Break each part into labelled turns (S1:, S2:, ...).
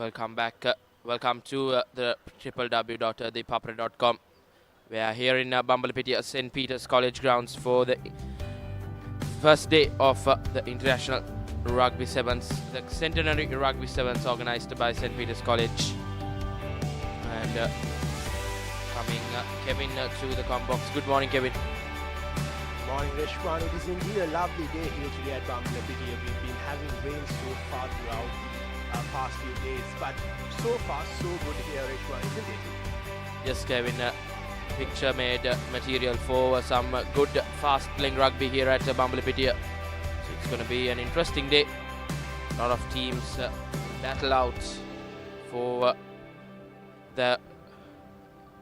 S1: Welcome back. Welcome to the www.thepapare.com. We are here in Bumblepitia St. Peter's College grounds for the first day of the International Rugby 7's, the Centenary Rugby 7's organized by St. Peter's College. And coming Kevin to the combox. Good morning, Kevin.
S2: Morning, Reshwan. It is indeed a lovely day here today at Bumblepitia. We've been having rain so far throughout the past few days, but so far so good here, Reshwan, isn't it?
S1: Yes, Kevin. Picture made material for some good fast playing rugby here at Bumblepitia. So it's going to be an interesting day. A lot of teams battle out for the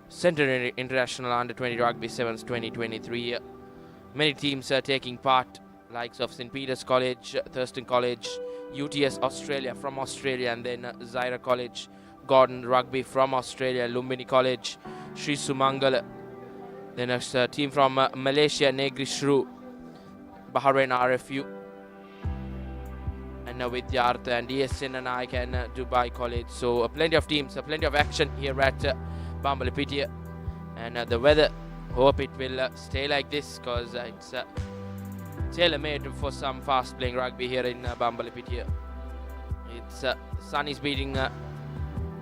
S1: Centenary International Under-20 Rugby 7's 2023. Many teams are taking part, likes of St. Peter's College, Thurston College, UTS Australia from Australia, and then Zaira College, Gordon Rugby from Australia, Lumbini College, Sri Sumangal. Then there's a team from Malaysia, Negri Shrew, Bahrain RFU, and Vidyartha and ESN and ICANN Dubai College. So plenty of teams, plenty of action here at Bumblepitia, and the weather, hope it will stay like this, because it's tailor-made for some fast-playing rugby here in Bumblepitia. It's sun is beating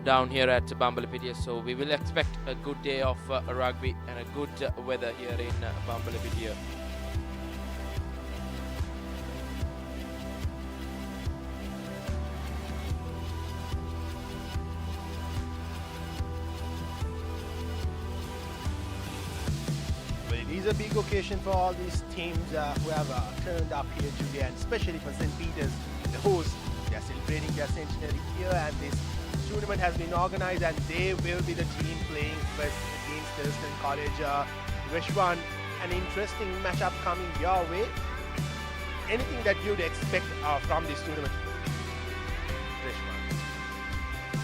S1: down here at Bumblepitia, so we will expect a good day of rugby and a good weather here in Bumblepitia.
S2: It is a big occasion for all these teams who have turned up here today, and especially for St. Peter's, the host. They are celebrating their centenary here, and this tournament has been organized, and they will be the team playing first against Thurston College. Reshwan, an interesting matchup coming your way. Anything that you'd expect from this tournament, Reshwan?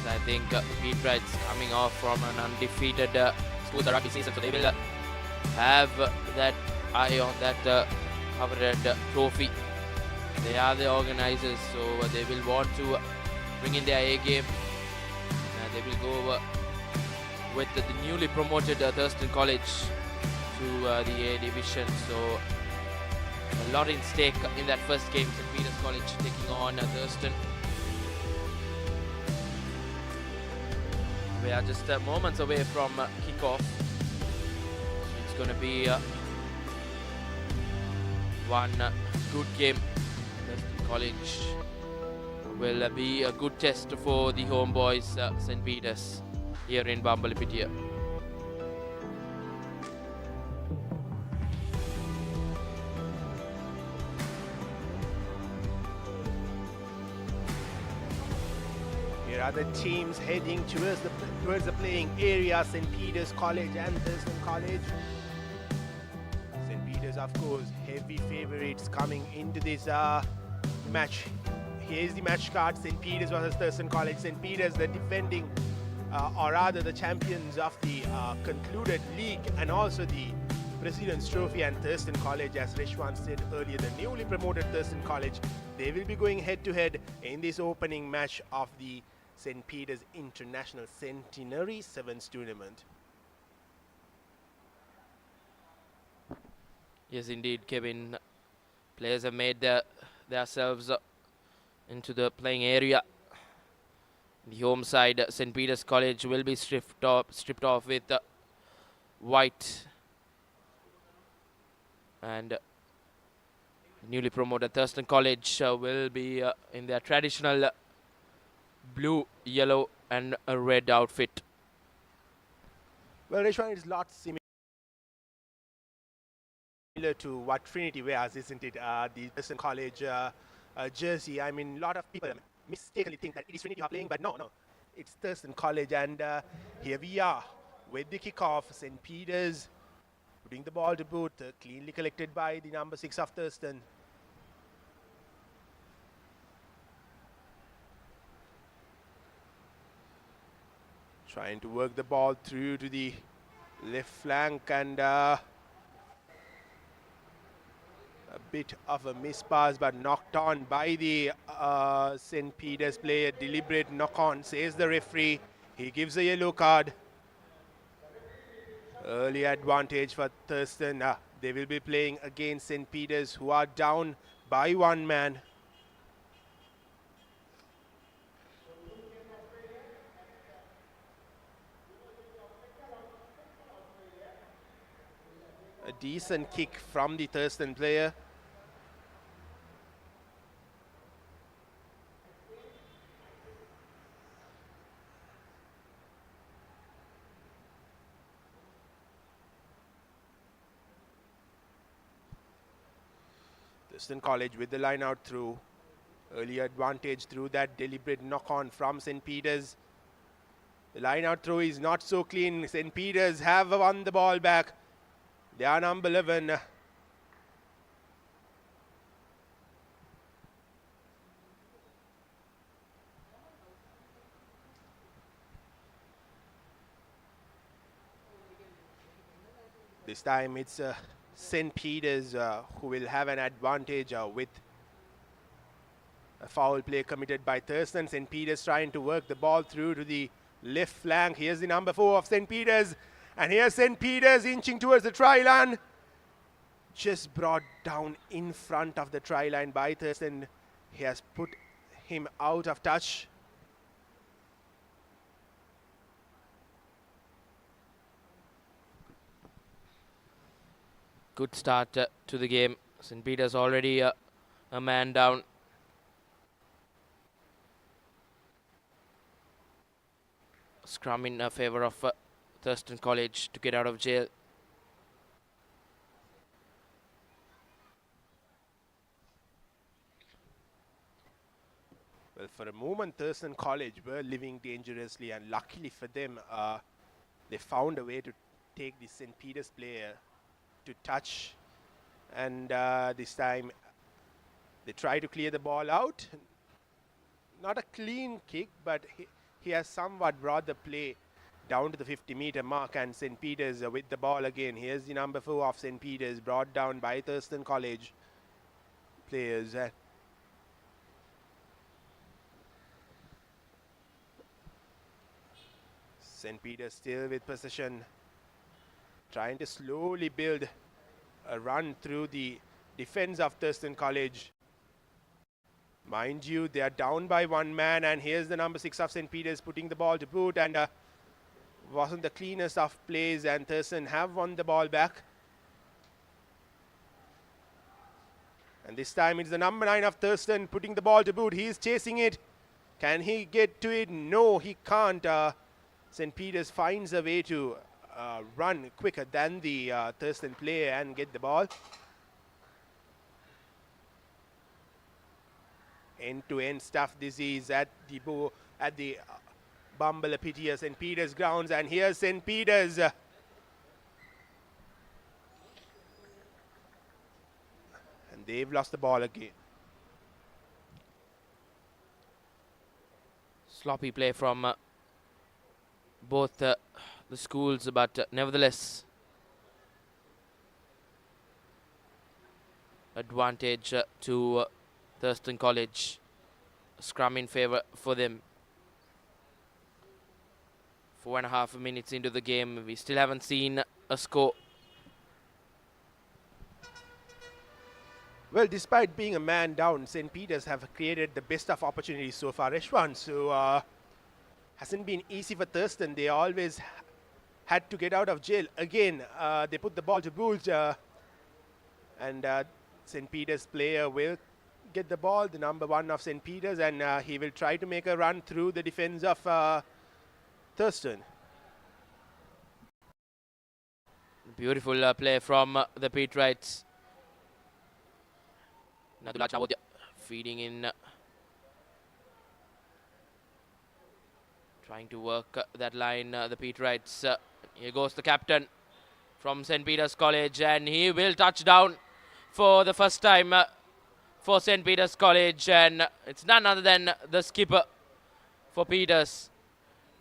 S1: So I think Petrites coming off from an undefeated school rugby season, so they will have that eye on that coveted trophy. They are the organizers, so they will want to bring in their A game. They will go with the newly promoted Thurston College to the A division. So a lot in stake in that first game. St. Peter's College taking on Thurston. We are just moments away from kickoff. It's going to be one good game. Thurston College will be a good test for the homeboys, St. Peter's, here in Bumblepitia.
S2: Here are the teams heading towards the playing area, St. Peter's College and Thurston College. St. Peter's, of course, heavy favorites coming into this match. Here's the match card: St. Peter's versus Thurston College. St. Peter's, the defending, or rather the champions of the concluded league and also the President's Trophy, and Thurston College, as Reshwan said earlier, the newly promoted Thurston College. They will be going head-to-head in this opening match of the St. Peter's International Centenary 7's tournament.
S1: Yes, indeed, Kevin. Players have made themselves into the playing area. The home side, St. Peter's College, will be stripped off with white, and newly promoted Thurston College will be in their traditional blue, yellow and a red outfit.
S2: Well, Reshwan, it's a lot similar to what Trinity wears, isn't it? The Thurston College jersey. I mean, a lot of people mistakenly think that it is Trinity who are playing, but no, it's Thurston College. And here we are with the kickoff. St. Peter's putting the ball to boot, cleanly collected by the number 6 of Thurston. Trying to work the ball through to the left flank, and a bit of a miss pass, but knocked on by the St. Peter's player. Deliberate knock-on, says the referee. He gives a yellow card. Early advantage for Thurston. They will be playing against St. Peter's, who are down by one man. A decent kick from the Thurston player. Thurston College with the line out through. Early advantage through that deliberate knock-on from St. Peter's. The line out through is not so clean. St. Peter's have won the ball back. They are number 11. This time it's St. Peter's who will have an advantage with a foul play committed by Thurston. St. Peter's trying to work the ball through to the left flank. Here's the number 4 of St. Peter's. And here's St. Peter's inching towards the try line. Just brought down in front of the try line by Thurston. He has put him out of touch.
S1: Good start to the game. St. Peter's already a man down. Scrum in favour of Thurston College to get out of jail.
S2: Well, for a moment, Thurston College were living dangerously, and luckily for them, they found a way to take the St. Peter's player to touch, and this time they try to clear the ball out. Not a clean kick, but he has somewhat brought the play down to the 50-meter mark, and St. Peter's with the ball again. Here's the number 4 of St. Peter's, brought down by Thurston College players. St. Peter's still with possession, trying to slowly build a run through the defense of Thurston College. Mind you, they are down by one man, and here's the number 6 of St. Peter's putting the ball to boot, and wasn't the cleanest of plays, and Thurston have won the ball back. And this time it's the number 9 of Thurston putting the ball to boot. He is chasing it. Can he get to it? No, he can't. St. Peter's finds a way to run quicker than the Thurston player and get the ball. End-to-end stuff. This is at the Bumble-Apitia St. Peter's grounds, and here's St. Peter's. And they've lost the ball again.
S1: Sloppy play from both the schools, but nevertheless advantage to Thurston College. Scrum in favour for them. 4.5 minutes into the game, we still haven't seen a score.
S2: Well, despite being a man down, St. Peter's have created the best of opportunities so far, Reshwan. So hasn't been easy for Thurston. They always had to get out of jail. Again, they put the ball to boot, and St. Peter's player will get the ball, the number 1 of St. Peter's, and he will try to make a run through the defense of Thurston.
S1: Beautiful play from the Patriots. Feeding in, trying to work that line, the Patriots. Here goes the captain from St. Peter's College, and he will touch down for the first time for St. Peter's College, and it's none other than the skipper for Peters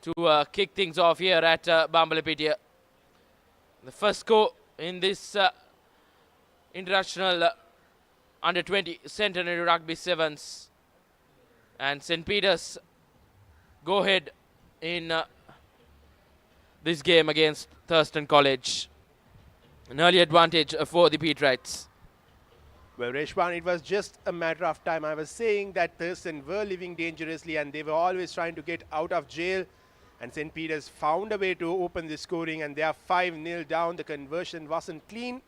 S1: to kick things off here at Bumble-Apitia. The first score in this international under 20 Centenary Rugby 7's. And St. Peter's go ahead in this game against Thurston College. An early advantage for the Peterites.
S2: Well, Reshwan, it was just a matter of time. I was saying that Thurston were living dangerously and they were always trying to get out of jail. And St. Peter's found a way to open the scoring, and they are 5-0 down. The conversion wasn't clean.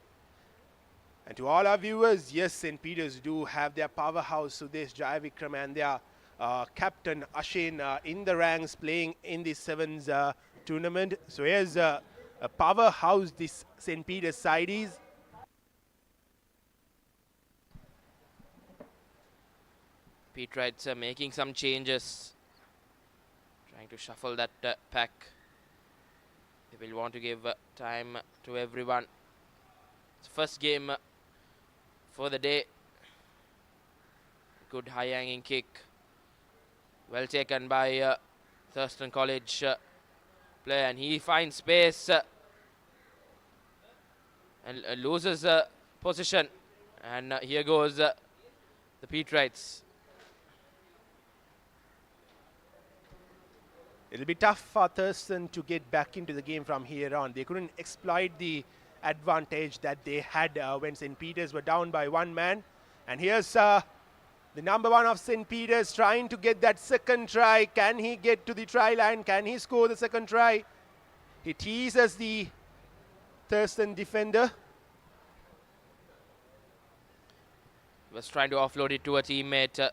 S2: And to all our viewers, yes, St. Peter's do have their powerhouse Sudesh Jayavikram and their captain Ashin in the ranks playing in the 7's tournament. So here's a powerhouse this St. Peter's side is.
S1: Peterites are making some changes, trying to shuffle that pack. They will want to give time to everyone. It's first game for the day. Good high hanging kick, well taken by Thurston College player, and he finds space and loses position. And here goes the Peterites.
S2: It'll be tough for Thurston to get back into the game from here on. They couldn't exploit the advantage that they had when St. Peter's were down by one man. And here's the number one of St. Peter's trying to get that second try. Can he get to the try line? Can he score the second try? He teases the Thurston defender.
S1: He was trying to offload it to a teammate.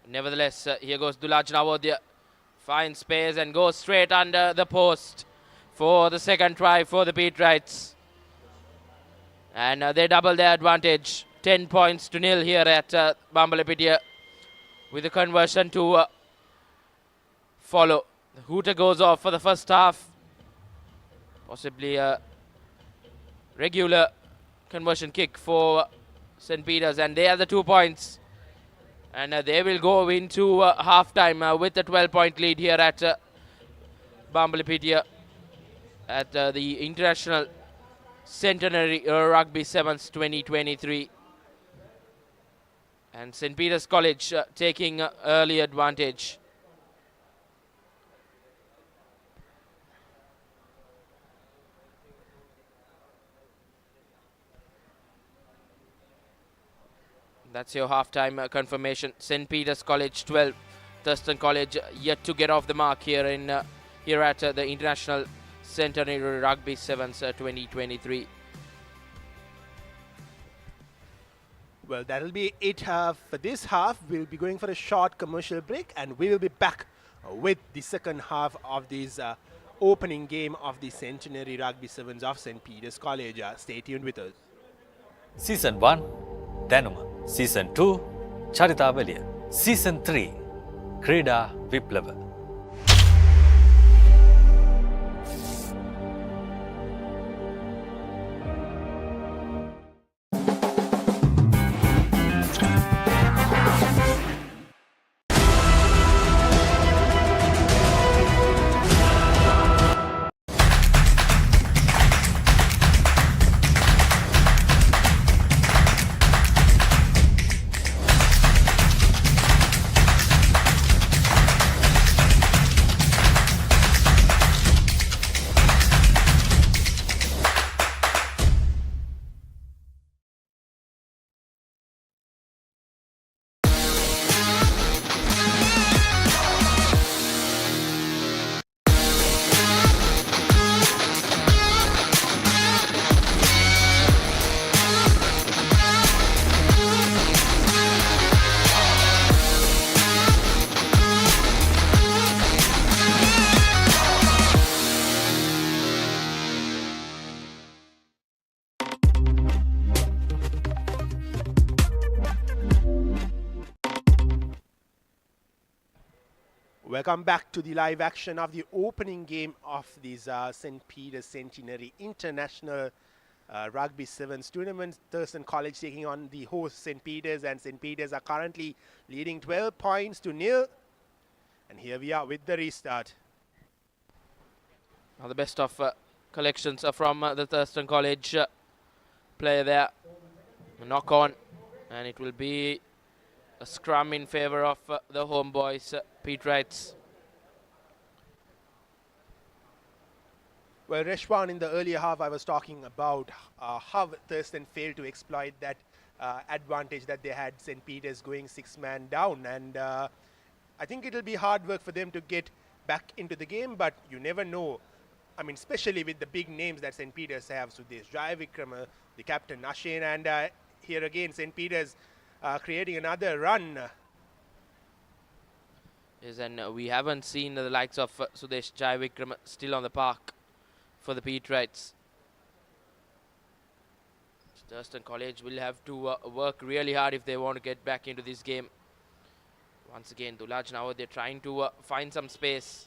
S1: Nevertheless, here goes Dulaj Navodya. Finds space and goes straight under the post for the second try for the Peterites. And they double their advantage. 10 points to nil here at Bambalapitiya, with the conversion to follow. The hooter goes off for the first half. Possibly a regular conversion kick for St. Peter's, and they have the 2 points. And they will go into half-time with a 12-point lead here at Bambalapitiya at the International Centenary Rugby 7's 2023. And St. Peter's College taking early advantage. That's your halftime confirmation. St. Peter's College 12, Thurston College yet to get off the mark here in here at the International Centenary Rugby 7's 2023.
S2: Well, that'll be it for this half. We'll be going for a short commercial break, and we will be back with the second half of this opening game of the Centenary Rugby 7's of St. Peter's College. Stay tuned with us.
S3: Season 1, Danuma. Season 2, Charitavaliya. Season 3, Krida Viplava.
S2: Welcome back to the live action of the opening game of this St. Peter's Centenary International Rugby 7's tournament. Thurston College taking on the host St. Peter's, and St. Peter's are currently leading 12 points to nil. And here we are with the restart.
S1: Now the best of collections are from the Thurston College player there. A knock on, and it will be A scrum in favour of the home boys, Peterites.
S2: Well, Reshwan, in the earlier half, I was talking about how Thurston failed to exploit that advantage that they had, St. Peter's going 6-man down. And I think it'll be hard work for them to get back into the game, but you never know. I mean, especially with the big names that St. Peter's have, so there's Jai Vikrama, the captain Ashin, and here again, St. Peter's creating another run.
S1: Yes, and we haven't seen the likes of Sudesh Jai Vikram still on the park for the Peterites. Thurston College will have to work really hard if they want to get back into this game. Once again, Dulaj now they're trying to find some space.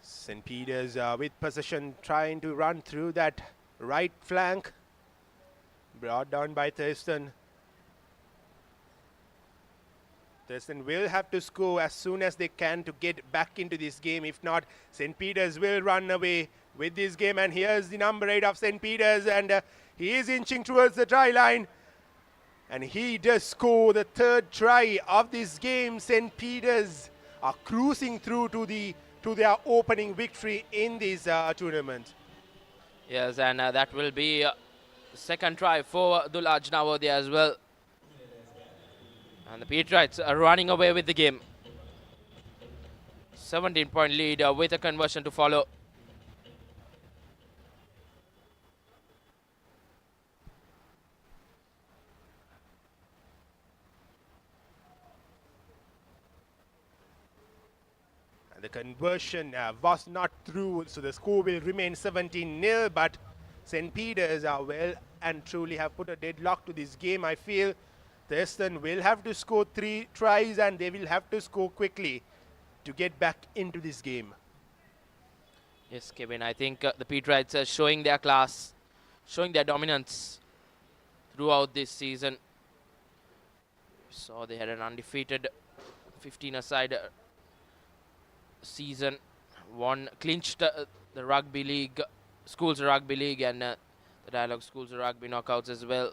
S2: St. Peter's with possession trying to run through that right flank. Brought down by Thurston. Thurston will have to score as soon as they can to get back into this game. If not, St. Peter's will run away with this game. And here's the number 8 of St. Peter's, and he is inching towards the try line. And he does score the 3rd try of this game. St. Peter's are cruising through to their opening victory in this tournament.
S1: Yes, and that will be the 2nd try for Dulaj Navodaya as well. And the Peterites are running away with the game. 17-point lead with a conversion to follow.
S2: And the conversion was not through, so the score will remain 17-0, but St. Peter's are well and truly have put a deadlock to this game. I feel Thurston will have to score 3 tries and they will have to score quickly to get back into this game.
S1: Yes, Kevin, I think the Peterites are showing their class, showing their dominance throughout this season. So they had an undefeated 15-a-side season, clinched the Rugby League, Schools Rugby League, and the Dialog Schools Rugby knockouts as well.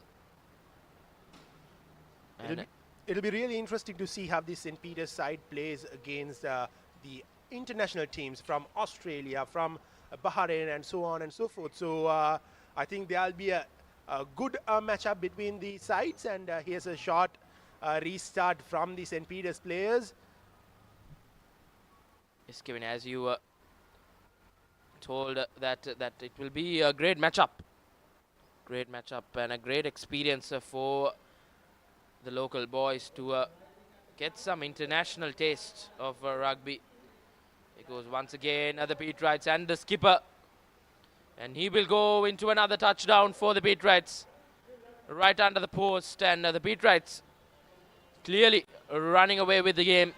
S2: It'll be really interesting to see how this St. Peter's side plays against the international teams from Australia, from Bahrain, and so on and so forth. So I think there'll be a good matchup between the sides, and here's a short restart from the St. Peter's players.
S1: Yes, Kevin, as you told that it will be a great matchup and a great experience for the local boys to get some international taste of rugby. It goes once again the Peterites and the skipper, and he will go into another touchdown for the Peterites right under the post, and the Peterites clearly running away with the game.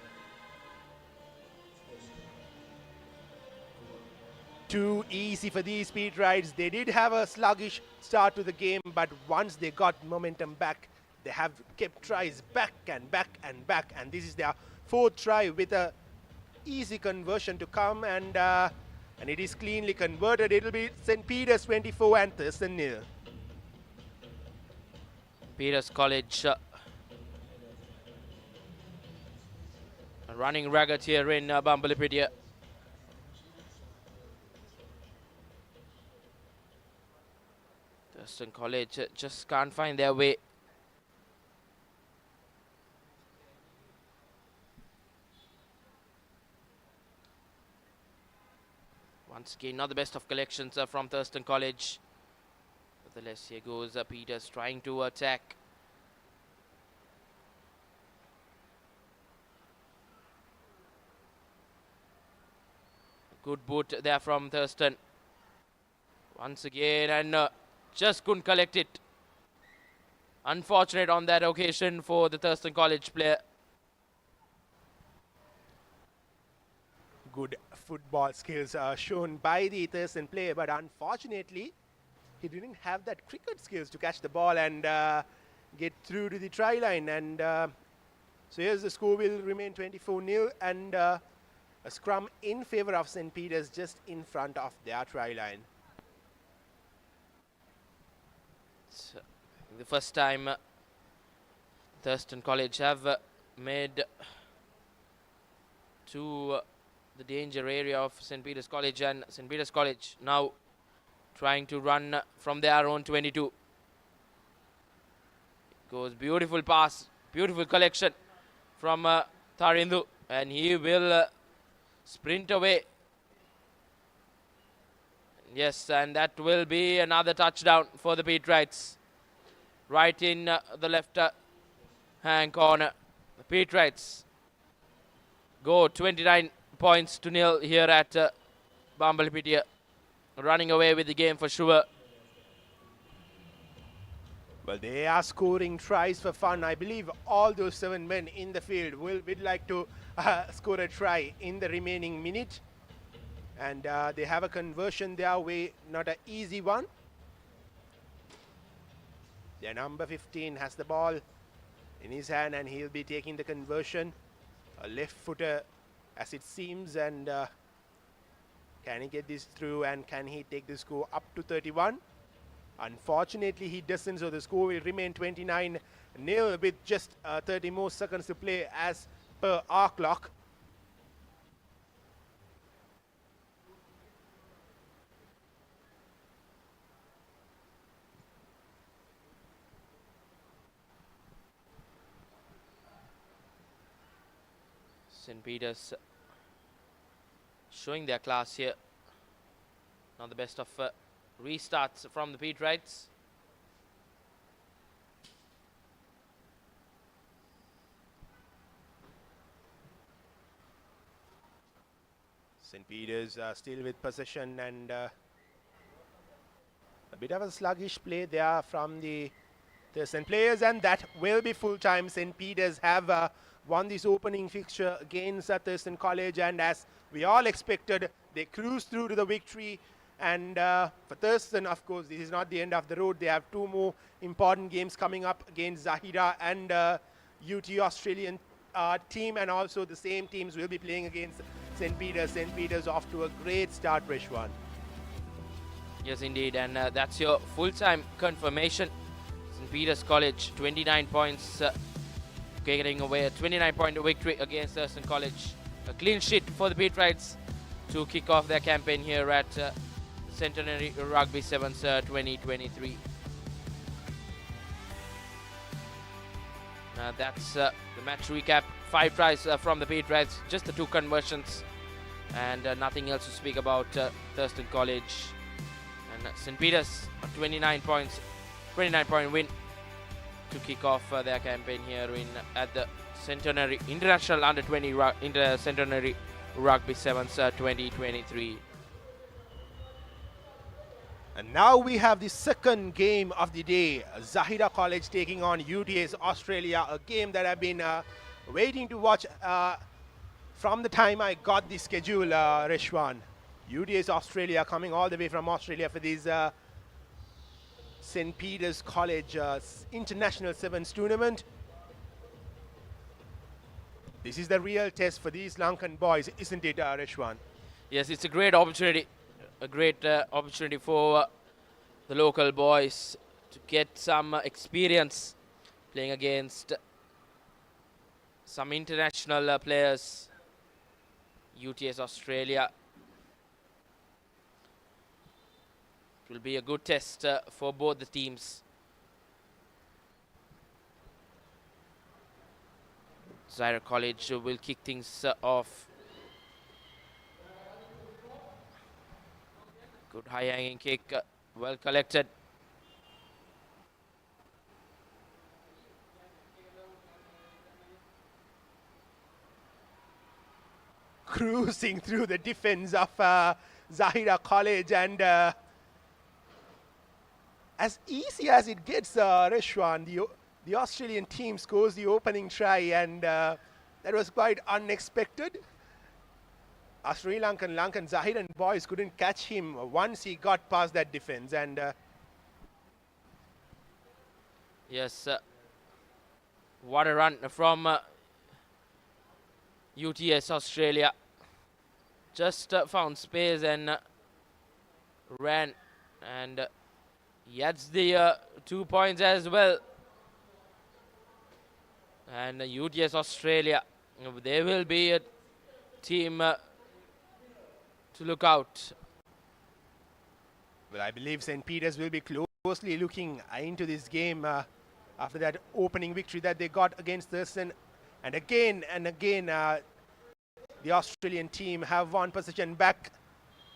S2: Too easy for these Peterites. They did have a sluggish start to the game, but once they got momentum back, they have kept tries back and back and back, and this is their 4th try with a easy conversion to come, and it is cleanly converted. It'll be St. Peter's 24 and Thurston 0.
S1: Peters College running ragged here in Bambalapitiya. Thurston College just can't find their way. Once again, not the best of collections from Thurston College. Nevertheless, here goes Peters trying to attack. Good boot there from Thurston. Once again, and just couldn't collect it. Unfortunate on that occasion for the Thurston College player.
S2: Good football skills shown by the Thurston player, but unfortunately, he didn't have that cricket skills to catch the ball and get through to the try line. And so here's the score will remain 24-0, and a scrum in favor of St. Peter's just in front of their try line.
S1: The first time Thurston College have made to the danger area of St. Peter's College, and St. Peter's College now trying to run from their own 22. Goes beautiful pass, beautiful collection from Tarindu, and he will sprint away. Yes, and that will be another touchdown for the Peterites. Right in the left hand corner. The Peterites go 29 points to nil here at Bambalapitiya. Running away with the game for sure.
S2: Well, they are scoring tries for fun. I believe all those 7 men in the field would like to score a try in the remaining minute. And they have a conversion their way, not an easy one. Their number 15 has the ball in his hand, and he'll be taking the conversion. A left footer, as it seems, and can he get this through, and can he take the score up to 31? Unfortunately, he doesn't, so the score will remain 29-0 with just 30 more seconds to play as per our clock.
S1: St. Peter's showing their class here. Now the best of restarts from the Peterites.
S2: St. Peter's still with possession, and a bit of a sluggish play there from the Thurston players, and that will be full time. St. Peter's have won this opening fixture against Thurston College, and as we all expected, they cruised through to the victory. And for Thurston, of course, this is not the end of the road. They have 2 more important games coming up against Zahira and UT Australian team, and also the same teams will be playing against St. Peter's. St. Peter's off to a great start, Rishwan.
S1: Yes, indeed, and that's your full-time confirmation. St. Peter's College, 29 points, getting away a 29-point victory against Thurston College. A clean sheet for the Peterites to kick off their campaign here at Centenary Rugby 7's 2023. That's the match recap. 5 tries from the Peterites, just the 2 conversions, and nothing else to speak about Thurston College. And St. Peter's 29 points, 29-point win to kick off their campaign here at the Centenary International Under-20 Centenary Rugby 7's 2023.
S2: And now we have the second game of the day. Zahira College taking on UTS Australia, a game that I've been waiting to watch from the time I got the schedule, Rishwan. UTS Australia coming all the way from Australia for this St. Peter's College International 7's tournament. This is the real test for these Lankan boys, isn't it, Rishwan?
S1: Yes, it's a great opportunity. A great opportunity for the local boys to get some experience playing against some international players. UTS Australia. It will be a good test for both the teams. Zahira College will kick things off. Good high-hanging kick, well collected.
S2: Cruising through the defense of Zahira College, and as easy as it gets, Rishwan, the Australian team scores the opening try, and that was quite unexpected. Sri Lankan Zahiran boys couldn't catch him once he got past that defense, and
S1: yes, what a run from UTS Australia. Just found space and ran, and He adds the 2 points as well. And UTS Australia, they will be a team to look out.
S2: Well, I believe St. Peter's will be closely looking into this game after that opening victory that they got against Thurston. And again, the Australian team have one possession back,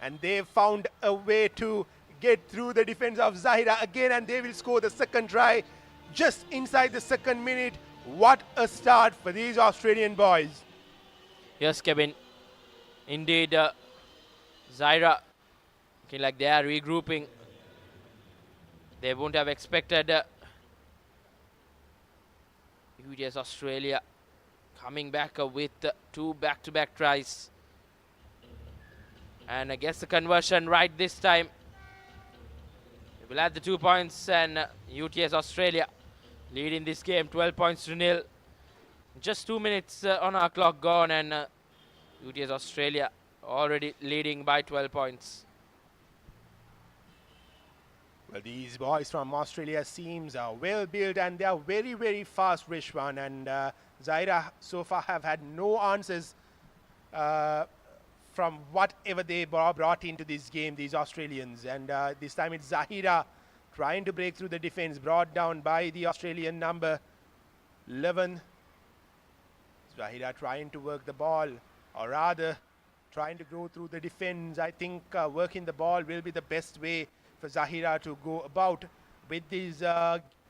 S2: and they've found a way to get through the defense of Zahira again, and they will score the second try just inside the second minute. What a start for these Australian boys.
S1: Yes, Kevin. Indeed, Zahira, looking like they are regrouping. They won't have expected UTS Australia coming back with 2 back-to-back tries. And I guess the conversion right this time. They will add the 2 points, and UTS Australia leading this game 12 points to nil. Just 2 minutes on our clock gone, and UTS Australia already leading by 12 points.
S2: Well, these boys from Australia seems well built, and they are very, very fast, Rishwan. And Zahira so far have had no answers from whatever they brought into this game, these Australians. And this time it's Zahira trying to break through the defense, brought down by the Australian number 11. Zahira trying to work the ball, or rather trying to go through the defense. I think working the ball will be the best way for Zahira to go about with this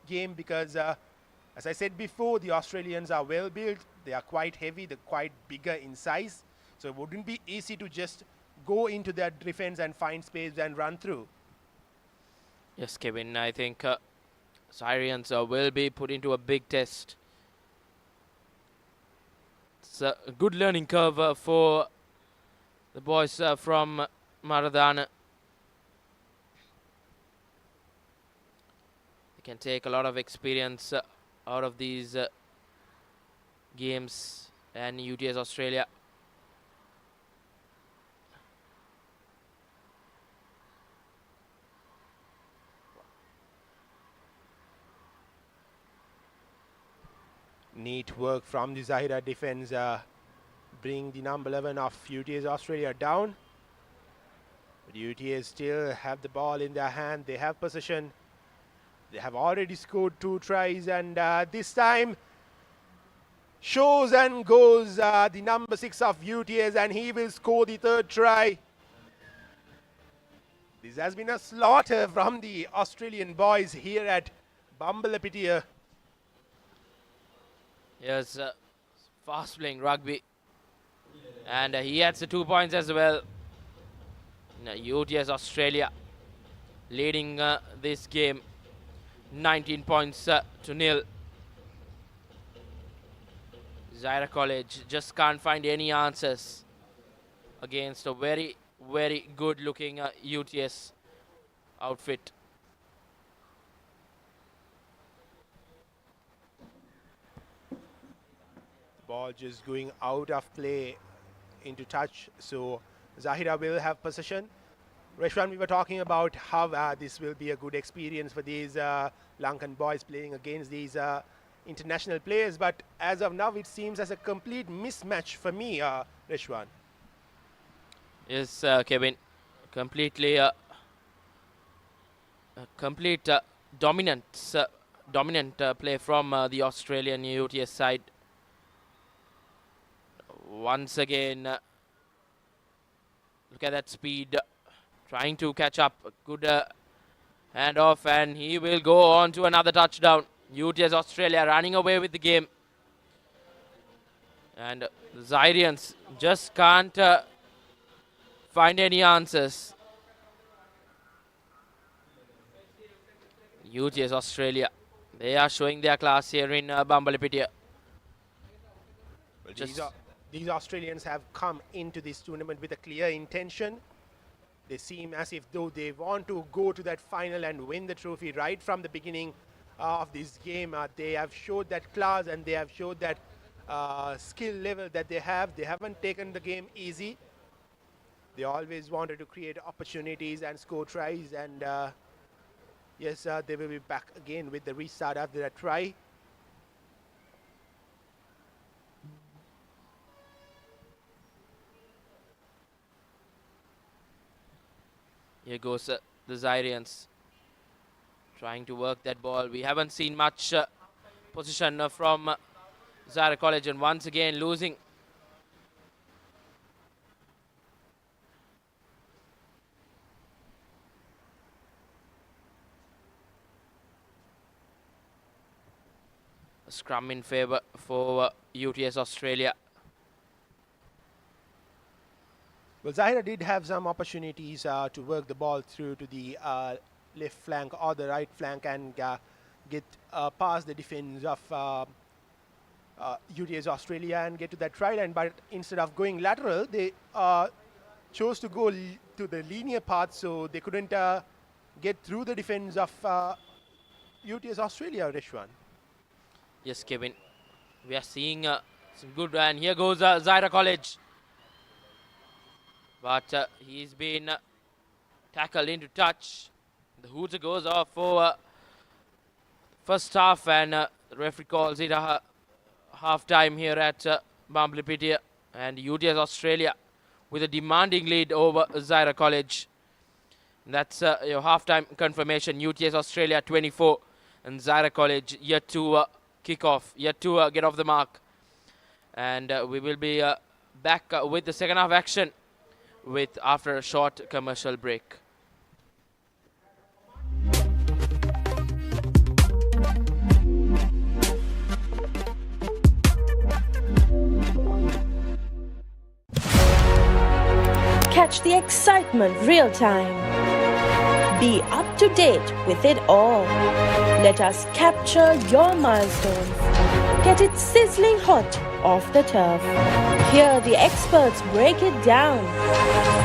S2: game, because as I said before, the Australians are well built. They are quite heavy, they're quite bigger in size, so it wouldn't be easy to just go into their defense and find space and run through.
S1: Yes, Kevin, I think Syrians will be put into a big test. It's a good learning curve for the boys from Maradana. They can take a lot of experience out of these games, and UTS Australia
S2: neat work from the Zahira defense, bring the number 11 of UTS Australia down. But UTS still have the ball in their hand. They have possession. They have already scored 2 tries, and this time shows and goes the number 6 of UTS, and he will score the 3rd try. This has been a slaughter from the Australian boys here at Bambalapitiya.
S1: Yes, fast playing rugby, and he adds the 2 points as well. UTS Australia leading this game 19 points to nil. Zahira College just can't find any answers against a very, very good looking UTS outfit.
S2: Ball just going out of play into touch, so Zahira will have possession. Reshwan, we were talking about how this will be a good experience for these Lankan boys playing against these international players, but as of now it seems as a complete mismatch for me, Reshwan.
S1: Yes, Kevin, completely complete dominant play from the Australian UTS side. Once again, look at that speed, trying to catch up. Good handoff, and he will go on to another touchdown. UTS Australia running away with the game, and the Zairians just can't find any answers. UTS Australia, they are showing their class here in Bambalapitiya.
S2: Well, these Australians have come into this tournament with a clear intention. They seem as if though they want to go to that final and win the trophy right from the beginning of this game. They have showed that class, and they have showed that skill level that they have. They haven't taken the game easy. They always wanted to create opportunities and score tries, and Yes, they will be back again with the restart after that try.
S1: Here goes the Zairians trying to work that ball. We haven't seen much position from Zaire College, and once again losing. A scrum in favour for UTS Australia.
S2: Well, Zaire did have some opportunities to work the ball through to the left flank or the right flank and get past the defense of UTS Australia and get to that try line. But instead of going lateral, they chose to go to the linear path, so they couldn't get through the defense of UTS Australia, Rishwan.
S1: Yes, Kevin. We are seeing some good, and here goes Zaire College. But he's been tackled into touch. The hooter goes off for first half, and the referee calls it a half time here at Bambalapitiya, and UTS Australia with a demanding lead over Zaire College. And that's your half time confirmation. UTS Australia 24 and Zaire College yet to kick off, yet to get off the mark. And we will be back with the second half action after a short commercial break.
S4: Catch the excitement real time. Be up to date with it all. Let us capture your milestones. Get it sizzling hot off the turf. Hear the experts break it down.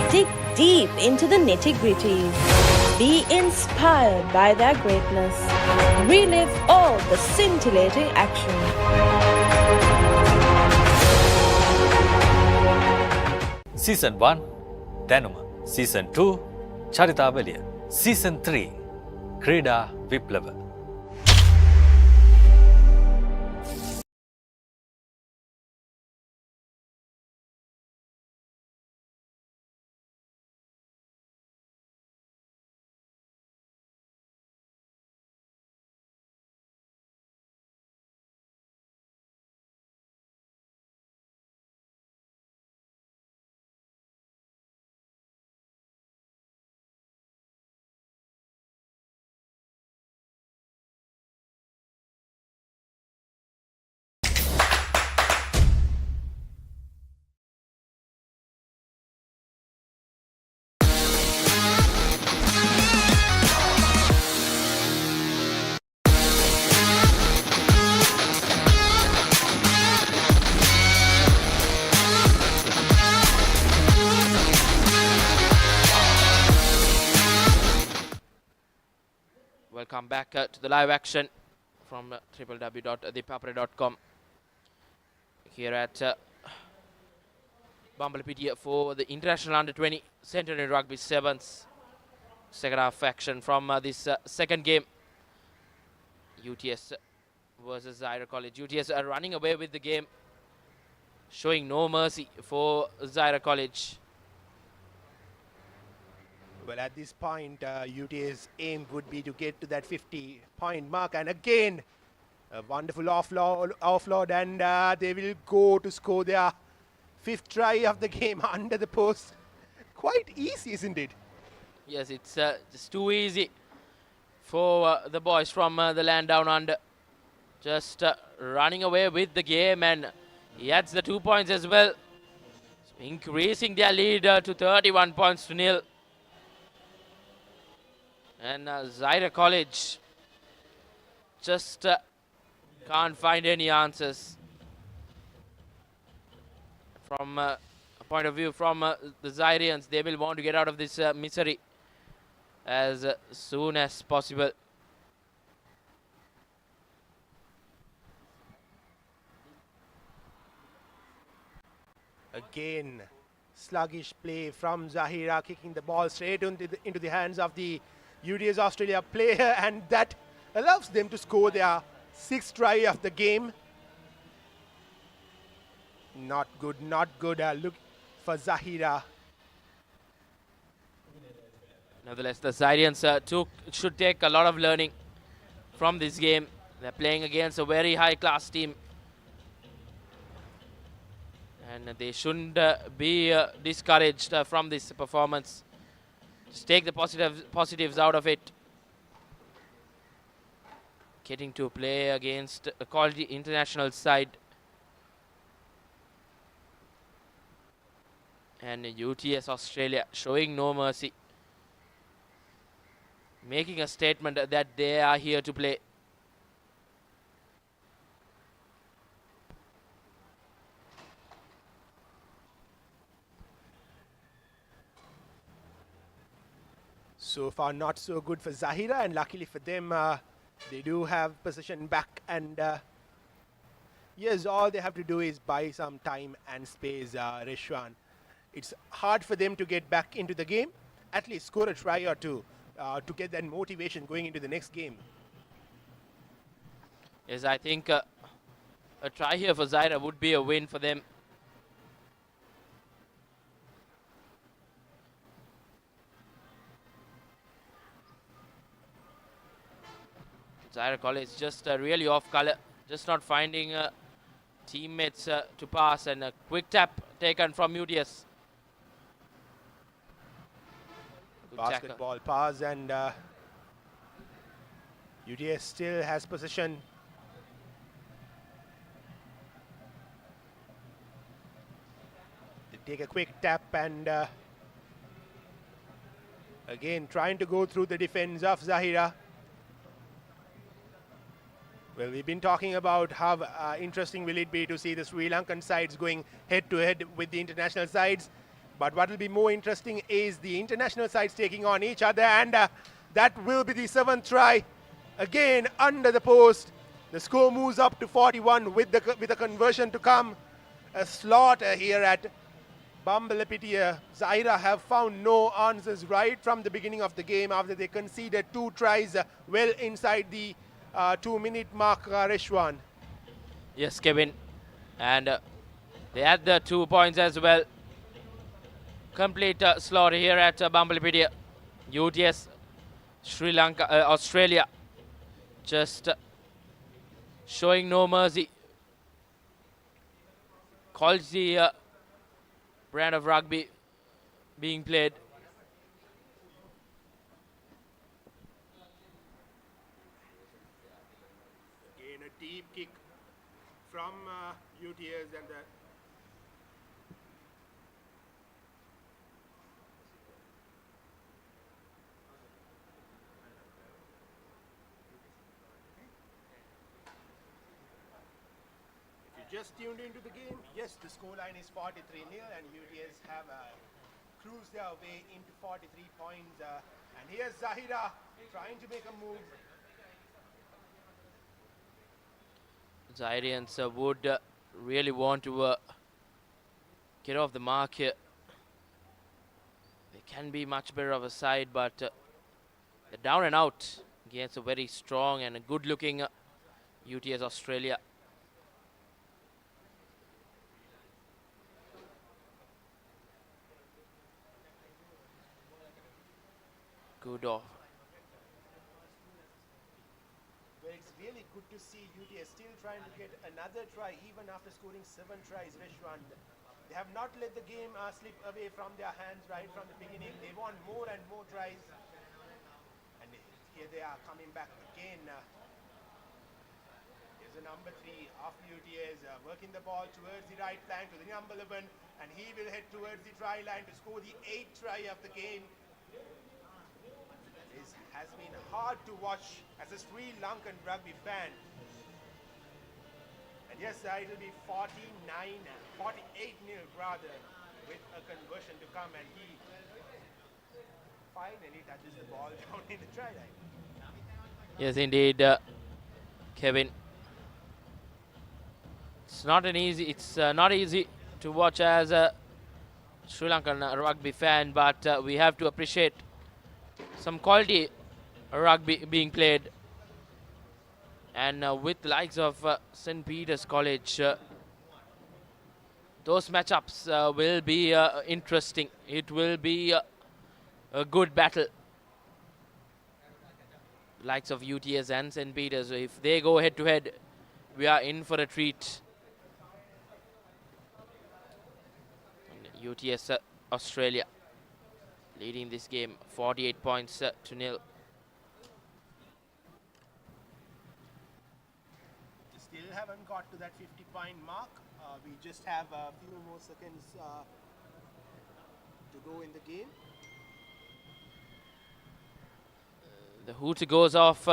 S4: Dig deep into the nitty-gritties. Be inspired by their greatness. Relive all the scintillating action.
S3: Season 1, Danuma. Season 2, Charitavaliya. Season 3, Krida Viplava.
S1: Welcome back to the live action from www.thepapare.com here at Bambalapitiya for the International Under-20 Centenary Rugby 7's second half action from this second game. UTS versus Zaire College. UTS are running away with the game, showing no mercy for Zaire College.
S2: Well, at this point, UTA's aim would be to get to that 50-point mark. And again, a wonderful offload, and they will go to score their fifth try of the game under the post. Quite easy, isn't it?
S1: Yes, it's just too easy for the boys from the land down under. Just running away with the game, and he adds the 2 points as well, so increasing their lead to 31 points to nil. And Zaire College just can't find any answers from a point of view from the Zairians. They will want to get out of this misery as soon as possible.
S2: Again, sluggish play from Zahira, kicking the ball straight into the hands of the UTS Australia player, and that allows them to score their 6th try of the game. Not good, not good. Look for Zahira.
S1: Nevertheless, the Syrians should take a lot of learning from this game. They're playing against a very high-class team. And they shouldn't be discouraged from this performance. Just take the positives out of it. Getting to play against a quality international side. And UTS Australia showing no mercy. Making a statement that they are here to play.
S2: So far not so good for Zahira, and luckily for them they do have possession back, and yes, all they have to do is buy some time and space, Rishwan. It's hard for them to get back into the game, at least score a try or two to get that motivation going into the next game.
S1: Yes, I think a try here for Zahira would be a win for them. Zahira College just really off color, just not finding teammates to pass, and a quick tap taken from UTS. Good
S2: Basketball pass, and UTS still has possession. They take a quick tap, and again trying to go through the defense of Zahira. Well, we've been talking about how interesting will it be to see the Sri Lankan sides going head-to-head with the international sides. But what will be more interesting is the international sides taking on each other, and that will be the 7th try. Again, under the post. The score moves up to 41 with the conversion to come. A slaughter here at Bambalapitiya. Zahira have found no answers right from the beginning of the game after they conceded 2 tries well inside the 2-minute mark, Rishwan.
S1: Yes, Kevin. And they had the 2 points as well. Complete slaughter here at Bambalapitiya. UTS, Sri Lanka, Australia, just showing no mercy. Quality brand of rugby being played.
S2: Again, a deep kick from UTS, and just tuned into the game, yes, the scoreline is 43-0, and UTS have cruised their way into 43 points. And here's Zahira trying to make a move.
S1: Zahirians would really want to get off the mark here. They can be much better of a side, but they're down and out against a very strong and a good-looking UTS Australia. Good off.
S2: Well, it's really good to see UTS still trying to get another try even after scoring 7 tries, Rishwan. They have not let the game slip away from their hands right from the beginning. They want more and more tries. And here they are coming back again. Here's the number 3 of UTS working the ball towards the right flank to the number 11, and he will head towards the try line to score the 8th try of the game. This has been hard to watch as a Sri Lankan rugby fan. And yes, it will be 48-0 rather, with a conversion to come, and he finally touches the ball down in the try line.
S1: Yes, indeed, Kevin. It's not easy to watch as a Sri Lankan rugby fan, but we have to appreciate some quality rugby being played. And with the likes of St. Peter's College, those matchups will be interesting. It will be a good battle. Likes of UTS and St. Peter's, if they go head to head, we are in for a treat. And UTS Australia leading this game 48 points to nil.
S2: Still haven't got to that 50-point mark. We just have a few more seconds to go in the game.
S1: The hooter goes off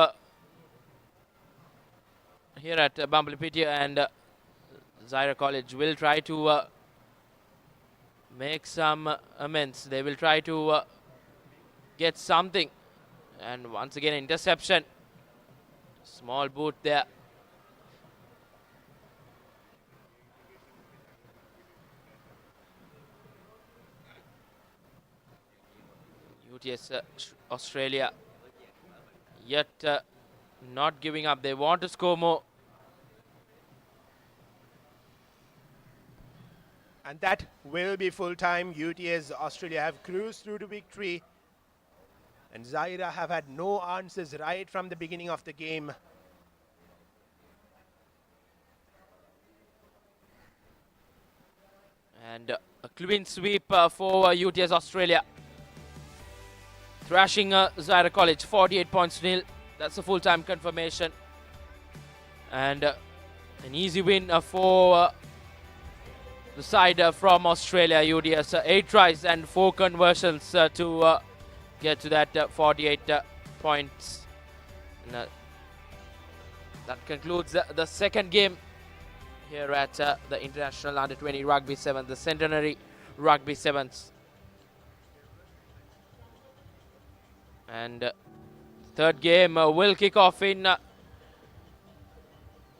S1: here at Bambalapitiya, and Zaira College will try to make some amends. They will try to get something. And once again, interception. Small boot there. UTS Australia yet not giving up. They want to score more.
S2: And that will be full time. UTS Australia have cruised through to victory. And Zaira have had no answers right from the beginning of the game.
S1: And a clean sweep for UTS Australia. Thrashing Zaira College 48 points to nil. That's a full-time confirmation. And an easy win for the side from Australia. UDS 8 tries and 4 conversions to get to that 48 points. And, that concludes the second game here at the International Under-20 Rugby 7, the Centenary Rugby 7s. And third game will kick off in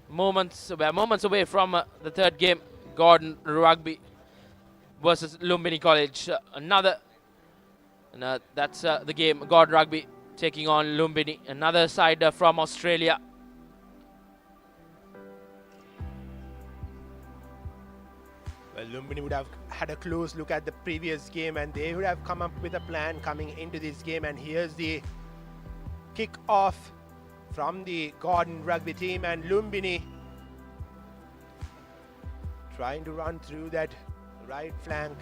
S1: moments. We're moments away from the third game. Gordon Rugby versus Lumbini College. That's the game. Gordon Rugby taking on Lumbini. Another side from Australia.
S2: Well, Lumbini would have had a close look at the previous game and they would have come up with a plan coming into this game. And here's the kick off from the Gordon Rugby team, and Lumbini trying to run through that right flank,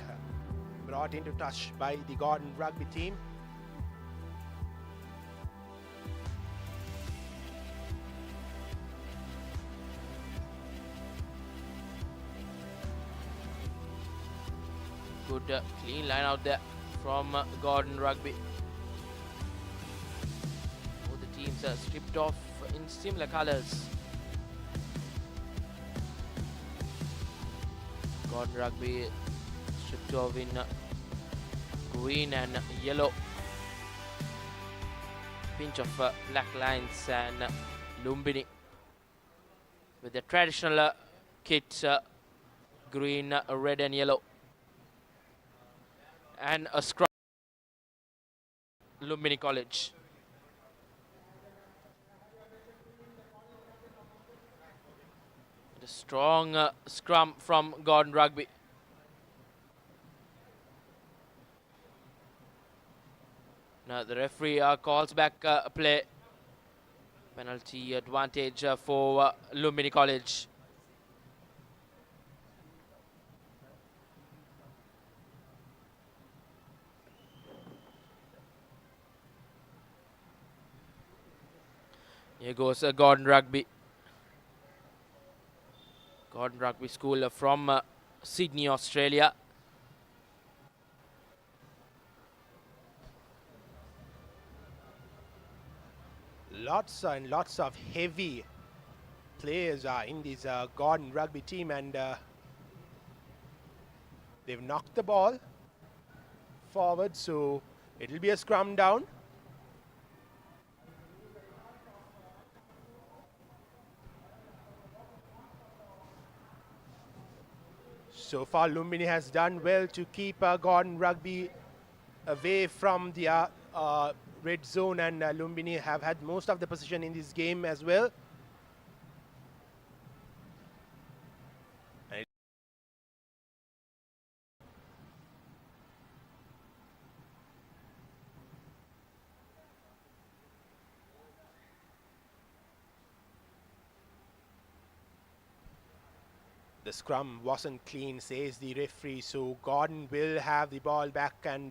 S2: brought into touch by the Gordon Rugby team.
S1: Good clean line out there from Gordon Rugby. Both the teams are stripped off in similar colors. Gordon Rugby stripped off in green and yellow. Pinch of black lines, and Lumbini with the traditional kit, green, red and yellow. And a scrum. Lumbini College. The strong scrum from Gordon Rugby. Now the referee calls back play. Penalty advantage for Lumbini College. Here goes Gordon Rugby. Gordon Rugby School from Sydney, Australia.
S2: Lots and lots of heavy players are in this Gordon Rugby team, and they've knocked the ball forward, so it'll be a scrum down. So far, Lumbini has done well to keep Gordon Rugby away from the red zone, and Lumbini have had most of the possession in this game as well. The scrum wasn't clean, says the referee, so Gordon will have the ball back, and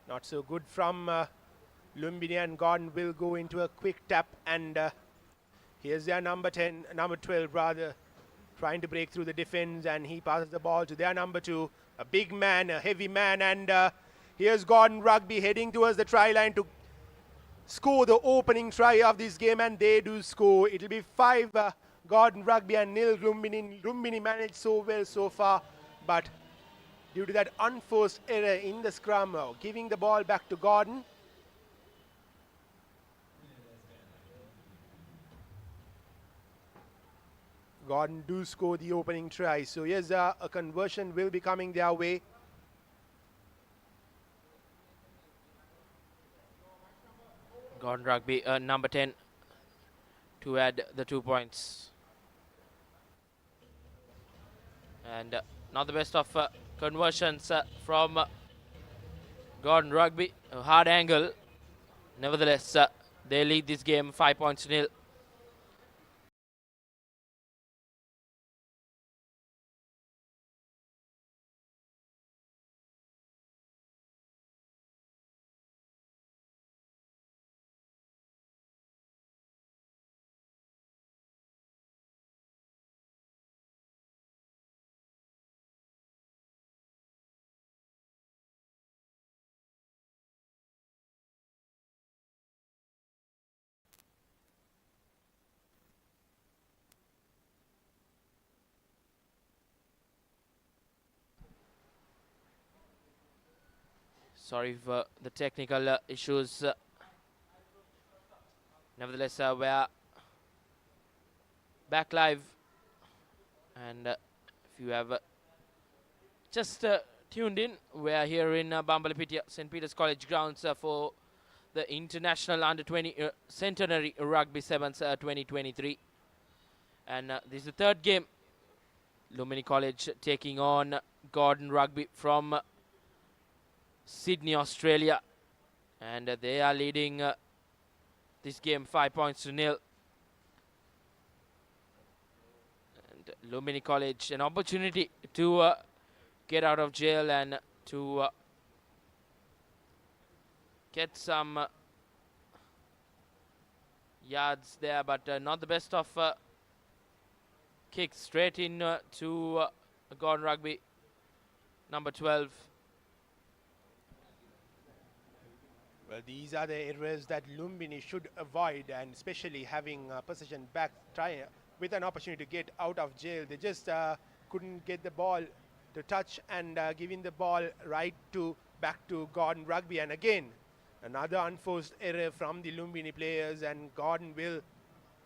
S2: not so good from Lumbini, and Gordon will go into a quick tap, and here's their number 12 rather, trying to break through the defense, and he passes the ball to their number 2, a big man, a heavy man, and here's Gordon Rugby heading towards the try line to score the opening try of this game, and they do score. It'll be 5 Gordon Rugby and nil Lumbini. Lumbini managed so well so far, but due to that unforced error in the scrum, giving the ball back to Gordon. Gordon do score the opening try, so yes, a conversion will be coming their way.
S1: Gordon Rugby, number 10, to add the 2 points. And not the best of conversions from Gordon Rugby. A hard angle. Nevertheless, they lead this game 5 points to nil. Sorry for the technical issues. Nevertheless, we're back live. And if you have just tuned in, we're here in Bambalapitiya, St. Peter's College grounds for the International Under-20 Centenary Rugby 7's 2023. And this is the third game. Lumbini College taking on Gordon Rugby from Sydney, Australia, and they are leading this game 5 points to nil. And Lumbini College, an opportunity to get out of jail and to get some yards there, but not the best of kicks. Straight in to Gordon Rugby, number 12.
S2: Well, these are the errors that Lumbini should avoid, and especially having possession back, with an opportunity to get out of jail. They just couldn't get the ball to touch, and giving the ball back to Gordon Rugby. And again, another unforced error from the Lumbini players, and Gordon will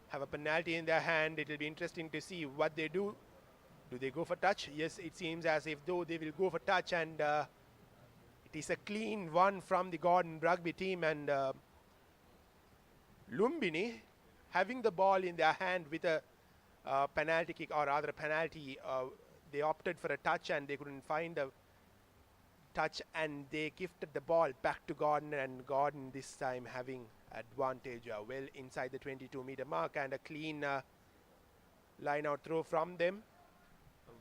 S2: have a penalty in their hand. It will be interesting to see what they do. Do they go for touch? Yes, it seems as if though they will go for touch, and it is a clean one from the Gordon Rugby team, and Lumbini having the ball in their hand with a penalty kick, or rather a penalty. They opted for a touch and they couldn't find a touch, and they gifted the ball back to Gordon, and Gordon this time having advantage well inside the 22-meter mark, and a clean line out throw from them.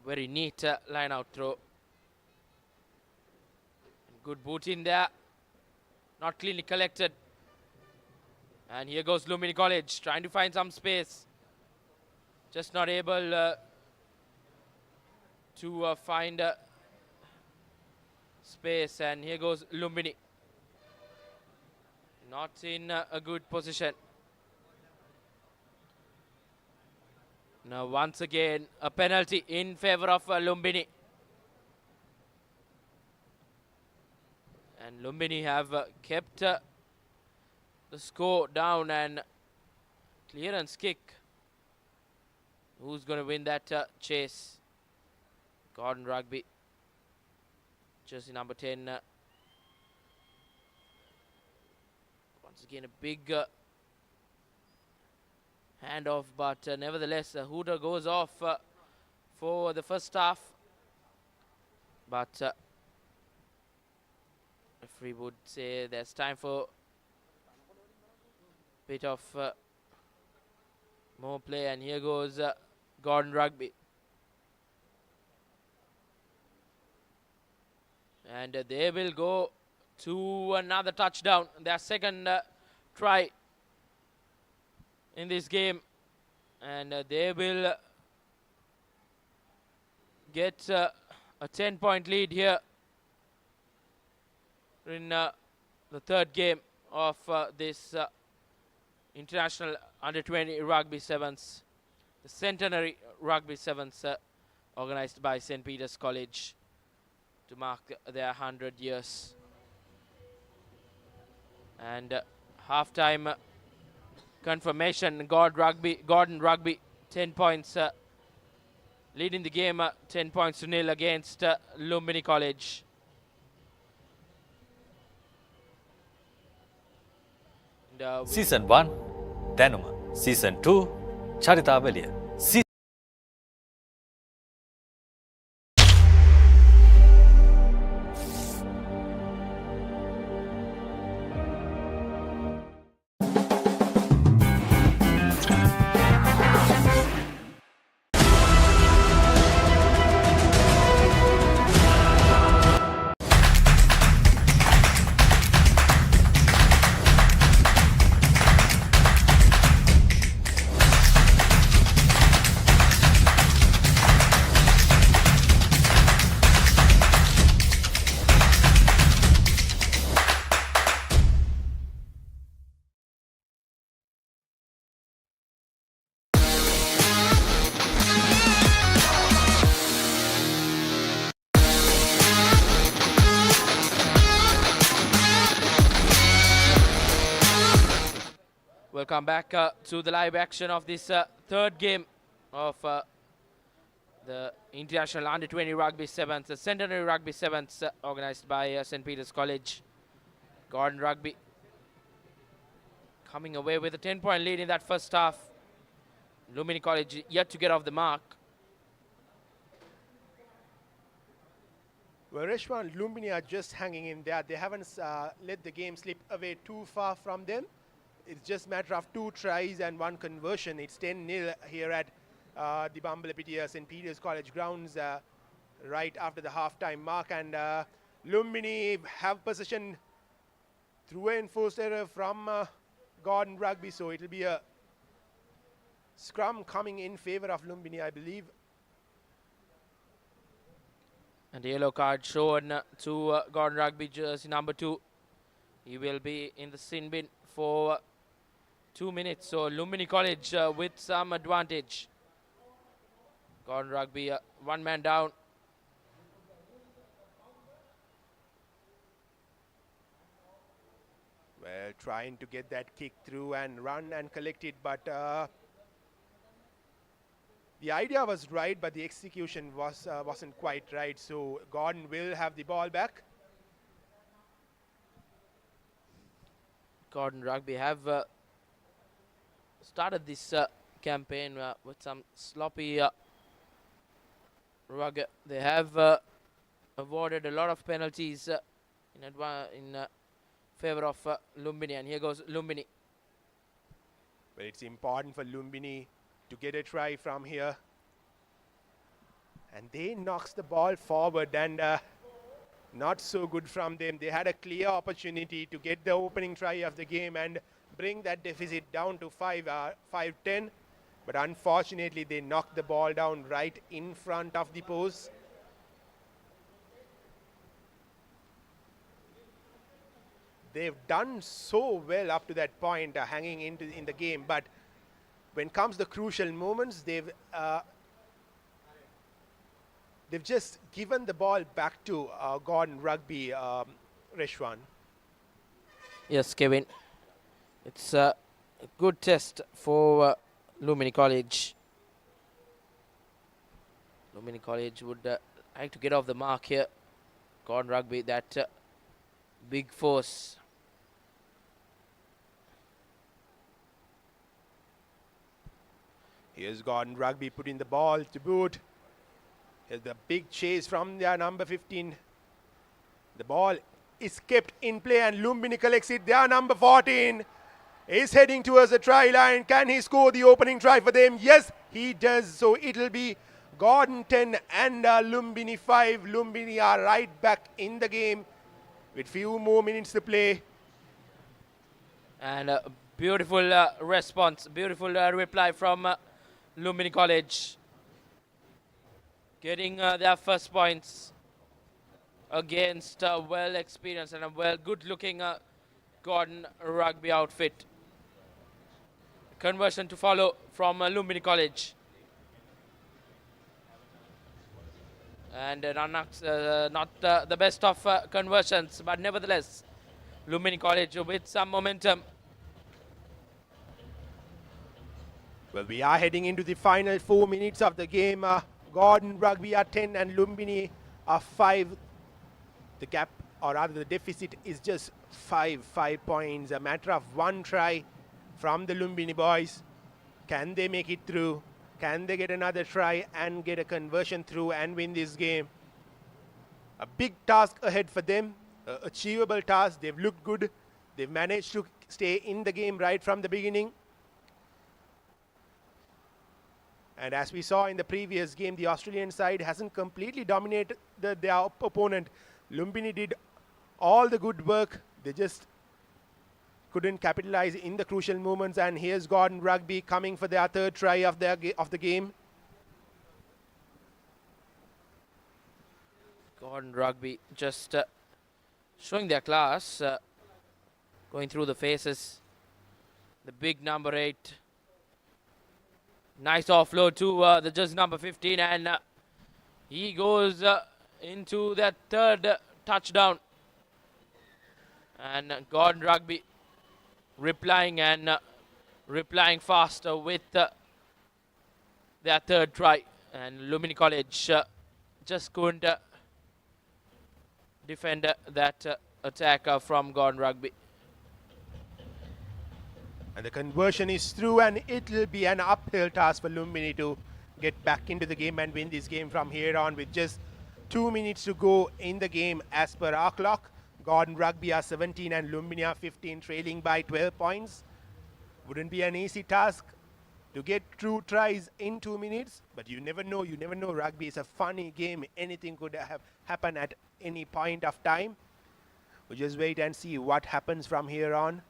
S1: Very neat line out throw. Good boot in there, not cleanly collected. And here goes Lumbini College, trying to find some space. Just not able to find space, and here goes Lumbini. Not in a good position. Now once again, a penalty in favor of Lumbini. And Lumbini have kept the score down, and clearance kick. Who's going to win that chase? Gordon Rugby. jersey number 10. Once again, a big handoff, but nevertheless, a hooter goes off for the first half. But referee would say there's time for a bit of more play, and here goes Gordon Rugby. And they will go to another touchdown, their second try in this game, and they will get a 10-point lead here in the third game of this International Under-20 Rugby 7's, the Centenary Rugby 7's, organized by St. Peter's College to mark their 100 years. And halftime confirmation, Gordon Rugby 10 points, leading the game 10 points to nil against Lumbini College. And,
S3: Season 1 දැනුම, Season 2 චරිතාවලිය.
S1: Welcome back to the live action of this third game of the International Under-20 Rugby 7's, the Centenary Rugby 7's, organized by St. Peter's College. Gordon Rugby coming away with a 10-point lead in that first half. Lumbini College yet to get off the mark.
S2: Well, Reshwan, Lumbini are just hanging in there. They haven't let the game slip away too far from them. It's just a matter of 2 tries and 1 conversion. It's 10-0 here at the Bambalapitiya St. Peter's College grounds right after the halftime mark. And Lumbini have possession through an enforced error from Gordon Rugby. So it'll be a scrum coming in favor of Lumbini, I believe.
S1: And the yellow card shown to Gordon Rugby, jersey number 2. He will be in the sin bin for 2 minutes. So Lumbini College with some advantage. Gordon Rugby, 1 man down.
S2: Well, trying to get that kick through and run and collect it, but the idea was right, but the execution wasn't quite right. So Gordon will have the ball back.
S1: Gordon Rugby have started this campaign with some sloppy rugby. They have awarded a lot of penalties in favor of Lumbini, and here goes Lumbini.
S2: But it's important for Lumbini to get a try from here. And they knocks the ball forward, and not so good from them. They had a clear opportunity to get the opening try of the game and bring that deficit down to 5-10. But unfortunately, they knocked the ball down right in front of the post. They've done so well up to that point, hanging in the game. But when comes the crucial moments, they've just given the ball back to Gordon Rugby, Reshwan.
S1: Yes, Kevin. It's a good test for Lumbini College. Lumbini College would like to get off the mark here. Gordon Rugby, that big force.
S2: Here's Gordon Rugby putting the ball to boot. Here's the big chase from their number 15. The ball is kept in play and Lumbini collects it. Their number 14 is heading towards the try line. Can he score the opening try for them? Yes, he does. So it'll be Gordon 10 and Lumbini 5. Lumbini are right back in the game with few more minutes to play.
S1: And a beautiful response, beautiful reply from Lumbini College. Getting their first points against a well-experienced and a good-looking Gordon Rugby outfit. Conversion to follow from Lumbini College. And not the best of conversions, but nevertheless, Lumbini College with some momentum.
S2: Well, we are heading into the final 4 minutes of the game. Gordon Rugby are 10 and Lumbini are 5. The gap, or rather the deficit, is just 5 points. A matter of one try from the Lumbini boys. Can they make it through? Can they get another try and get a conversion through and win this game? A big task ahead for them, achievable task. They've looked good. They've managed to stay in the game right from the beginning. And as we saw in the previous game, the Australian side hasn't completely dominated their opponent. Lumbini did all the good work. They just couldn't capitalize in the crucial moments. And here's Gordon Rugby coming for their third try of the game.
S1: Gordon Rugby just showing their class, going through the faces. The big number 8. Nice offload to the just number 15, and he goes into that third touchdown. And Gordon Rugby replying faster with their third try. And Lumbini College just couldn't defend that attack from Gordon Rugby.
S2: And the conversion is through, and it'll be an uphill task for Lumbini to get back into the game and win this game from here on with just 2 minutes to go in the game as per our clock. Gordon Rugby are 17 and Lumbini are 15, trailing by 12 points. Wouldn't be an easy task to get 2 tries in 2 minutes, but you never know. You never know. Rugby is a funny game. Anything could happen at any point of time. We'll just wait and see what happens from here on.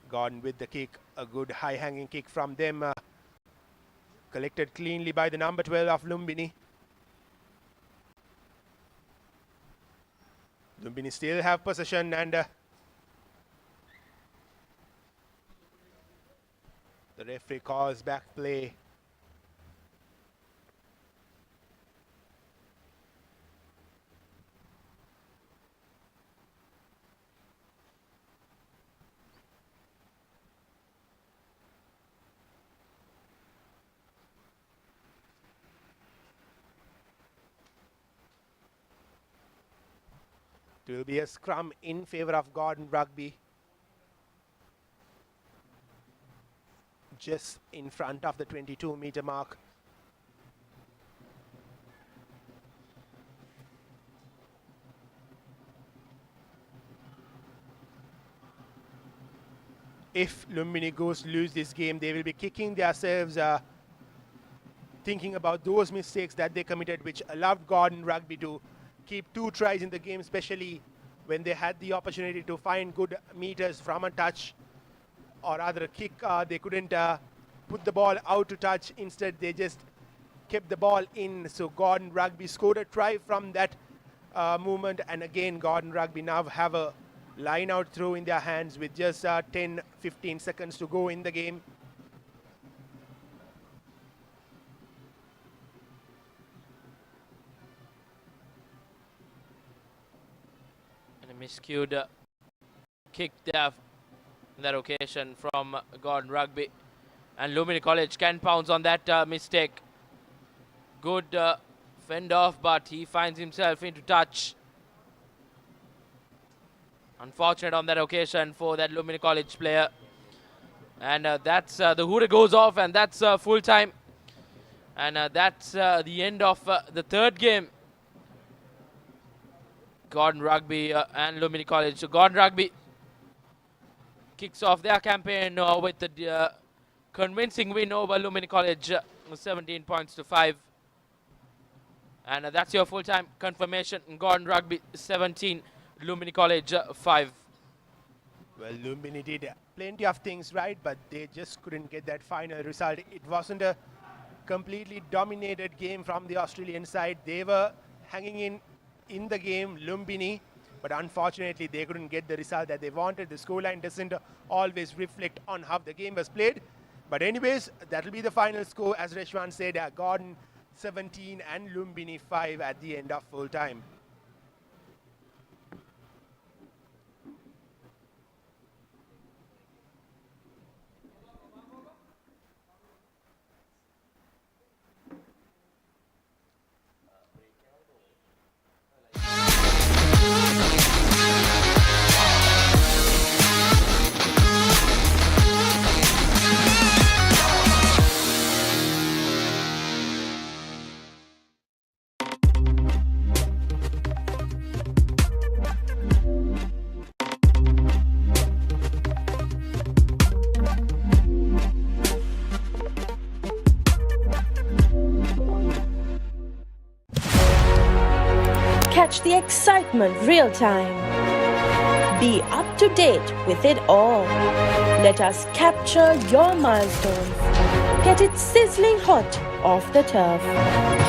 S2: Gordon with the kick, a good high-hanging kick from them, collected cleanly by the number 12 of Lumbini. Lumbini still have possession, and the referee calls back play. It will be a scrum in favor of Gordon Rugby. Just in front of the 22-meter mark. If Lumbini goes to lose this game, they will be kicking themselves, thinking about those mistakes that they committed, which allowed Gordon Rugby to keep 2 tries in the game, especially when they had the opportunity to find good meters from a touch or rather a kick. They couldn't put the ball out to touch. Instead, they just kept the ball in. So Gordon Rugby scored a try from that movement. And again, Gordon Rugby now have a line out throw in their hands with just 10-15 seconds to go in the game.
S1: Miscued kick there in that occasion from Gordon Rugby, and Lumbini College can pounce on that mistake. Good fend off, but he finds himself into touch. Unfortunate on that occasion for that Lumini College player. And that's the hooter goes off, and that's full time. And that's the end of the third game. Gordon Rugby and Lumini College. So Gordon Rugby kicks off their campaign with the convincing win over Lumini College, 17 points to 5. And that's your full-time confirmation. Gordon Rugby 17, Lumini College 5.
S2: Well, Lumbini did plenty of things right, but they just couldn't get that final result. It wasn't a completely dominated game from the Australian side. They were hanging in the game, Lumbini, but unfortunately they couldn't get the result that they wanted. The scoreline doesn't always reflect on how the game was played. But anyways, that will be the final score. As Reshwan said, Gordon 17 and Lumbini 5 at the end of full time.
S4: Catch the excitement real time. Be up to date with it all. Let us capture your milestones. Get it sizzling hot off the turf.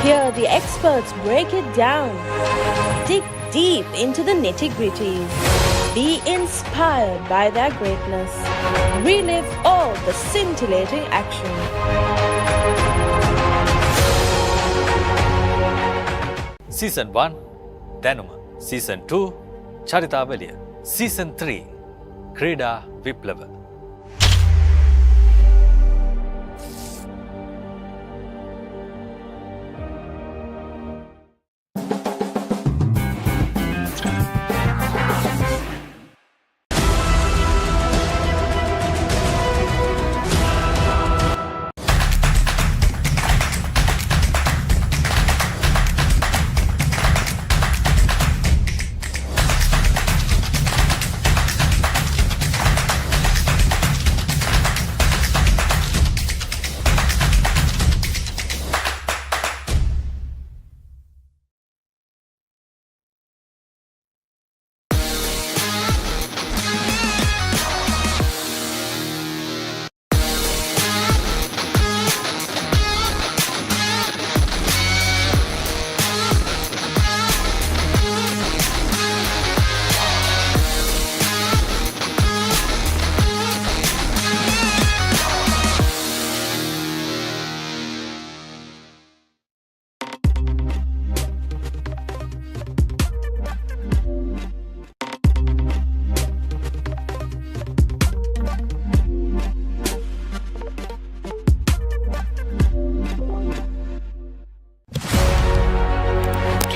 S4: Hear the experts break it down. Dig deep into the nitty-gritties. Be inspired by their greatness. Relive all the scintillating action.
S3: Season 1 දැනුම Season 2 චරිතාවලිය Season 3 ක්‍රීඩා විප්ලව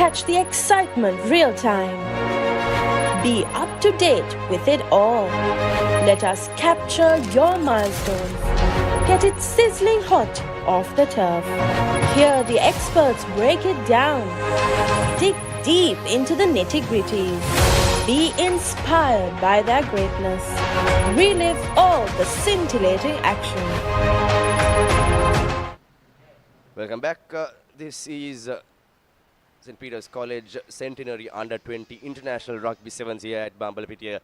S4: Catch the excitement real time. Be up to date with it all. Let us capture your milestones. Get it sizzling hot off the turf. Hear the experts break it down. Dig deep into the nitty-gritties. Be inspired by their greatness. Relive all the scintillating action.
S5: Welcome back. This is St. Peter's College Centenary Under-20 International Rugby 7's here at Bambalapitiya.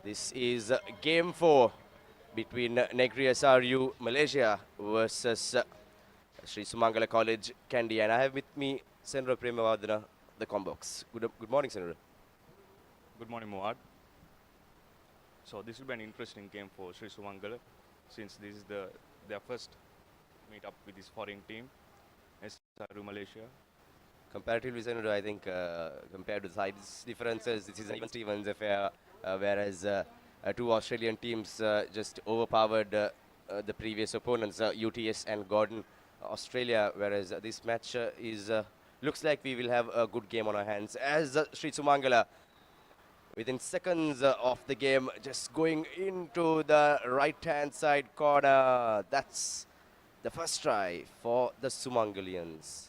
S5: This is game 4 between Negri SRU Malaysia versus Sri Sumangala College Kandy. And I have with me Senra Premavadana, the Combox. Good morning, Senra.
S6: Good morning, Muad. So this will be an interesting game for Sri Sumangala, since this is their first meet up with this foreign team, SRU Malaysia.
S5: Comparatively, Senra, I think compared to the size differences, this is an even Stevens affair, whereas two Australian teams just overpowered the previous opponents, UTS and Gordon Australia, whereas this match is looks like we will have a good game on our hands as Sri Sumangala within seconds of the game just going into the right hand side corner. That's the first try for the Sumangalians.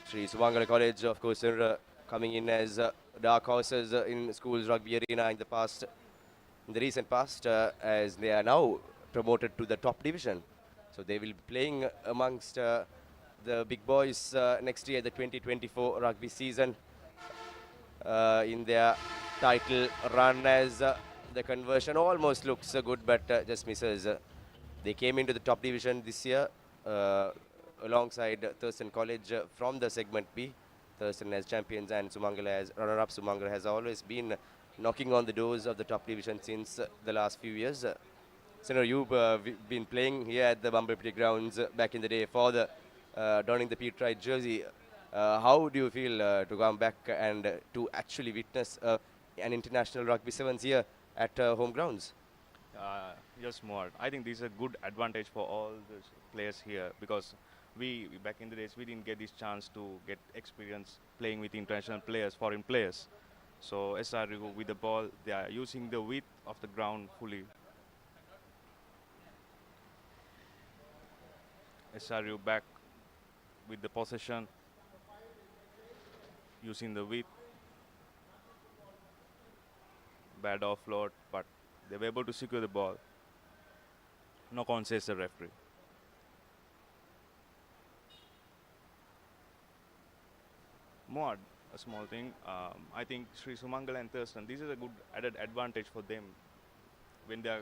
S5: Sri Sumangala College, of course, are coming in as dark horses in schools rugby arena in the recent past, as they are now promoted to the top division. So they will be playing amongst the big boys next year, the 2024 rugby season, in their title run, as the conversion almost looks good, but just misses. They came into the top division this year alongside Thurston College from the segment B. Thurston as champions and Sumangala as runner-up. Sumangala has always been knocking on the doors of the top division since the last few years. Senator, you've been playing here at the Bumblebee grounds back in the day for the donning the Pete Wright jersey. How do you feel to come back and to actually witness an international rugby sevens here at home grounds?
S6: Yes, Mohad. I think this is a good advantage for all the players here, because we back in the days we didn't get this chance to get experience playing with international players, foreign players. So SRU with the ball, they are using the width of the ground fully. SRU back with the possession, using the width. Bad offload, but they were able to secure the ball. Knock on, says the referee. Mod, a small thing. I think Sri Sumangala and Thurston, this is a good added advantage for them when they are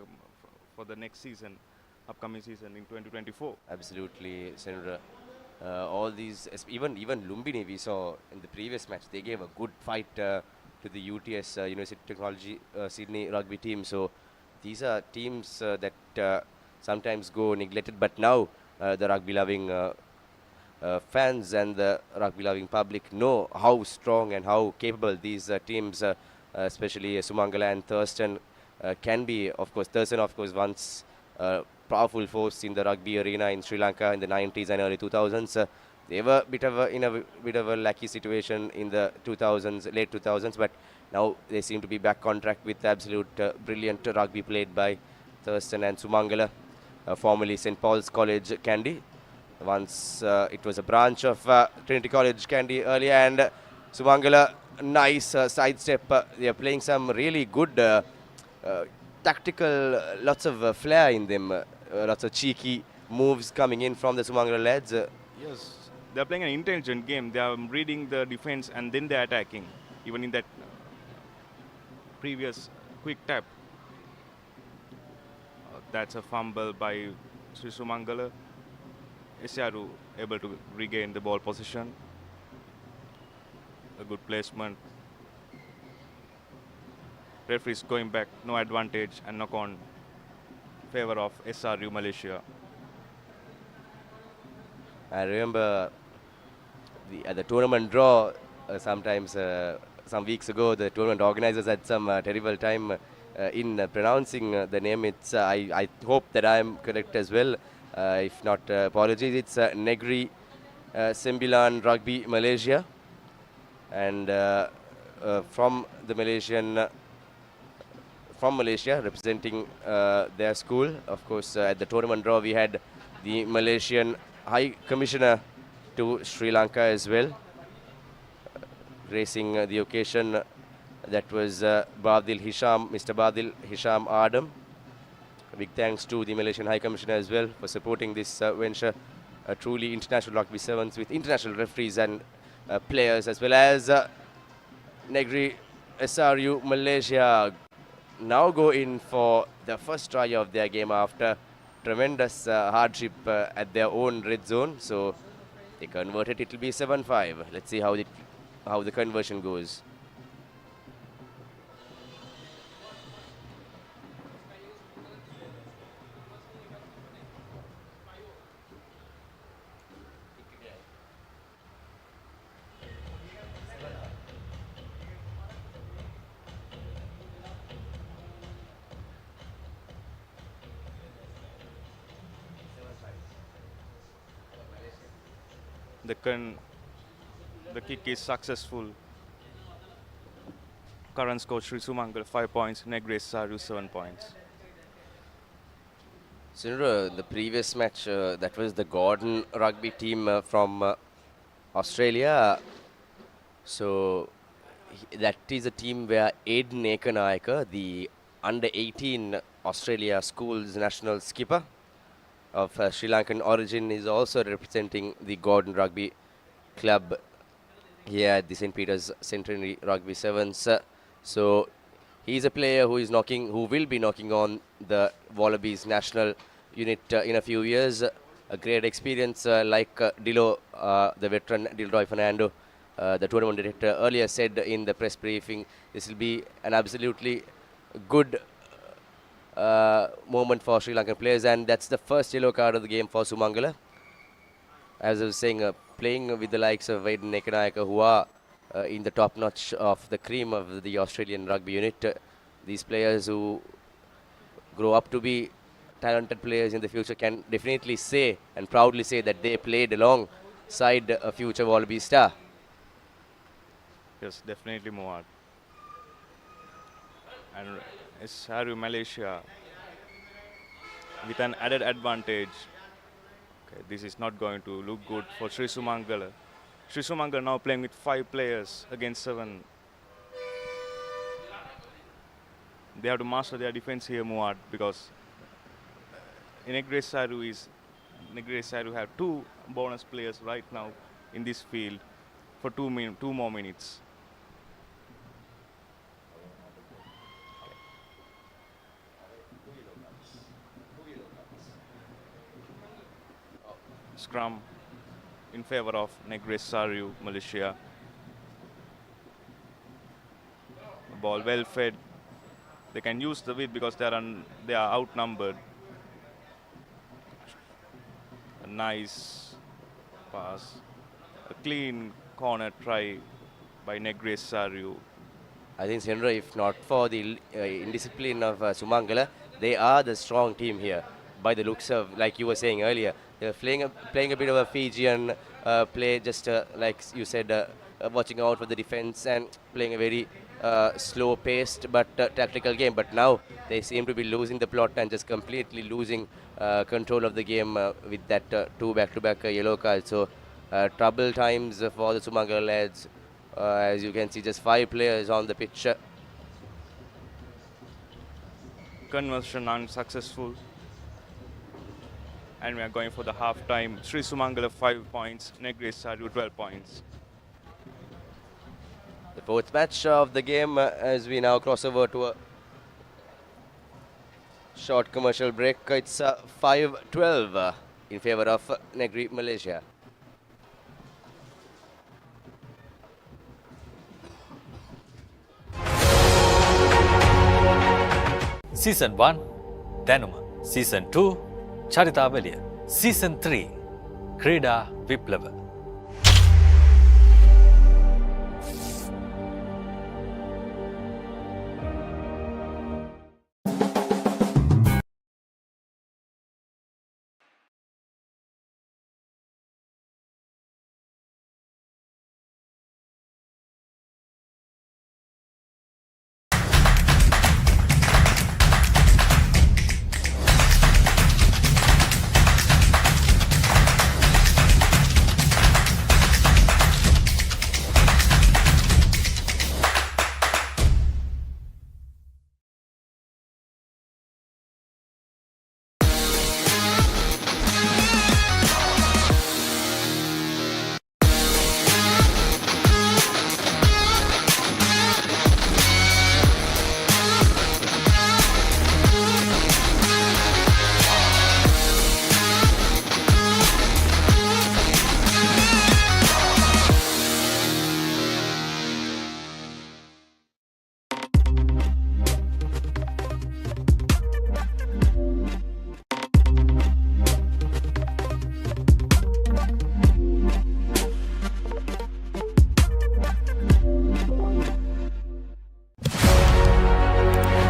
S6: for the next season, upcoming season in 2024.
S5: Absolutely, Senator. All these, even Lumbini, we saw in the previous match, they gave a good fight to the UTS University Technology Sydney rugby team. So these are teams that sometimes go neglected, but now the rugby-loving fans and the rugby-loving public know how strong and how capable these teams, especially Sumangala and Thurston, can be. Of course, Thurston, of course, once powerful force in the rugby arena in Sri Lanka in the 90s and early 2000s. They were in a bit of a lucky situation in the 2000s, late 2000s, but now they seem to be back on track with absolute brilliant rugby played by Thurston and Sumangala, formerly St. Paul's College Kandy. Once it was a branch of Trinity College Kandy earlier, and Sumangala, nice sidestep. They are playing some really good tactical, lots of flair in them, lots of cheeky moves coming in from the Sumangala lads.
S6: Yes, they are playing an intelligent game. They are reading the defense and then they are attacking. Even in that previous quick tap. That's a fumble by Sri Sumangala. Isyaru able to regain the ball position. A good placement. Referees going back, no advantage, and knock on favor of SRU Malaysia.
S5: I remember at the tournament draw, sometimes some weeks ago, the tournament organizers had some terrible time in pronouncing the name. It's I hope that I am correct as well. If not, apologies. It's Negri Sembilan Rugby Malaysia, and from the from Malaysia, representing their school. Of course, at the tournament draw, we had the Malaysian High Commissioner to Sri Lanka as well, gracing the occasion. That was Mr. Badil Hisham Adam. Big thanks to the Malaysian High Commissioner as well for supporting this venture. A truly international rugby sevens with international referees and players, as well as Negri SRU Malaysia now go in for the first try of their game after tremendous hardship at their own red zone. So they converted. It will be 7-5. Let's see how the conversion goes.
S6: The kick is successful. Current score Sri Sumangala 5 points, Negre Saru 7 points.
S5: So, the previous match, that was the Gordon rugby team from Australia. So, that is a team where Aiden Ekanayaka, the under-18 Australia schools national skipper of Sri Lankan origin, is also representing the Gordon Rugby Club here at the St. Peter's Centenary Rugby 7's. So he's a player who will be knocking on the Wallabies national unit in a few years. A great experience like Dilo, the veteran Dilroy Fernando, the tournament director, earlier said in the press briefing. This will be an absolutely good moment for Sri Lankan players, and that's the first yellow card of the game for Sumangala. As I was saying, playing with the likes of Aiden Ekanayaka, who are in the top notch of the cream of the Australian rugby unit. These players who grow up to be talented players in the future can definitely say and proudly say that they played alongside a future Wallaby star.
S6: Yes, definitely Muad. And Saru Malaysia with an added advantage. Okay, this is not going to look good for Sri Sumangala. Sri Sumangala now playing with 5 players against 7. They have to master their defense here, Muad, because Negre Saru have 2 bonus players right now in this field for 2 more minutes. Scrum in favor of Negre Saru, Malaysia. The ball well fed. They can use the width because they are outnumbered. A nice pass. A clean corner try by Negre Saru.
S5: I think, Sendra, if not for the indiscipline of Sumangala, they are the strong team here. By the looks of, like you were saying earlier, they're playing a bit of a Fijian play, just like you said, watching out for the defense and playing a very slow-paced but tactical game. But now they seem to be losing the plot and just completely losing control of the game with that 2 back-to-back yellow cards. So trouble times for the Sumangala lads. As you can see, just 5 players on the pitch.
S6: Conversion unsuccessful. And we are going for the half-time. Sri Sumangala 5 points, Negre Saru 12 points.
S5: The 4th match of the game as we now cross over to a short commercial break. It's 5-12 in favor of Negri Malaysia.
S3: Season 1, Danuma. Season 2, Charitavaliya. Season 3, Krida Viplava.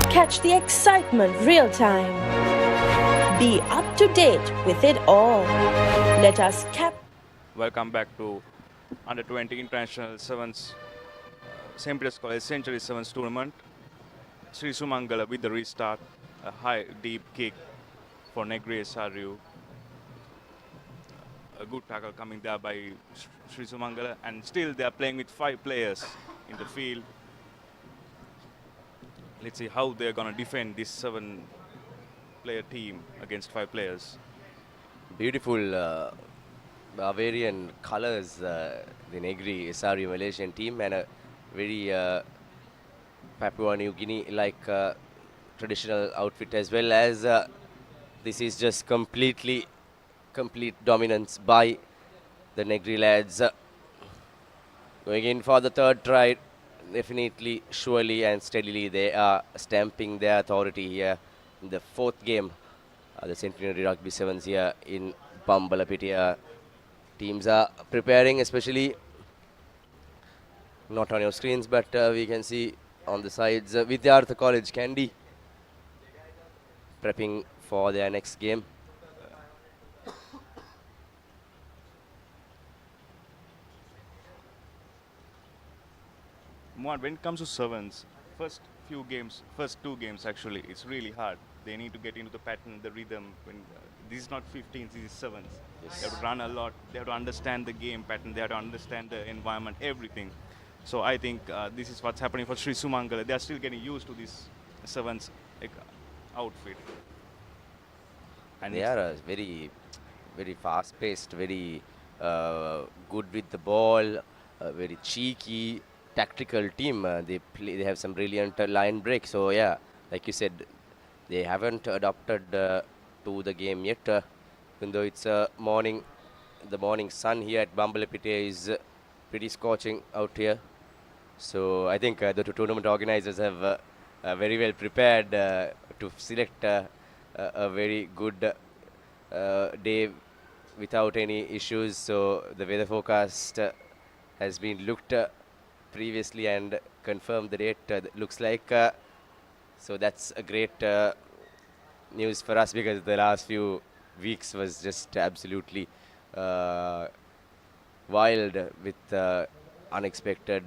S4: Catch the excitement real time. Be up to date with it all. Let us
S6: Welcome back to Under 20 International 7's St. Peter's College Century 7's tournament. Sri Sumangala with the restart, a high deep kick for Negri SRU. A good tackle coming there by Sri Sumangala, and still they are playing with 5 players in the field. Let's see how they're going to defend this 7-player team against 5 players.
S5: Beautiful Bavarian colors, the Negri SRU Malaysian team, and a very Papua New Guinea-like traditional outfit, as well as this is just complete dominance by the Negri lads. Going in for the third try, definitely, surely and steadily they are stamping their authority here in the 4th game. The Centenary Rugby 7's here in Bambalapitiya. Teams are preparing, especially not on your screens, but we can see on the sides Vidyartha College Kandy prepping for their next game.
S6: When it comes to 7s, first 2 games actually, it's really hard. They need to get into the pattern, the rhythm. When this is not 15s, this is 7s.
S5: Yes.
S6: They have to run a lot. They have to understand the game pattern. They have to understand the environment, everything. So I think this is what's happening for Sri Sumangala. They are still getting used to this 7s outfit. And
S5: They are a very fast-paced, very good with the ball, very cheeky, tactical team. They have some brilliant line break. So yeah, like you said, they haven't adapted to the game yet. Even though it's morning, the morning sun here at Bambalapitiya is pretty scorching out here. So I think the tournament organizers have very well prepared to select a very good day without any issues. So the weather forecast has been looked previously and confirmed the date. Looks like so that's a great news for us, because the last few weeks was just absolutely wild with unexpected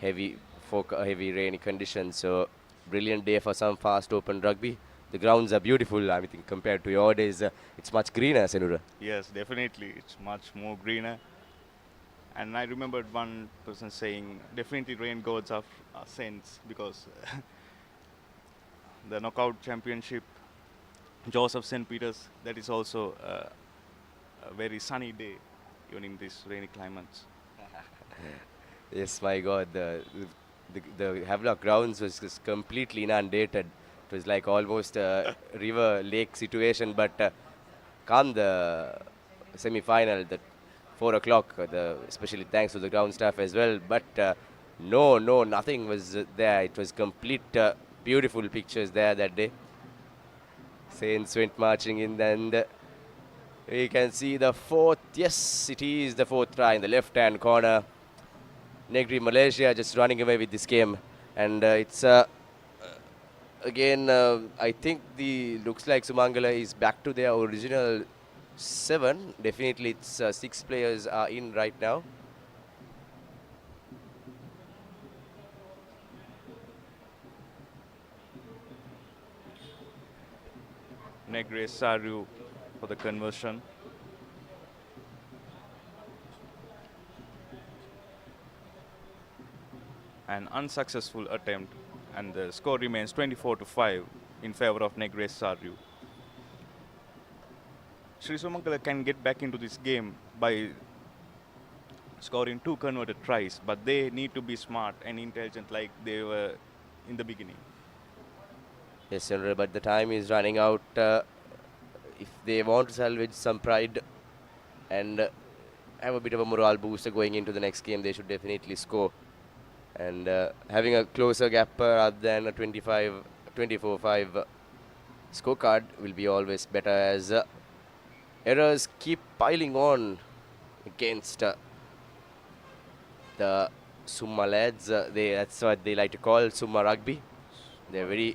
S5: heavy rainy conditions. So brilliant day for some fast open rugby. The grounds are beautiful. I think compared to your days, it's much greener, Senura.
S6: yes, definitely, it's much more greener. And I remembered one person saying, definitely rain gods are sent, because the knockout championship, Joseph St. Peter's, that is also a very sunny day, even in these rainy climates.
S5: Yes, my God, the Havelock grounds was just completely inundated. It was like almost a river lake situation, but come the semi-final, the 4 o'clock, especially thanks to the ground staff as well. But nothing was there. It was complete beautiful pictures there that day. Saints went marching in, and we can see the 4th. Yes, it is the 4th try in the left-hand corner. Negri Malaysia just running away with this game, and it's again. I think looks like Sumangala is back to their original 7. Definitely, it's 6 players are in right now.
S6: Negri Saru for the conversion. An unsuccessful attempt, and the score remains 24-5 in favor of Negri Saru. Sri Sumangala can get back into this game by scoring 2 converted tries, but they need to be smart and intelligent like they were in the beginning.
S5: Yes, sir, but the time is running out. If they want to salvage some pride and have a bit of a morale booster going into the next game, they should definitely score. And having a closer gap rather than a 24-5 scorecard will be always better, as errors keep piling on against the Summa lads. That's what they like to call Summa Rugby. They're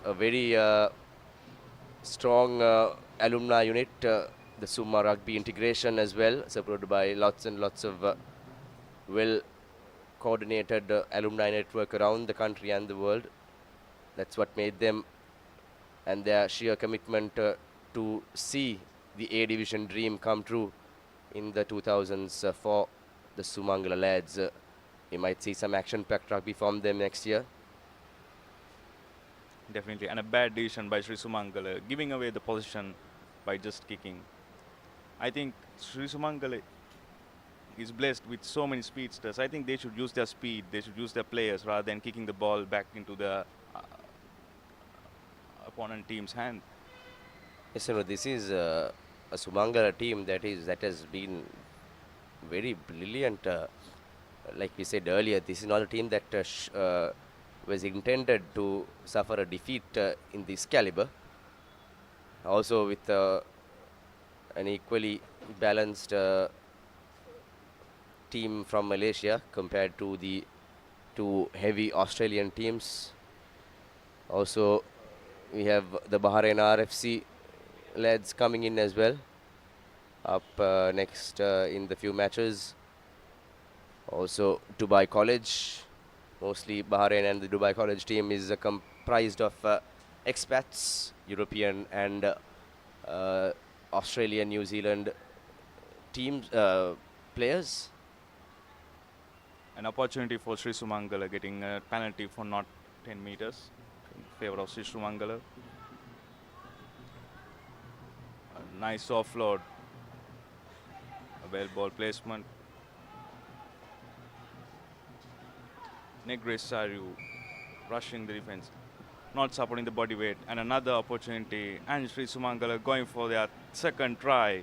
S5: a very strong alumni unit. the Summa Rugby integration as well, supported by lots and lots of well-coordinated alumni network around the country and the world. That's what made them, and their sheer commitment to see the A Division dream come true in the 2000s for the Sumangala lads. You might see some action-packed rugby from them next year.
S6: Definitely, and a bad decision by Sri Sumangala, giving away the position by just kicking. I think Sri Sumangala is blessed with so many speedsters. I think they should use their speed, they should use their players rather than kicking the ball back into the opponent team's hand.
S5: Yes, this is a Sumangala team that has been very brilliant. Like we said earlier, this is not a team that was intended to suffer a defeat in this caliber. Also with an equally balanced team from Malaysia compared to the two heavy Australian teams. Also, we have the Bahrain RFC lads coming in as well, up next in the few matches. Also, Dubai College. Mostly Bahrain and the Dubai College team is comprised of expats, European and Australian, New Zealand teams, players.
S6: An opportunity for Sri Sumangala getting a penalty for not 10 meters in favor of Sri Sumangala. A nice offload, a well ball placement. Negre Saru rushing the defense, not supporting the body weight, and another opportunity, and Sri Sumangala going for their second try.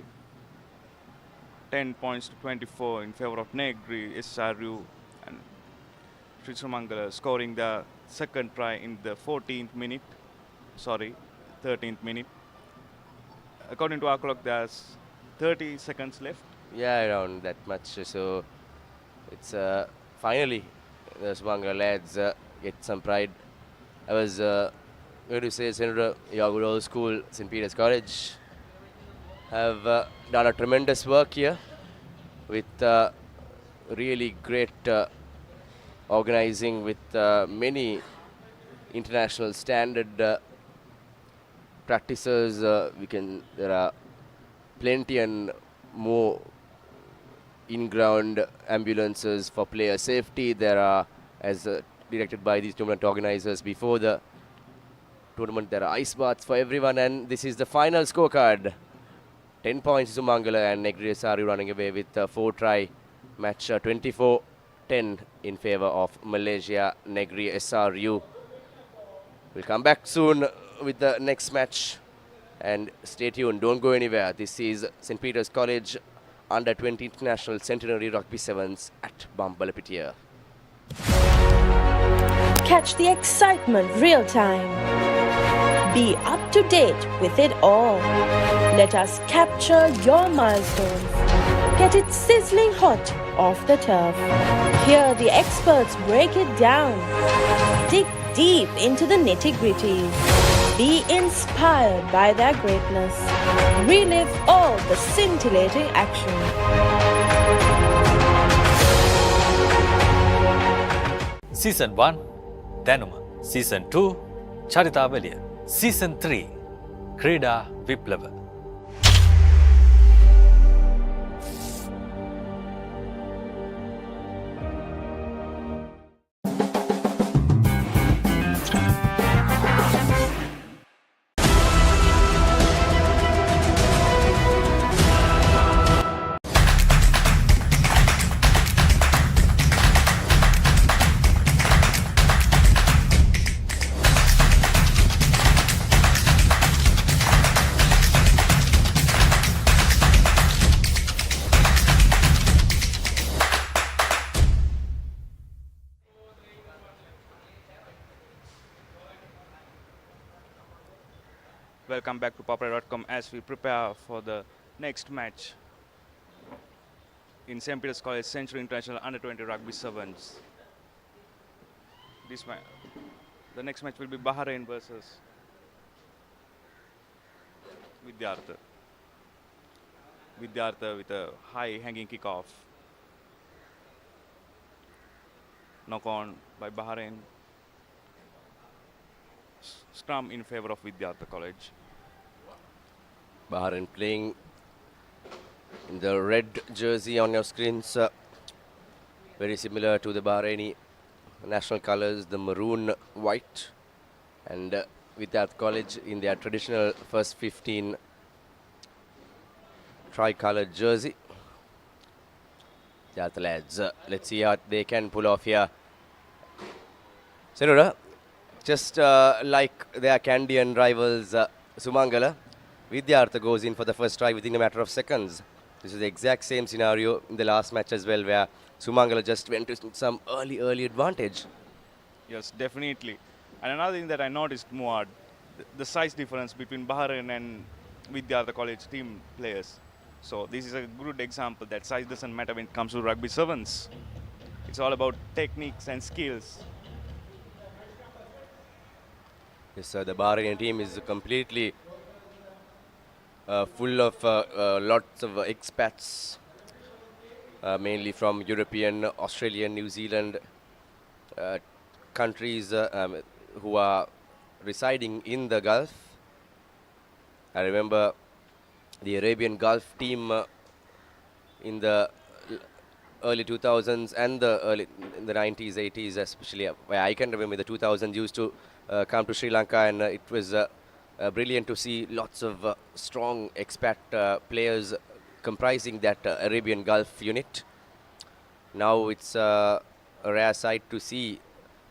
S6: 10 points to 24 in favor of Negri Saru, and Sri Sumangala scoring the second try in the 13th minute. According to our clock, there's 30 seconds left.
S5: Yeah, around that much. So it's finally the Sumangala lads get some pride. I was going to say Senator Yagur Old School, St. Peter's College have done a tremendous work here with really great organizing with many international standard practices. There are plenty and more in-ground ambulances for player safety. There are, as directed by these tournament organizers before the tournament, there are ice baths for everyone, and this is the final scorecard. 10 points Sumangala, and Negri Saru running away with a 4-try match, 24-10 in favor of Malaysia. Negri SRU. We'll come back soon with the next match, and stay tuned, don't go anywhere. This is St. Peter's College Under-20 International Centenary Rugby 7's at Bambalapitiya.
S4: Catch the excitement real time. Be up to date with it all. Let us capture your milestones. Get it sizzling hot off the turf. Hear the experts break it down. Dig deep into the nitty-gritties. Be inspired by their greatness. Relive all the scintillating action.
S3: Season 1 Danuma, Season 2 Charitavaliya, Season 3 Krida Viplava.
S6: Welcome back to Papare.com as we prepare for the next match in St. Peter's College Century International Under-20 Rugby 7's. The next match will be Bahrain versus Vidyartha. Vidyartha with a high hanging kickoff. Knock on by Bahrain. Scrum in favor of Vidyartha College.
S5: Bahrain playing in the red jersey on your screens. Very similar to the Bahraini national colors, the maroon white. And Vidyartha College in their traditional first 15 tricolored jersey. Vidyartha lads, let's see how they can pull off here. Senora, just like their Candian rivals Sumangala, Vidyartha goes in for the first try within a matter of seconds. This is the exact same scenario in the last match as well, where Sumangala just went to some early advantage.
S6: Yes, definitely. And another thing that I noticed, Muad, the size difference between Bahrain and Vidyartha College team players. So this is a good example that size doesn't matter when it comes to rugby sevens. It's all about techniques and skills.
S5: Yes, the Bahraini team is completely full of lots of expats, mainly from European, Australian, New Zealand countries who are residing in the Gulf. I remember the Arabian Gulf team in the early 2000s and in the 90s, 80s, especially where I can remember the 2000s used to come to Sri Lanka, and it was brilliant to see lots of strong expat players comprising that Arabian Gulf unit. Now it's a rare sight to see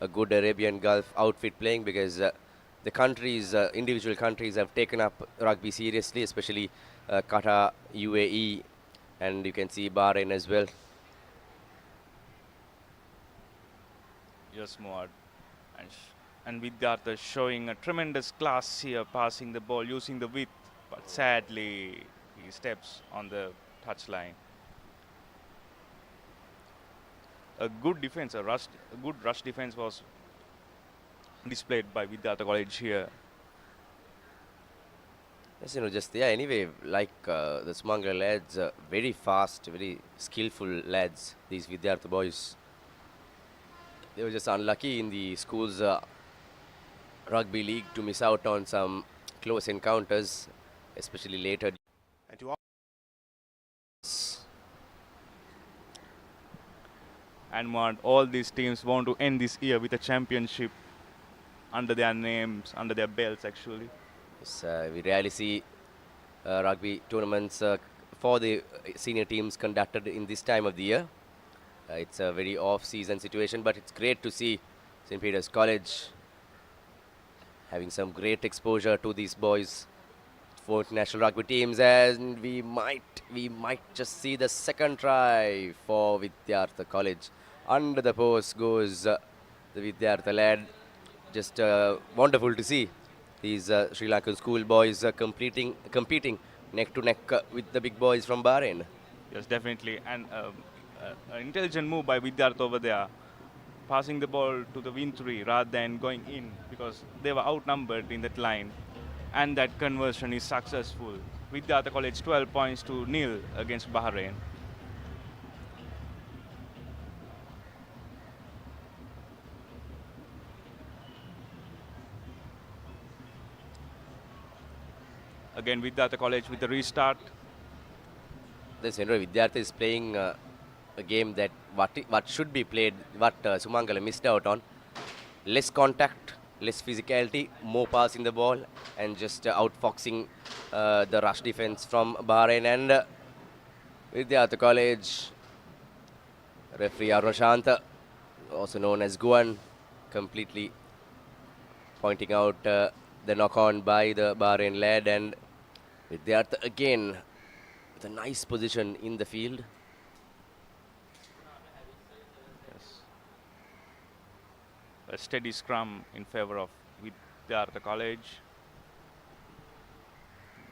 S5: a good Arabian Gulf outfit playing, because the countries, individual countries have taken up rugby seriously, especially Qatar, UAE, and you can see Bahrain as well.
S6: Yes, Muad. And Vidyartha showing a tremendous class here, passing the ball, using the width, but sadly he steps on the touchline. A good defense, a good rush defense was displayed by Vidyartha College here.
S5: Yes, just anyway, like the Sumangala lads, very fast, very skillful lads, these Vidyartha boys. They were just unlucky in the school's rugby league to miss out on some close encounters, especially later.
S2: And to
S6: And want all these teams want to end this year with a championship under their names, under their belts actually.
S5: Yes, we rarely see rugby tournaments for the senior teams conducted in this time of the year. It's a very off-season situation, but it's great to see St. Peter's College having some great exposure to these boys for international rugby teams, and we might just see the second try for Vidyartha College. Under the post goes the Vidyartha lad. Just wonderful to see these Sri Lankan school boys competing neck to neck with the big boys from Bahrain.
S6: Yes, definitely. And an intelligent move by Vidyartha over there, passing the ball to the win 3 rather than going in, because they were outnumbered in that line. And that conversion is successful. Vidyartha College 12 points to 0 against Bahrain. Again, Vidyartha College with the restart.
S5: The Centenary Vidyartha is playing a game that what should be played, what Sumangala missed out on. Less contact, less physicality, more passing the ball, and just outfoxing the rush defense from Bahrain. And Vidyartha College referee Arunashanta, also known as Guan, completely pointing out the knock-on by the Bahrain lad, and Vidyartha again with a nice position in the field.
S6: Yes. A steady scrum in favor of Vidyartha College.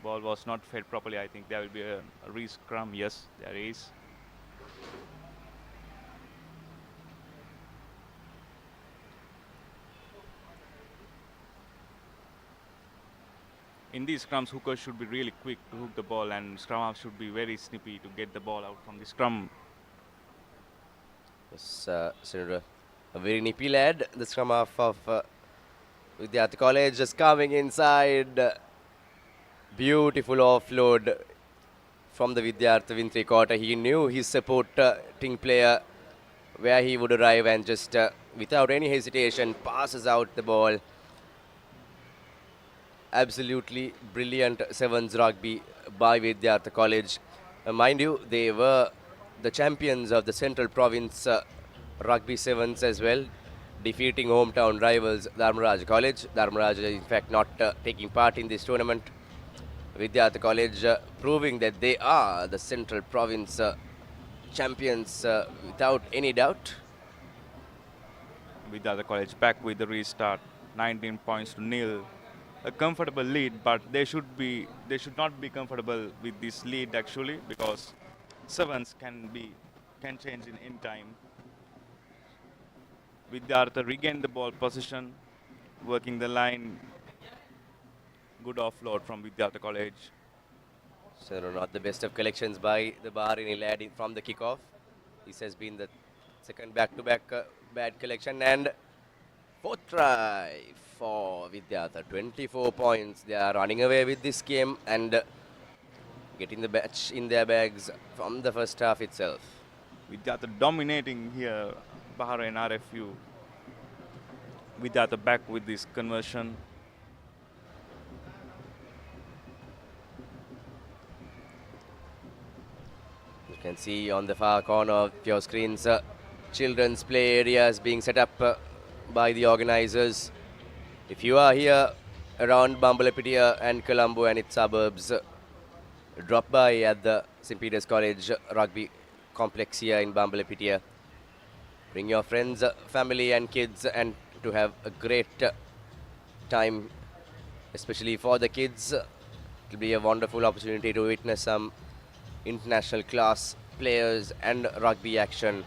S6: Ball was not fed properly. I think there will be a re-scrum. Yes, there is. in these scrums, hookers should be really quick to hook the ball, and scrum halves should be very snippy to get the ball out from the scrum.
S5: Yes, Senator, a very nippy lad. The scrum half of Vidyartha College just coming inside. Beautiful offload from the Vidyartha win three-quarter. He knew his supporting player where he would arrive and just without any hesitation passes out the ball. Absolutely brilliant sevens rugby by Vidyartha College. Mind you, they were the champions of the Central Province Rugby Sevens as well, defeating hometown rivals Dharmaraj College. Dharmaraj, in fact, not taking part in this tournament. Vidyartha College proving that they are the Central Province champions without any doubt.
S6: Vidyartha College back with the restart, 19 points to nil. A comfortable lead, but they should not be comfortable with this lead actually, because sevens can change in any time. Vidyartha regained the ball position, working the line. Good offload from Vidyartha College.
S5: So not the best of collections by the Bahraini lad from the kickoff. This has been the second back-to-back bad collection, and fourth try for Vidyartha. 24 points. They are running away with this game and getting the match in their bags from the first half itself.
S6: Vidyartha dominating here, Bahrain RFU. Vidyartha back with this conversion.
S5: You can see on the far corner of your screens children's play areas being set up by the organizers. If you are here around Bambalapitiya and Colombo and its suburbs, drop by at the St. Peter's College Rugby Complex here in Bambalapitiya. Bring your friends, family and kids and to have a great time, especially for the kids. It will be a wonderful opportunity to witness some international class players and rugby action.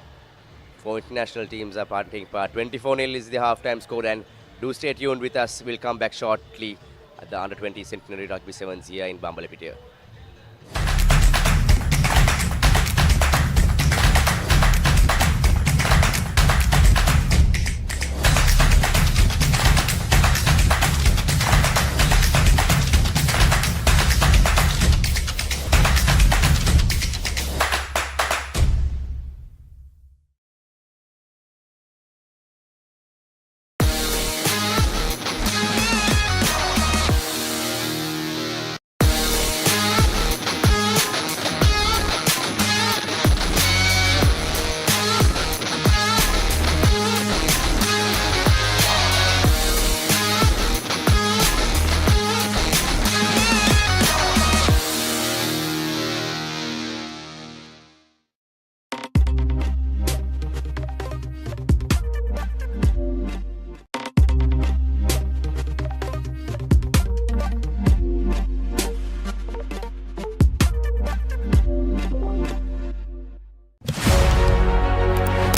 S5: 4 international teams are taking part. 24-0 is the halftime score, and do stay tuned with us. We'll come back shortly at the Under-20 Centenary Rugby Sevens here in Bambalapitiya.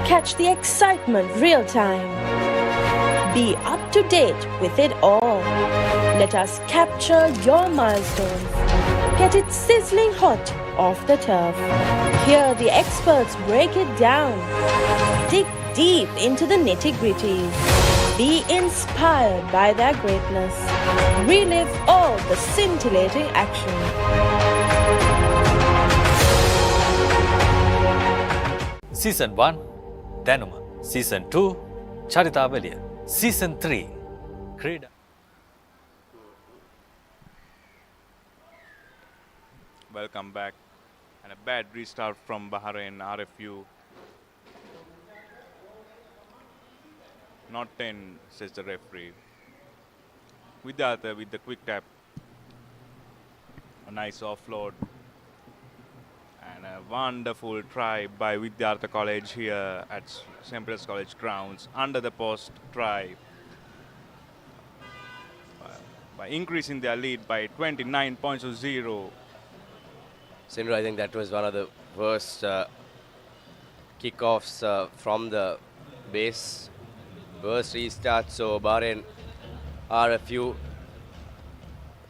S4: Catch the excitement real time. Be up to date with it all. Let us capture your milestones. Get it sizzling hot off the turf. Hear the experts break it down. Dig deep into the nitty-gritties. Be inspired by their greatness. Relive all the scintillating action.
S3: Season 1, Danuma. Season 2, Charitavaliya. Season 3, Krida.
S6: Welcome back. And a bad restart from Bahrain RFU. Not 10, says the referee. Vidyartha with the quick tap. A nice offload. And a wonderful try by Vidyartha College here at St. Peter's College grounds. Under the post try. By increasing their lead by 29 points to 0.
S5: Sindhu, I think that was one of the worst kickoffs from the base. Worst restart. So Bahrain RFU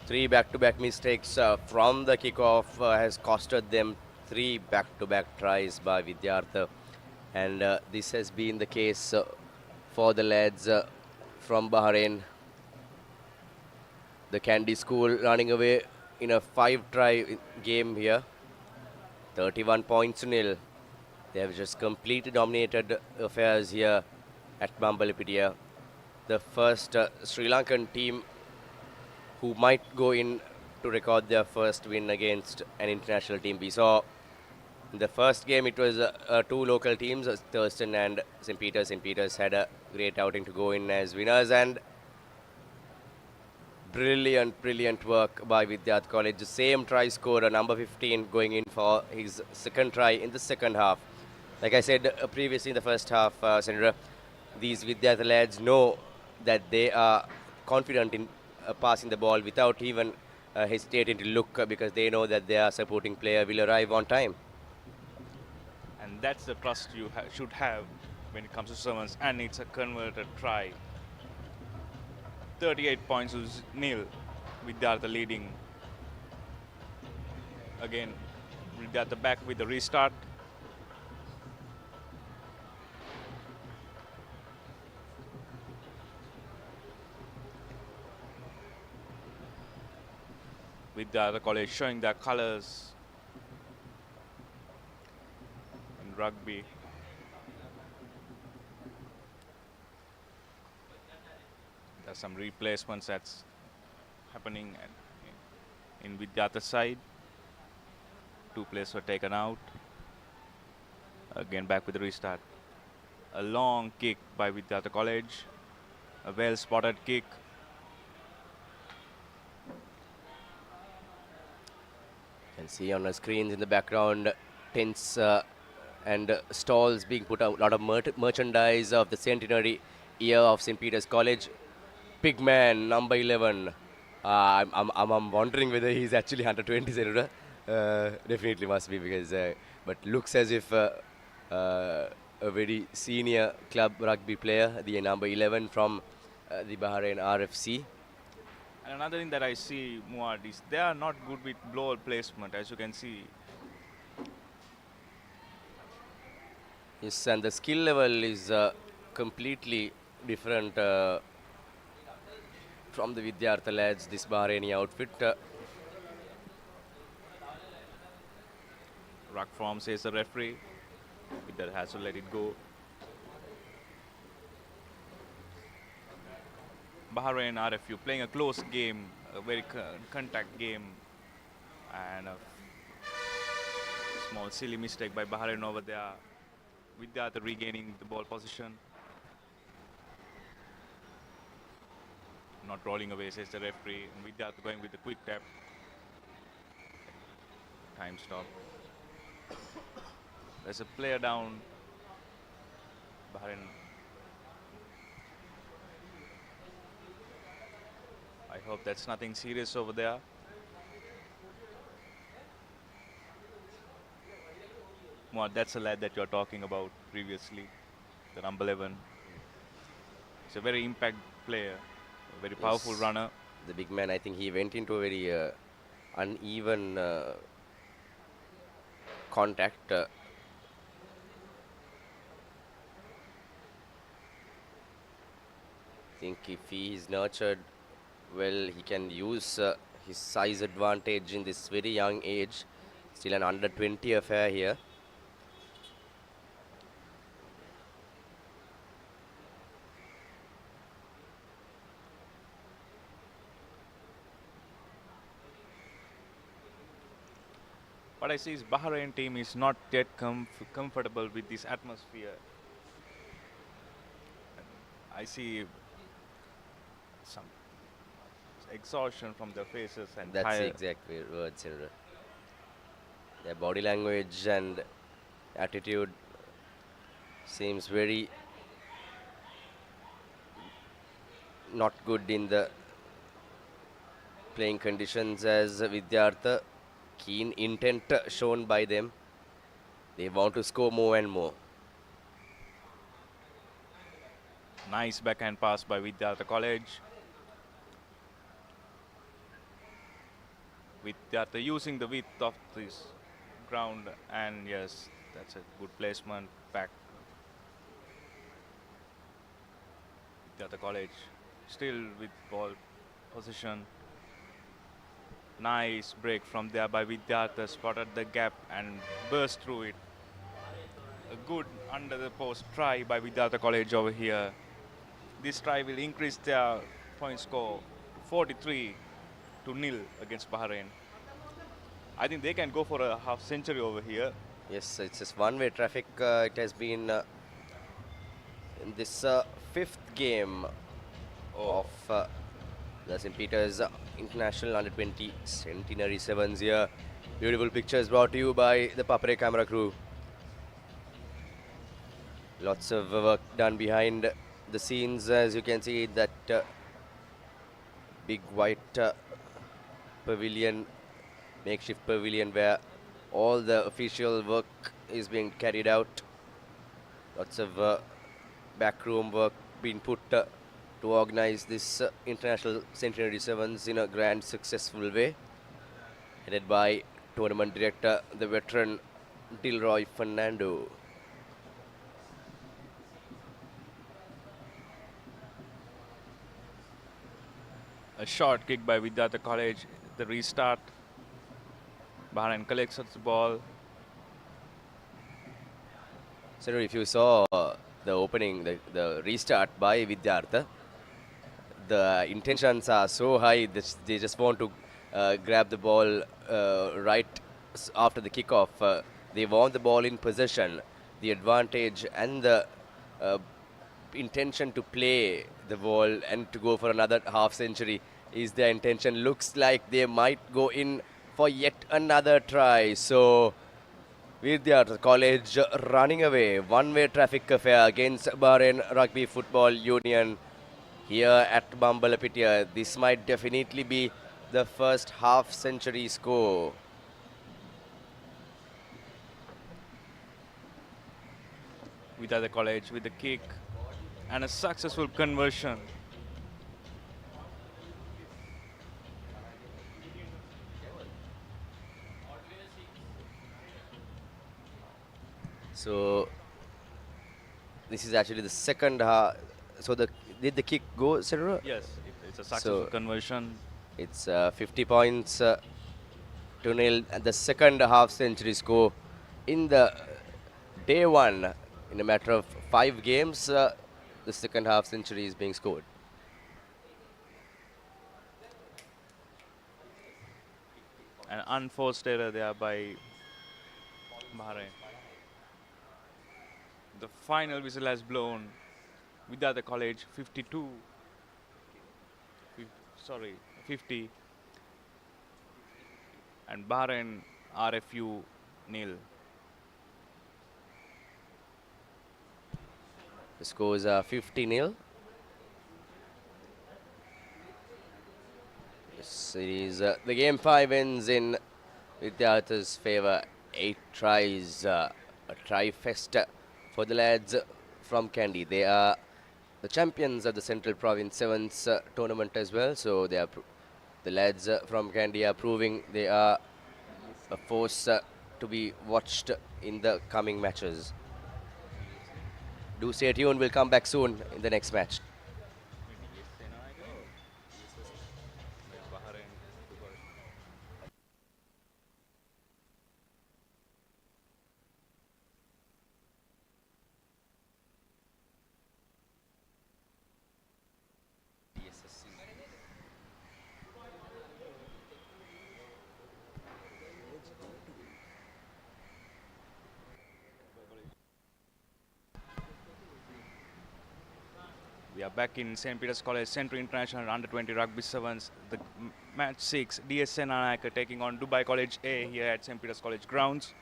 S5: Three back-to-back mistakes from the kickoff has costed them three back-to-back tries by Vidyartha. And this has been the case for the lads from Bahrain. The Candy School running away in a 5-try game here. 31 points to nil. They have just completely dominated affairs here at Bambalipitia. The first Sri Lankan team who might go in to record their first win against an international team. We saw in the first game it was two local teams, Thurston and St. Peter's. St. Peter's had a great outing to go in as winners, and brilliant work by Vidyarth College. The same try scorer, number 15, going in for his second try in the second half. Like I said previously in the first half, Sandra, these Vidyarth lads know that they are confident in passing the ball without even hesitating to look because they know that their supporting player will arrive on time.
S6: And that's the trust you should have when it comes to servants, and it's a converted try. 38 points to nil. Vidyartha leading. Again, Vidyartha back with the restart. Vidyartha College showing their colors in rugby. There's some replacements that's happening in Vidyartha's side. Two players were taken out. Again back with the restart. A long kick by Vidyartha College. A well spotted kick.
S5: You can see on the screens in the background tents and stalls being put out, a lot of merchandise of the centenary year of St. Peter's College. Big man, number 11. I'm wondering whether he's actually under 20, Senora. Definitely must be because, but looks as if a very senior club rugby player, the number 11 from the Bahrain RFC.
S6: And another thing that I see, Muad, is they are not good with blower placement, as you can see.
S5: Yes, and the skill level is completely different from the Vidyartha lads, this Bahraini outfit.
S6: Ruck form, says the referee. Vidyartha has to let it go. Bahrain RFU playing a close game, a very contact game, and a small silly mistake by Bahrain over there. Vidyartha regaining the ball position. Not rolling away, says the referee. And Vidyartha going with the quick tap. Time stop. There's a player down. Bahrain. I hope that's nothing serious over there. Well, that's a lad that you're talking about previously, the number 11. He's a very impact player, a very powerful runner.
S5: The big man, I think he went into a very uneven contact. I think if he is nurtured well, he can use his size advantage in this very young age. Still an under 20 affair here.
S6: What I see is Bahrain team is not yet comfortable with this atmosphere. I see some exhaustion from their faces and
S5: That's the exact words. Their body language and attitude seems very not good in the playing conditions as Vidyartha. Keen intent shown by them. They want to score more and more.
S6: Nice backhand pass by Vidyartha College. with that using the width of this ground, and yes, that's a good placement back. The college still with ball position. Nice break from there by Vidyartha, spotted the gap and burst through it. A good under the post try by Vidyartha College over here. This try will increase their point score 43-0 against Bahrain. I think they can go for a half century over here.
S5: Yes, it's just one-way traffic. It has been in this fifth game of the St. Peter's International Under-20 Centenary 7's here. Beautiful pictures brought to you by the Papare camera crew. Lots of work done behind the scenes, as you can see that big white pavilion, makeshift pavilion where all the official work is being carried out. Lots of backroom work being put to organize this International Centenary 7's in a grand, successful way. Headed by tournament director, the veteran Dilroy Fernando.
S6: A short kick by Vidyartha College. The restart. Bahrain collects the ball.
S5: So if you saw the opening, the restart by Vidyartha, the intentions are so high that they just want to grab the ball right after the kickoff. They want the ball in possession. The advantage and the intention to play the ball and to go for another half century is their intention. Looks like they might go in for yet another try. So Vidyartha College running away. One-way traffic affair against Bahrain Rugby Football Union here at Bambalapitiya. This might definitely be the first half century score.
S6: Vidyartha College with the kick and a successful conversion.
S5: So this is actually the second half. So did the kick go, Cedro?
S6: Yes, it's a successful
S5: So
S6: conversion.
S5: it's 50 points to nil. And the second half century score in the day one. In a matter of 5 games, the second half century is being scored.
S6: An unforced error there by Bahrain. The final whistle has blown. Vidyartha College 50, and Bahrain RFU 0.
S5: The scores are 50-0. This series, the game 5 ends in Vidyartha's favour. 8 tries, a try fest for the lads from Kandy. They are the champions of the Central Province 7's tournament as well. So they are the lads from Kandy are proving they are a force to be watched in the coming matches. Do stay tuned. We'll come back soon in the next match.
S6: We are back in St. Peter's College Central International Under-20 Rugby 7's. The match 6, DSN Anayaka taking on Dubai College A here at St. Peter's College grounds.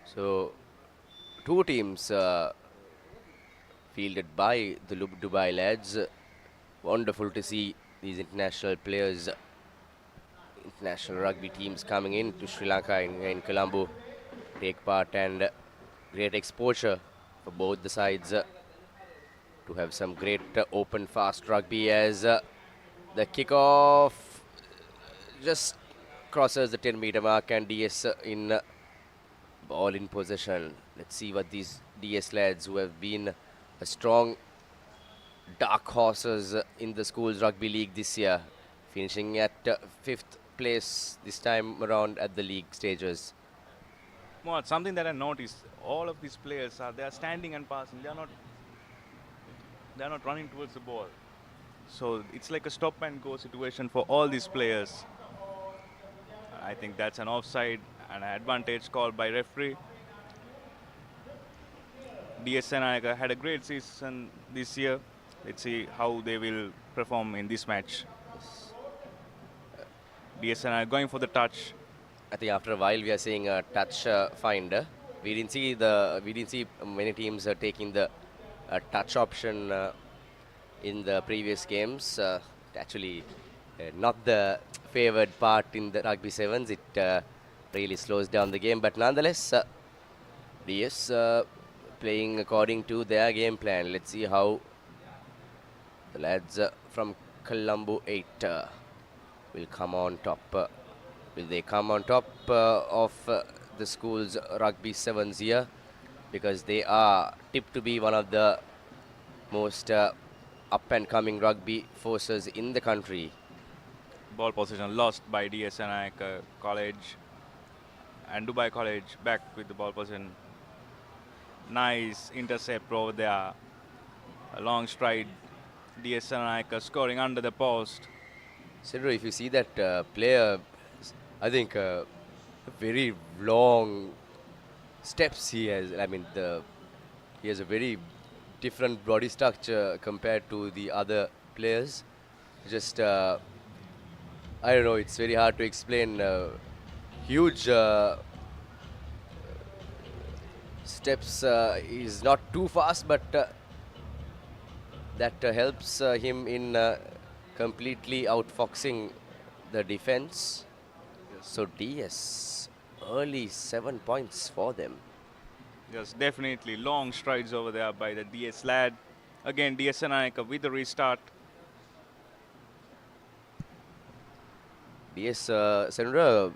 S5: So, 2 teams fielded by the Dubai lads. Wonderful to see these international players, international rugby teams coming in to Sri Lanka in Colombo, take part, and great exposure for both the sides to have some great open fast rugby as the kickoff just crosses the 10-meter mark and DS in ball in possession. Let's see what these DS lads who have been a strong dark horses in the schools rugby league this year, finishing at 5th place this time around at the league stages.
S6: Well, something that I noticed, all of these players they are standing and passing. They are not running towards the ball. So it's like a stop and go situation for all these players. I think that's an offside and an advantage called by referee. DSNI had a great season this year. Let's see how they will perform in this match. DSNI going for the touch.
S5: I think after a while we are seeing a touch find. We didn't see many teams taking the touch option in the previous games. Actually, not the favored part in the rugby sevens. It really slows down the game, but nonetheless, DS playing according to their game plan. Let's see how the lads from Colombo 8 will come on top. Will they come on top of the school's rugby sevens here? Because they are tipped to be one of the most up and coming rugby forces in the country.
S6: Ball possession lost by DSNI College, and Dubai College back with the ball possession. Nice intercept over there. A long stride. DSNI scoring under the post.
S5: Sidro, if you see that player, I think very long steps he has. I mean, he has a very different body structure compared to the other players. Just, I don't know, it's very hard to explain. Huge steps. He's not too fast, but that helps him in completely outfoxing the defense. So DS, early 7 points for them.
S6: Yes, definitely long strides over there by the DS lad. Again, DSNI with the restart.
S5: DS Sandra,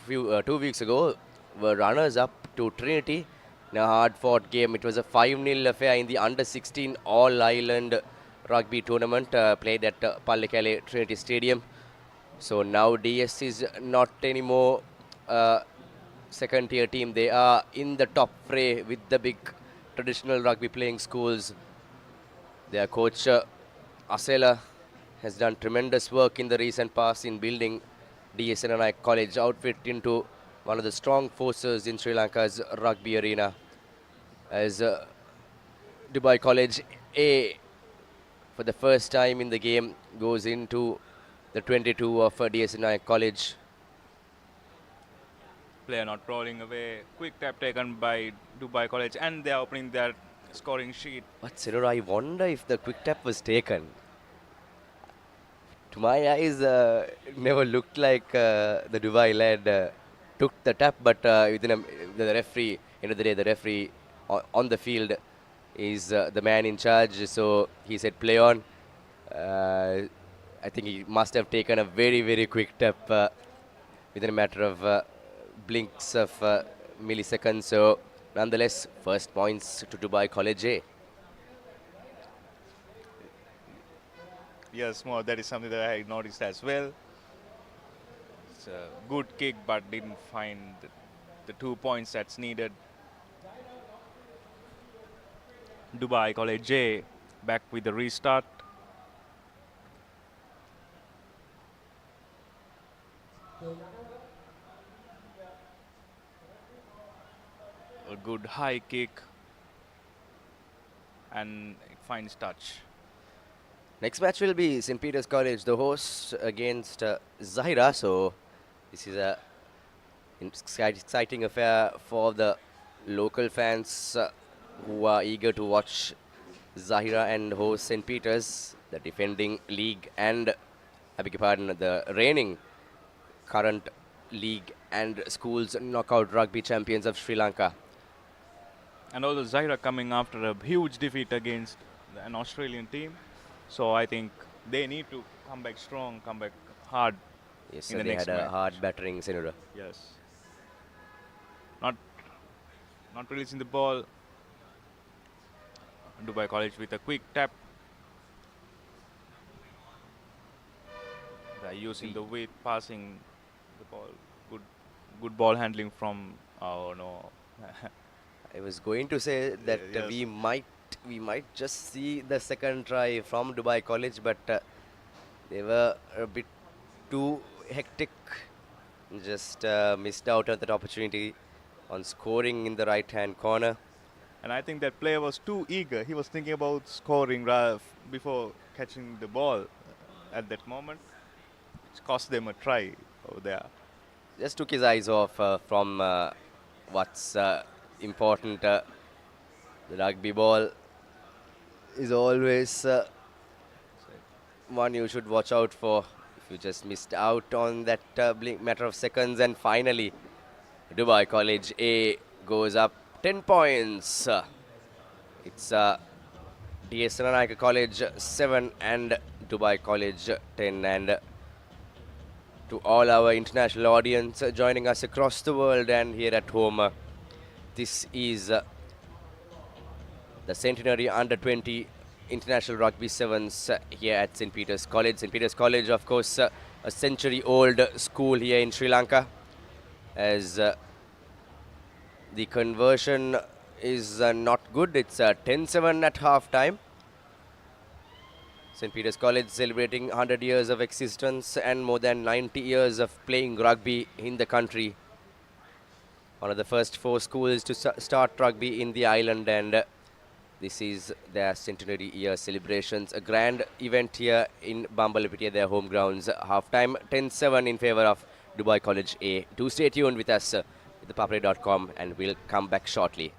S5: 2 weeks ago, were runners up to Trinity in a hard-fought game. It was a 5-0 affair in the under-16 All-Island Rugby tournament played at Pallekele Trinity Stadium. So now DS is not anymore second-tier team. They are in the top fray with the big traditional rugby playing schools. Their coach Asela has done tremendous work in the recent past in building DSNI College outfit into one of the strong forces in Sri Lanka's rugby arena. As Dubai College A, for the first time in the game, goes into the 22 of DSNI College.
S6: Player not rolling away. Quick tap taken by Dubai College, and they are opening their scoring sheet.
S5: But Sirur, I wonder if the quick tap was taken. To my eyes, it never looked like the Dubai lad took the tap, but the referee, end of the day, the referee on the field is the man in charge. So he said, play on. I think he must have taken a very, very quick tap within a matter of blinks of milliseconds. So nonetheless, first points to Dubai College A.
S6: Yes, more. That is something that I noticed as well. It's a good kick, but didn't find the 2 points that's needed. Dubai College A back with the restart. A good high kick, and it finds touch.
S5: Next match will be St. Peter's College, the host, against Zahira. So this is a exciting affair for the local fans who are eager to watch Zahira and host St. Peter's, the defending league and, I beg your pardon, the reigning current league and schools knockout rugby champions of Sri Lanka.
S6: And also Zahira coming after a huge defeat against an Australian team. So I think they need to come back strong, come back hard
S5: Yes,
S6: in
S5: sir,
S6: the
S5: they
S6: next
S5: had a
S6: match.
S5: hard battering Senura.
S6: Yes. Not releasing the ball. Dubai College with a quick tap. They're using the weight, passing the ball. Good ball handling from. Oh no.
S5: I was going to say that
S6: Yes.
S5: we might just see the second try from Dubai College, but they were a bit too hectic. Just missed out on that opportunity on scoring in the right-hand corner.
S6: And I think that player was too eager. He was thinking about scoring before catching the ball at that moment. It cost them a try over there.
S5: Just took his eyes off from what's important. The rugby ball is always one you should watch out for if you just missed out on that matter of seconds. And finally, Dubai College A goes up 10 points. It's DS Senanayake College 7 and Dubai College 10. And to all our international audience joining us across the world and here at home, this is the Centenary Under 20 International Rugby Sevens here at St. Peter's College. St. Peter's College, of course, a century-old school here in Sri Lanka, as the conversion is not good. It's 10-7 at half-time. St. Peter's College celebrating 100 years of existence and more than 90 years of playing rugby in the country. One of the first 4 schools to start rugby in the island, and this is their centenary year celebrations. A grand event here in Bambalapitiya, their home grounds. Half-time 10-7 in favor of Dubai College A. Do stay tuned with us at thepapare.com, and we'll come back shortly.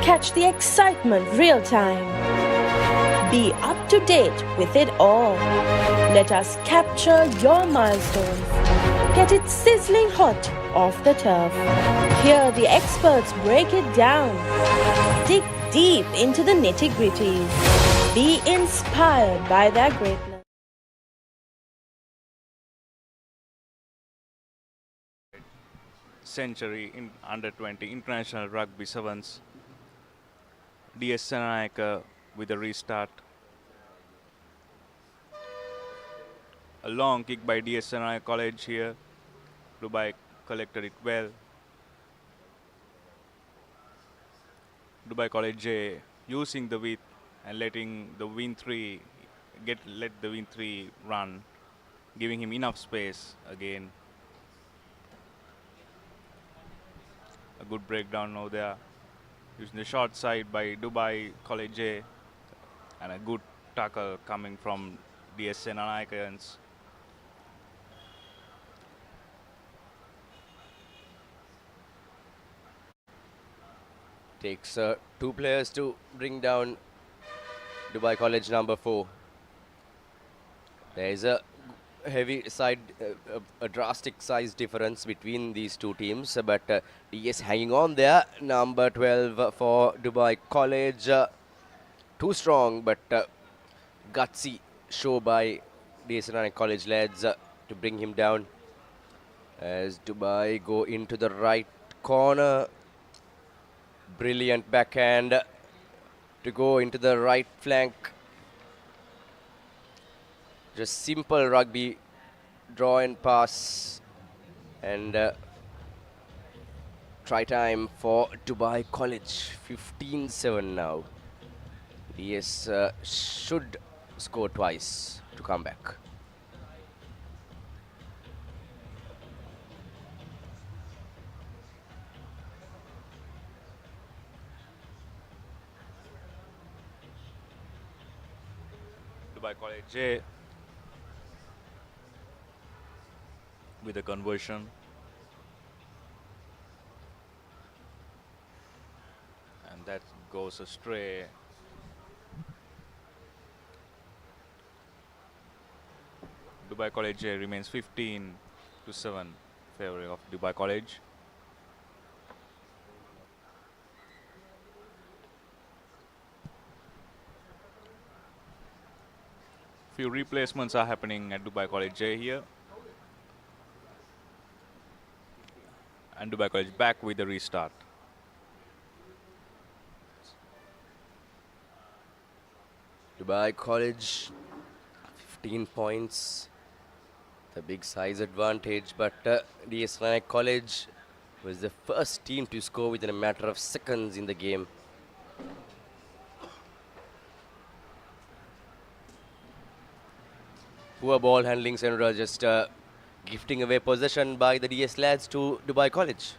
S4: Catch the excitement real time. Be up to date with it all. Let us capture your milestones. Get it sizzling hot off the turf. Hear the experts break it down. Dig deep into the nitty-gritties. Be inspired by their greatness.
S6: Century in Under 20 International Rugby Sevens. DS Senanayake with a restart. A long kick by DS Senanayake College here. Dubai collected it well. Dubai College using the width and letting the wing 3 let the wing 3 run, giving him enough space again. A good breakdown over there. Using the short side by Dubai College A, and a good tackle coming from DS Senanayakans.
S5: Takes 2 players to bring down Dubai College number 4. There is a heavy side, a drastic size difference between these two teams, but DS hanging on there. Number 12 for Dubai College. Too strong, but gutsy show by DS College lads to bring him down. As Dubai go into the right corner. Brilliant backhand to go into the right flank. Just simple rugby, draw and pass, and try time for Dubai College. 15-7 now. DS should score twice to come back.
S6: Dubai College with a conversion. And that goes astray. Dubai College remains 15-7 favor of Dubai College. Few replacements are happening at Dubai College here. And Dubai College back with the restart.
S5: Dubai College, 15 points. The big size advantage, but DS College was the first team to score within a matter of seconds in the game. Poor ball handling, Senra, just gifting away possession by the DS lads to Dubai College.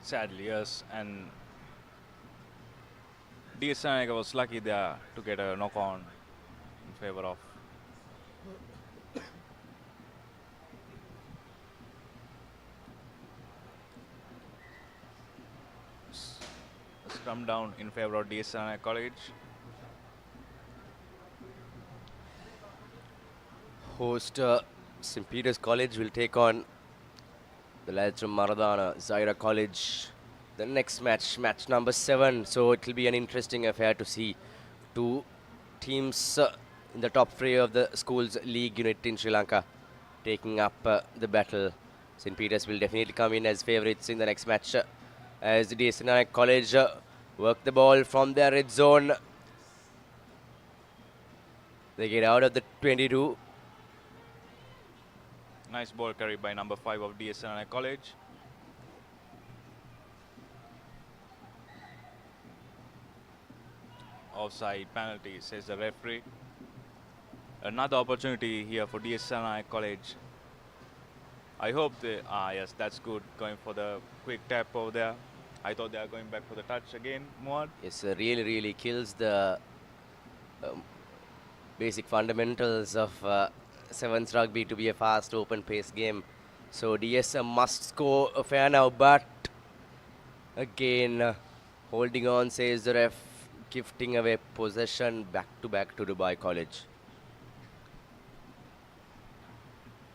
S6: Sadly, yes, and DS was lucky there to get a knock on in favor of scrum down in favor of DS College.
S5: Host St. Peter's College will take on the lads from Maradana, Zaira College. The next match, match number 7. So it will be an interesting affair to see two teams in the top 3 of the schools league unit in Sri Lanka taking up the battle. St. Peter's will definitely come in as favourites in the next match as the DS College work the ball from their red zone. They get out of the 22.
S6: Nice ball carried by number 5 of DS College. Offside penalty, says the referee. Another opportunity here for DS College. I hope they, yes, that's good. Going for the quick tap over there. I thought they are going back for the touch again, Muad.
S5: Yes, really kills the basic fundamentals of 7's rugby to be a fast, open-pace game. So DS must score a fair now, but again, holding on, says the ref, gifting away possession back-to-back to Dubai College.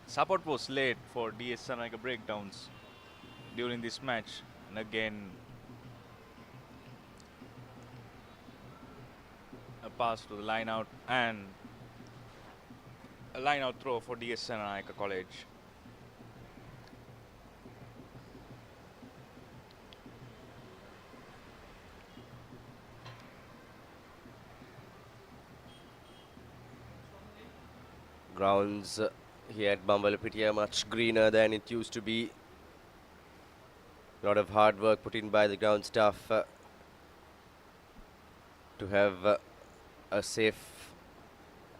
S6: Support was late for DS breakdowns during this match. And again, a pass to the line out and a line out throw for DS College.
S5: Grounds here at Bambalapiti are much greener than it used to be. A lot of hard work put in by the ground staff to have a safe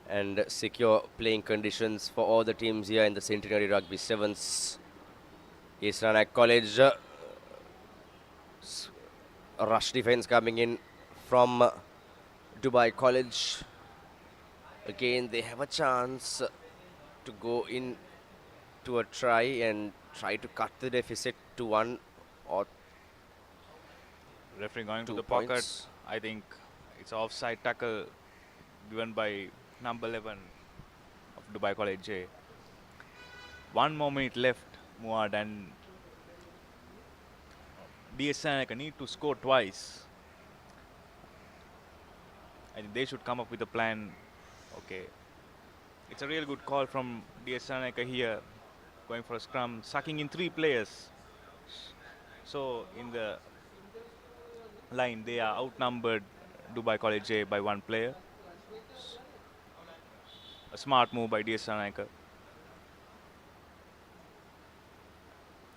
S5: and secure playing conditions for all the teams here in the Centenary Rugby 7's. Eastern College, a rush defense coming in from Dubai College. Again, they have a chance to go in to a try and try to cut the deficit to 1 or
S6: Referee going to
S5: 2
S6: the
S5: points.
S6: pocket. I think it's offside tackle given by number 11 of Dubai College J. 1 more minute left, Muad, and DS Sanaka need to score twice. I think they should come up with a plan. Okay. It's a real good call from DS Sanaka here, going for a scrum, sucking in 3 players. So in the line, they are outnumbered Dubai College J by 1 player. A smart move by DS Sanaka.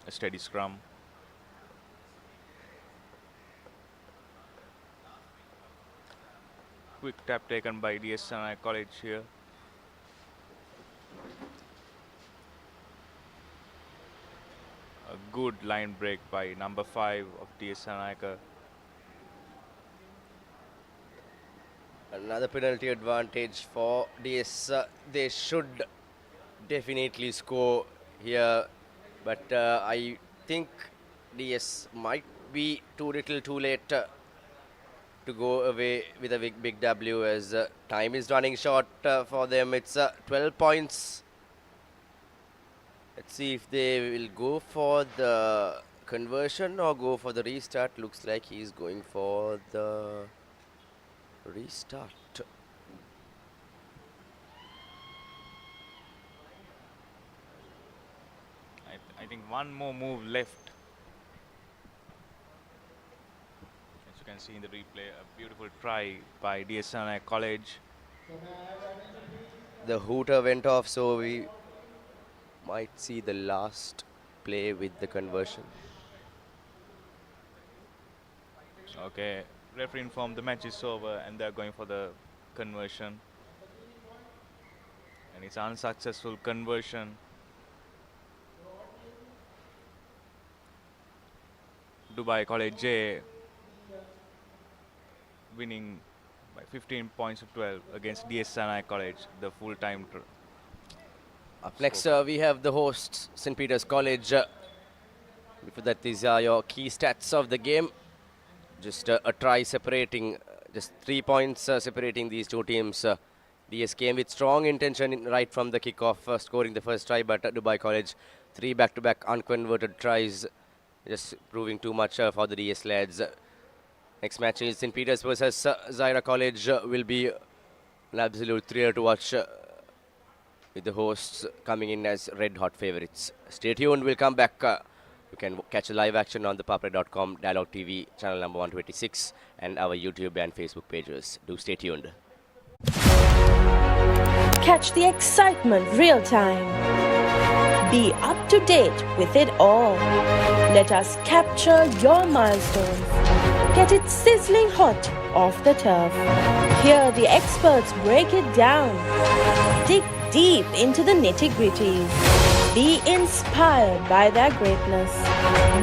S6: A steady scrum. Quick tap taken by DS Sanaka College here. A good line break by number 5 of DS Sanaka.
S5: Another penalty advantage for DS. They should definitely score here, but I think DS might be too little too late to go away with a big W, as time is running short for them. It's 12 points. Let's see if they will go for the conversion or go for the restart. Looks like he's going for the restart.
S6: I think one more move left. As you can see in the replay, a beautiful try by DS Sanaka College.
S5: The hooter went off, so we might see the last play with the conversion.
S6: Okay, referee informed the match is over and they're going for the conversion. And it's unsuccessful conversion. Dubai College J winning by 15 points to 12 against DS Sanaka College, the full-time.
S5: Up next, we have the hosts, St. Peter's College. Before that, these are your key stats of the game. Just a try separating, just 3 points separating these two teams. DS came with strong intention right from the kickoff, scoring the first try, but Dubai College, 3 back-to-back unconverted tries, just proving too much for the DS lads. Next match is St. Peter's versus Zaira College. Will be an absolute thrill to watch, with the hosts coming in as red-hot favorites. Stay tuned, we'll come back. You can catch a live action on the Papare.com, Dialog TV, channel number 126, and our YouTube and Facebook pages. Do stay tuned.
S4: Catch the excitement real time. Be up to date with it all. Let us capture your milestones. Get it sizzling hot off the turf. Hear the experts break it down. Dig deep into the nitty-gritties. Be inspired by their greatness.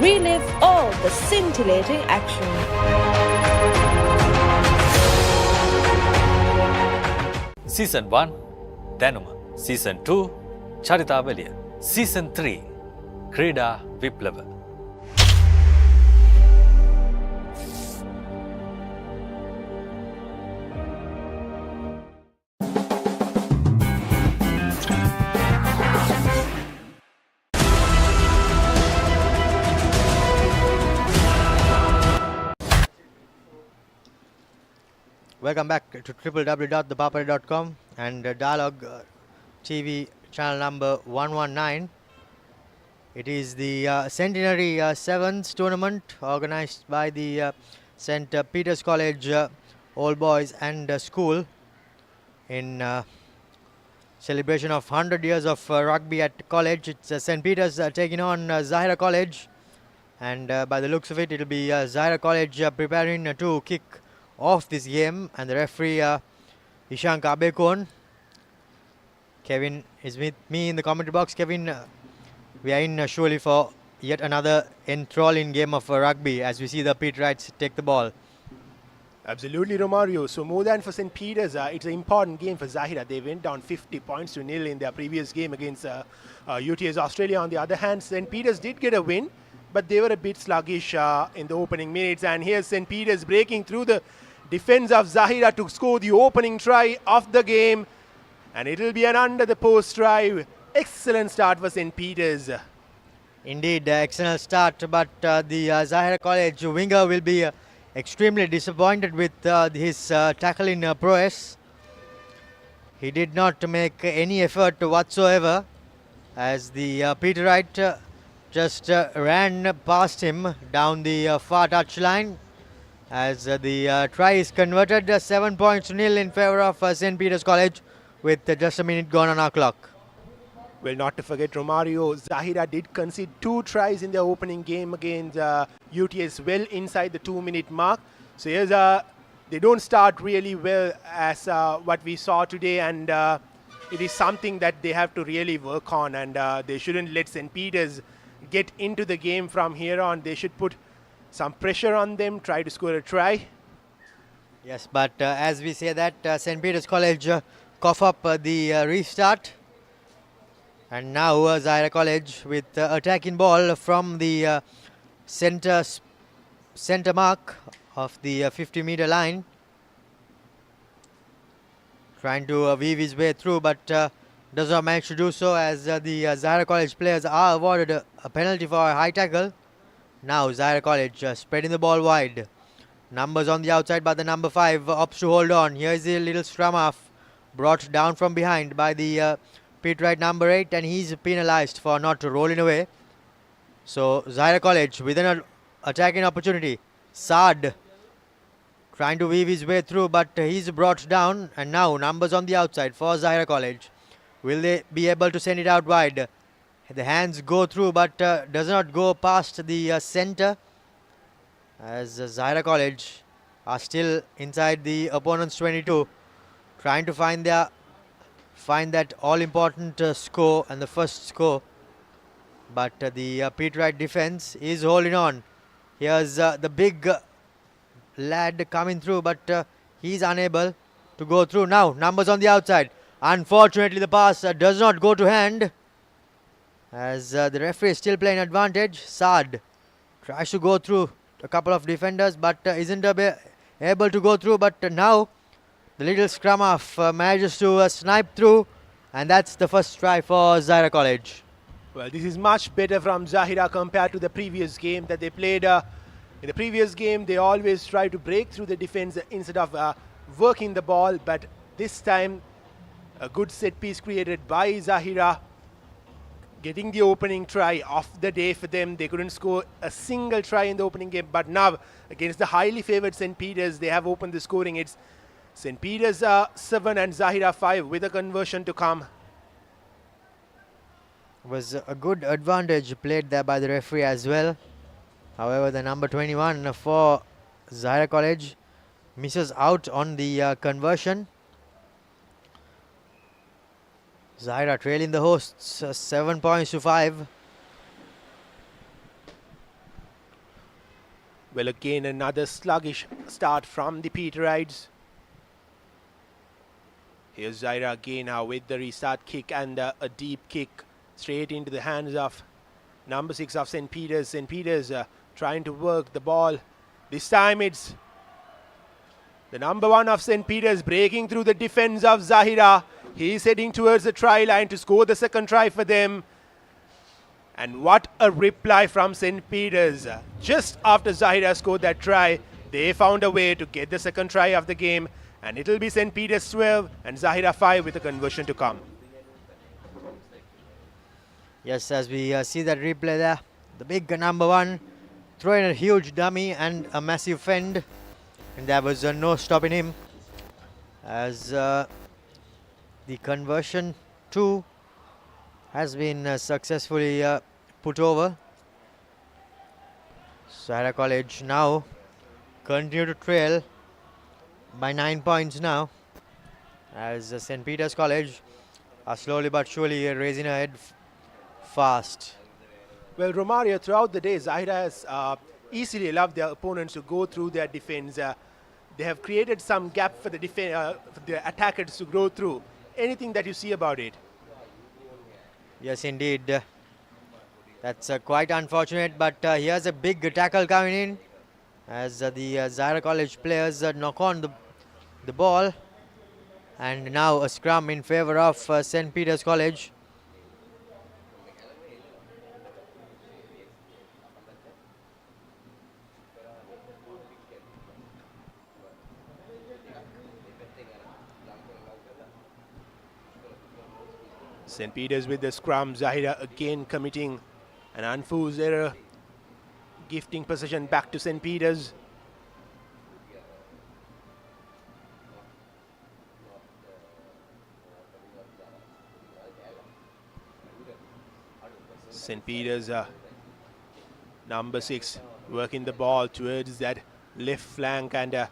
S4: Relive all the scintillating action.
S3: Season 1 Danuma, Season 2 Charitavaliya, Season 3 Krida Viplava.
S7: Welcome back to www.thepapare.com and Dialog TV channel number 119. It is the Centenary 7's tournament organized by the St. Peter's College All Boys and School in celebration of 100 years of rugby at college. It's St. Peter's taking on Zahira College, and by the looks of it, it'll be Zahira College preparing to kick off this game, and the referee Ishank Abekon. Kevin is with me in the commentary box. Kevin, we are in surely for yet another enthralling game of rugby as we see the Pete Wrights take the ball.
S2: Absolutely, Romario. So more than for St. Peter's, it's an important game for Zahira. They went down 50 points to nil in their previous game against UTS Australia. On the other hand, St. Peter's did get a win, but they were a bit sluggish in the opening minutes. And here's St. Peter's breaking through the defense of Zahira to score the opening try of the game. And it'll be an under the post try. Excellent start for St. Peter's.
S7: Indeed, excellent start, but the Zahira College winger will be extremely disappointed with his tackling prowess. He did not make any effort whatsoever as the Peterite just ran past him down the far touchline. As the try is converted, 7 points to nil in favour of St. Peter's College with just a minute gone on our clock.
S2: Well, not to forget Romario, Zahira did concede 2 tries in their opening game against UTS well inside the 2-minute mark. So here's they don't start really well as what we saw today, and it is something that they have to really work on, and they shouldn't let St. Peter's get into the game from here on. They should put some pressure on them, try to score a try.
S7: Yes, but as we say that, St. Peter's College cough up the restart. And now Zahira College with attacking ball from the center mark of the 50-meter line. Trying to weave his way through, but does not manage to do so as the Zahira College players are awarded a penalty for a high tackle. Now Zahira College spreading the ball wide. Numbers on the outside, but the number 5 opts to hold on. Here is the little scrum half brought down from behind by the Peterite number 8, and he's penalized for not rolling away. So Zahira College with an attacking opportunity. Saad trying to weave his way through, but he's brought down, and now numbers on the outside for Zahira College. Will they be able to send it out wide? The hands go through, but does not go past the center, as Zahira College are still inside the opponent's 22, trying to find that all-important score and the first score. But the Peterite defense is holding on. Here's the big lad coming through, but he's unable to go through. Now numbers on the outside. Unfortunately, the pass does not go to hand, as the referee is still playing advantage. Saad tries to go through a couple of defenders, but isn't able to go through. But now the little scrum half manages to snipe through, and that's the first try for Zahira College.
S2: Well, this is much better from Zahira compared to the previous game that they played. In the previous game, they always try to break through the defense instead of working the ball. But this time, a good set piece created by Zahira, getting the opening try of the day for them. They couldn't score a single try in the opening game, but now against the highly favoured St. Peter's, they have opened the scoring. It's St. Peter's 7 and Zahira 5 with a conversion to come.
S7: Was a good advantage played there by the referee as well. However, the number 21 for Zahira College misses out on the conversion. Zahira trailing the hosts 7 points to 5.
S2: Well, again, another sluggish start from the Peterites. Here's Zahira again now with the restart kick and a deep kick straight into the hands of number 6 of St. Peter's. St. Peter's trying to work the ball. This time it's the number 1 of St. Peter's breaking through the defense of Zahira. He's heading towards the try line to score the second try for them. And what a reply from St. Peter's. Just after Zahira scored that try, they found a way to get the second try of the game. And it'll be St. Peter's 12 and Zahira 5 with a conversion to come.
S7: Yes, as we see that replay there, the big number 1 throwing a huge dummy and a massive fend, and there was no stopping him, as the conversion 2 has been successfully put over. Zahira College now continue to trail by 9 points now, as St. Peter's College are slowly but surely raising ahead fast.
S2: Well, Romario, throughout the day, Zahira has easily allowed their opponents to go through their defense. They have created some gap for the attackers to go through. Anything that you see about it?
S7: Yes, indeed. That's quite unfortunate, but here's a big tackle coming in. as the Zahira College players knock on the ball. And now a scrum in favor of St. Peter's College.
S2: St. Peter's with the scrum. Zahira again committing an unforced error, gifting possession back to St. Peter's. St. Peter's number 6 working the ball towards that left flank, and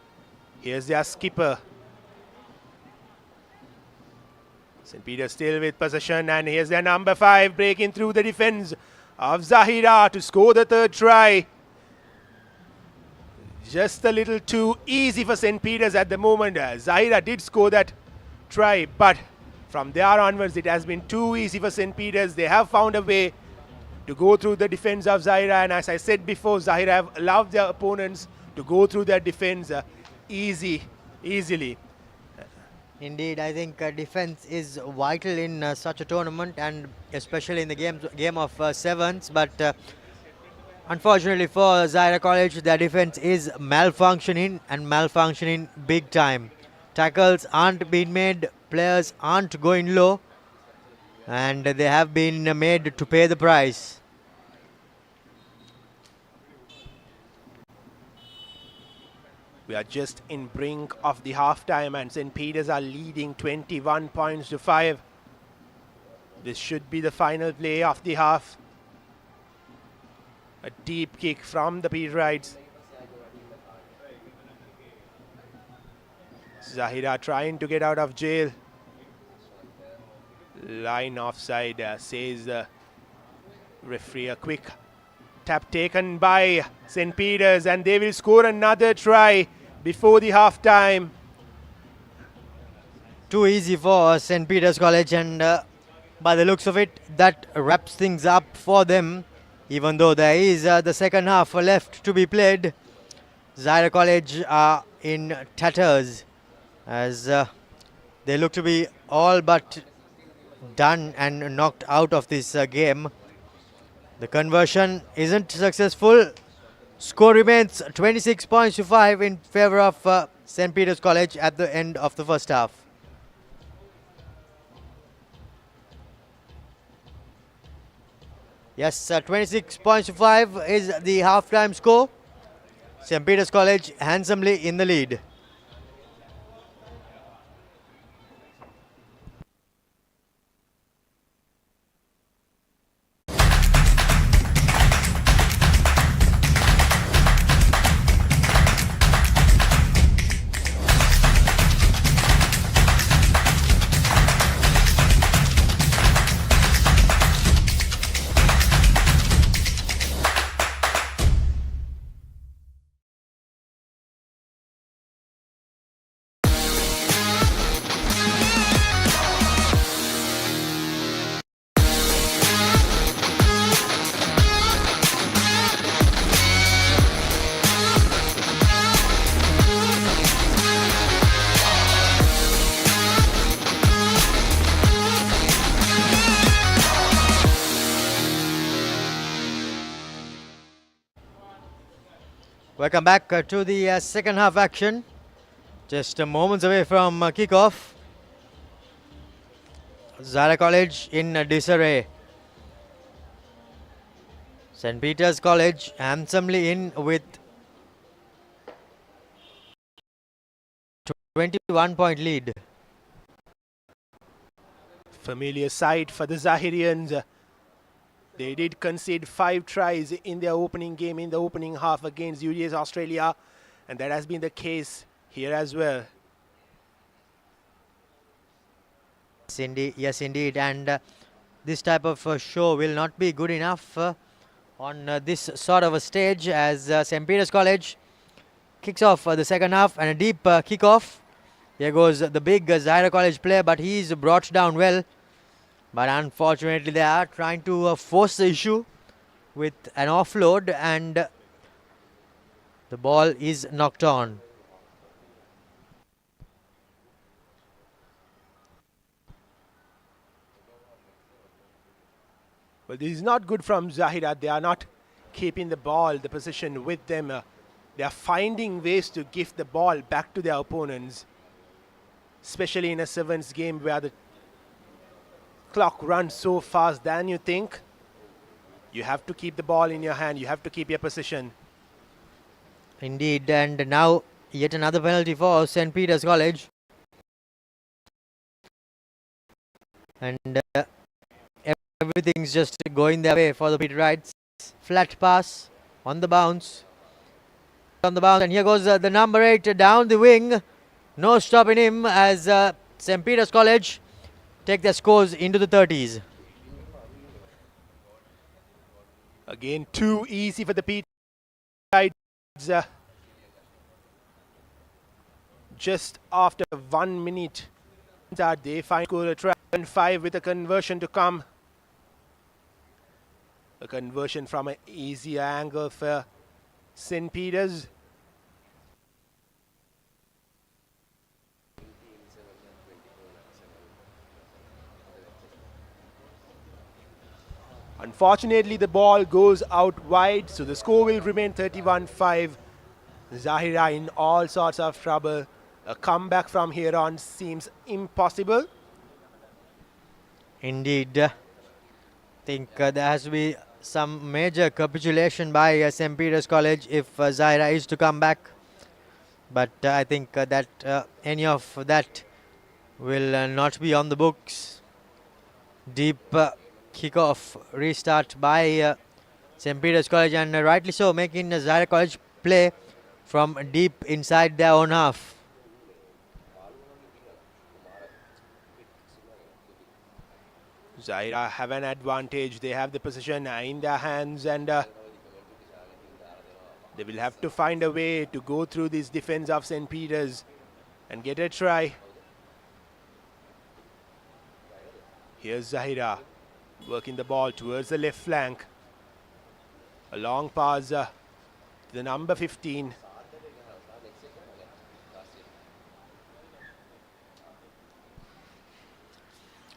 S2: here's their skipper. St. Peter's still with possession, and here's their number 5 breaking through the defense of Zahira to score the third try. Just a little too easy for St. Peter's at the moment. Zahira did score that try, but from there onwards it has been too easy for St. Peter's. They have found a way to go through the defense of Zahira, and as I said before, Zahira have allowed their opponents to go through their defense easily.
S7: Indeed, I think defense is vital in such a tournament, and especially in the game of 7's. But unfortunately for Zahira College, their defense is malfunctioning big time. Tackles aren't being made, players aren't going low, and they have been made to pay the price.
S2: We are just in brink of the half-time, and St. Peter's are leading 21 points to 5. This should be the final play of the half. A deep kick from the Papare. Zahira trying to get out of jail. Line offside, says the referee. A quick tap taken by St. Peter's, and they will score another try before the half-time.
S7: Too easy for St. Peter's College, and by the looks of it, that wraps things up for them. Even though there is the second half left to be played, Zahira College are in tatters as they look to be all but done and knocked out of this game. The conversion isn't successful. Score remains 26 points to 5 in favor of St. Peter's College at the end of the first half. Yes, 26 points to 5 is the half-time score. St. Peter's College handsomely in the lead. Welcome back to the second half action. Just moments away from kickoff. Zahira College in disarray. St. Peter's College handsomely in with 21-point lead.
S2: Familiar sight for the Zahirians. They did concede 5 tries in their opening game, in the opening half against US Australia, and that has been the case here as well.
S7: Yes, indeed. And this type of show will not be good enough on this sort of a stage, as St. Peter's College kicks off the second half, and a deep kickoff. Here goes the big Zahira College player, but he's brought down well. But unfortunately, they are trying to force the issue with an offload, and The ball is knocked on.
S2: Well, this is not good from Zahira. They are not keeping the ball, the position with them. They are finding ways to give the ball back to their opponents, especially in a sevens game where the clock runs so fast than you think. You have to keep the ball in your hand. You have to keep your position.
S7: Indeed, and now yet another penalty for St. Peter's College. And everything's just going their way for the Peterites. Flat pass on the bounce. And here goes the number 8 down the wing. No stopping him as St. Peter's College take their scores into the 30s.
S2: Again, too easy for the Peterites. Just after 1 minute, they find score a try and 5 with a conversion to come. A conversion from an easier angle for St. Peter's. Unfortunately, the ball goes out wide, so the score will remain 31-5. Zahira in all sorts of trouble. A comeback from here on seems impossible.
S7: Indeed. I think there has to be some major capitulation by St. Peter's College if Zahira is to come back. But I think that any of that will not be on the books. Deep kickoff restart by St. Peter's College, and rightly so, making Zahira College play from deep inside their own half.
S2: Zahira have an advantage. They have the position in their hands, and they will have to find a way to go through this defense of St. Peter's and get a try. Here's Zahira working the ball towards the left flank. A long pass to the number 15.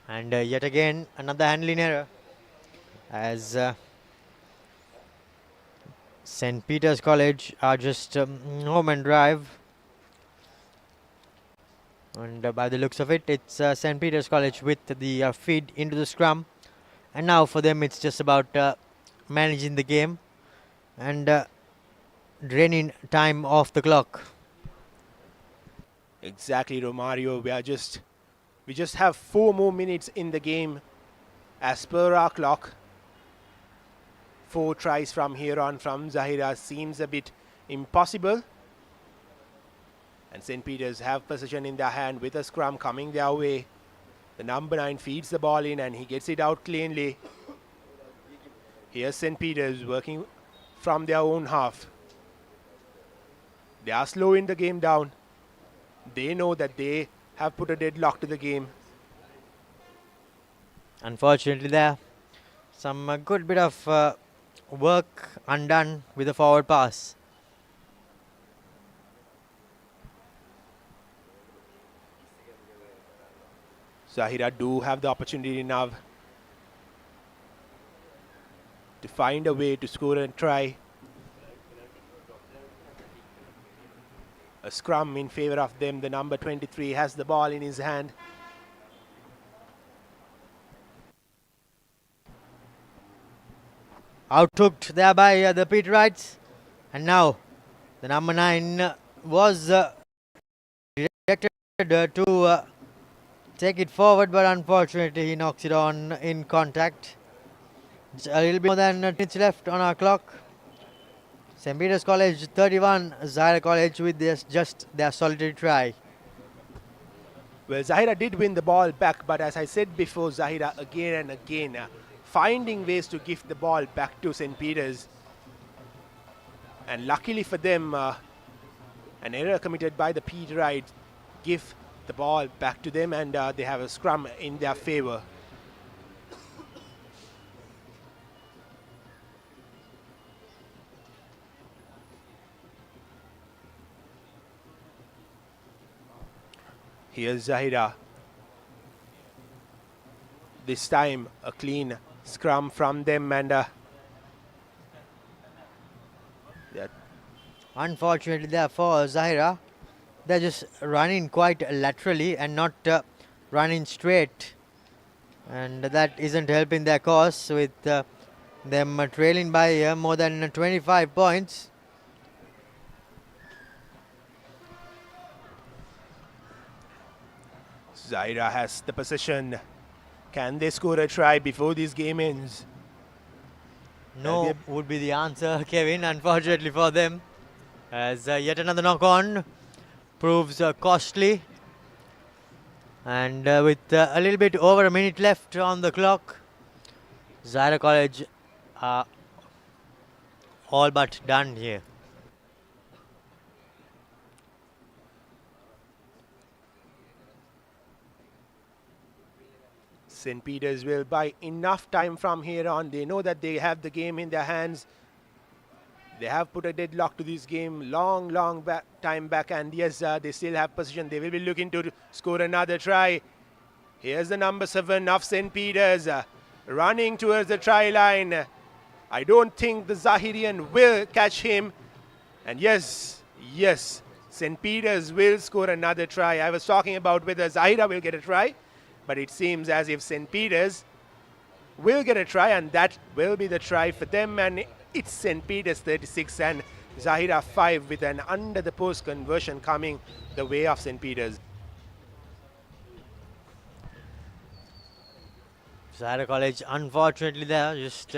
S7: And yet again another handling error as St. Peter's College are just home and drive. And by the looks of it, it's St. Peter's College with the feed into the scrum. And now for them it's just about managing the game and draining time off the clock.
S2: Exactly, Romario. We just have 4 more minutes in the game as per our clock. 4 tries from here on from Zahira seems a bit impossible. And St. Peter's have possession in their hand with a scrum coming their way. The number 9 feeds the ball in and he gets it out cleanly. Here's St. Peter's working from their own half. They are slowing the game down. They know that they have put a deadlock to the game.
S7: Unfortunately there, some good bit of work undone with the forward pass.
S2: Zahira do have the opportunity now to find a way to score and try. A scrum in favor of them. The number 23 has the ball in his hand.
S7: Outhooked there by the Peterites. And now the number 9 was directed to take it forward, but unfortunately he knocks it on in contact. It's a little bit more than 2 minutes left on our clock. St. Peter's College 31, Zahira College with just their solitary try.
S2: Well, Zahira did win the ball back, but as I said before, Zahira again and again finding ways to give the ball back to St. Peter's. And luckily for them, an error committed by the Peterites give the ball back to them, and they have a scrum in their favor. Here's Zahira. This time a clean scrum from them, and that
S7: Unfortunately there for Zahira, they're just running quite laterally and not running straight, and that isn't helping their cause with them trailing by more than 25 points.
S2: Zahira has the possession. Can they score a try before this game ends?
S7: No would be the answer, Kevin, unfortunately for them, as yet another knock-on proves costly. And with a little bit over a minute left on the clock, Zahira College are all but done here.
S2: St. Peter's will buy enough time from here on. They know that they have the game in their hands. They have put a deadlock to this game long time back, and yes, they still have possession. They will be looking to score another try. Here's the number 7 of St. Peter's running towards the try line. I don't think the Zahirian will catch him. And yes, St. Peter's will score another try. I was talking about whether Zahira will get a try, but it seems as if St. Peter's will get a try, and that will be the try for them. And it's St. Peter's 36 and Zahira 5 with an under the post conversion coming the way of St. Peter's.
S7: Zahira College, unfortunately, they are just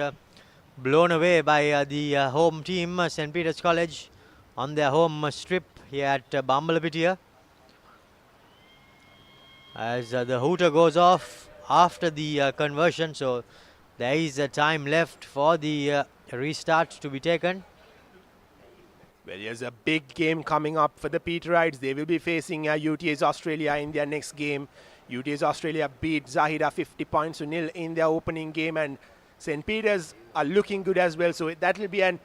S7: blown away by the home team, St. Peter's College, on their home strip here at Bambalapitiya. As the hooter goes off after the conversion, so there is time left for the restart to be taken.
S2: Well, there's a big game coming up for the Peterites. They will be facing UTA's Australia in their next game. UTA's Australia beat Zahira 50 points to nil in their opening game, and St. Peter's are looking good as well. So that will be a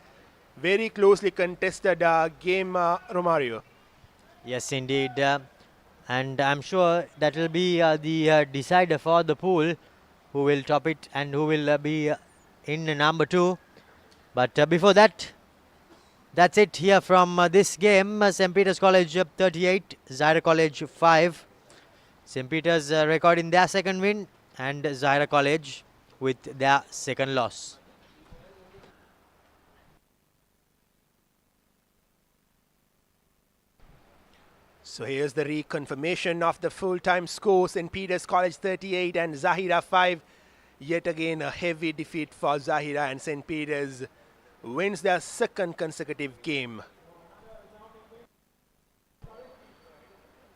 S2: very closely contested game, Romario.
S7: Yes, indeed. And I'm sure that will be the decider for the pool, who will top it and who will be in number 2. But before that, that's it here from this game. St. Peter's College 38, Zahira College 5. St. Peter's recording their second win, and Zahira College with their second loss.
S2: So here's the reconfirmation of the full-time score. St. Peter's College 38 and Zahira 5. Yet again a heavy defeat for Zahira, and St. Peter's wins their second consecutive game.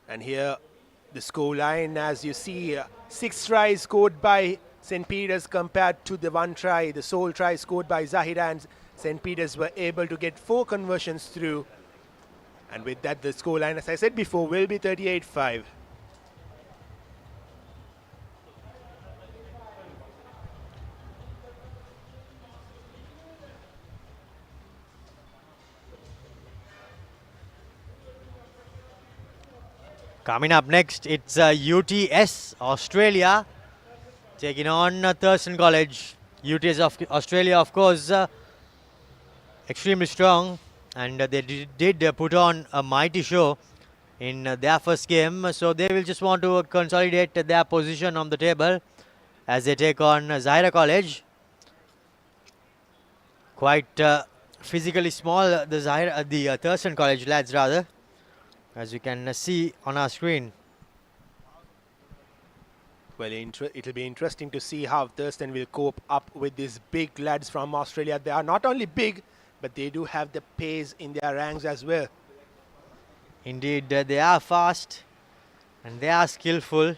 S2: And here the score line, as you see, 6 tries scored by St. Peter's compared to the 1 try, the sole try scored by Zahira, and St. Peter's were able to get 4 conversions through. And with that, the score line, as I said before, will be 38-5.
S7: Coming up next, it's UTS Australia taking on Thurston College. UTS of Australia, of course, extremely strong, and they did put on a mighty show in their first game. So they will just want to consolidate their position on the table as they take on Zahira College. Quite physically small, the Thurston College lads rather, as you can see on our screen.
S2: Well, it'll be interesting to see how Thurston will cope up with these big lads from Australia. They are not only big, but they do have the pace in their ranks as well.
S7: Indeed, they are fast and they are skillful,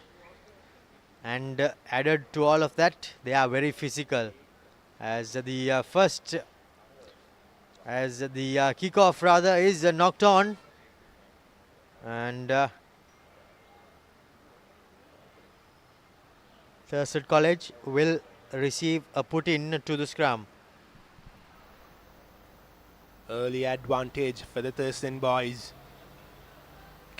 S7: and added to all of that, they are very physical. As the kickoff rather is knocked on, and Thurston College will receive a put in to the scrum.
S2: Early advantage for the Thurston boys.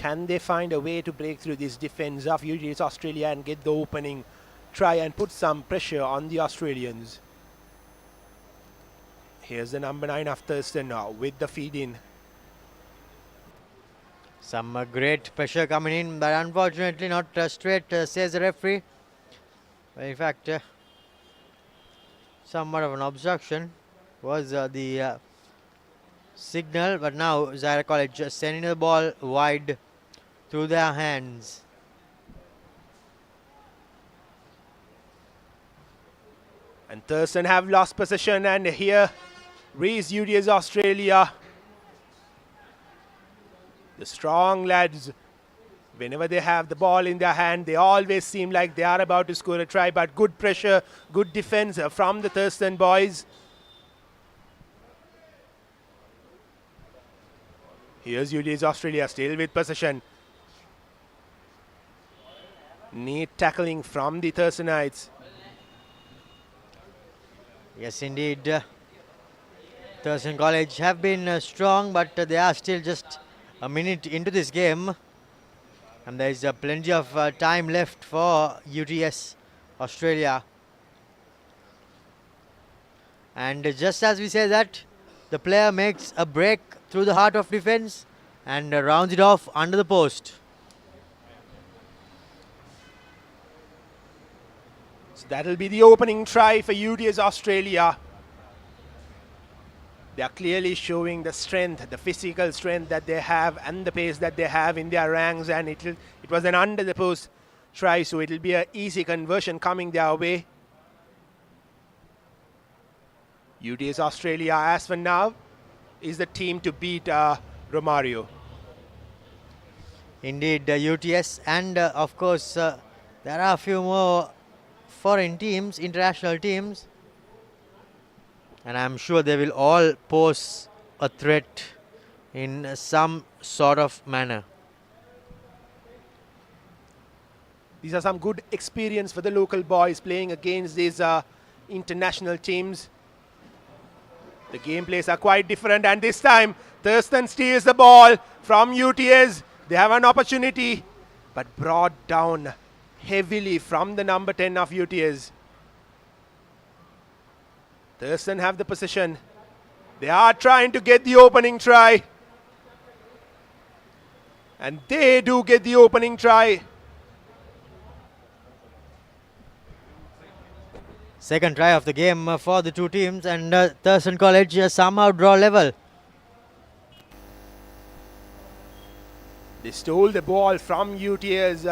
S2: Can they find a way to break through this defense of UTS Australia and get the opening try and put some pressure on the Australians? Here's the number 9 of Thurston now with the feed in.
S7: Some great pressure coming in, but unfortunately not straight, says the referee. In fact, somewhat of an obstruction was the signal, but now Zaira College just sending the ball wide through their hands.
S2: And Thurston have lost possession, and here is UTS Australia. The strong lads, whenever they have the ball in their hand, they always seem like they are about to score a try, but good pressure, good defense from the Thurston boys. Here's UTS Australia still with possession. Neat tackling from the Thurstonites.
S7: Yes, indeed. Thurston College have been strong, but they are still just a minute into this game. And there is plenty of time left for UTS Australia. And just as we say that, the player makes a break through the heart of defense and rounds it off under the post.
S2: So that'll be the opening try for UTS Australia. They are clearly showing the strength, the physical strength that they have and the pace that they have in their ranks, and it was an under the post try, so it'll be an easy conversion coming their way. UTS Australia, as for now, is the team to beat Romario.
S7: Indeed, UTS, and of course there are a few more foreign teams, international teams, and I'm sure they will all pose a threat in some sort of manner.
S2: These are some good experience for the local boys playing against these international teams. The gameplays are quite different, and this time Thurston steals the ball from UTS. They have an opportunity, but brought down heavily from the number 10 of UTS. Thurston have the possession. They are trying to get the opening try. And they do get the opening try.
S7: Second try of the game for the two teams, and Thurston College somehow draw level.
S2: They stole the ball from UTS,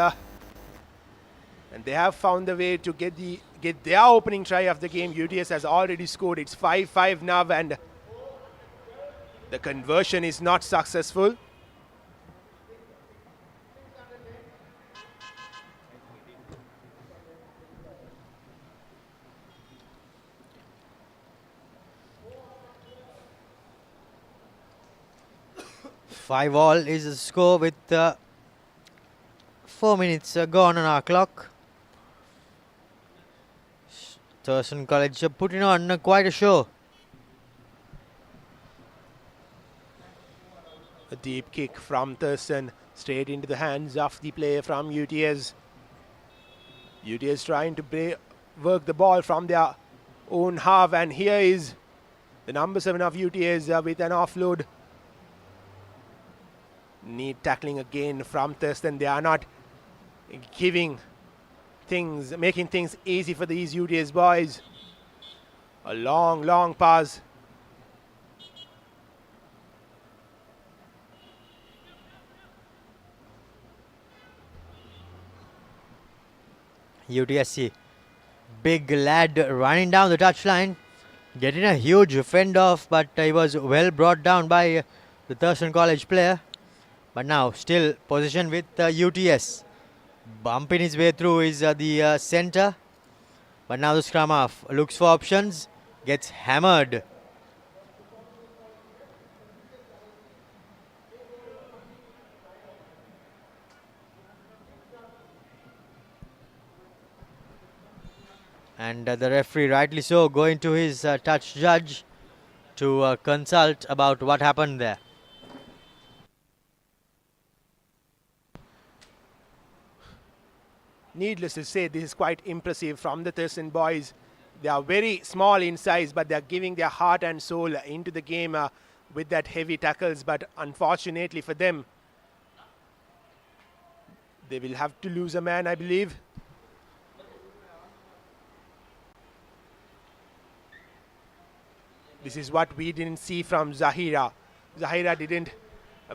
S2: and they have found a way to get their opening try of the game. UTS has already scored. It's 5-5 now, and the conversion is not successful.
S7: Five all is the score with 4 minutes gone on our clock. Thurston College putting on quite a show.
S2: A deep kick from Thurston straight into the hands of the player from UTS. UTS trying to work the ball from their own half, and here is the number 7 of UTS with an offload. Neat tackling again from Thurston. They are not making things easy for these UTS boys. A long pass.
S7: UTSC, big lad running down the touchline, getting a huge fend off, but he was well brought down by the Thurston College player. But now still position with UTS. Bumping his way through is the center. But now the scrum half looks for options, gets hammered. And the referee, rightly so, going to his touch judge to consult about what happened there.
S2: needless to say, this is quite impressive from the Thurston boys. They are very small in size, but they are giving their heart and soul into the game with that heavy tackles. But unfortunately for them, they will have to lose a man, I believe. This is what we didn't see from Zahira. Zahira didn't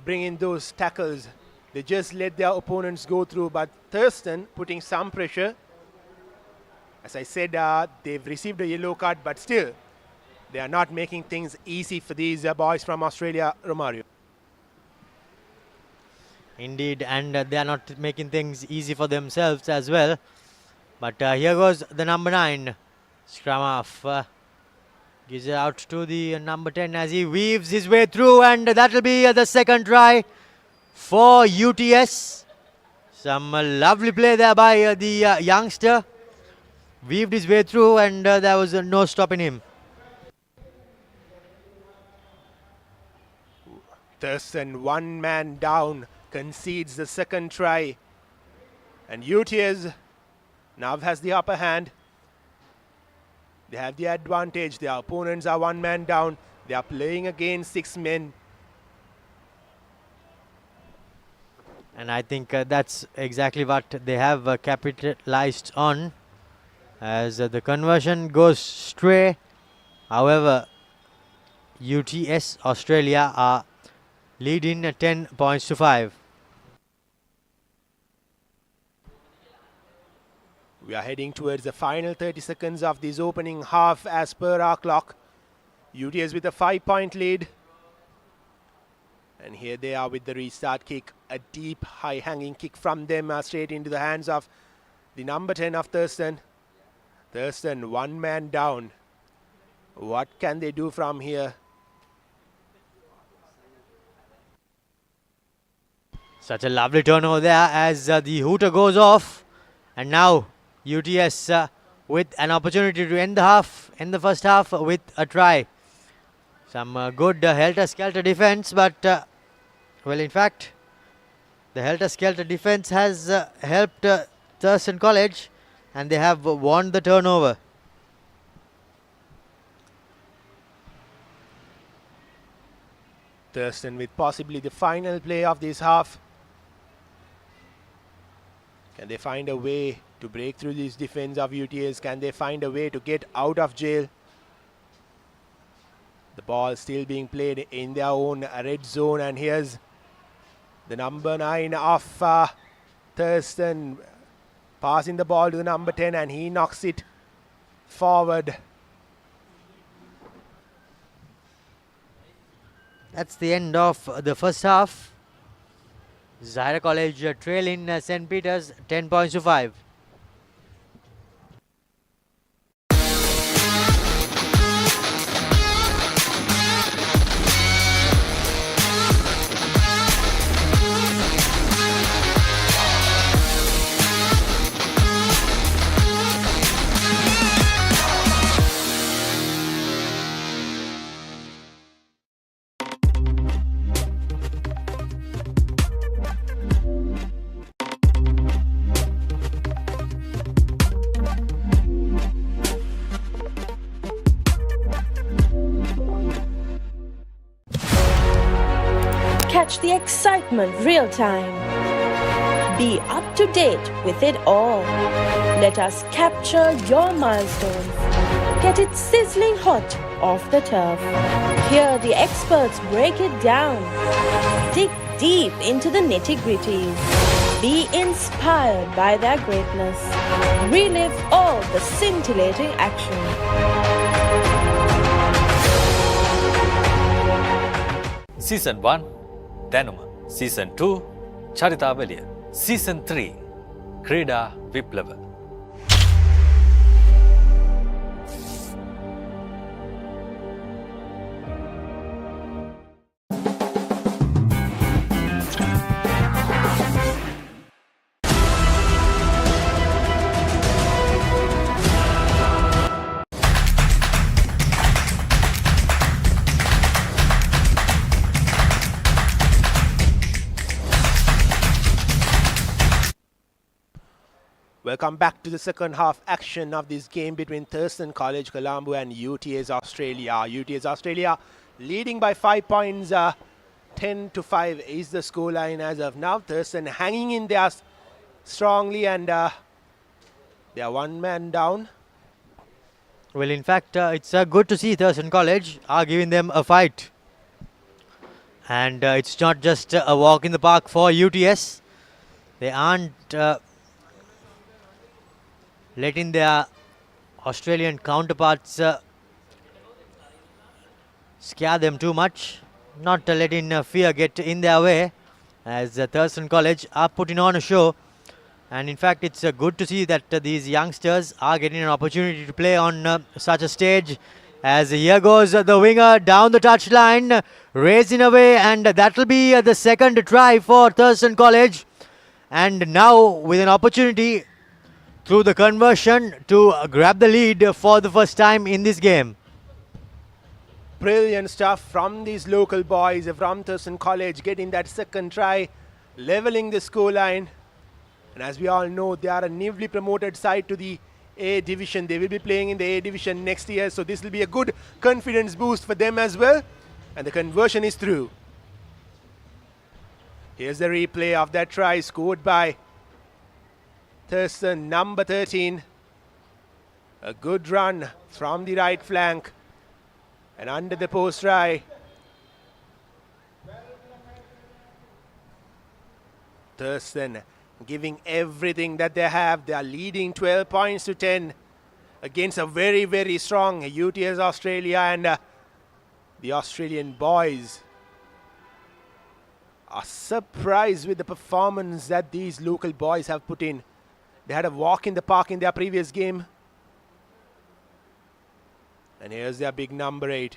S2: bring in those tackles. They just let their opponents go through. But Thurston putting some pressure. As I said, they've received a yellow card, but still, they are not making things easy for these boys from Australia, Romario.
S7: Indeed, and they are not making things easy for themselves as well. But here goes the number 9, scrum off. Gives it out to the number 10 as he weaves his way through, and that will be the second try for UTS. Some lovely play there by the youngster. Weaved his way through, and there was no stopping him.
S2: Thurston, one man down, concedes the second try. And UTS now has the upper hand. They have the advantage. Their opponents are one man down. They are playing against 6 men.
S7: And I think that's exactly what they have capitalized on, as the conversion goes stray. However, UTS Australia are leading 10 points to 5.
S2: We are heading towards the final 30 seconds of this opening half as per our clock. UTS with a 5-point lead. And here they are with the restart kick. A deep, high-hanging kick from them straight into the hands of the number 10 of Thurston. Thurston, one man down. What can they do from here?
S7: Such a lovely turnover there as the hooter goes off. And now UTS with an opportunity to end the first half with a try. Some good helter-skelter defense, but well, in fact, the helter-skelter defense has helped Thurston College, and they have won the turnover.
S2: Thurston with possibly the final play of this half. Can they find a way to break through this defense of UTS? Can they find a way to get out of jail? The ball still being played in their own red zone, and here's the number 9 of Thurston passing the ball to the number 10, and he knocks it forward.
S7: That's the end of the first half. Zahira College trailing St. Peter's 10 points to 5.
S4: Catch the excitement real time. Be up to date with it all. Let us capture your milestones. Get it sizzling hot off the turf. Hear the experts break it down. Dig deep into the nitty-gritties. Be inspired by their greatness. Relive all the scintillating action.
S3: Season 1 දැනුම, Season 2 චරිතාවලිය, Season 3 ක්‍රීඩා විප්ලව.
S2: Welcome back to the second half action of this game between Thurston College Colombo and UTS Australia. UTS Australia leading by 5 points, 10-5 is the scoreline as of now. Thurston hanging in there strongly, and they are one man down.
S7: Well, in fact, it's good to see Thurston College are giving them a fight. And it's not just a walk in the park for UTS. They aren't letting their Australian counterparts scare them too much. Not letting fear get in their way, as Thurston College are putting on a show. And in fact, it's good to see that these youngsters are getting an opportunity to play on such a stage. As here goes the winger down the touchline, racing away, and that will be the second try for Thurston College. And now with an opportunity through the conversion to grab the lead for the first time in this game.
S2: Brilliant stuff from these local boys from Thurston College, getting that second try, leveling the scoreline. And as we all know, they are a newly promoted side to the A division. They will be playing in the A division next year, so this will be a good confidence boost for them as well. And the conversion is through. Here's the replay of that try scored by Thurston, number 13. A good run from the right flank and under the post try. Thurston giving everything that they have. They are leading 12 points to 10 against a very, very strong UTS Australia, and the Australian boys are surprised with the performance that these local boys have put in. They had a walk in the park in their previous game. And here's their big number 8.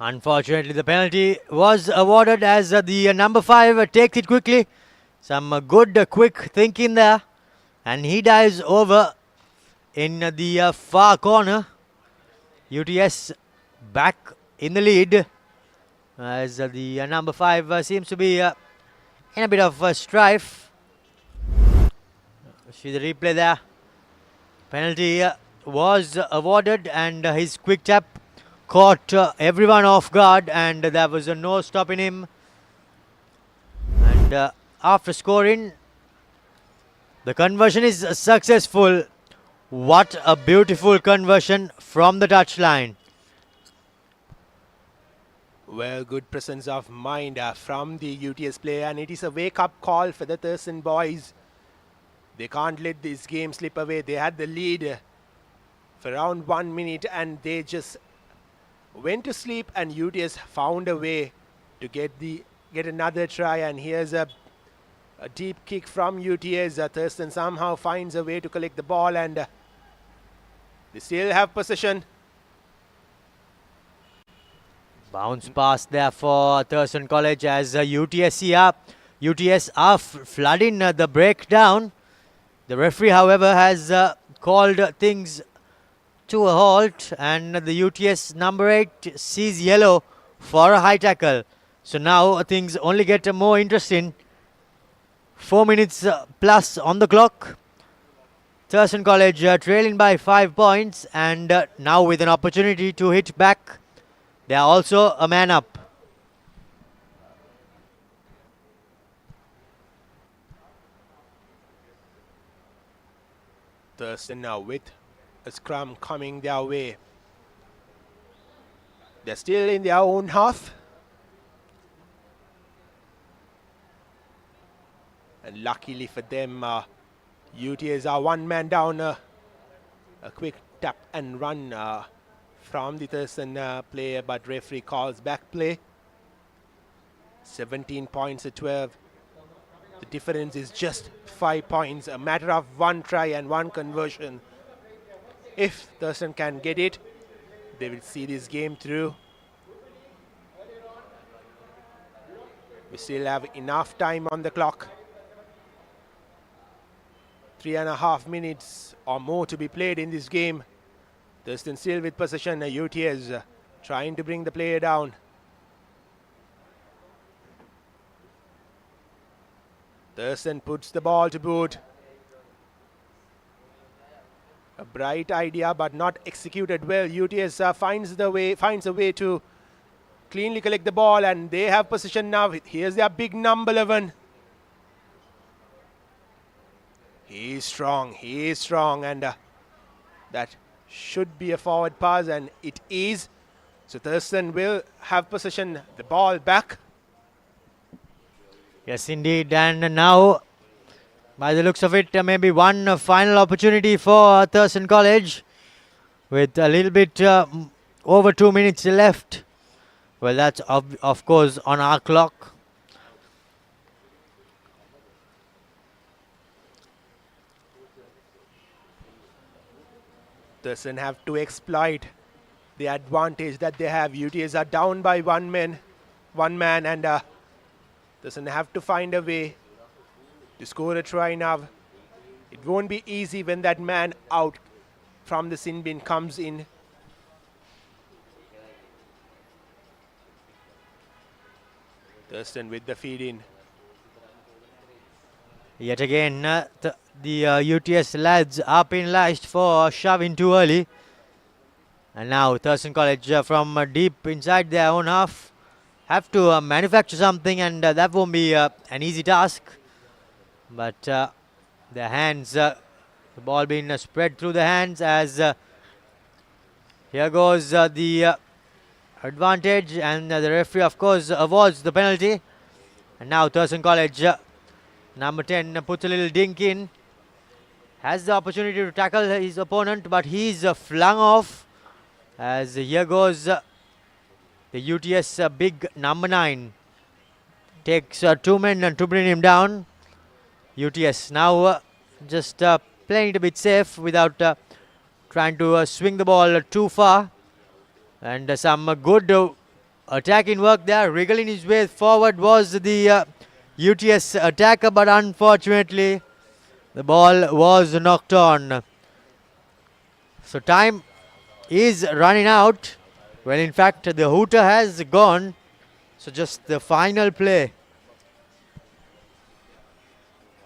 S7: Unfortunately, the penalty was awarded as the number 5 takes it quickly. Some good quick thinking there. And he dives over in the far corner. UTS back in the lead, as the number 5 seems to be in a bit of strife. See the replay there. Penalty was awarded, and his quick tap caught everyone off guard, and there was no stopping him. And after scoring, the conversion is successful. What a beautiful conversion from the touchline.
S2: Well, good presence of mind from the UTS player, and it is a wake-up call for the Thurston boys. They can't let this game slip away. They had the lead for around 1 minute, and they just went to sleep, and UTS found a way to get another try. And here's a deep kick from UTS. Thurston somehow finds a way to collect the ball, and they still have possession.
S7: Bounce pass there for Thurston College, as UTS are flooding the breakdown. The referee, however, has called things to a halt, and the UTS number 8 sees yellow for a high tackle. So now things only get more interesting. 4 minutes plus on the clock. Thurston College trailing by 5 points, and now with an opportunity to hit back. They are also a man up.
S2: Thurston now with a scrum coming their way. They're still in their own half. And luckily for them, UTS are one man down. A quick tap and run from the Thurston player, but referee calls back play. 17 points to 12. The difference is just 5 points, a matter of 1 try and 1 conversion. If Thurston can get it, they will see this game through. We still have enough time on the clock. 3.5 minutes or more to be played in this game. Thurston still with possession. UTS trying to bring the player down. Thurston puts the ball to boot. A bright idea, but not executed well. UTS finds a way to cleanly collect the ball, and they have possession now. Here's their big number 11. He is strong, and that should be a forward pass, and it is. So Thurston will have possession, the ball back.
S7: Yes, indeed. And now, by the looks of it, maybe one final opportunity for Thurston College with a little bit over 2 minutes left. Well, that's of course on our clock.
S2: Thurston have to exploit the advantage that they have. UTS are down by one man, and Thurston have to find a way to score a try now. It won't be easy when that man out from the sin bin comes in. Thurston with the feed in.
S7: Yet again, the UTS lads are penalised for shoving too early. And now Thurston College from deep inside their own half have to manufacture something, and that won't be an easy task. But their hands, the ball being spread through the hands as here goes the advantage, and the referee of course awards the penalty. And now Thurston College, number 10, puts a little dink in, has the opportunity to tackle his opponent, but he's flung off as here goes the UTS big number 9. Takes 2 men to bring him down. UTS now just playing it a bit safe without trying to swing the ball too far. And some good attacking work there. Wriggling his way forward was the UTS attacker, but unfortunately the ball was knocked on. So time is running out. Well, in fact, the hooter has gone. So just the final play.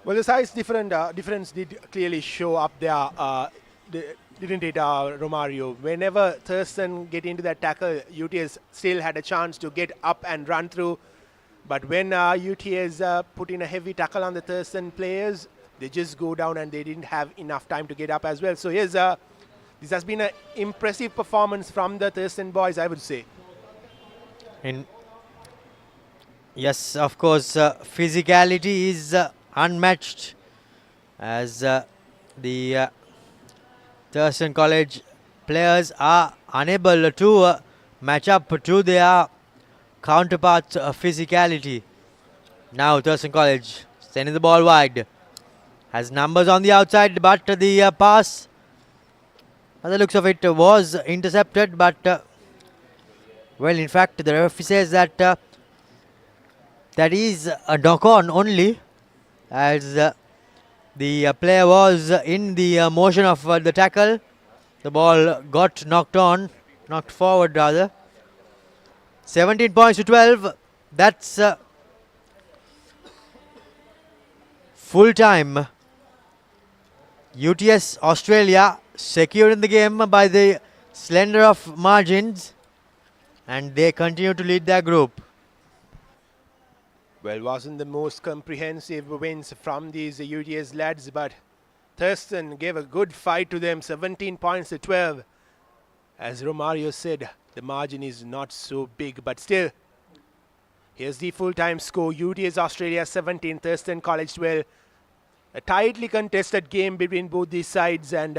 S2: Well, the size difference did clearly show up there, didn't it, Romario? Whenever Thurston get into that tackle, UTS still had a chance to get up and run through. But when UTS put in a heavy tackle on the Thurston players, they just go down and they didn't have enough time to get up as well. So here's this has been an impressive performance from the Thurston boys, I would say.
S7: Yes, of course, physicality is unmatched as the Thurston College players are unable to match up to their counterparts' physicality. Now Thurston College sending the ball wide, has numbers on the outside, but the pass, by the looks of it, was intercepted. But well, in fact, the referee says that that is a knock-on only, as the player was in the motion of the tackle. The ball got knocked forward rather. 17 points to 12. That's full time. UTS Australia secured in the game by the slender of margins, and they continue to lead their group.
S2: Well, wasn't the most comprehensive wins from these UTS lads, but Thurston gave a good fight to them, 17 points to 12. As Romario said, the margin is not so big, but still, here's the full-time score. UTS Australia 17, Thurston College 12. A tightly contested game between both these sides, and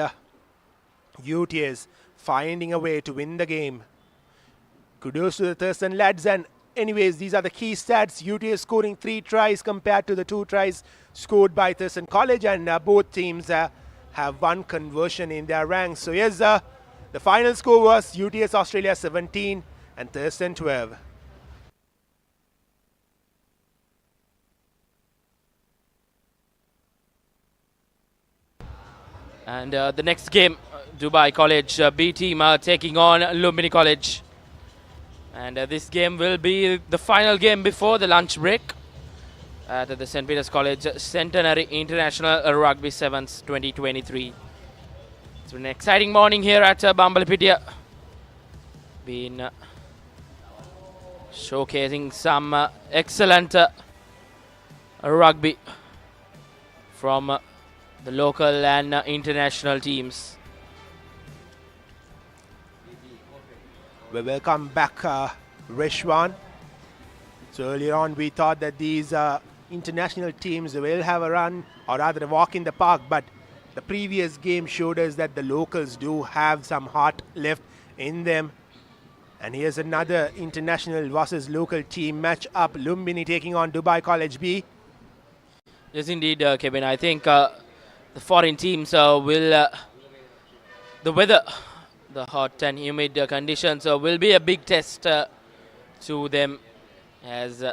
S2: UTS finding a way to win the game. Kudos to the Thurston lads. And anyways, these are the key stats. UTS scoring 3 tries compared to the 2 tries scored by Thurston College, and both teams have 1 conversion in their ranks. So here's the final score was UTS Australia 17 and Thurston 12.
S1: And the next game, Dubai College B team are taking on Lumbini College. And this game will be the final game before the lunch break, at the St. Peter's College Centenary International Rugby 7's 2023. It's been an exciting morning here at Bambalapitiya. Been showcasing some excellent rugby from the local and international teams.
S2: We welcome back Reshwan. So earlier on we thought that these international teams will have a run or rather a walk in the park, but the previous game showed us that the locals do have some heart left in them. And here's another international versus local team match up. Lumbini taking on Dubai College B.
S1: Yes, indeed, Kevin. I think the foreign teams will, the weather, the hot and humid conditions will be a big test to them, as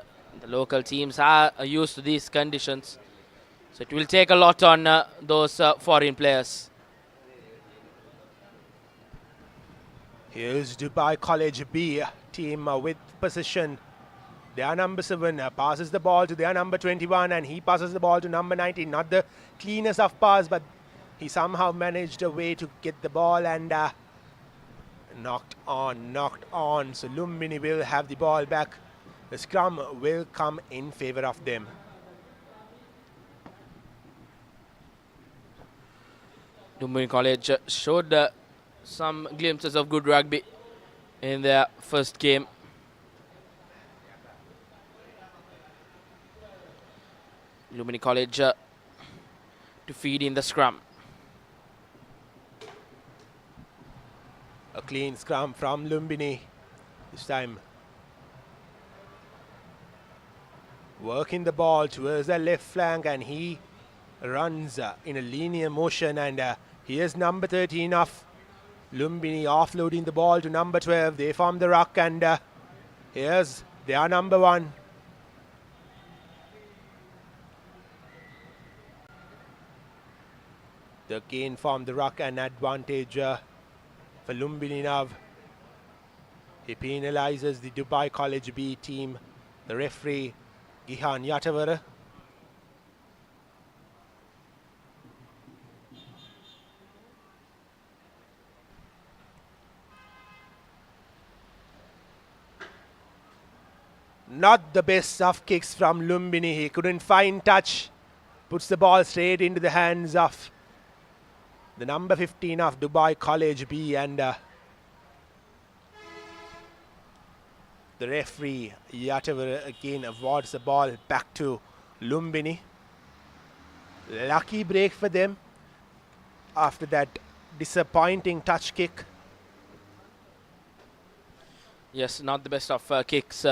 S1: the local teams are used to these conditions. So it will take a lot on those foreign players.
S2: Here's Dubai College B team with possession. Their number 7 passes the ball to their number 21 and he passes the ball to number 19. Not the cleanest of pass, but he somehow managed a way to get the ball and knocked on. So Lumbini will have the ball back. The scrum will come in favor of them.
S1: Lumbini College showed some glimpses of good rugby in their first game. Lumbini College to feed in the scrum.
S2: A clean scrum from Lumbini this time. Working the ball towards the left flank and he runs in a linear motion, and here's number 13 of Lumbini offloading the ball to number 12. They form the ruck and here's their number 1. They again form the ruck, and advantage for Lumbini now. He penalizes the Dubai College B team. The referee Gihan Yatavara. Not the best of kicks from Lumbini. He couldn't find touch. Puts the ball straight into the hands of the number 15 of Dubai College B, and the referee Yatavara again awards the ball back to Lumbini. Lucky break for them after that disappointing touch kick.
S1: Yes, not the best of kicks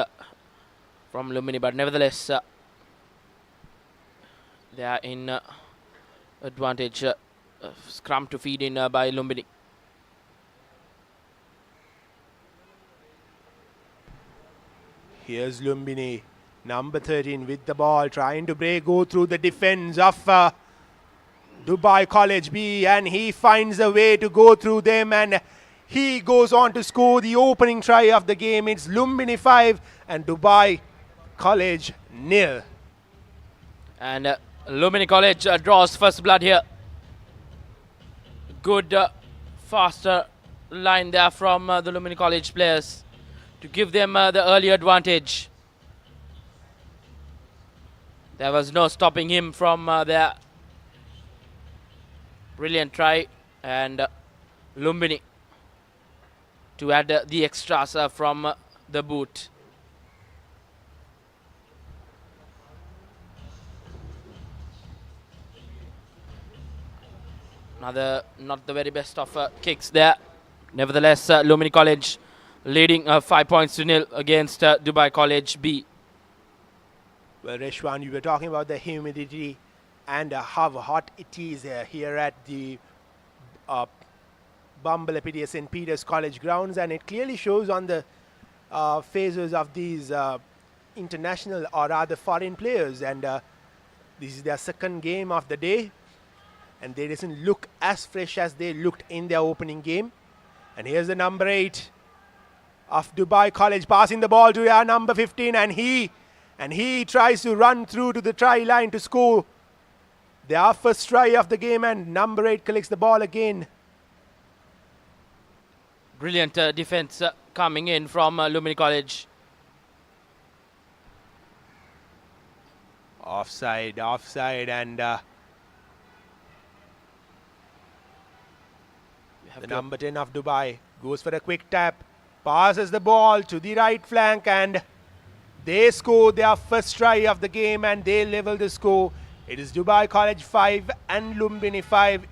S1: from Lumbini, but nevertheless they are in advantage. Scrum to feed in by Lumbini.
S2: Here's Lumbini, number 13 with the ball, trying to go through the defense of Dubai College B, and he finds a way to go through them, and he goes on to score the opening try of the game. It's Lumbini 5 and Dubai College 0.
S1: And Lumbini College draws first blood here. Good faster line there from the Lumbini College players to give them the early advantage. There was no stopping him from their brilliant try, and Lumbini to add the extras from the boot. Another not the very best of kicks there. Nevertheless, Lumbini College leading 5 points to 0 against Dubai College B.
S2: Well, Reshwan, you were talking about the humidity and how hot it is here at the Bambalapitiya St. Peter's College grounds, and it clearly shows on the faces of these international or rather foreign players, and this is their second game of the day, and they doesn't look as fresh as they looked in their opening game. And here's the number 8 of Dubai College passing the ball to our number 15, and he And he tries to run through to the try line to score their first try of the game, and number 8 collects the ball again.
S1: Brilliant defense coming in from Lumini College.
S2: Offside, and the number 10 of Dubai goes for a quick tap, passes the ball to the right flank, and they score their first try of the game and they level the score. It is Dubai College 5 and Lumbini 5.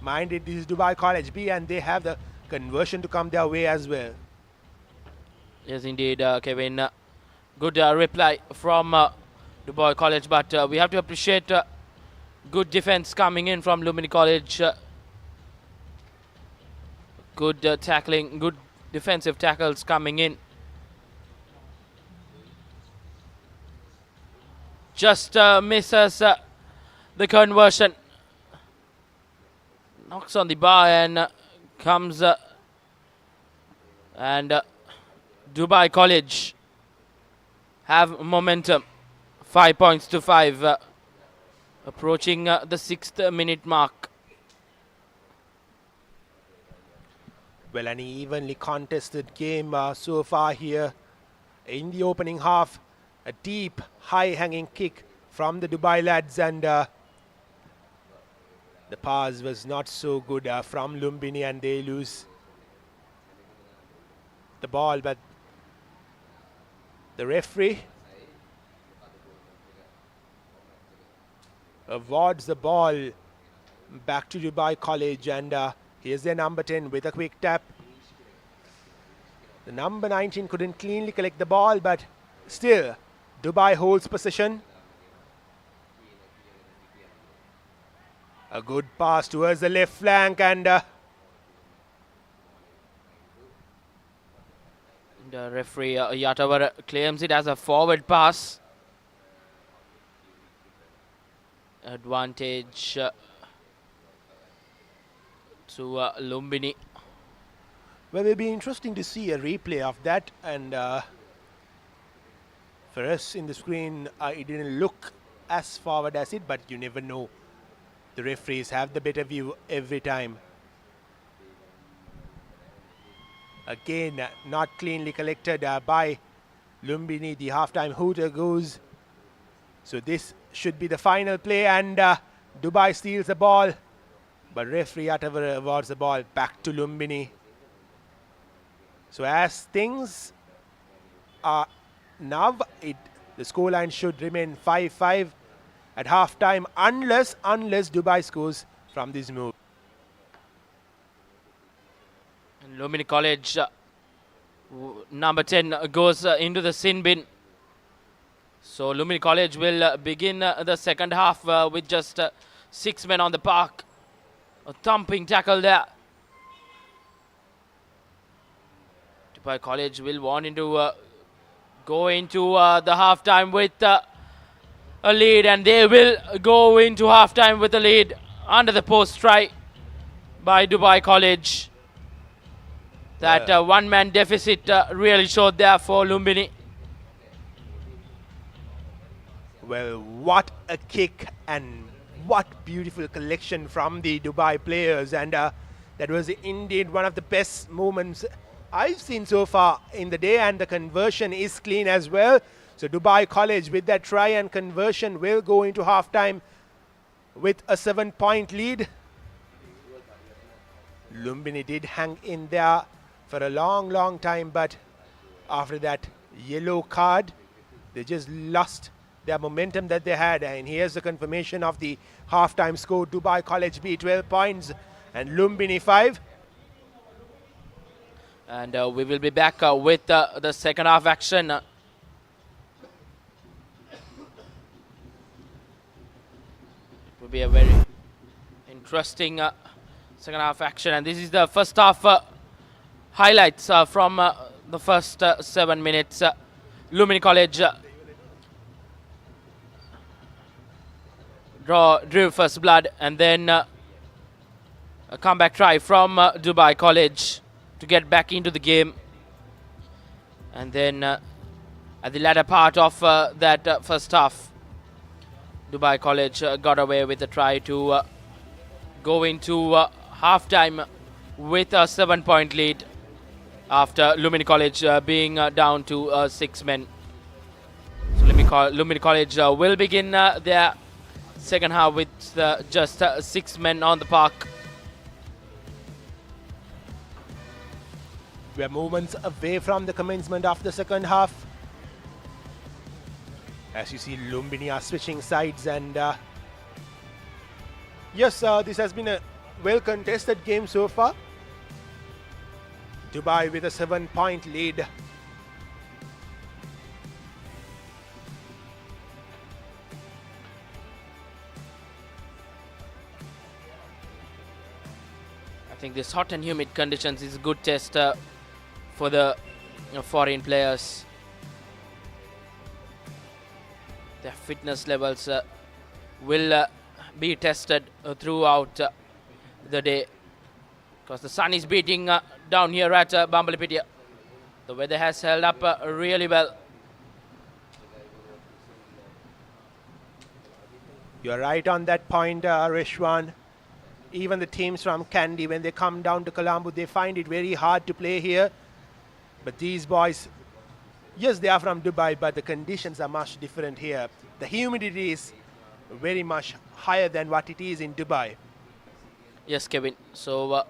S2: Mind it, this is Dubai College B, and they have the conversion to come their way as well.
S1: Yes, indeed, Kevin. Good reply from Dubai College, but we have to appreciate good defense coming in from Lumini College. Good tackling, good defensive tackles coming in. Just misses the conversion. Knocks on the bar and comes and Dubai College have momentum. 5 points to 5, approaching the 6th minute mark.
S2: Well, an evenly contested game so far here. In the opening half, a deep, high-hanging kick from the Dubai lads, and the pass was not so good from Lumbini, and they lose the ball. But the referee awards the ball back to Dubai College, and here's their number 10 with a quick tap. The number 19 couldn't cleanly collect the ball, but still Dubai holds possession. A good pass towards the left flank, and
S1: the referee Yatavar claims it as a forward pass. Advantage to Lumbini.
S2: well, it'll be interesting to see a replay of that, and for us in the screen, it didn't look as forward as it, but you never know. The referees have the better view every time. Again, not cleanly collected by Lumbini. The halftime hooter goes. So this should be the final play, and Dubai steals the ball, but referee Atavar awards the ball back to Lumbini. So as things are now, the scoreline should remain 5-5 at halftime, unless Dubai scores from this move.
S1: And Lumini College number 10 goes into the sin bin. So Lumini College will begin the second half with just 6 men on the park. A thumping tackle there. Dubai College will want to go into the halftime with a lead, and they will go into halftime with a lead under the post try by Dubai College. That one-man deficit really showed there for Lumbini.
S2: Well, what a kick, and what beautiful collection from the Dubai players, and that was indeed one of the best moments I've seen so far in the day, and the conversion is clean as well. So Dubai College with that try and conversion will go into halftime with a 7-point lead. Lumbini did hang in there for a long time, but after that yellow card, they just lost their momentum that they had. And here's the confirmation of the halftime score. Dubai College B 12 points and Lumbini 5.
S1: And we will be back with the second half action. It will be a very interesting second half action. And this is the first half highlights from the first 7 minutes. Lumini College drew first blood, and then a comeback try from Dubai College to get back into the game. And then at the latter part of that first half. Dubai College got away with a try to go into half-time with a 7-point lead after Lumini College being down to 6 men. So Lumini College will begin their second half with just 6 men on the park.
S2: We are moments away from the commencement of the second half. As you see, Lumbini are switching sides, and yes, this has been a well contested game so far. Dubai with a 7-point lead.
S1: I think this hot and humid conditions is a good test for the foreign players. Their fitness levels will be tested throughout the day, because the sun is beating down here at Bambalapitiya. The weather has held up really well.
S2: You're right on that point, Rishwan. Even the teams from Kandy, when they come down to Colombo, they find it very hard to play here. But these boys, yes, they are from Dubai, but the conditions are much different here. The humidity is very much higher than what it is in Dubai.
S1: Yes, Kevin. So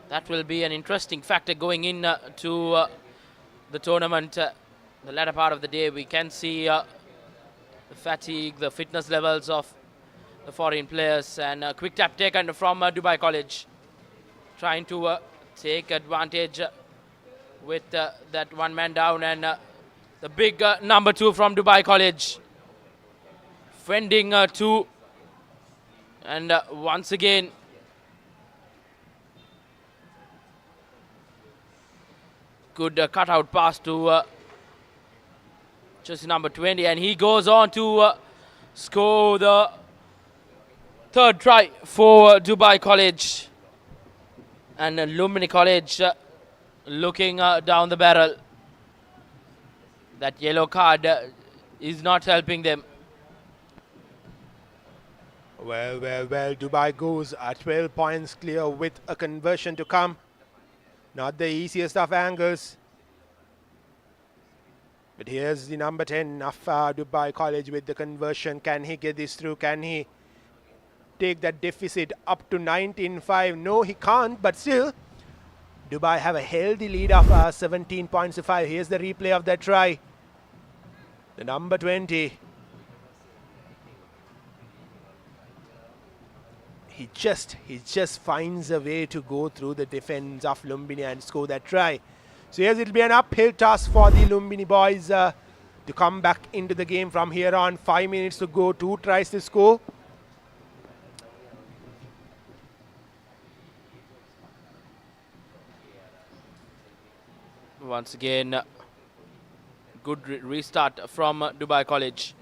S1: that will be an interesting factor going in to the tournament. The latter part of the day, we can see the fatigue, the fitness levels of the foreign players, and a quick tap taken from Dubai College, trying to take advantage with that one man down, and the big number 2 from Dubai College fending 2, and once again good cutout pass to just number 20, and he goes on to score the 3rd try for Dubai College. And Lumini College looking down the barrel. That yellow card is not helping them.
S2: Well, Dubai goes 12 points clear with a conversion to come. Not the easiest of angles. But here's the number 10 of Dubai College with the conversion. Can he get this through? Can he take that deficit up to 19-5? No, he can't, but still, Dubai have a healthy lead of 17 points to 5. Here's the replay of that try. The number 20. He just finds a way to go through the defense of Lumbini and score that try. So yes, it'll be an uphill task for the Lumbini boys to come back into the game from here on. 5 minutes to go, 2 tries to score.
S1: Once again, good restart from Dubai College.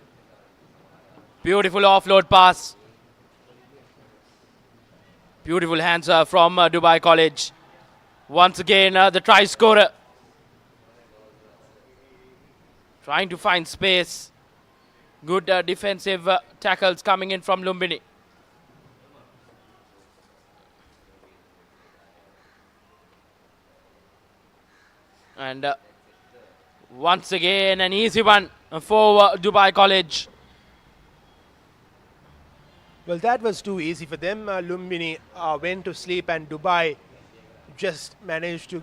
S1: Beautiful offload pass. Beautiful hands from Dubai College. Once again, the try scorer trying to find space. Good defensive tackles coming in from Lumbini. And once again, an easy one for Dubai College.
S2: Well, that was too easy for them. Lumbini went to sleep, and Dubai just managed to...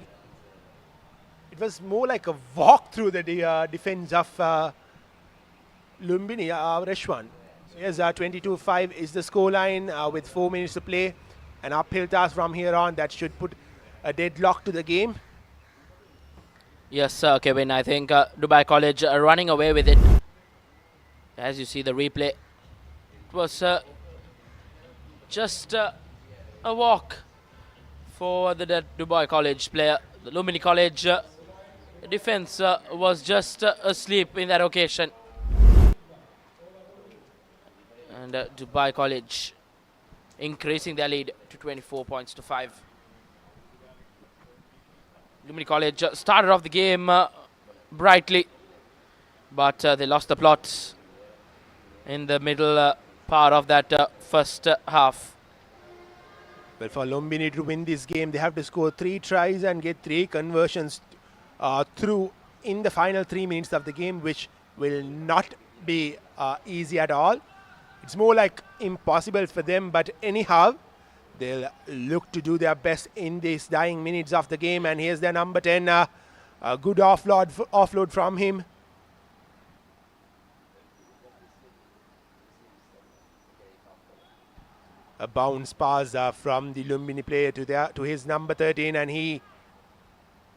S2: It was more like a walk through the defense of Lumbini, Reshwan. So yes, 22-5 is the scoreline with 4 minutes to play. An uphill task from here on that should put a deadlock to the game.
S1: Yes, Kevin, I think Dubai College are running away with it. As you see the replay, it was just a walk for the Dubai College player. The Lumini College defense was just asleep in that occasion. And Dubai College increasing their lead to 24 points to 5. Lumini College started off the game brightly. but they lost the plot in the middle part of that first half.
S2: Well, for Lumbini to win this game, they have to score 3 tries and get 3 conversions through in the final 3 minutes of the game, which will not be easy at all. It's more like impossible for them, but anyhow, they'll look to do their best in these dying minutes of the game. And here's their number 10, a good offload from him. A bounce pass from the Lumbini player to his number 13, and he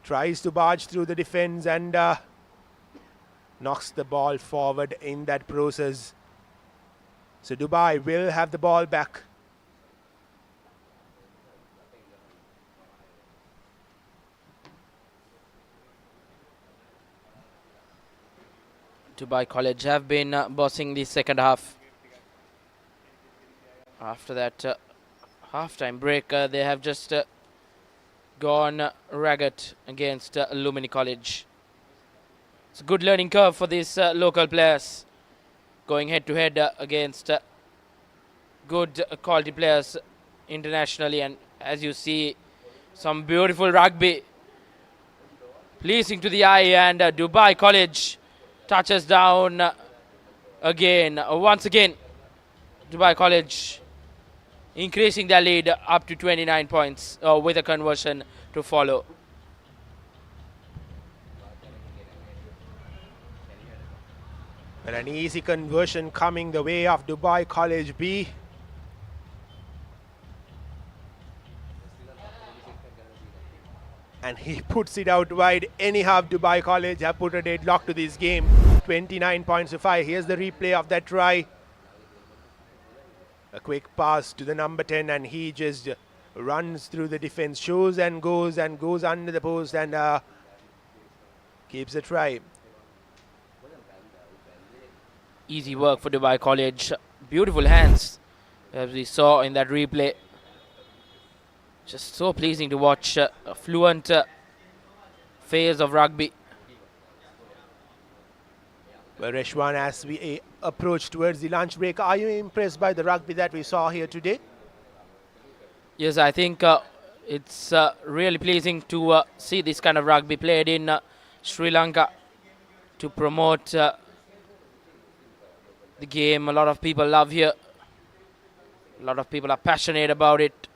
S2: tries to barge through the defense and knocks the ball forward in that process. So Dubai will have the ball back.
S1: Dubai College have been bossing the second half. After that half-time break, they have just gone ragged against Lumini College. It's a good learning curve for these local players, going head-to-head against good quality players internationally. And as you see, some beautiful rugby, pleasing to the eye, and Dubai College touches down again. Once again, Dubai College increasing their lead up to 29 points with a conversion to follow.
S2: And an easy conversion coming the way of Dubai College B. And he puts it out wide. Anyhow, Dubai College have put a deadlock to this game. 29 points to 5. Here's the replay of that try. A quick pass to the number 10, and he just runs through the defense, shows and goes under the post, and keeps a try.
S1: Easy work for Dubai College. Beautiful hands, as we saw in that replay. Just so pleasing to watch a fluent phase of rugby. Well, Reshwan, as we approach towards the lunch break, are you impressed by the rugby that we saw here today? Yes, I think it's really pleasing to see this kind of rugby played in Sri Lanka to promote the game. A lot of people love here. A lot of people are passionate about it.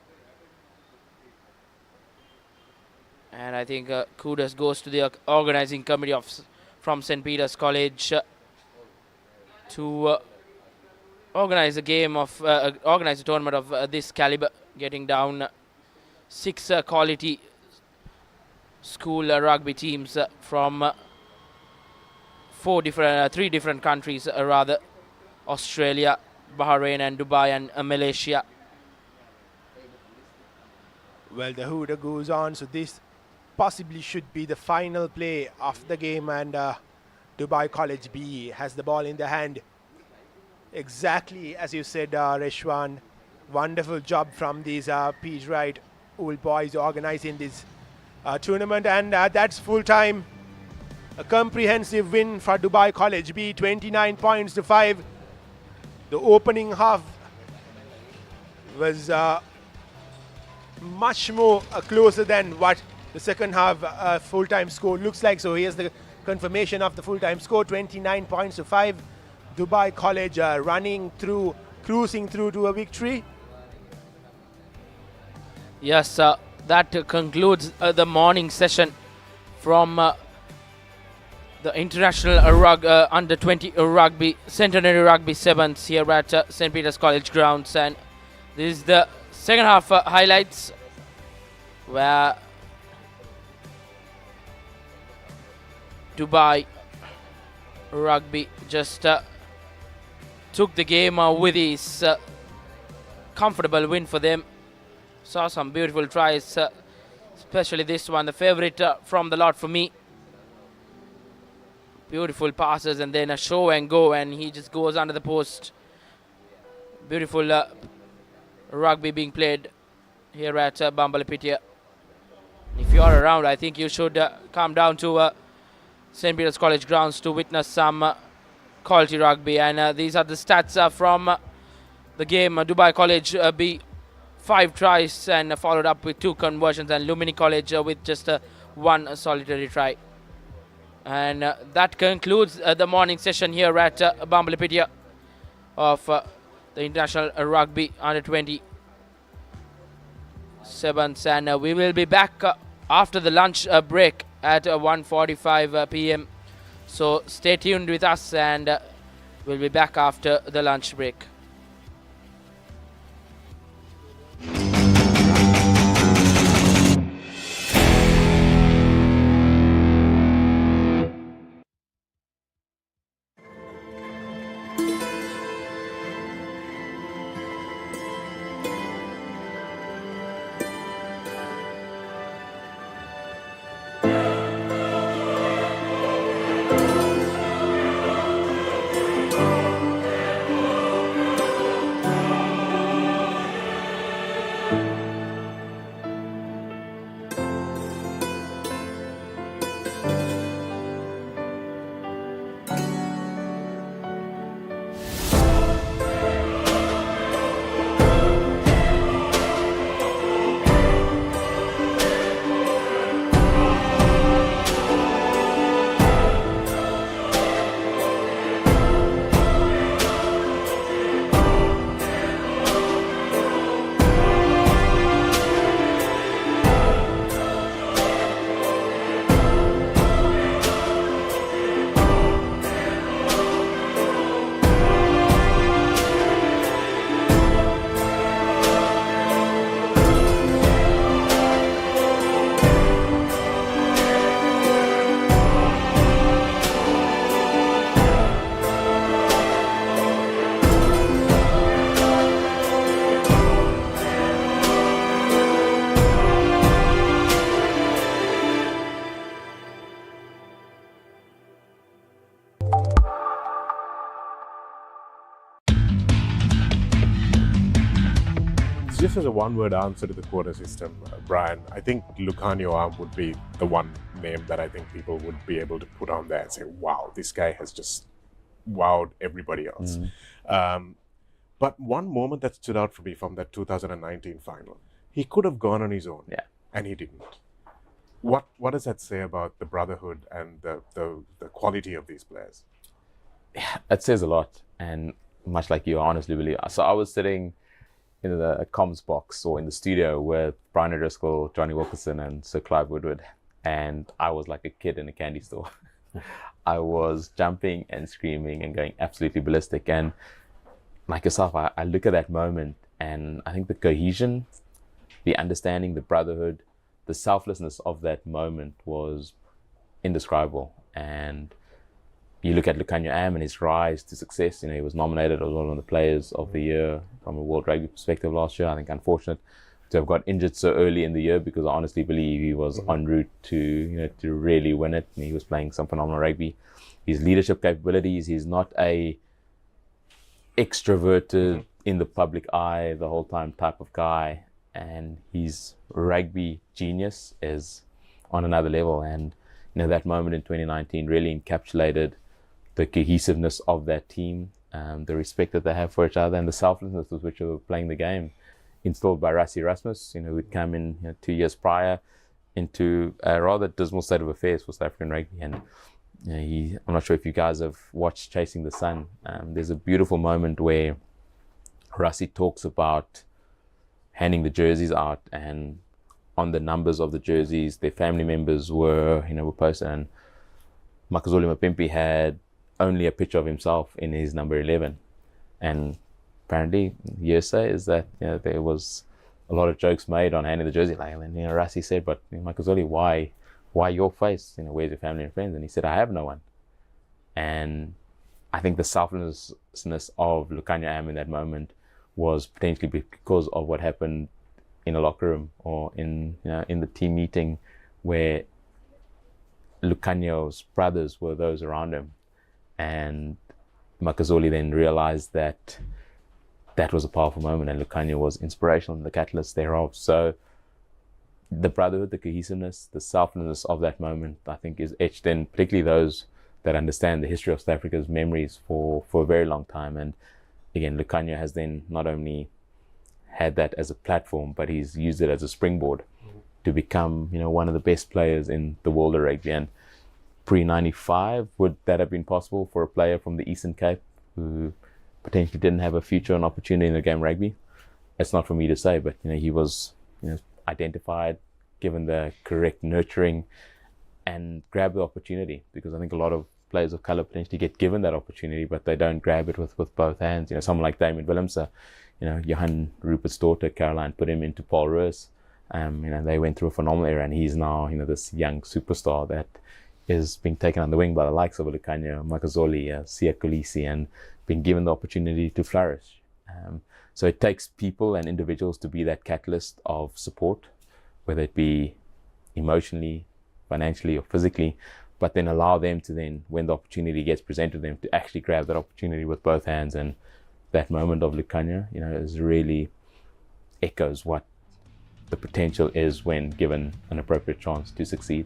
S1: And I think kudos goes to the organizing committee from St. Peter's College to organize a game of organize a tournament of this caliber, getting down 6 quality school rugby teams from 3 different countries, rather: Australia, Bahrain, and Dubai, and Malaysia. Well, the hooter goes on, so this possibly should be the final play of the game, and Dubai College B has the ball in the hand. Exactly as you said, Reshwan. Wonderful job from these Peach Right old boys organizing this tournament, and that's full time. A comprehensive win for Dubai College B, 29 points to 5. The opening half was much more closer than what the second half full-time score looks like. So here's the confirmation of the full-time score: 29 points to 5. Dubai College cruising through to a victory. Yes, that concludes the morning session from the International Under-20 Rugby, Centenary Rugby 7's here at St. Peter's College grounds. And this is the second half highlights, where Dubai Rugby just took the game with his comfortable win for them. Saw some beautiful tries, especially this one, the favorite from the lot for me. Beautiful passes, and then a show and go, and he just goes under the post. Beautiful rugby being played here at Bambalapitiya. If you are around, I think you should come down to St. Peter's College grounds to witness some quality rugby. And these are the stats from the game. Dubai College B 5 tries and followed up with 2 conversions, and Lumini College with just 1 solitary try. And that concludes the morning session here at Bambalapitiya of the International Rugby Under-20 7s. And we will be back after the lunch break at 1:45 p.m. So stay tuned with us, and we'll be back after the lunch break.
S8: Just as a one-word answer to the quota system, Brian, I think Lucanio Arm would be the one name that I think people would be able to put on there and say, wow, this guy has just wowed everybody else. But one moment that stood out for me from that 2019 final, he could have gone on his own, and he didn't. What does that say about the brotherhood and the quality of these players?
S9: That says a lot, and much like you, I honestly believe. So I was sitting in the comms box or in the studio with Brian O'Driscoll, Johnny Wilkinson, and Sir Clive Woodward, and I was like a kid in a candy store. I was jumping and screaming and going absolutely ballistic. And like yourself, I look at that moment, and I think the cohesion, the understanding, the brotherhood, the selflessness of that moment was indescribable. And you look at Lucanio Am and his rise to success. You know, he was nominated as one of the players of the year from a World Rugby perspective last year. I think unfortunate to have got injured so early in the year, because I honestly believe he was en route to really win it, and he was playing some phenomenal rugby. His leadership capabilities, he's not a extroverted in the public eye the whole time type of guy, and his rugby genius is on another level. And that moment in 2019 really encapsulated the cohesiveness of that team, the respect that they have for each other, and the selflessness with which they were playing the game, instilled by Rassie Erasmus, who'd come in 2 years prior into a rather dismal state of affairs for South African rugby. And I'm not sure if you guys have watched Chasing the Sun. There's a beautiful moment where Rassie talks about handing the jerseys out, and on the numbers of the jerseys, their family members were posted, and Makazole Mapimpi had only a picture of himself in his number 11. And apparently, hearsay is that there was a lot of jokes made on handing the jersey. Like, and Rassie said, "But Makazole, why your face? Where's your family and friends?" And he said, "I have no one." And I think the selflessness of Lucanio Am in that moment was potentially because of what happened in a locker room or in the team meeting, where Lucanio's brothers were those around him, and Makazole then realized that that was a powerful moment, and Lucanio was inspirational and the catalyst thereof. So the brotherhood, the cohesiveness, the selflessness of that moment, I think, is etched in, particularly those that understand the history of South Africa's memories for a very long time. And again, Lukhanyo has then not only had that as a platform, but he's used it as a springboard to become, one of the best players in the world of rugby. And pre-95, would that have been possible for a player from the Eastern Cape who potentially didn't have a future and opportunity in the game of rugby? It's not for me to say, but he was identified, given the correct nurturing, and grabbed the opportunity, because I think a lot of players of colour potentially get given that opportunity, but they don't grab it with both hands. Someone like Damien Willemse, Johan Rupert's daughter Caroline put him into Paul Roos. They went through a phenomenal era, and he's now this young superstar that is being taken on the wing by the likes of Lukhanyo, Makazole, Siya Kolisi, and being given the opportunity to flourish. So it takes people and individuals to be that catalyst of support, whether it be emotionally, financially, or physically, but then allow them to then, when the opportunity gets presented to them, to actually grab that opportunity with both hands. And that moment of Lukhanyo, is really echoes what the potential is when given an appropriate chance to succeed.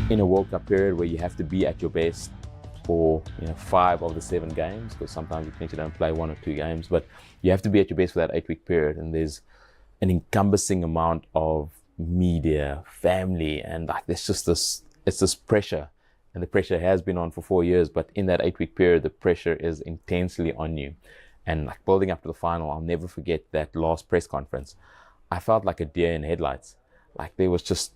S9: In a World Cup period where you have to be at your best for 5 of the 7 games, because sometimes you potentially don't play 1 or 2 games, but you have to be at your best for that 8-week period, and there's an encompassing amount of media, family, and there's just this pressure, and the pressure has been on for 4 years, but in that 8-week period the pressure is intensely on you. And building up to the final, I'll never forget that last press conference. I felt like a deer in headlights. There was just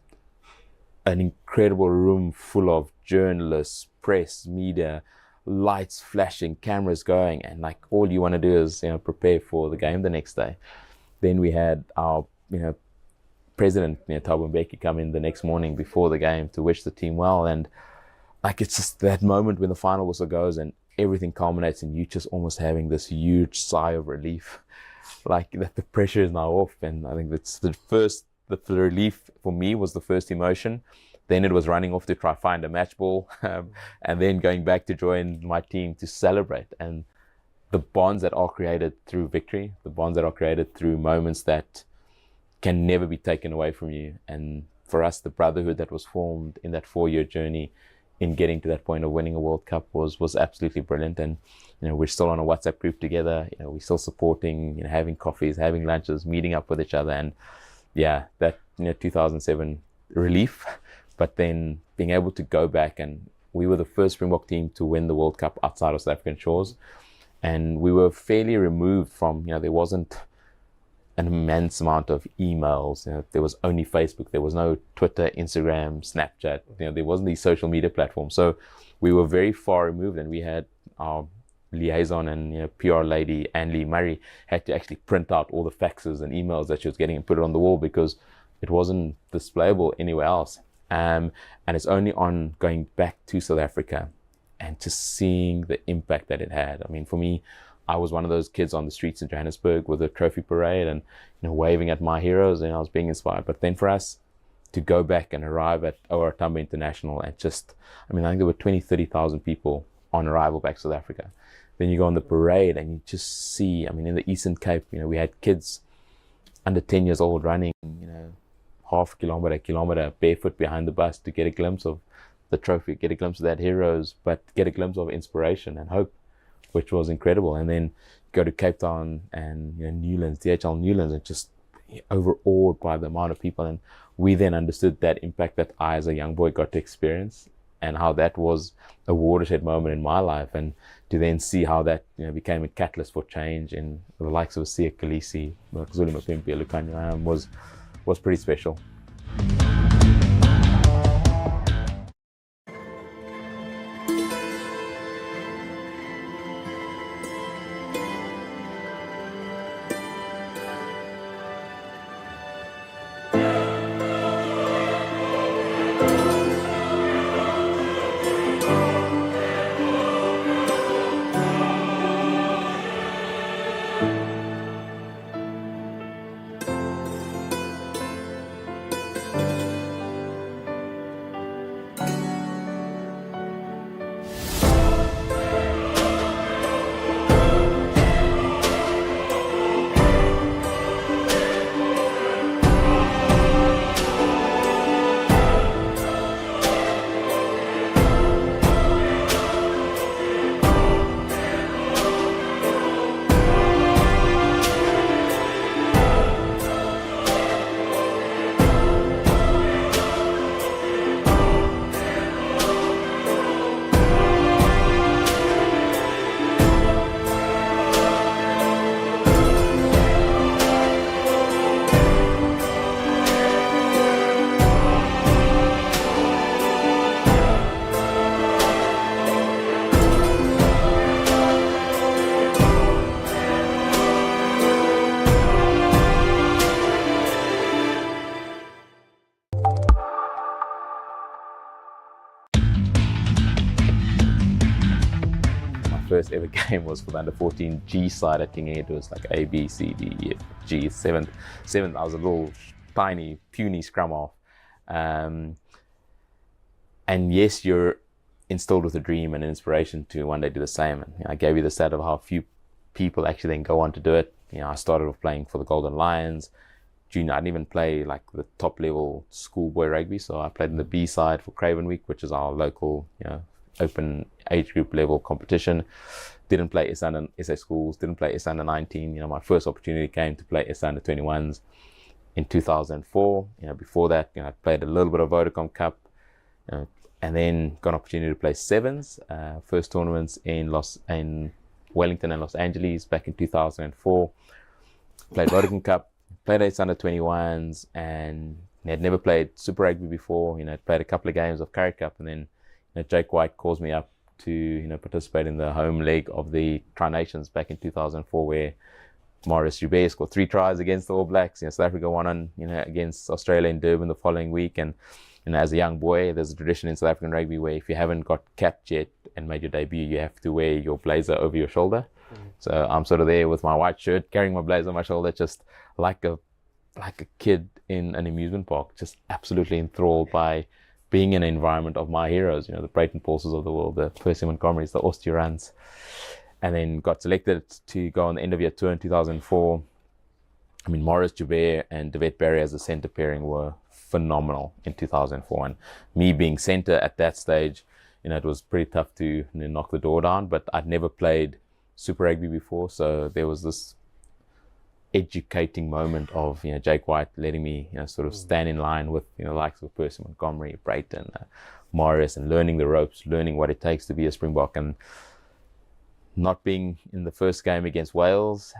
S9: an incredible room full of journalists, press, media, lights flashing, cameras going, and all you want to do is prepare for the game the next day. Then we had our president Thabo Mbeki come in the next morning before the game to wish the team well, and it's just that moment when the final whistle goes and everything culminates, and you just almost having this huge sigh of relief, that the pressure is now off. And I think that's the relief for me was the first emotion. Then it was running off to try find a match ball, and then going back to join my team to celebrate. And the bonds that are created through victory, the bonds that are created through moments that can never be taken away from you. And for us, the brotherhood that was formed in that 4-year journey in getting to that point of winning a World Cup was absolutely brilliant. And we're still on a WhatsApp group together. We're still supporting, having coffees, having lunches, meeting up with each other. And yeah, that 2007 relief, but then being able to go back, and we were the first Springbok team to win the World Cup outside of South African shores, and we were fairly removed from, there wasn't an immense amount of emails, there was only Facebook, there was no Twitter, Instagram, Snapchat, there wasn't these social media platforms, so we were very far removed. And we had our liaison and PR lady Anne-Lee Murray had to actually print out all the faxes and emails that she was getting and put it on the wall because it wasn't displayable anywhere else. And it's only on going back to South Africa and just seeing the impact that it had. I mean, for me, I was one of those kids on the streets in Johannesburg with a trophy parade and, waving at my heroes, and I was being inspired. But then for us to go back and arrive at OR Tambo International and just, I think there were 20, 30,000 people on arrival back to South Africa. Then you go on the parade and you just see, in the Eastern Cape, we had kids under 10 years old running, half kilometer barefoot behind the bus to get a glimpse of the trophy, get a glimpse of that heroes, but get a glimpse of inspiration and hope, which was incredible. And then go to Cape Town and Newlands, DHL Newlands, and just overawed by the amount of people. And we then understood that impact that I as a young boy got to experience, and how that was a watershed moment in my life, and to then see how that became a catalyst for change in the likes of Siya Kolisi, Zulu Mapimpi, Lucanio was pretty special. First ever game was for the under 14 G side at King Ed. It was like A, B, C, D, E, F, G. Seventh, I was a little tiny, puny scrum half. And yes, you're instilled with a dream and an inspiration to one day do the same. And I gave you the stat of how few people actually then go on to do it. I started off playing for the Golden Lions. Junior, I didn't even play like the top level schoolboy rugby. So I played in the B side for Craven Week, which is our local, open age group level competition. Didn't play SA schools, didn't play SA under 19. My first opportunity came to play SA under 21s in 2004. Before that, I played a little bit of Vodacom Cup, and then got an opportunity to play 7's, first tournaments in Wellington and Los Angeles back in 2004. Played Vodacom Cup, played SA under 21s, and had never played Super Rugby before. Played a couple of games of Currie Cup, and then Jake White calls me up to participate in the home leg of the Tri-Nations back in 2004, where Maurice Joubert scored 3 tries against the All Blacks. South Africa won on against Australia in Durban the following week. And as a young boy, there's a tradition in South African rugby where if you haven't got capped yet and made your debut, you have to wear your blazer over your shoulder. So I'm sort of there with my white shirt, carrying my blazer on my shoulder, just like a kid in an amusement park, just absolutely enthralled by being in an environment of my heroes, the Brayton Paulses of the world, the Percy Montgomerys, the Osteurans, and then got selected to go on the end of year tour in 2004. Maurice Joubert and Devet Barry as a centre pairing were phenomenal in 2004. And me being centre at that stage, it was pretty tough to knock the door down, but I'd never played Super Rugby before. So there was this educating moment of Jake White letting me sort of stand in line with the likes of Percy Montgomery, Brayton, Morris, and learning the ropes, learning what it takes to be a Springbok, and not being in the first game against Wales,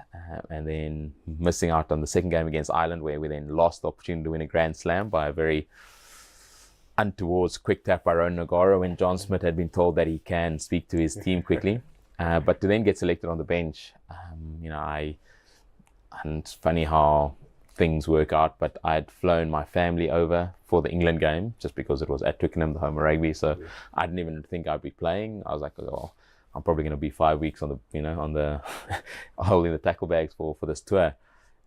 S9: and then missing out on the second game against Ireland, where we then lost the opportunity to win a Grand Slam by a very untowards quick tap by Rowan Nagara when John Smith had been told that he can speak to his team quickly. But to then get selected on the bench, and it's funny how things work out. But I had flown my family over for the England game just because it was at Twickenham, the home of rugby. So I didn't even think I'd be playing. I was like, oh, I'm probably going to be 5 weeks on the holding the tackle bags for this tour.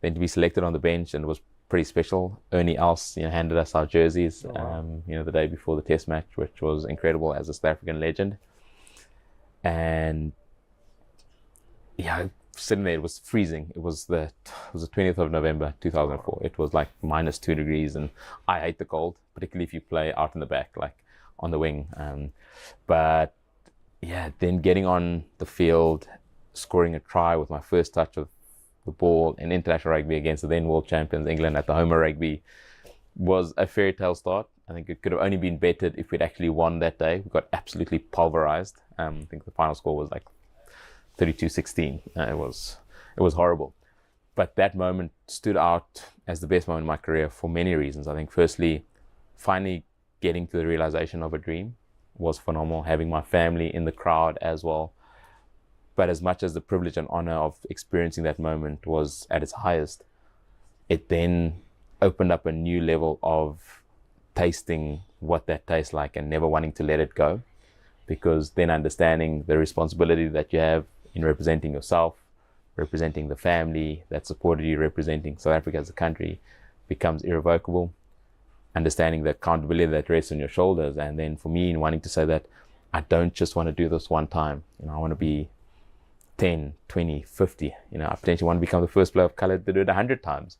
S9: Then to be selected on the bench, and it was pretty special. Ernie Els, handed us our jerseys, the day before the Test match, which was incredible as a South African legend. And sitting there, it was freezing. It was the 20th of November 2004. It was like -2 degrees, and I hate the cold, particularly if you play out in the back, like on the wing. But then getting on the field, scoring a try with my first touch of the ball in international rugby against the then world champions England at the home of rugby was a fairy tale start. I think it could have only been bettered if we'd actually won that day. We got absolutely pulverized. I think the final score was like 32-16. It was horrible. But that moment stood out as the best moment in my career for many reasons. I think firstly, finally getting to the realization of a dream was phenomenal. Having my family in the crowd as well. But as much as the privilege and honor of experiencing that moment was at its highest, it then opened up a new level of tasting what that tastes like and never wanting to let it go. Because then understanding the responsibility that you have in representing yourself, representing the family that supported you, representing South Africa as a country becomes irrevocable. Understanding the accountability that rests on your shoulders. And then for me, in wanting to say that I don't just want to do this one time. I want to be 10, 20, 50. I potentially want to become the first player of color to do it 100 times.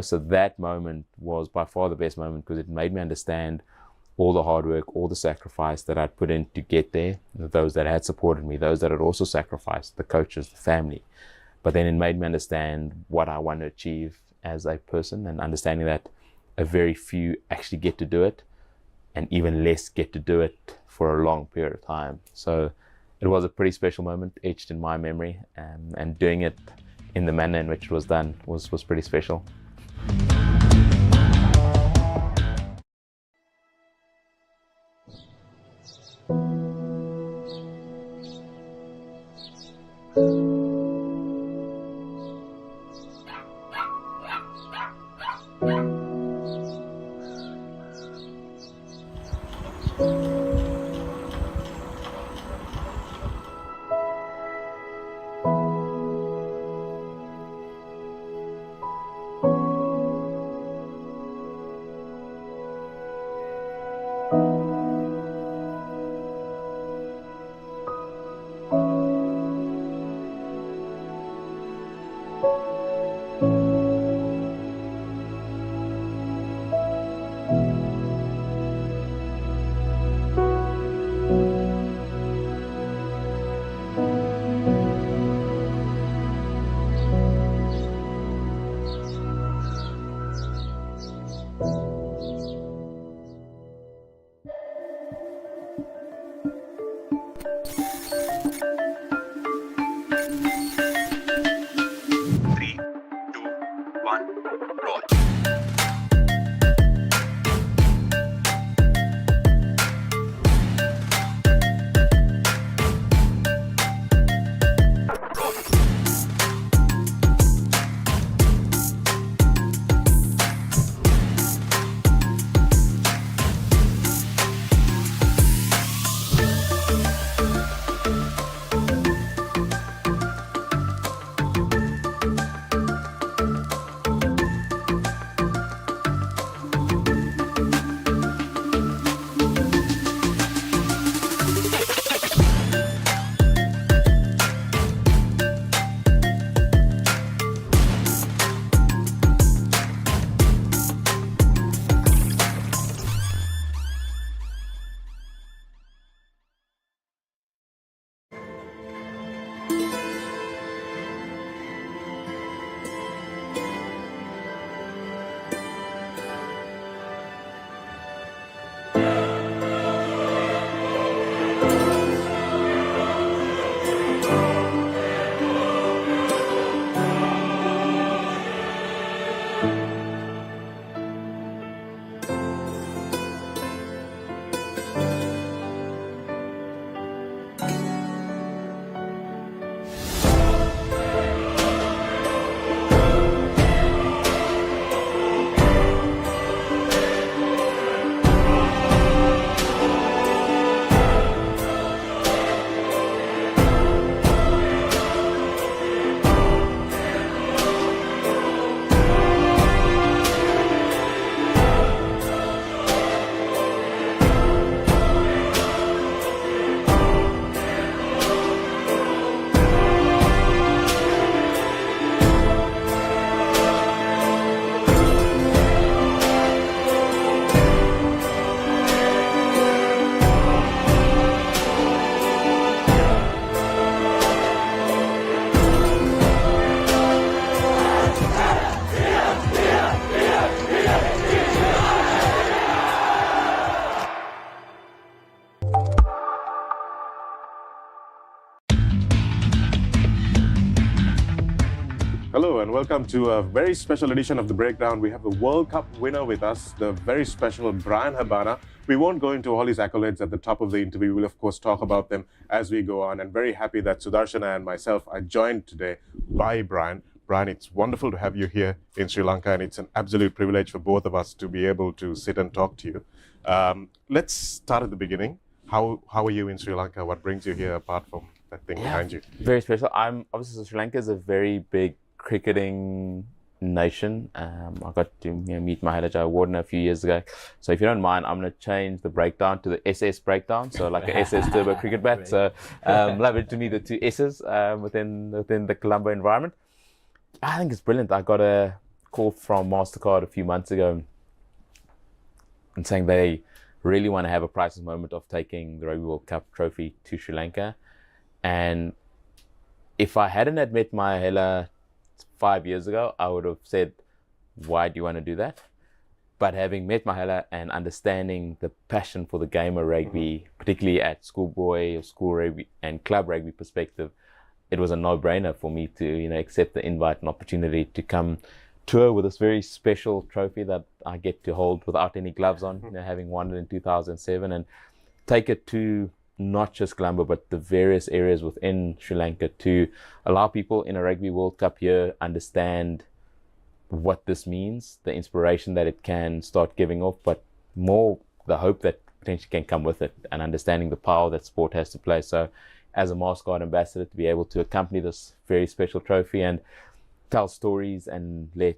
S9: So that moment was by far the best moment because it made me understand all the hard work, all the sacrifice that I'd put in to get there, those that had supported me, those that had also sacrificed, the coaches, the family. But then it made me understand what I want to achieve as a person, and understanding that a very few actually get to do it, and even less get to do it for a long period of time. So it was a pretty special moment, etched in my memory, and doing it in the manner in which it was done was pretty special.
S8: welcome to a very special edition of The Breakdown. We have the World Cup winner with us, the very special Brian Habana. We won't go into all his accolades at the top of the interview. We'll, of course, talk about them as we go on. And very happy that Sudarshana and myself are joined today by Brian. Brian, it's wonderful to have you here in Sri Lanka, and it's an absolute privilege for both of us to be able to sit and talk to you. Let's start at the beginning. How are you in Sri Lanka? What brings you here apart from that thing behind you?
S9: Very special. Obviously, Sri Lanka is a very big cricketing nation. I got to meet Maharaja Warden a few years ago. So if you don't mind, I'm going to change the breakdown to the SS breakdown. So like a SS turbo cricket bat. So lovely to meet the two S's within the Colombo environment. I think it's brilliant. I got a call from MasterCard a few months ago and saying they really want to have a priceless moment of taking the Rugby World Cup trophy to Sri Lanka. And if I hadn't had met Mahela 5 years ago, I would have said, why do you want to do that? But having met Mahela and understanding the passion for the game of rugby, particularly at schoolboy or school rugby and club rugby perspective, it was a no-brainer for me to accept the invite and opportunity to come tour with this very special trophy that I get to hold without any gloves on, having won it in 2007, and take it to not just Colombo, but the various areas within Sri Lanka to allow people in a Rugby World Cup year understand what this means, the inspiration that it can start giving off, but more the hope that potentially can come with it, and understanding the power that sport has to play. So as a MasterCard ambassador, to be able to accompany this very special trophy and tell stories and let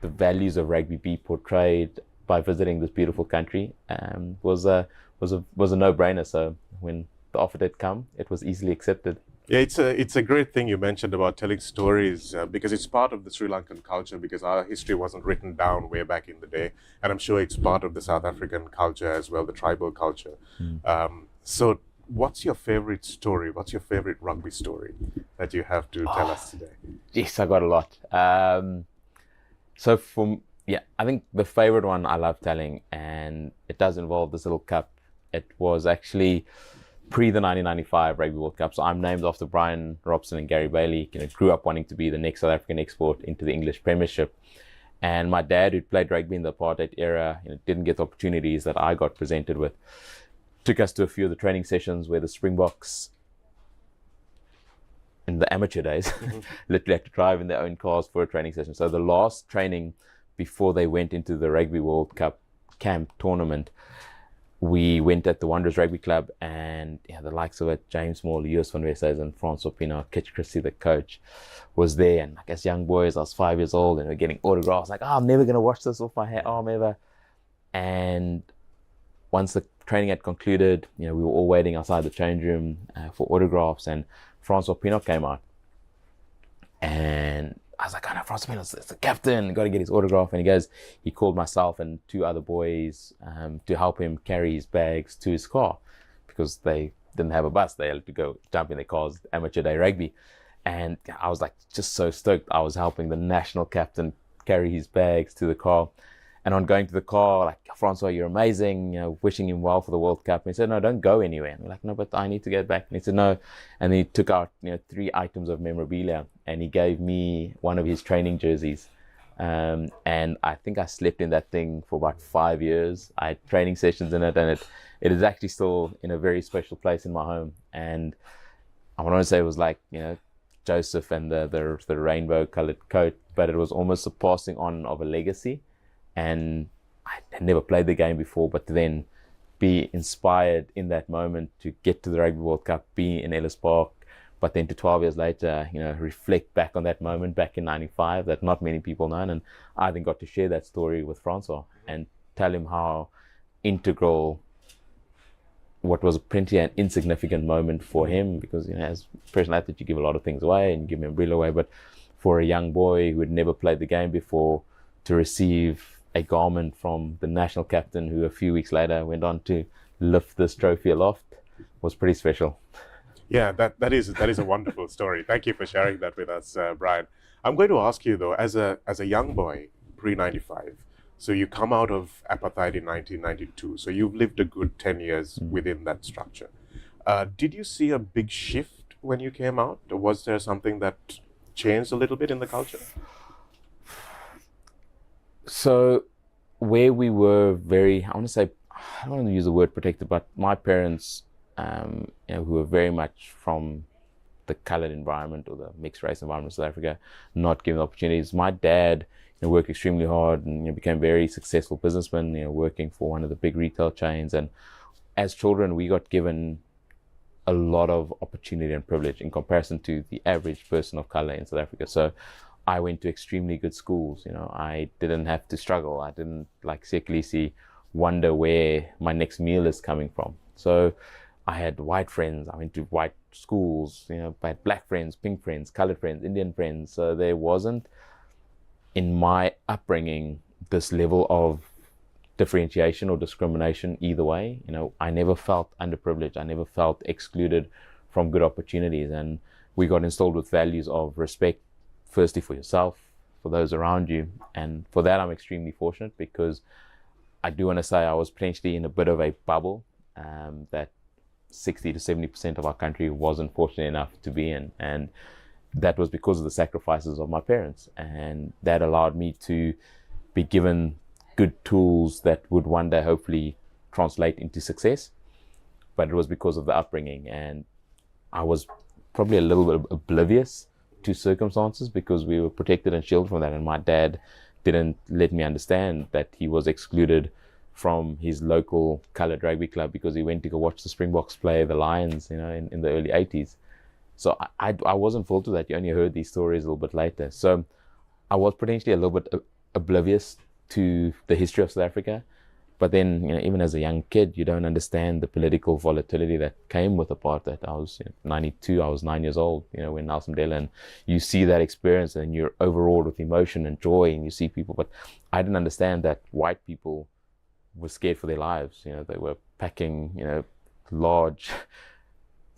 S9: the values of rugby be portrayed by visiting this beautiful country was a no-brainer. So when the offer did come, it was easily accepted.
S8: Yeah, it's a great thing you mentioned about telling stories because it's part of the Sri Lankan culture, because our history wasn't written down way back in the day, and I'm sure it's part of the South African culture as well, the tribal culture. So what's your favorite story? What's your favorite rugby story that you have to tell us today?
S9: Yes, I got a lot. I think the favorite one I love telling, and it does involve this little cup. It was actually pre the 1995 Rugby World Cup. So I'm named after Brian Robson and Gary Bailey. Grew up wanting to be the next South African export into the English Premiership. And my dad, who'd played rugby in the apartheid era, didn't get the opportunities that I got presented with. Took us to a few of the training sessions where the Springboks, in the amateur days, literally had to drive in their own cars for a training session. So the last training before they went into the Rugby World Cup camp tournament, we went at the Wanderers Rugby Club, and the likes of it, James Moore, Lewis van Westhuizen, and Francois Pienaar, Kitch Christie, the coach, was there. And like, as young boys, I was 5 years old, and we're getting autographs. Like, I'm never going to watch this off my head. I'm ever. And once the training had concluded, we were all waiting outside the change room for autographs, and Francois Pienaar came out. And I was like, oh no, Francois Pienaar's the captain, got to get his autograph. And he called myself and two other boys to help him carry his bags to his car, because they didn't have a bus. They had to go jump in their cars, amateur day rugby. And I was like, just so stoked. I was helping the national captain carry his bags to the car. And on going to the car, like, Francois, you're amazing, wishing him well for the World Cup. And he said, no, don't go anywhere. And we're like, no, but I need to get back. And he said, no. And he took out 3 items of memorabilia, and he gave me one of his training jerseys. And I think I slept in that thing for about 5 years. I had training sessions in it, and it is actually still in a very special place in my home. And I want to say it was like, Joseph and the rainbow colored coat, but it was almost a passing on of a legacy. And I had never played the game before, but to then be inspired in that moment to get to the Rugby World Cup, be in Ellis Park, but then to 12 years later, reflect back on that moment back in 95 that not many people know. And I then got to share that story with Francois and tell him how integral what was plenty an insignificant moment for him, because as a professional athlete you give a lot of things away and you give memorabilia away, but for a young boy who had never played the game before to receive a garment from the national captain, who a few weeks later went on to lift this trophy aloft, was pretty special.
S8: Yeah, that is a wonderful story. Thank you for sharing that with us, Brian. I'm going to ask you though, as a young boy, pre-95, so you come out of apartheid in 1992, so you've lived a good 10 years within that structure. Did you see a big shift when you came out? Or was there something that changed a little bit in the culture?
S9: So where we were very, I want to say, I don't want to use the word protected, but my parents, who were very much from the coloured environment or the mixed race environment of South Africa, not given opportunities. My dad, worked extremely hard and became a very successful businessman, working for one of the big retail chains. And as children, we got given a lot of opportunity and privilege in comparison to the average person of colour in South Africa. So I went to extremely good schools. I didn't have to struggle. I didn't, like Sekulisi, wonder where my next meal is coming from. So I had white friends. I went to white schools. I had black friends, pink friends, coloured friends, Indian friends. So there wasn't, in my upbringing, this level of differentiation or discrimination either way. I never felt underprivileged. I never felt excluded from good opportunities. And we got installed with values of respect, firstly for yourself, for those around you. And for that, I'm extremely fortunate, because I do want to say I was potentially in a bit of a bubble that 60 to 70% of our country wasn't fortunate enough to be in. And that was because of the sacrifices of my parents. And that allowed me to be given good tools that would one day hopefully translate into success. But it was because of the upbringing. And I was probably a little bit oblivious to circumstances because we were protected and shielded from that. And my dad didn't let me understand that he was excluded from his local coloured rugby club because he went to go watch the Springboks play the Lions, in the early 80s. So I wasn't full to that. You only heard these stories a little bit later. So I was potentially a little bit oblivious to the history of South Africa. But then, even as a young kid, you don't understand the political volatility that came with apartheid. I was 92, I was 9 years old, when Nelson Mandela, and you see that experience and you're overawed with emotion and joy, and you see people. But I didn't understand that white people were scared for their lives. They were packing, large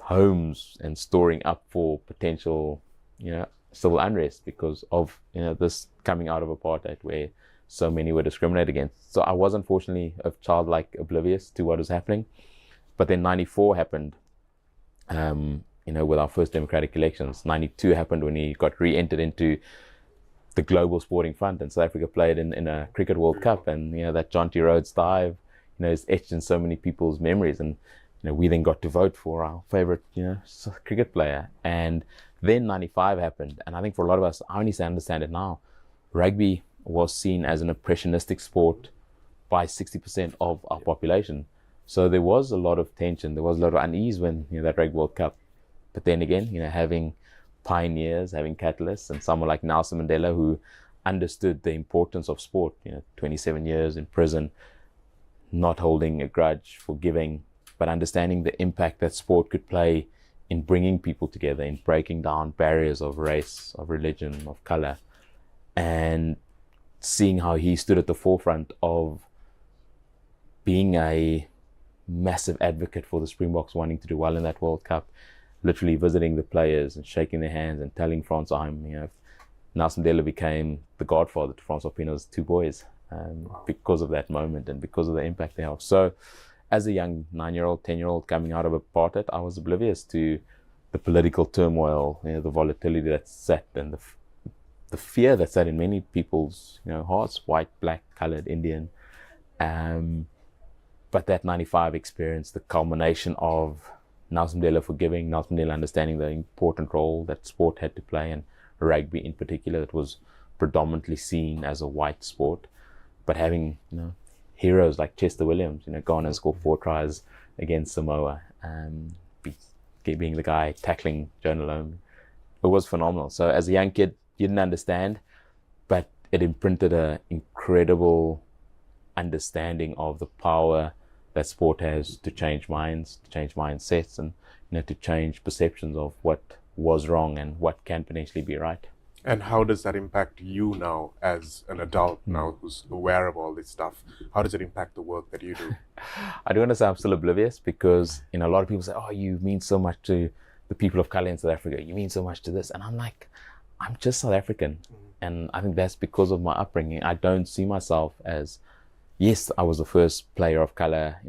S9: homes and storing up for potential, civil unrest because of, this coming out of apartheid where so many were discriminated against. So I was unfortunately a childlike oblivious to what was happening. But then 94 happened, with our first democratic elections. 92 happened when he got re-entered into the global sporting front, and South Africa played in a Cricket World Cup, and that John T. Rhodes dive, is etched in so many people's memories. And we then got to vote for our favorite, cricket player. And then 95 happened, and I think for a lot of us, I only understand it now, rugby was seen as an impressionistic sport by 60% of our population. So there was a lot of tension, there was a lot of unease when that Rugby World Cup. But then again, having pioneers, having catalysts, and someone like Nelson Mandela who understood the importance of sport, 27 years in prison, not holding a grudge, forgiving, but understanding the impact that sport could play in bringing people together, in breaking down barriers of race, of religion, of color, and seeing how he stood at the forefront of being a massive advocate for the Springboks wanting to do well in that World Cup, literally visiting the players and shaking their hands and telling Frans Nelson Mandela became the godfather to Frans Pino's two boys because of that moment and because of the impact they have. So as a young 9-year-old, 10-year-old coming out of apartheid, I was oblivious to the political turmoil, the volatility that sat and the fear that sat in many people's hearts, white, black, coloured, Indian. But that 95 experience, the culmination of Nelson Mandela forgiving, Nelson Mandela understanding the important role that sport had to play, and rugby in particular, that was predominantly seen as a white sport, but having heroes like Chester Williams, go on and score 4 tries against Samoa, being the guy tackling Jonah Lomu. It was phenomenal. So as a young kid, you didn't understand, but it imprinted an incredible understanding of the power that sport has to change minds, to change mindsets, and to change perceptions of what was wrong and what can potentially be right.
S8: And how does that impact you now as an adult now who's aware of all this stuff? How does it impact the work that you do?
S9: I do want to say I'm still oblivious because a lot of people say, oh, you mean so much to the people of colour in South Africa, you mean so much to this, and I'm like, I'm just South African. And I think that's because of my upbringing. I don't see myself as, yes, I was the first player of colour,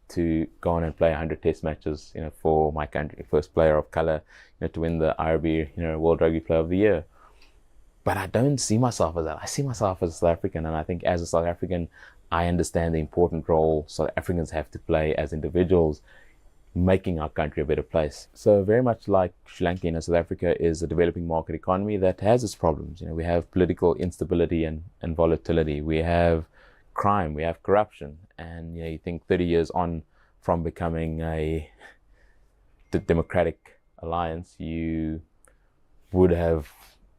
S9: to go on and play 100 test matches, for my country, first player of color, to win the IRB, World Rugby Player of the Year. But I don't see myself as that. I see myself as a South African, and I think as a South African, I understand the important role South Africans have to play as individuals, making our country a better place. So very much like Sri Lanka, South Africa is a developing market economy that has its problems. We have political instability and volatility. We have crime, we have corruption. And you think 30 years on from becoming a democratic alliance, you would have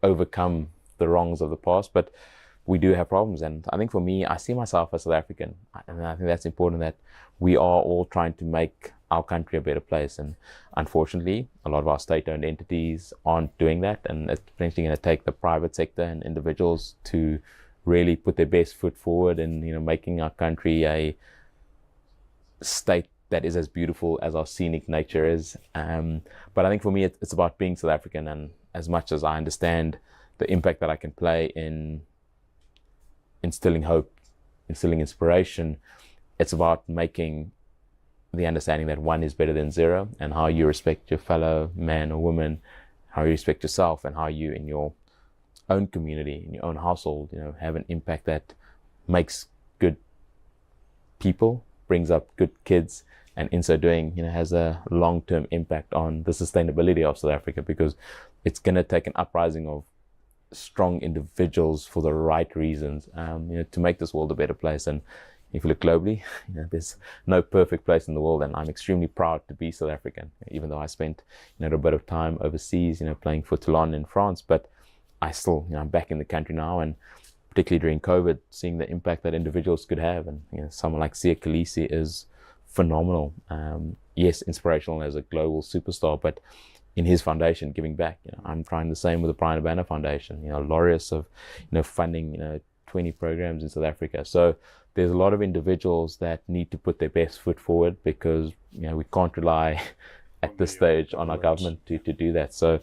S9: overcome the wrongs of the past, but we do have problems. And I think for me, I see myself as South African, and I think that's important, that we are all trying to make our country a better place. And unfortunately, a lot of our state-owned entities aren't doing that, and it's potentially going to take the private sector and individuals to really put their best foot forward in making our country a state that is as beautiful as our scenic nature is. But I think for me, it's about being South African, and as much as I understand the impact that I can play in instilling hope, instilling inspiration, it's about making the understanding that one is better than zero, and how you respect your fellow man or woman, how you respect yourself, and how you in your own community, in your own household, have an impact that makes good people, brings up good kids, and in so doing, has a long-term impact on the sustainability of South Africa, because it's going to take an uprising of strong individuals for the right reasons, to make this world a better place. And if you look globally, there's no perfect place in the world, and I'm extremely proud to be South African, even though I spent a bit of time overseas, playing for Toulon in France. But I still, I'm back in the country now, and particularly during COVID, seeing the impact that individuals could have. And someone like Sia Khaleesi is phenomenal. Yes, inspirational as a global superstar, but in his foundation, giving back. I'm trying the same with the Brian Abana Foundation, laureates of, funding, 20 programs in South Africa. So there's a lot of individuals that need to put their best foot forward, because, we can't rely at this stage on our government to do that. So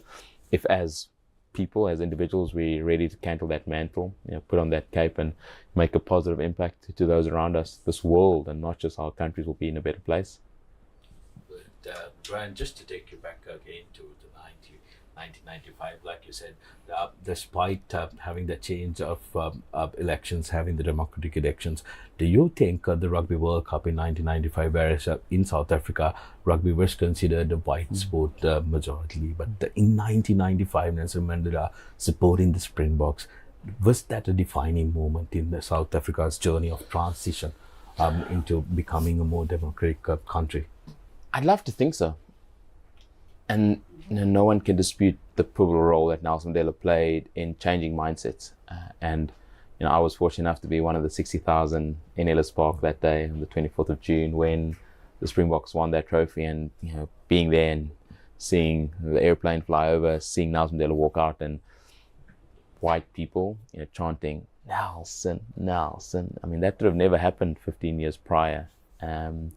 S9: if as people, as individuals, we're ready to cantle that mantle, put on that cape and make a positive impact to those around us, this world, and not just our countries, will be in a better place.
S10: Brian, just to take you back again to the 1995, like you said, despite having the change of elections, having the democratic elections, do you think the Rugby World Cup in 1995, whereas in South Africa, rugby was considered a white sport majority, but in 1995, Nelson Mandela supporting the Springboks, was that a defining moment in the South Africa's journey of transition into becoming a more democratic country?
S9: I'd love to think so. And no one can dispute the pivotal role that Nelson Mandela played in changing mindsets. And I was fortunate enough to be one of the 60,000 in Ellis Park that day on the 24th of June when the Springboks won that trophy, and being there and seeing the airplane fly over, seeing Nelson Mandela walk out, and white people chanting Nelson, Nelson. I mean, that would have never happened 15 years prior. And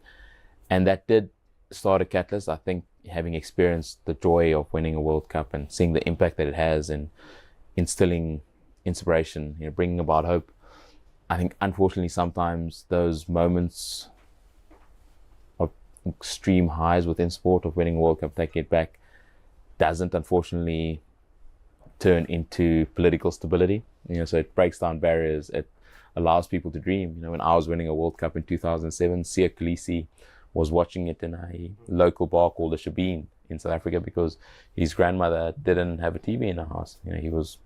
S9: that did start a catalyst. I think having experienced the joy of winning a World Cup and seeing the impact that it has in instilling inspiration, bringing about hope. I think unfortunately sometimes those moments of extreme highs within sport of winning a World Cup, taking it back, doesn't unfortunately turn into political stability. So it breaks down barriers. It allows people to dream. When I was winning a World Cup in 2007, Sia Khaleesi was watching it in a local bar called the Shebeen in South Africa, because his grandmother didn't have a TV in her house. He was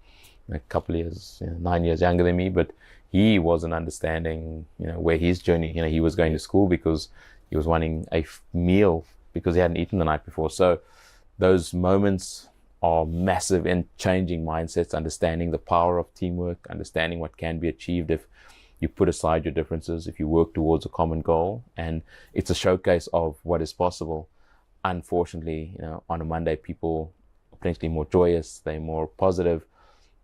S9: a couple of years, 9 years younger than me, but he wasn't understanding, where his journey, he was going to school because he was wanting a meal because he hadn't eaten the night before. So those moments are massive in changing mindsets, understanding the power of teamwork, understanding what can be achieved if you put aside your differences, if you work towards a common goal. And it's a showcase of what is possible. Unfortunately, on a Monday, people are potentially more joyous, they're more positive,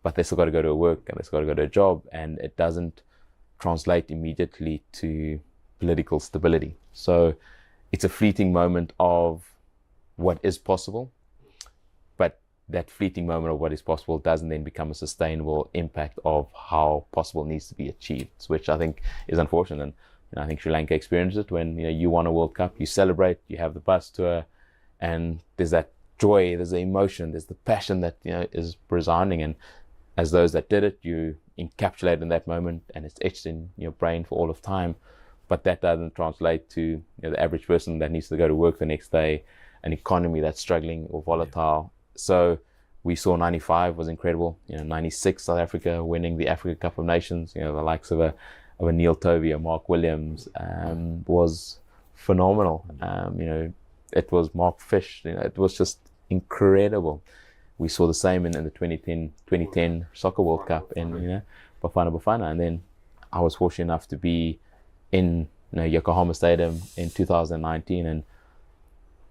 S9: but they still got to go to work and they still got to go to a job, and it doesn't translate immediately to political stability. So it's a fleeting moment of what is possible, but that fleeting moment of what is possible doesn't then become a sustainable impact of how possible needs to be achieved, which I think is unfortunate. And I think Sri Lanka experienced it when you won a World Cup, you celebrate, you have the bus tour, and there's that joy, there's the emotion, there's the passion that is resounding, and as those that did it, you encapsulate in that moment, and it's etched in your brain for all of time. But that doesn't translate to the average person that needs to go to work the next day, an economy that's struggling or volatile. So we saw 95 was incredible. 96 South Africa winning the Africa Cup of Nations. The likes of a Neil Tovey, a Mark Williams was phenomenal. It was Mark Fish. It was just incredible. We saw the same in the 2010 Soccer World Cup in Bafana, and then I was fortunate enough to be in Yokohama Stadium in 2019, and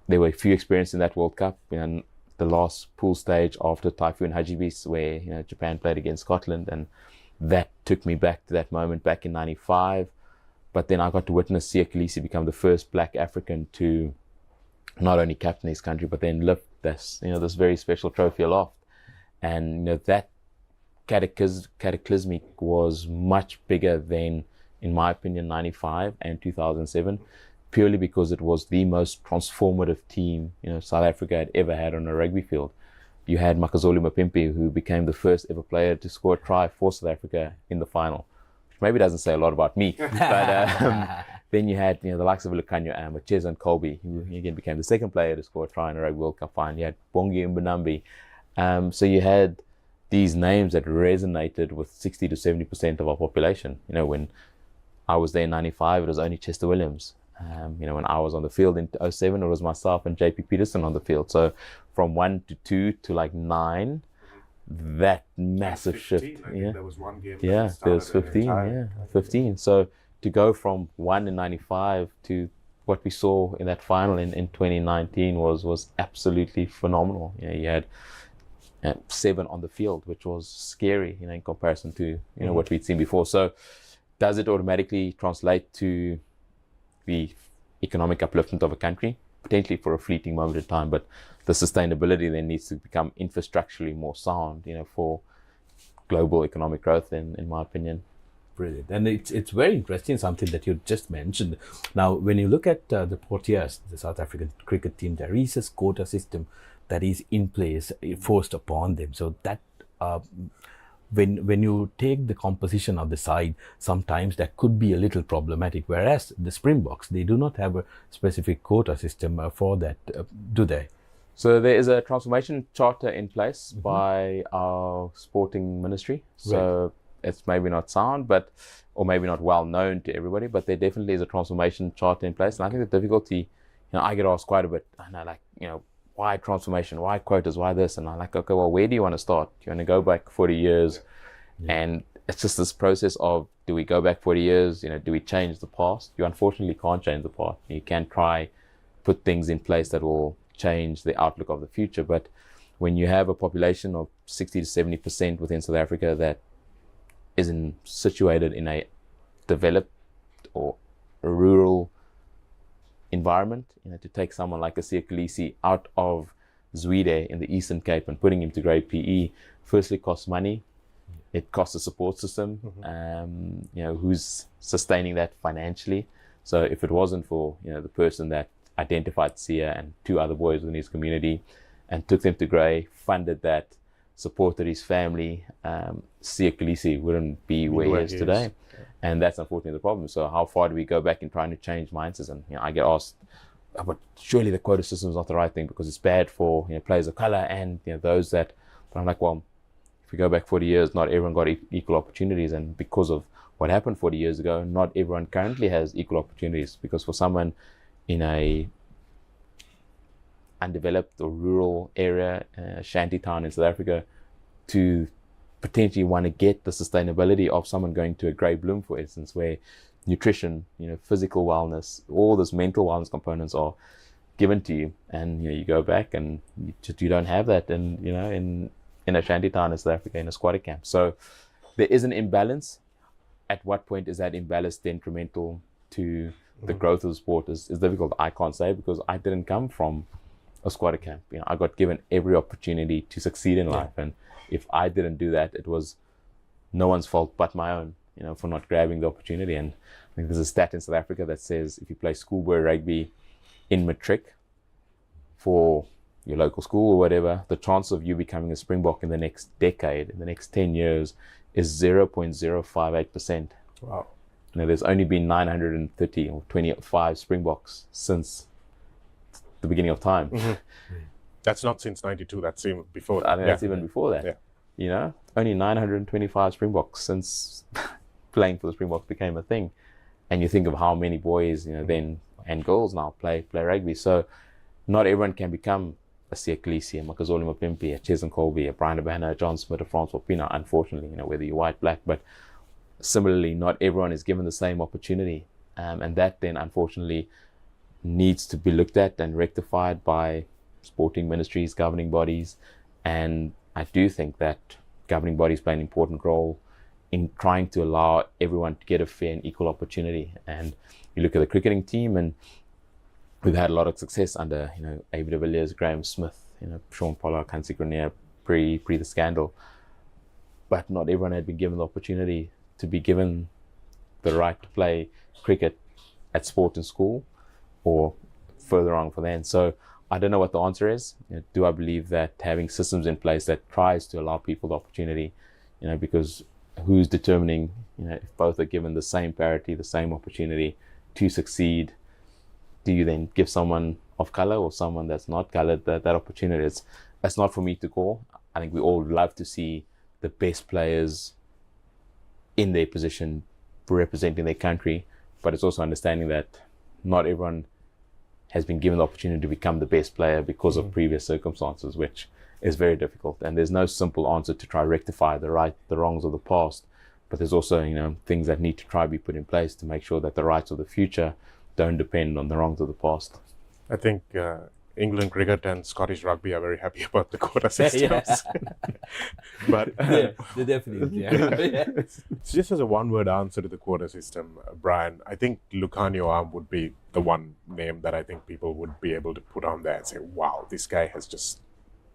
S9: there were a few experiences in that World Cup. The last pool stage after Typhoon Hagibis, where Japan played against Scotland, and that took me back to that moment back in '95. But then I got to witness Siya Kolisi become the first Black African to not only captain his country, but then lift this this very special trophy aloft. And that cataclysmic was much bigger than, in my opinion, 95 and 2007, purely because it was the most transformative team South Africa had ever had on a rugby field. You had Makazole Mapimpi, who became the first ever player to score a try for South Africa in the final, which maybe doesn't say a lot about me. But then you had the likes of Lucanio Macheza and Colby, who again became the second player to score a try in a Rugby World Cup final. You had Bongi Mbonambi. So you had these names that resonated with 60 to 70% of our population. When I was there in 95, it was only Chester Williams. When I was on the field in 07, it was myself and JP Peterson on the field. So from 1 to 2 to like 9, that massive 15, shift.
S8: There was one game.
S9: Yeah, there was 15. 15. So to go from 1 in 95 to what we saw in that final in 2019 was absolutely phenomenal. You had 7 on the field, which was scary, in comparison to what we'd seen before. So does it automatically translate to the economic upliftment of a country? Potentially for a fleeting moment in time, but the sustainability then needs to become infrastructurally more sound, for global economic growth, in my opinion.
S10: Brilliant. And it's very interesting, something that you just mentioned. Now, when you look at the Proteas, the South African cricket team, there is a quota system that is in place, forced upon them. So that when you take the composition of the side, sometimes that could be a little problematic. Whereas the Springboks, they do not have a specific quota system for that, do they?
S9: So there is a transformation charter in place by our sporting ministry. So
S10: Right.
S9: It's maybe not sound, or maybe not well known to everybody, but there definitely is a transformation charter in place. And I think the difficulty, I get asked quite a bit, why transformation, why quotas, why this? And I'm like, okay, well, where do you want to start? Do you want to go back 40 years? Yeah. And it's just this process of, do we go back 40 years? Do we change the past? You unfortunately can't change the past. You can try put things in place that will change the outlook of the future. But when you have a population of 60 to 70% within South Africa that isn't situated in a developed or a rural environment, to take someone like a Siya Kolisi out of Zwede in the Eastern Cape and putting him to grade PE, firstly costs money. It costs a support system, who's sustaining that financially. So if it wasn't for, the person that identified Siya and 2 other boys within his community and took them to grey, funded that, supported his family, Siya Kolisi wouldn't be where he is today. And that's unfortunately the problem. So how far do we go back in trying to change mindsets? And I get asked, but surely the quota system is not the right thing because it's bad for players of colour and those that. But I'm like, well, if we go back 40 years, not everyone got equal opportunities, and because of what happened 40 years ago, not everyone currently has equal opportunities. Because for someone in a undeveloped or rural area, shanty town in South Africa, to potentially want to get the sustainability of someone going to a Grey Bloom, for instance, where nutrition, physical wellness, all those mental wellness components are given to you, and you go back and you don't have that, and in a shanty town in South Africa, in a squatter camp. So there is an imbalance. At what point is that imbalance detrimental to the growth of the sport is difficult. I can't say, because I didn't come from a squatter camp. I got given every opportunity to succeed in life, and if I didn't do that, it was no one's fault but my own. for not grabbing the opportunity. And I think there's a stat in South Africa that says if you play schoolboy rugby in matric for your local school or whatever, the chance of you becoming a Springbok in the next decade, in the next 10 years, is 0.058%.
S8: Wow.
S9: There's only been 930 or 25 Springboks since the beginning of time.
S8: That's not since 92, that's even before that.
S9: I think that's even before that.
S8: Yeah.
S9: Only 925 Springboks since playing for the Springboks became a thing. And you think of how many boys, then, and girls now play rugby. So not everyone can become a Siya Kolisi, a Makazole Mapimpi, a Cheslin Colby, a Brian Abana, a John Smith, a Francois Pienaar, unfortunately, whether you're white, black. But similarly, not everyone is given the same opportunity. And that then, unfortunately, needs to be looked at and rectified by sporting ministries, governing bodies. And I do think that governing bodies play an important role in trying to allow everyone to get a fair and equal opportunity. And you look at the cricketing team, and we've had a lot of success under, Avi de Villiers, Graham Smith, Sean Pollard, Hansi Grenier, pre the scandal. But not everyone had been given the opportunity to be given the right to play cricket at sport and school or further on for then. So I don't know what the answer is. Do I believe that having systems in place that tries to allow people the opportunity, because who's determining, if both are given the same parity, the same opportunity to succeed? Do you then give someone of color or someone that's not colored that opportunity? It's not for me to call. I think we all love to see the best players in their position representing their country, but it's also understanding that not everyone has been given the opportunity to become the best player because of previous circumstances, which is very difficult. And there's no simple answer to try to rectify the wrongs of the past, but there's also, things that need to try to be put in place to make sure that the rights of the future don't depend on the wrongs of the past.
S8: I think England cricket and Scottish rugby are very happy about the quota systems. But
S10: they definitely.
S8: just as a one-word answer to the quota system, Brian, I think Lukhanyo Am would be the one name that I think people would be able to put on there and say, wow, this guy has just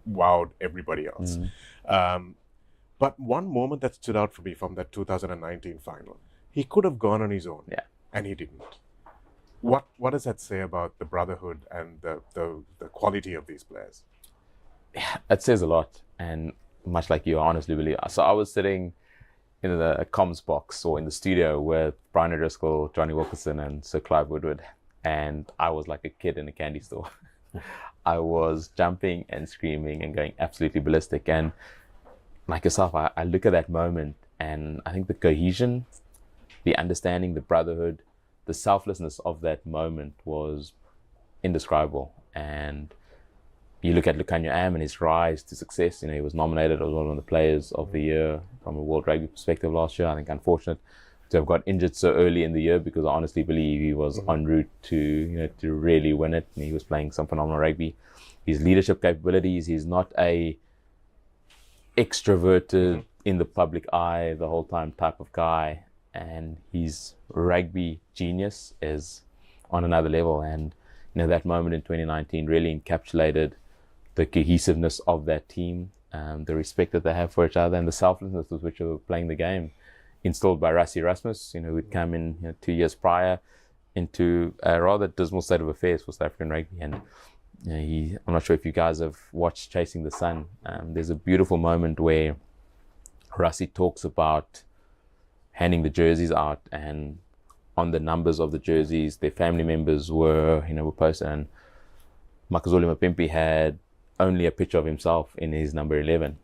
S8: wowed everybody else. But one moment that stood out for me from that 2019 final, he could have gone on his own, and he didn't. What does that say about the brotherhood and the quality of these players?
S9: It says a lot, and much like you, I honestly believe. So I was sitting in the comms box or in the studio with Brian O'Driscoll, Johnny Wilkinson, and Sir Clive Woodward, and I was like a kid in a candy store. I was jumping and screaming and going absolutely ballistic. And like yourself, I look at that moment, and I think the cohesion, the understanding, the brotherhood, the selflessness of that moment was indescribable. And you look at Lukhanyo Am and his rise to success. He was nominated as one of the players of the year from a World Rugby perspective last year. I think unfortunate to have got injured so early in the year, because I honestly believe he was en route to really win it. And he was playing some phenomenal rugby. His leadership capabilities, he's not a extroverted in the public eye the whole time type of guy. And his rugby genius is on another level. And that moment in 2019 really encapsulated the cohesiveness of that team, the respect that they have for each other, and the selflessness with which they were playing the game, instilled by Rassie Erasmus, who'd come in 2 years prior into a rather dismal state of affairs for South African rugby. And I'm not sure if you guys have watched Chasing the Sun. There's a beautiful moment where Rassie talks about handing the jerseys out, and on the numbers of the jerseys, their family members were posted, and Makazole Mapimpi had only a picture of himself in his number 11.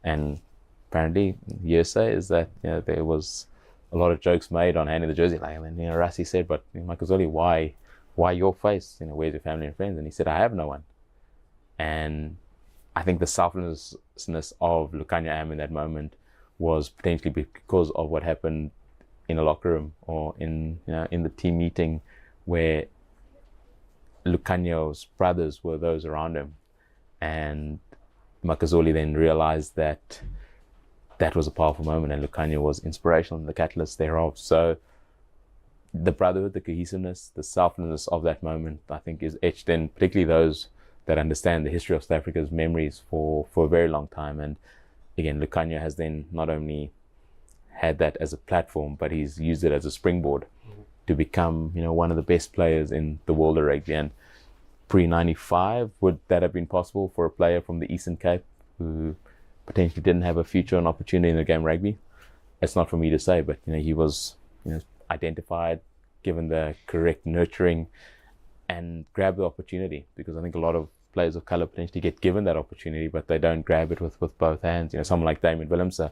S9: And apparently, hearsay is that there was a lot of jokes made on handing the jersey. Like, and then Rassie said, "But Makazole, why your face? Where's your family and friends?" And he said, "I have no one." And I think the selflessness of Lukhanyo Am in that moment was potentially because of what happened in a locker room or in the team meeting, where Lukhanyo's brothers were those around him, and Makazole then realized that was a powerful moment, and Lukhanyo was inspirational and the catalyst thereof. So the brotherhood, the cohesiveness, the selflessness of that moment, I think, is etched in, particularly those that understand the history of South Africa's memories for a very long time. And again, Lukhanyo has then not only had that as a platform, but he's used it as a springboard to become, one of the best players in the world of rugby. And pre-95, would that have been possible for a player from the Eastern Cape who potentially didn't have a future and opportunity in the game of rugby? It's not for me to say, but he was identified, given the correct nurturing, and grabbed the opportunity, because I think a lot of players of colour potentially get given that opportunity, but they don't grab it with both hands. Someone like Damien Willemse,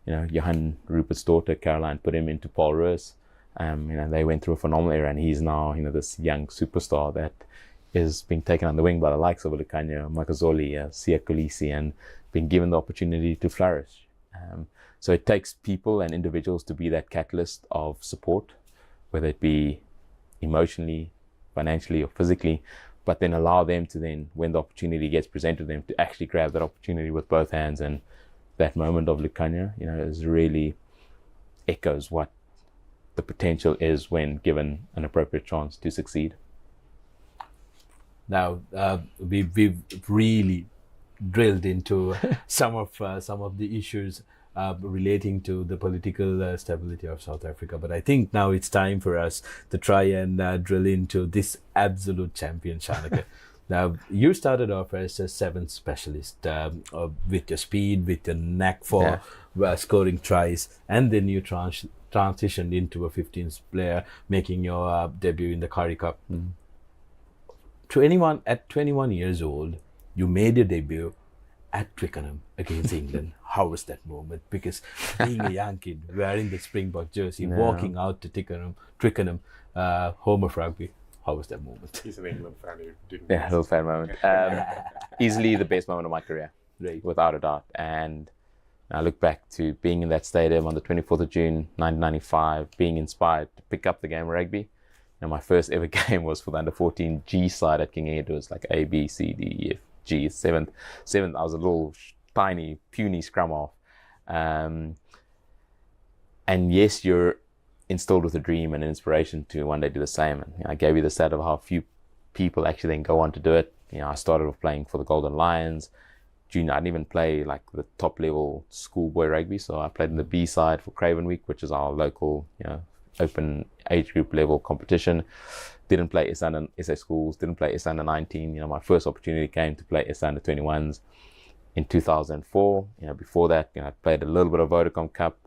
S9: Johan Rupert's daughter Caroline put him into Paul Roos. They went through a phenomenal era, and he's now this young superstar that is being taken on the wing by the likes of Lucanio, Makazoli, Sia Kolisi, and being given the opportunity to flourish. So it takes people and individuals to be that catalyst of support, whether it be emotionally, financially, or physically, but then allow them to then, when the opportunity gets presented to them, to actually grab that opportunity with both hands. And that moment of Lucanio, is really echoes what the potential is when given an appropriate chance to succeed.
S10: Now, we've really drilled into some of the issues relating to the political stability of South Africa, but I think now it's time for us to try and drill into this absolute champion, Shanaka. Now, you started off as a 7 specialist with your speed, with your knack for scoring tries, and then you transitioned into a 15th player, making your debut in the Currie Cup. At 21 years old, you made your debut at Twickenham against England. How was that moment? Because being a young kid, wearing the Springbok jersey, walking out to Twickenham, home of rugby, how was that moment?
S8: He's an England fan who didn't.
S9: Yeah, a little fan moment. Easily the best moment of my career,
S10: Right.
S9: without a doubt. And I look back to being in that stadium on the 24th of June, 1995, being inspired to pick up the game of rugby. And my first ever game was for the under-14 G side at King Edward. It was like A, B, C, D, E, F, G, 7th. I was a little tiny, puny scrum half. And yes, you're instilled with a dream and an inspiration to one day do the same. And I gave you the stat of how few people actually then go on to do it. I started off playing for the Golden Lions. Junior, I didn't even play like the top level schoolboy rugby. So I played in the B side for Craven Week, which is our local, open age group level competition. Didn't play SA schools, didn't play SA under 19. My first opportunity came to play SA under 21s in 2004. Before that, I played a little bit of Vodacom Cup,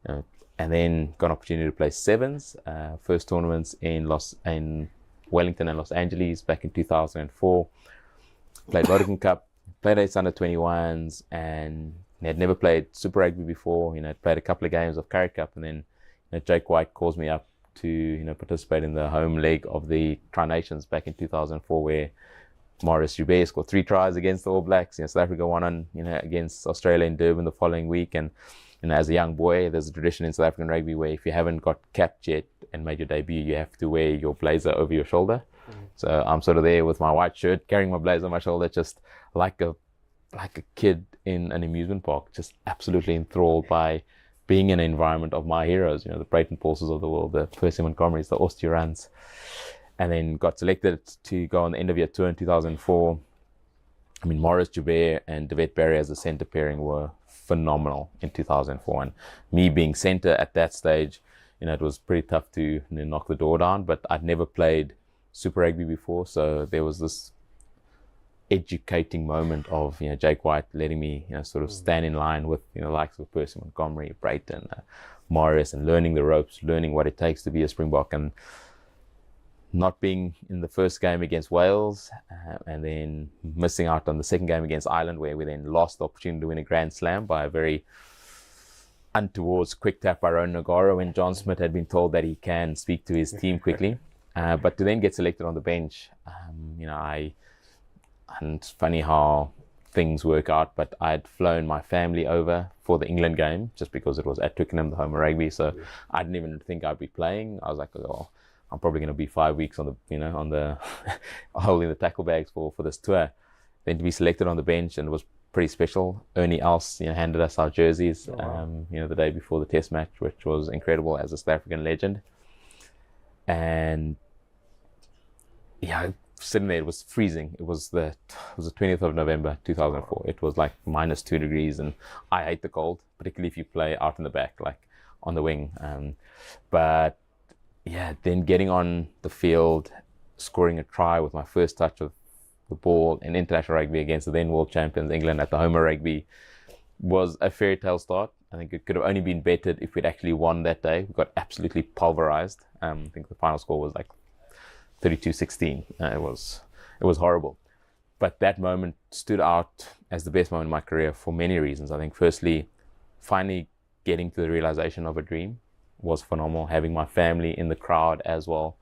S9: and then got an opportunity to play 7's. First tournaments in Wellington and Los Angeles back in 2004. Played Vodacom Cup, played SA under 21s, and had never played Super Rugby before. Played a couple of games of Currie Cup, and then Jake White calls me up to participate in the home leg of the Tri-Nations back in 2004, where Maurice Joubert scored 3 tries against the All Blacks. South Africa won on against Australia in Durban the following week. And as a young boy, there's a tradition in South African rugby where if you haven't got capped yet and made your debut, you have to wear your blazer over your shoulder. So I'm sort of there with my white shirt, carrying my blazer on my shoulder, just like a kid in an amusement park, just absolutely enthralled by being in an environment of my heroes, the Brayton Paulses of the world, the Percy Montgomerys, the Osteorans, and then got selected to go on the end of year tour in 2004. Maurice Joubert and Devet Barry as the centre pairing were phenomenal in 2004. And me being centre at that stage, it was pretty tough to knock the door down, but I'd never played Super Rugby before. So there was this educating moment of Jake White letting me sort of stand in line with the likes of Percy Montgomery, Brayton, Morris, and learning the ropes, learning what it takes to be a Springbok, and not being in the first game against Wales, and then missing out on the second game against Ireland, where we then lost the opportunity to win a Grand Slam by a very untowards quick tap by Rowan Nagaro when John Smith had been told that he can speak to his team quickly. But to then get selected on the bench, and it's funny how things work out, but I'd flown my family over for the England game just because it was at Twickenham, the home of rugby. So I didn't even think I'd be playing. I was like, oh, I'm probably going to be 5 weeks on the holding the tackle bags for this tour. Then to be selected on the bench, and it was pretty special. Ernie Els, handed us our jerseys, the day before the test match, which was incredible as a South African legend. And sitting there, it was freezing. It was the 20th of November 2004. It was like -2 degrees, and I hate the cold, particularly if you play out in the back. Like on the wing. But yeah, then getting on the field, scoring a try with my first touch of the ball in international rugby against the then world champions England at the home of rugby was a fairy tale start. I think it could have only been bettered if we'd actually won that day. We got absolutely pulverized. I think the final score was like 32-16. It was horrible. But that moment stood out as the best moment in my career for many reasons. I think firstly, finally getting to the realization of a dream was phenomenal. Having my family in the crowd as well.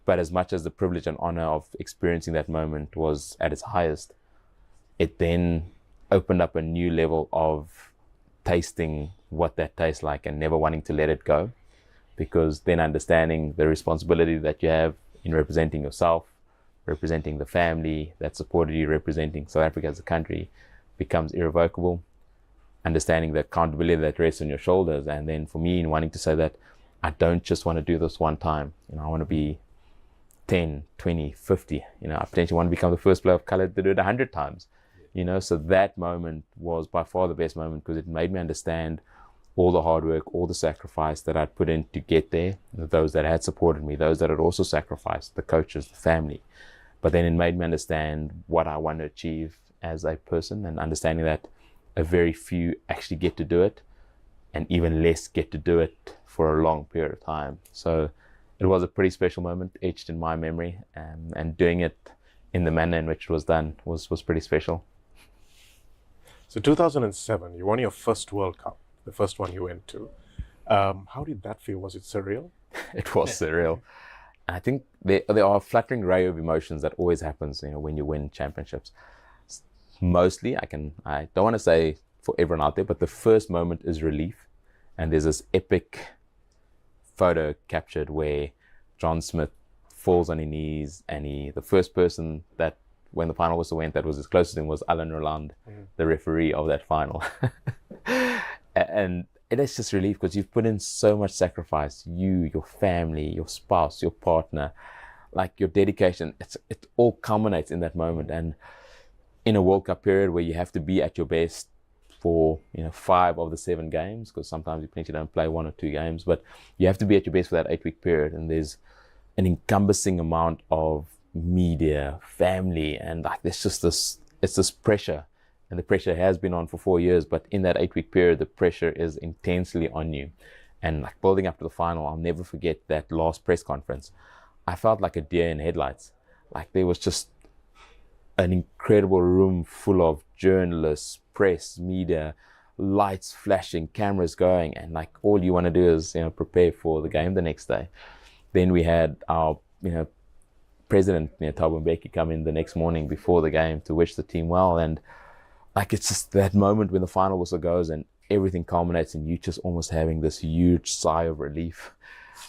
S9: But as much as the privilege and honor of experiencing that moment was at its highest, it then opened up a new level of tasting what that tastes like and never wanting to let it go. Because then understanding the responsibility that you have in representing yourself, representing the family that supported you, representing South Africa as a country becomes irrevocable. Understanding the accountability that rests on your shoulders. And then for me, in wanting to say that I don't just want to do this one time. I want to be 10, 20, 50. I potentially want to become the first player of color to do it 100 times. So that moment was by far the best moment because it made me understand all the hard work, all the sacrifice that I'd put in to get there, those that had supported me, those that had also sacrificed, the coaches, the family. But then it made me understand what I want to achieve as a person and understanding that a very few actually get to do it and even less get to do it for a long period of time. So it was a pretty special moment etched in my memory, and doing it in the manner in which it was done was pretty special.
S8: So 2007, you won your first World Cup, the first one you went to. How did that feel? Was it surreal?
S9: It was surreal. I think there are a flattering array of emotions that always happens, when you win championships. Mostly, I don't want to say for everyone out there, but the first moment is relief. And there's this epic photo captured where John Smith falls on his knees and the first person that, when the final whistle went, that was his closest to him was Alan Roland, the referee of that final. And it is just relief because you've put in so much sacrifice, you, your family, your spouse, your partner, like your dedication, it all culminates in that moment. And in a World Cup period where you have to be at your best for 5 of the 7 games, because sometimes you potentially don't play 1 or 2 games, but you have to be at your best for that 8-week period. And there's an encompassing amount of media, family, and like there's just this pressure. And the pressure has been on for 4 years, but in that 8-week period, the pressure is intensely on you. And like building up to the final, I'll never forget that last press conference. I felt like a deer in headlights. Like there was just an incredible room full of journalists, press, media, lights flashing, cameras going, and like all you want to do is prepare for the game the next day. Then we had our president Thabo Mbeki come in the next morning before the game to wish the team well, and like it's just that moment when the final whistle goes and everything culminates and you just almost having this huge sigh of relief,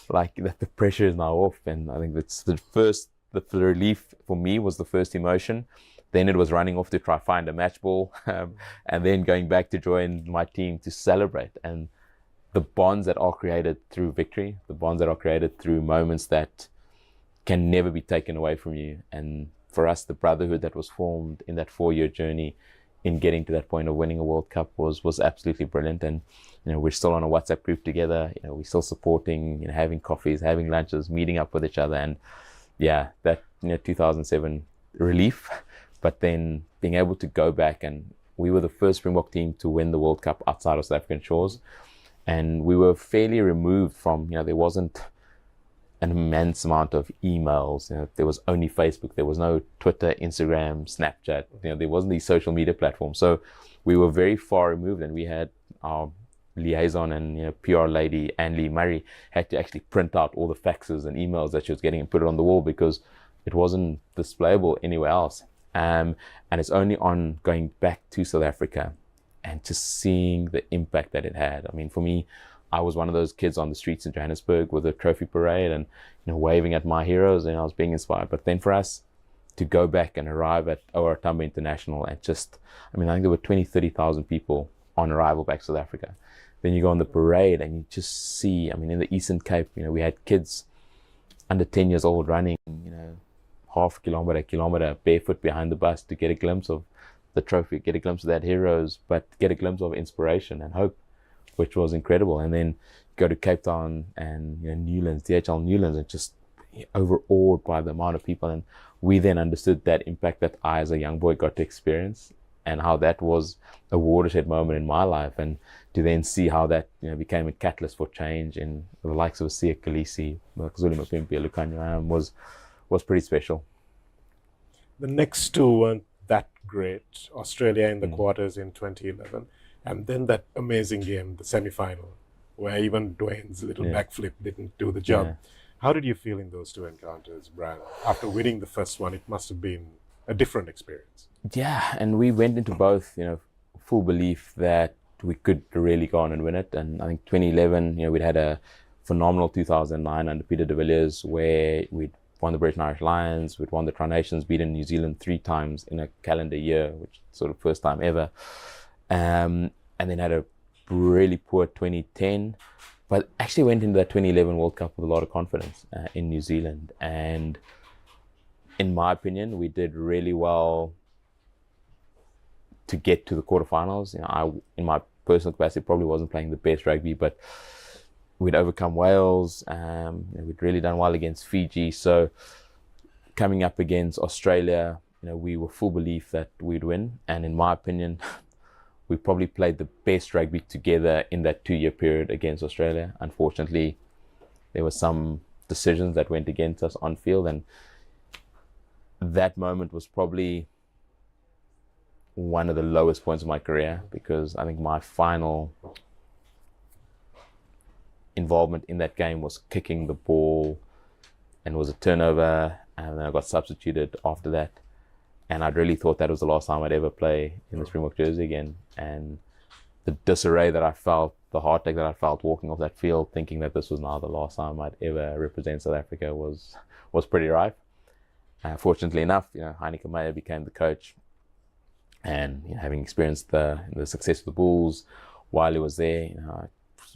S9: like that the pressure is now off. And I think that's the relief for me was the first emotion. Then it was running off to try find a match ball, and then going back to join my team to celebrate. And the bonds that are created through victory, the bonds that are created through moments that can never be taken away from you. And for us, the brotherhood that was formed in that 4-year journey in getting to that point of winning a World Cup was absolutely brilliant. And we're still on a WhatsApp group together. We're still supporting, having coffees, having lunches, meeting up with each other. And yeah, that 2007 relief, but then being able to go back, and we were the first Springbok team to win the World Cup outside of South African shores, and we were fairly removed from, there wasn't an immense amount of emails. There was only Facebook. There was no Twitter, Instagram, Snapchat. There wasn't these social media platforms. So we were very far removed, and we had our liaison and PR lady, Anne-Lee Murray, had to actually print out all the faxes and emails that she was getting and put it on the wall because it wasn't displayable anywhere else. And it's only on going back to South Africa and just seeing the impact that it had. I mean, for me, I was one of those kids on the streets in Johannesburg with a trophy parade and waving at my heroes, and I was being inspired. But then for us to go back and arrive at OR Tambo International and just, I think there were 20, 30,000 people on arrival back to South Africa. Then you go on the parade and you just see, in the Eastern Cape, we had kids under 10 years old running, half kilometer barefoot behind the bus to get a glimpse of the trophy, get a glimpse of that heroes, but get a glimpse of inspiration and hope which was incredible. And then go to Cape Town and Newlands, DHL Newlands, and just overawed by the amount of people. And we then understood that impact that I, as a young boy, got to experience, and how that was a watershed moment in my life, and to then see how that became a catalyst for change in the likes of Siya Kolisi, Zulu Mapimpi, Lucanio was pretty special.
S8: The next two weren't that great. Australia in the quarters in 2011, and then that amazing game, the semi-final, where even Dwayne's little backflip didn't do the job.
S9: Yeah.
S8: How did you feel in those two encounters, Brian? After winning the first one, it must have been a different experience.
S9: Yeah, and we went into both, full belief that we could really go on and win it. And I think 2011, we'd had a phenomenal 2009 under Peter de Villiers, where we'd won the British and Irish Lions, we'd won the Tri Nations, beaten New Zealand 3 times in a calendar year, which is sort of first time ever. And then had a really poor 2010, but actually went into that 2011 World Cup with a lot of confidence in New Zealand. And in my opinion, we did really well to get to the quarterfinals. I, in my personal capacity, probably wasn't playing the best rugby, but we'd overcome Wales. We'd really done well against Fiji. So coming up against Australia, we were full belief that we'd win. And in my opinion, we probably played the best rugby together in that 2-year period against Australia. Unfortunately, there were some decisions that went against us on field, and that moment was probably one of the lowest points of my career, because I think my final involvement in that game was kicking the ball, and it was a turnover, and then I got substituted after that. And I'd really thought that was the last time I'd ever play in the Springbok jersey again. And the disarray that I felt, the heartache that I felt walking off that field, thinking that this was now the last time I'd ever represent South Africa, was pretty rife. Fortunately enough, Heineke Meyer became the coach, and having experienced the success of the Bulls while he was there, I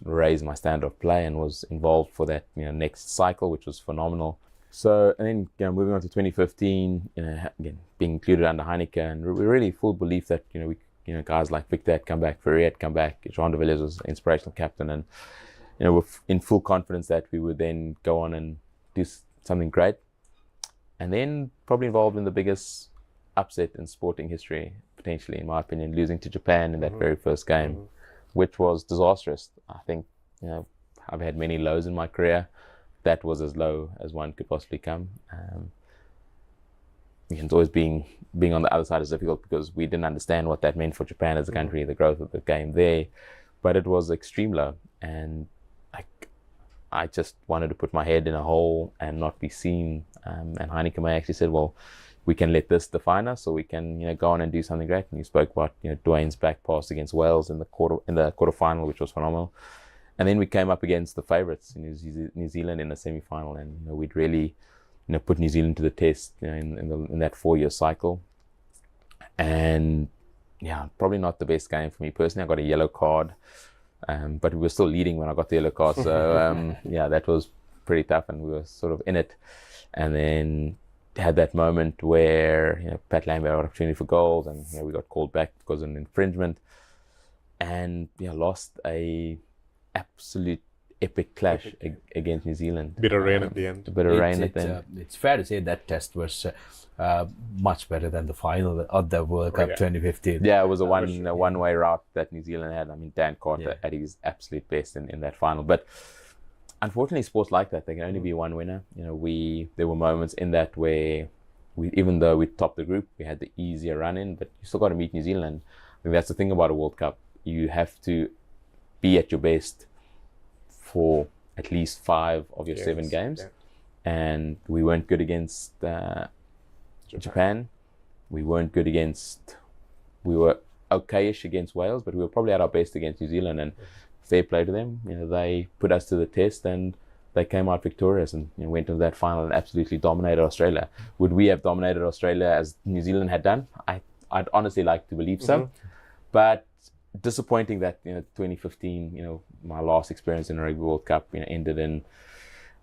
S9: raised my standard of play and was involved for that next cycle, which was phenomenal. So, and then moving on to 2015, again being included under Heineke, and we really full belief that we guys like Victor had come back, Ferrier had come back, Jean de Villiers was inspirational captain, and we're in full confidence that we would then go on and do something great. And then probably involved in the biggest upset in sporting history, potentially, in my opinion, losing to Japan in that very first game, which was disastrous. I think, I've had many lows in my career. That was as low as one could possibly come. It's always being on the other side is difficult, because we didn't understand what that meant for Japan as a country, the growth of the game there. But it was extreme low, and I just wanted to put my head in a hole and not be seen. And Heineke Meyer actually said, well, we can let this define us, or we can go on and do something great. And he spoke about Dwayne's back pass against Wales in the quarterfinal, which was phenomenal. And then we came up against the favourites, New Zealand, in the semi-final, and we'd really put New Zealand to the test in that 4-year cycle. And probably not the best game for me personally. I got a yellow card, but we were still leading when I got the yellow card. So that was pretty tough, and we were sort of in it. And then had that moment where Pat Lambert had an opportunity for goals, and we got called back because of an infringement, and lost a absolute epic clash against New Zealand.
S8: Bit of rain at the end.
S9: A bit of rain at the end.
S10: It's fair to say that test was much better than the final of the World Cup 2015.
S9: Yeah, it was a one-way route that New Zealand had. I mean, Dan Carter at his absolute best in that final. But unfortunately, sports like that, there can only be one winner. There were moments in that where even though we topped the group, we had the easier run in, but you still got to meet New Zealand. I think that's the thing about a World Cup. You have to be at your best for at least 5 of your 7 games. And we weren't good against Japan. We weren't good we were okayish against Wales, but we were probably at our best against New Zealand, and fair play to them. They put us to the test, and they came out victorious, and went into that final and absolutely dominated Australia. Would we have dominated Australia as New Zealand had done? I'd honestly like to believe so. But disappointing that 2015, my last experience in a Rugby World Cup, ended in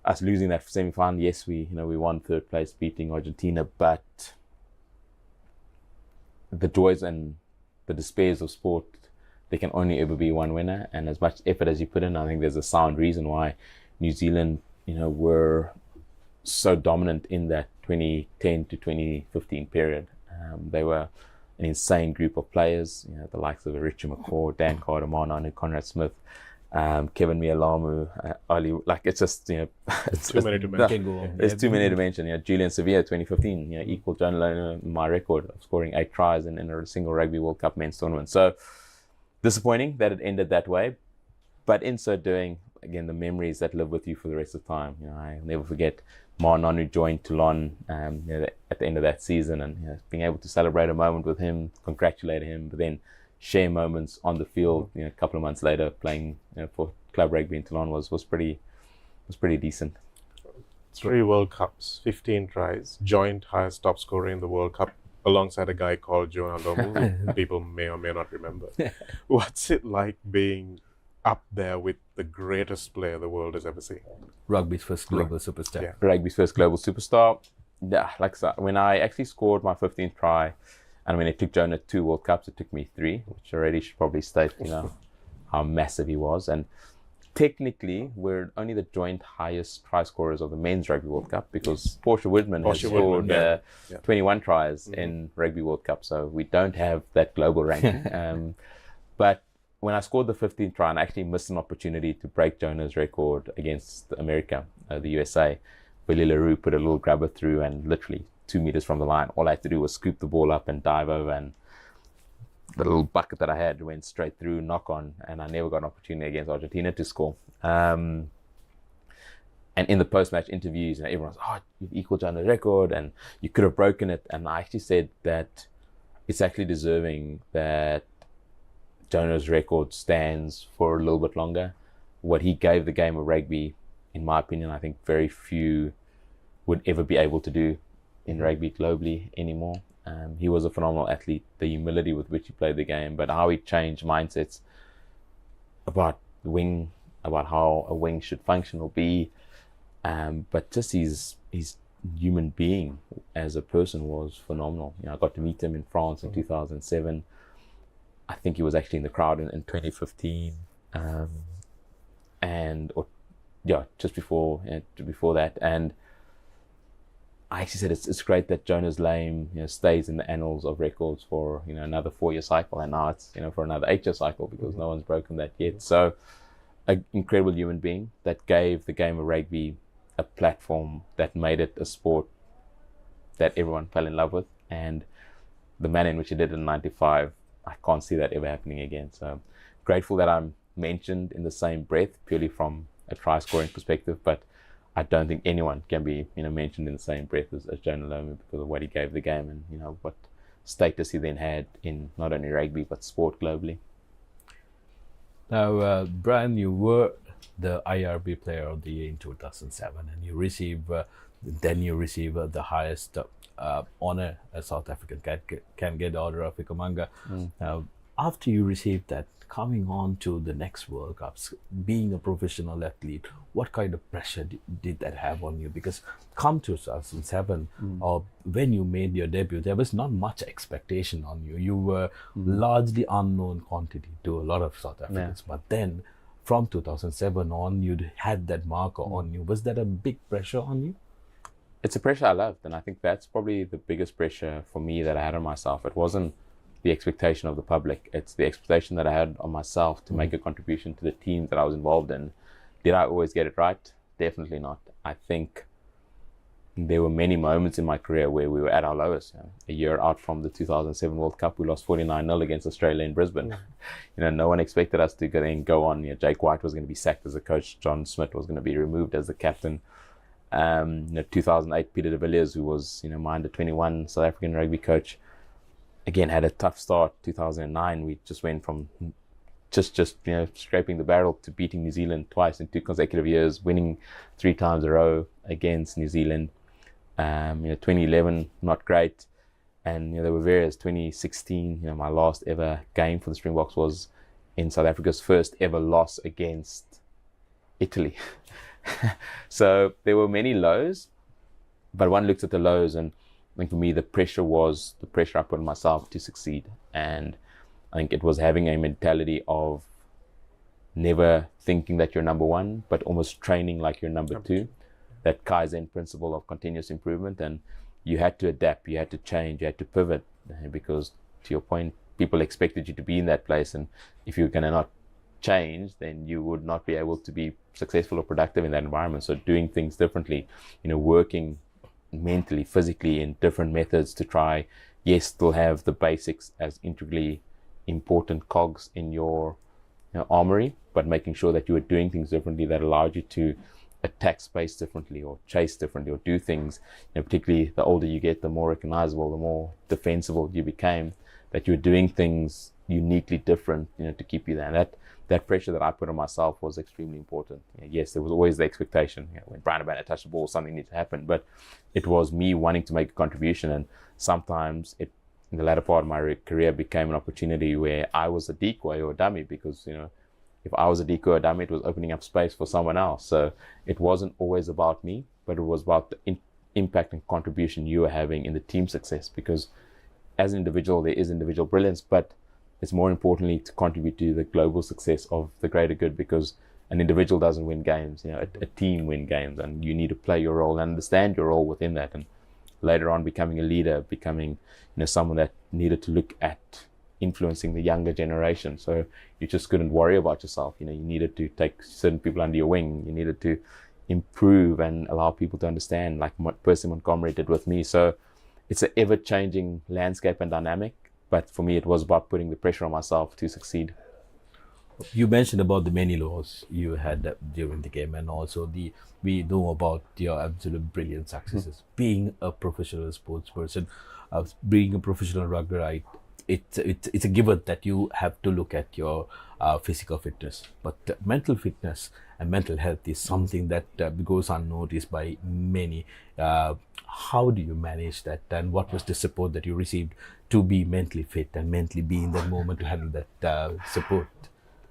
S9: us losing that semi-final. Yes, we won 3rd place, beating Argentina, but the joys and the despairs of sport there can only ever be one winner, and as much effort as you put in, I think there's a sound reason why New Zealand, were so dominant in that 2010 to 2015 period. They were an insane group of players, the likes of Richard McCaw, Dan Carter, Marnonu, Conrad Smith, Kevin Mialamu, Ali. Like, it's just, it's
S8: Too many to mention.
S9: There's too many to mention. Julian Sevilla, 2015, equal John Lona, my record of scoring 8 tries in a single Rugby World Cup men's tournament. So disappointing that it ended that way, but in so doing, again, the memories that live with you for the rest of time. I'll never forget Marnonu joined Toulon at the end of that season, and being able to celebrate a moment with him, congratulate him, but then share moments on the field. A couple of months later, playing for club rugby in Toulon was pretty decent.
S8: 3 World Cups, 15 tries, joint highest top scorer in the World Cup, alongside a guy called Jonah Lomu, who people may or may not remember. What's it like being up there with the greatest player the world has ever seen?
S10: Rugby's first global superstar.
S8: Yeah.
S9: Rugby's first global superstar. Yeah, like so, when I actually scored my 15th try, and when it took Jonah 2 World Cups, it took me 3, which already should probably state, how massive he was. And technically, we're only the joint highest try scorers of the men's Rugby World Cup, because Portia Woodman has scored 21 tries in Rugby World Cup, so we don't have that global ranking. But when I scored the 15th try, and I actually missed an opportunity to break Jonah's record against America, the USA, Willie LaRue put a little grubber through, and literally 2 meters from the line, all I had to do was scoop the ball up and dive over, and the little bucket that I had went straight through, knock on, and I never got an opportunity against Argentina to score. And in the post-match interviews, everyone was, "Oh, you've equaled Jonah's record, and you could have broken it." And I actually said that it's actually deserving that Jonah's record stands for a little bit longer. What he gave the game of rugby, in my opinion, I think very few would ever be able to do in rugby globally anymore. He was a phenomenal athlete, the humility with which he played the game, but how he changed mindsets about the wing, about how a wing should function or be, but just his human being as a person was phenomenal. You know, I got to meet him in France in 2007. I think he was actually in the crowd in 2015, just before that. And I actually said it's great that Jonah's name stays in the annals of records for another 4-year cycle, and now it's for another 8-year cycle, because no one's broken that yet. So, an incredible human being that gave the game of rugby a platform, that made it a sport that everyone fell in love with, and the manner in which he did it in '95, I can't see that ever happening again. So grateful that I'm mentioned in the same breath, purely from a try scoring perspective, but I don't think anyone can be mentioned in the same breath as Jonah Lomu, because of what he gave the game, and what status he then had in not only rugby but sport globally.
S10: Now, Brian, you were the IRB Player of the Year in 2007, and you receive the highest honor a South African can get, Order of Icomanga. Now, after you received that, coming on to the next World Cups, being a professional athlete, what kind of pressure did that have on you? Because come 2007, or when you made your debut, there was not much expectation on you. You were largely unknown quantity to a lot of South Africans. But then, from 2007 on, you'd had that marker on you. Was that a big pressure on you?
S9: It's a pressure I loved, and I think that's probably the biggest pressure for me that I had on myself. It wasn't the expectation of the public, it's the expectation that I had on myself to make a contribution to the team that I was involved in. Did I always get it right? Definitely not. I think there were many moments in my career where we were at our lowest. A year out from the 2007 World Cup, we lost 49-0 against Australia in Brisbane. No one expected us to go on. Jake White was going to be sacked as a coach. John Smith was going to be removed as the captain. 2008, Peter de Villiers, who was my under-21 South African rugby coach, again had a tough start. 2009, we just went from just scraping the barrel to beating New Zealand twice in 2 consecutive years, winning 3 times a row against New Zealand. 2011, not great, and there were various. 2016, my last ever game for the Springboks was in South Africa's first ever loss against Italy. So there were many lows, but one looks at the lows, and I think for me the pressure I put on myself to succeed. And I think it was having a mentality of never thinking that you're number one, but almost training like you're number two. That Kaizen principle of continuous improvement, and you had to adapt, you had to change, you had to pivot, because to your point, people expected you to be in that place, and if you're going to not change, then you would not be able to be successful or productive in that environment. So doing things differently, working mentally, physically in different methods to try, yes, still have the basics as integrally important cogs in your armory, but making sure that you are doing things differently that allowed you to attack space differently or chase differently or do things, particularly the older you get, the more recognizable, the more defensible you became, that you're doing things uniquely different, to keep you there. And that pressure that I put on myself was extremely important. Yes, there was always the expectation, when Brian Abana touched the ball, something needs to happen, but it was me wanting to make a contribution, and sometimes it, in the latter part of my career, became an opportunity where I was a decoy or a dummy, because, if I was a decoy or a dummy, it was opening up space for someone else. So it wasn't always about me, but it was about the impact and contribution you were having in the team success, because as an individual, there is individual brilliance, but it's more importantly to contribute to the global success of the greater good, because an individual doesn't win games, a team win games, and you need to play your role and understand your role within that. And later on, becoming a leader, becoming, someone that needed to look at influencing the younger generation. So you just couldn't worry about yourself. You needed to take certain people under your wing. You needed to improve and allow people to understand, like Percy Montgomery did with me. So it's an ever-changing landscape and dynamic. But for me, it was about putting the pressure on myself to succeed.
S10: You mentioned about the many lows you had during the game, and also we know about your absolute brilliant successes. Being a professional sports person, being a professional rugby, right? It's a given that you have to look at your physical fitness, but mental fitness and mental health is something that goes unnoticed by many. How do you manage that, and what was the support that you received to be mentally fit and mentally be in that moment to handle that support?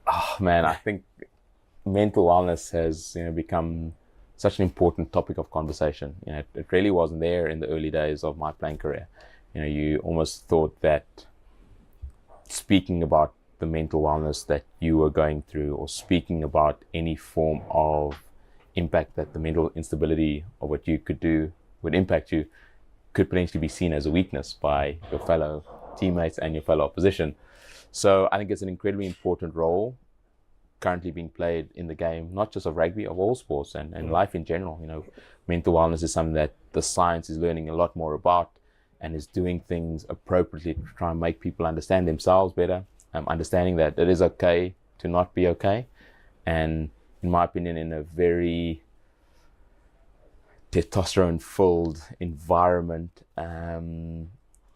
S9: Oh man, I think mental wellness has become such an important topic of conversation. It really wasn't there in the early days of my playing career. You almost thought that speaking about the mental wellness that you were going through, or speaking about any form of impact that the mental instability of what you could do would impact you, could potentially be seen as a weakness by your fellow teammates and your fellow opposition. So I think it's an incredibly important role currently being played in the game, not just of rugby, of all sports and life in general. Mental wellness is something that the science is learning a lot more about, and is doing things appropriately to try and make people understand themselves better, understanding that it is okay to not be okay. And in my opinion, in a very testosterone-filled environment,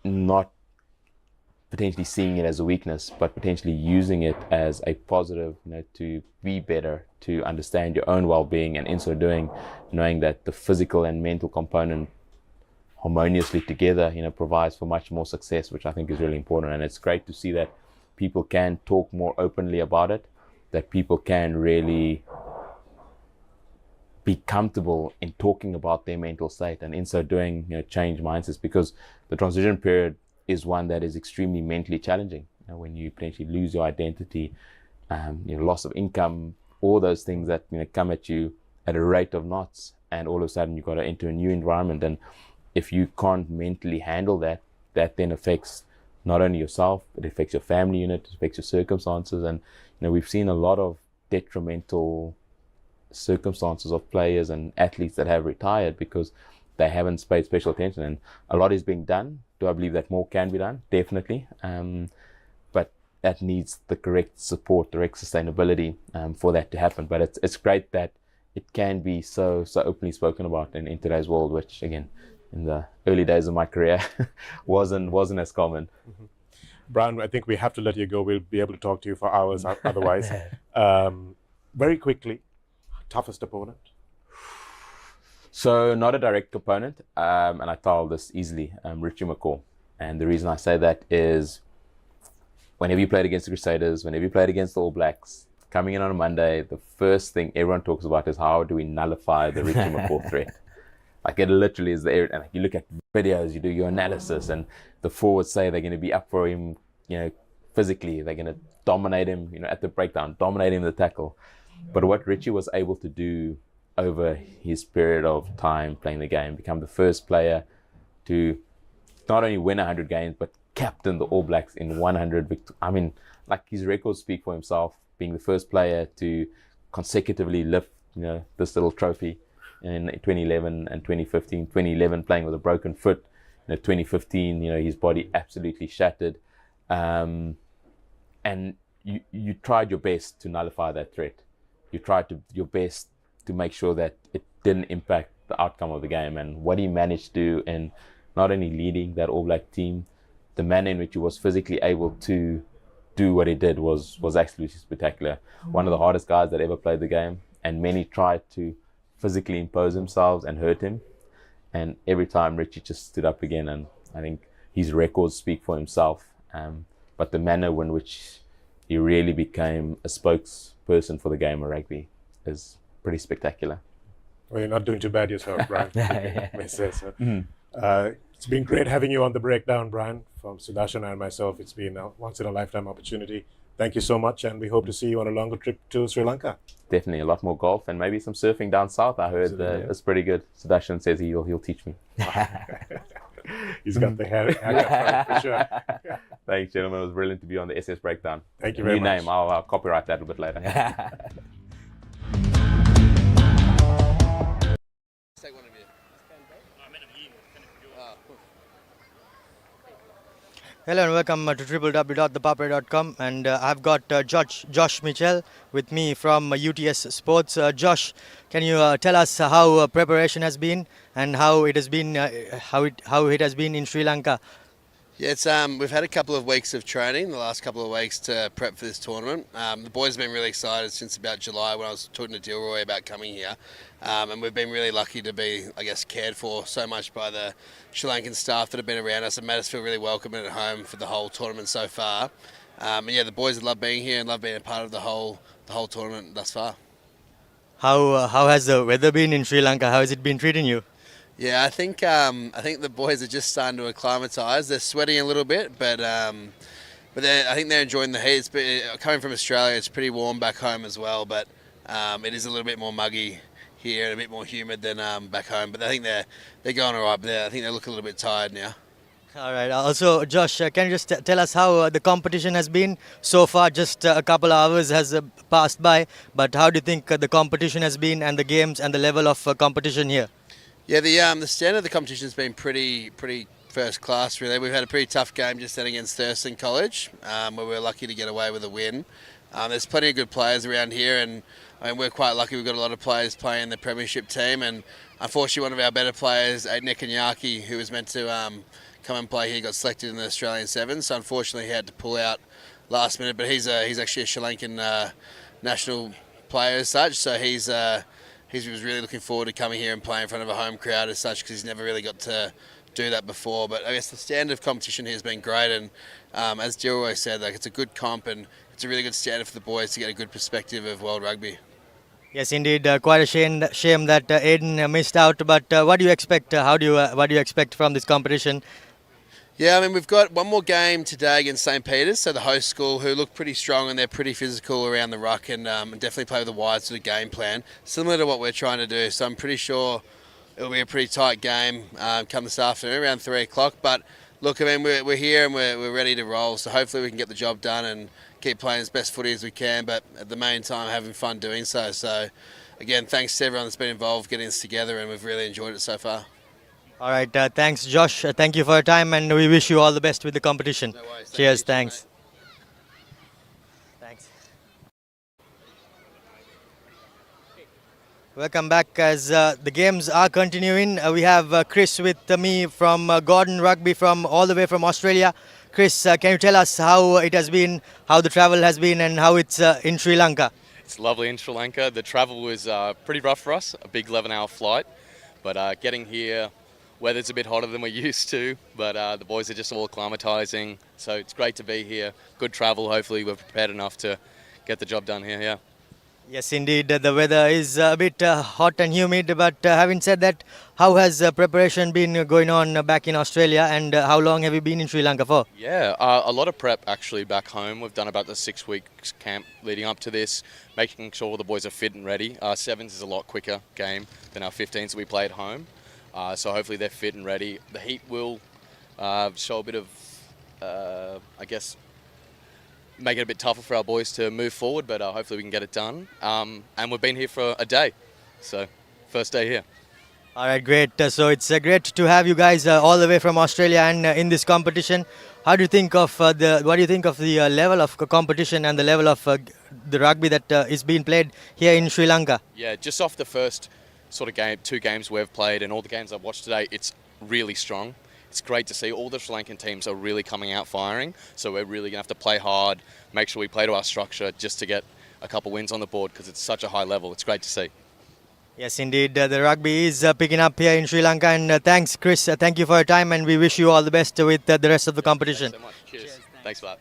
S9: not potentially seeing it as a weakness, but potentially using it as a positive, to be better, to understand your own well-being, and in so doing, knowing that the physical and mental component harmoniously together, provides for much more success, which I think is really important. And it's great to see that people can talk more openly about it, that people can really be comfortable in talking about their mental state, and in so doing, change mindsets, because the transition period is one that is extremely mentally challenging. When you potentially lose your identity, loss of income, all those things that come at you at a rate of knots, and all of a sudden you've got to enter a new environment. And if you can't mentally handle that, that then affects not only yourself, it affects your family unit, it affects your circumstances. And we've seen a lot of detrimental circumstances of players and athletes that have retired because they haven't paid special attention. And a lot is being done. Do I believe that more can be done? Definitely. But that needs the correct support, the correct sustainability for that to happen. But it's great that it can be so openly spoken about in today's world, which again, in the early days of my career wasn't as common.
S8: Mm-hmm. Brian, I think we have to let you go. We'll be able to talk to you for hours otherwise. Very quickly, toughest opponent?
S9: So not a direct opponent, and I tell this easily, Richie McCaw. And the reason I say that is whenever you played against the Crusaders, whenever you played against the All Blacks, coming in on a Monday, the first thing everyone talks about is how do we nullify the Richie McCaw threat. Like it literally is there, and you look at videos, you do your analysis, and the forwards say they're going to be up for him, physically. They're going to dominate him, at the breakdown, dominate him in the tackle. But what Richie was able to do over his period of time playing the game, become the first player to not only win 100 games, but captain the All Blacks in 100 his records speak for himself, being the first player to consecutively lift, this little trophy in 2011 and 2015. 2011 playing with a broken foot. 2015, his body absolutely shattered. And you tried your best to nullify that threat. You tried your best to make sure that it didn't impact the outcome of the game. And what he managed to do in not only leading that All Black team, the manner in which he was physically able to do what he did was absolutely spectacular. One of the hardest guys that ever played the game, and many tried to physically impose themselves and hurt him. And every time Richie just stood up again, and I think his records speak for himself. But the manner in which he really became a spokesperson for the game of rugby is pretty spectacular.
S8: Well, you're not doing too bad yourself, Brian. May say so.
S9: Mm-hmm.
S8: It's been great having you on the breakdown, Brian. From Sudarshan and myself, it's been a once-in-a-lifetime opportunity. Thank you so much, and we hope to see you on a longer trip to Sri Lanka.
S9: Definitely a lot more golf and maybe some surfing down south. I heard it's pretty good. Sudarshan says he'll teach me.
S8: He's got the haircut for sure.
S9: Thanks, gentlemen. It was brilliant to be on the SS Breakdown.
S8: Thank you very much.
S9: New name. I'll copyright that a bit later.
S7: Hello and welcome to www.thepapare.com, and I've got Josh Mitchell with me from UTS Sports. Josh, can you tell us how preparation has been and how it has been in Sri Lanka?
S11: Yeah, we've had a couple of weeks of training, the last couple of weeks to prep for this tournament. The boys have been really excited since about July when I was talking to Dilroy about coming here. And we've been really lucky to be, cared for so much by the Sri Lankan staff that have been around us and made us feel really welcome and at home for the whole tournament so far. The boys have loved being here and love being a part of the whole tournament thus far.
S7: How has the weather been in Sri Lanka? How has it been treating you?
S11: Yeah, I think the boys are just starting to acclimatise. They're sweating a little bit, but I think they're enjoying the heat. Coming from Australia, it's pretty warm back home as well, but it is a little bit more muggy here and a bit more humid than back home. But I think they're going all right. But I think they look a little bit tired now.
S7: All right. Also, Josh, can you just tell us how the competition has been so far? Just a couple of hours has passed by, but how do you think the competition has been and the games and the level of competition here?
S11: Yeah, the standard of the competition has been pretty first class, really. We've had a pretty tough game just then against Thurston College, where we were lucky to get away with a win. There's plenty of good players around here, and we're quite lucky. We've got a lot of players playing in the premiership team, and unfortunately one of our better players, Nick Nyaki, who was meant to come and play here, got selected in the Australian 7, so unfortunately he had to pull out last minute, but he's actually a Sri Lankan national player as such, so he was really looking forward to coming here and playing in front of a home crowd as such, because he's never really got to do that before. But I guess the standard of competition here has been great, and as Dilroy said, it's a good comp and it's a really good standard for the boys to get a good perspective of world rugby. Yes, indeed, quite a shame that Aiden missed out. But what do you expect? What do you expect from this competition? Yeah, we've got one more game today against St. Peter's, so the host school, who look pretty strong and they're pretty physical around the ruck and definitely play with a wide sort of game plan, similar to what we're trying to do. So I'm pretty sure it'll be a pretty tight game come this afternoon around 3 o'clock. But look, we're here and we're ready to roll, so hopefully we can get the job done and keep playing as best footy as we can, but at the main time having fun doing so. So again, thanks to everyone that's been involved getting this together, and we've really enjoyed it so far. All right, thanks Josh, thank you for your time, and we wish you all the best with the competition. No worries. Cheers, thanks. Thanks. Welcome back as the games are continuing. We have Chris with me from Gordon Rugby all the way from Australia. Chris, can you tell us how it has been, how the travel has been, and how it's in Sri Lanka?
S12: It's lovely in Sri Lanka. The travel was pretty rough for us, a big 11-hour flight, but getting here, weather's a bit hotter than we're used to, but the boys are just all acclimatising, so it's great to be here. Good travel, hopefully we're prepared enough to get the job done here, yeah.
S7: Yes, indeed. The weather is a bit hot and humid, but having said that, how has preparation been going on back in Australia, and how long have you been in Sri Lanka for?
S12: Yeah, a lot of prep actually back home. We've done about the 6 weeks camp leading up to this, making sure the boys are fit and ready. Our 7's is a lot quicker game than our 15's that we play at home. So hopefully they're fit and ready. The heat will show a bit of, I guess, make it a bit tougher for our boys to move forward, but hopefully we can get it done. And we've been here for a day, so first day here.
S7: All right, great. So it's great to have you guys all the way from Australia and in this competition. How do you think of what do you think of the level of competition and the level of the rugby that is being played here in Sri Lanka?
S12: Yeah, just off the first sort of 2 games we've played and all the games I've watched today, it's really strong. It's great to see all the Sri Lankan teams are really coming out firing. So we're really going to have to play hard, make sure we play to our structure just to get a couple wins on the board because it's such a high level. It's great to see.
S7: Yes, indeed. The rugby is picking up here in Sri Lanka. And thanks, Chris. Thank you for your time. And we wish you all the best with the rest of the competition.
S12: Thanks so much. Cheers. Thanks for that.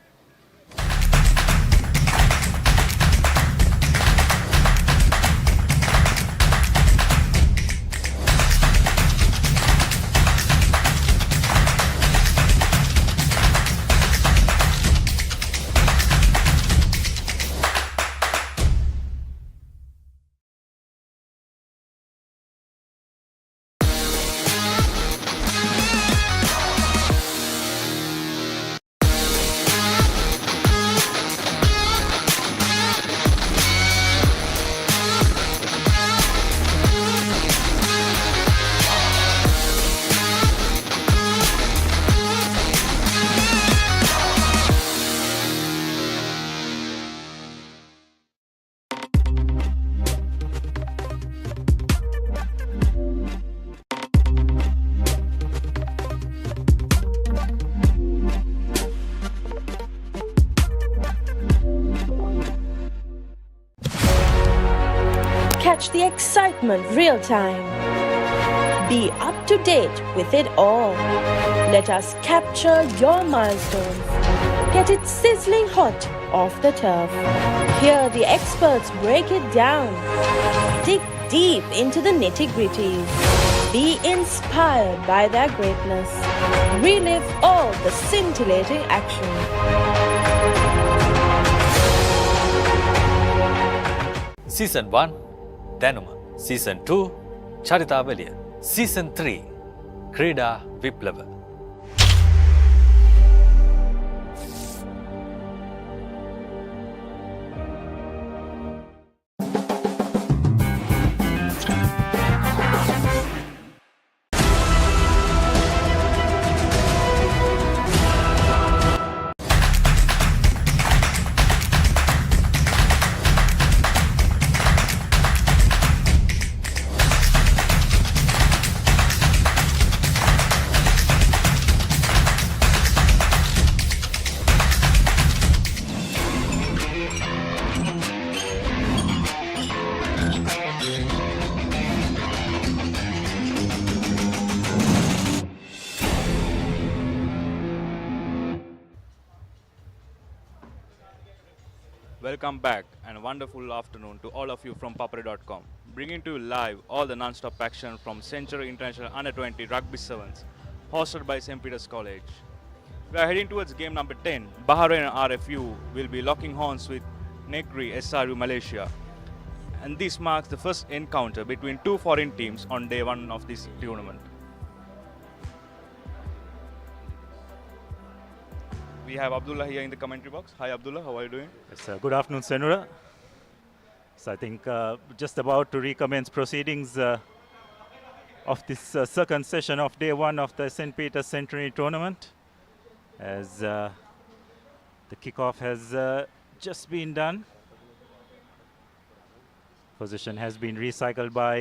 S4: Catch the excitement real time. Be up to date with it all. Let us capture your milestones. Get it sizzling hot off the turf. Hear the experts break it down. Dig deep into the nitty-gritties. Be inspired by their greatness. Relive all the scintillating action.
S3: Season 1 දැනුම Season 2 චරිතාවලිය Season 3 ක්‍රීඩා විප්ලව
S6: Welcome back and a wonderful afternoon to all of you from Papare.com, bringing to you live all the non-stop action from Centenary International Under-20 Rugby 7's, hosted by St. Peter's College. We are heading towards game number 10. Bahrain RFU will be locking horns with Negri SRU Malaysia. And this marks the first encounter between 2 foreign teams on day 1 of this tournament. We have Abdullah here in the commentary box. Hi Abdullah, how are you doing?
S13: Yes, good afternoon, Senura. So I think just about to recommence proceedings of this second session of day 1 of the St. Peter's Centenary tournament, as the kickoff has just been done. Position has been recycled by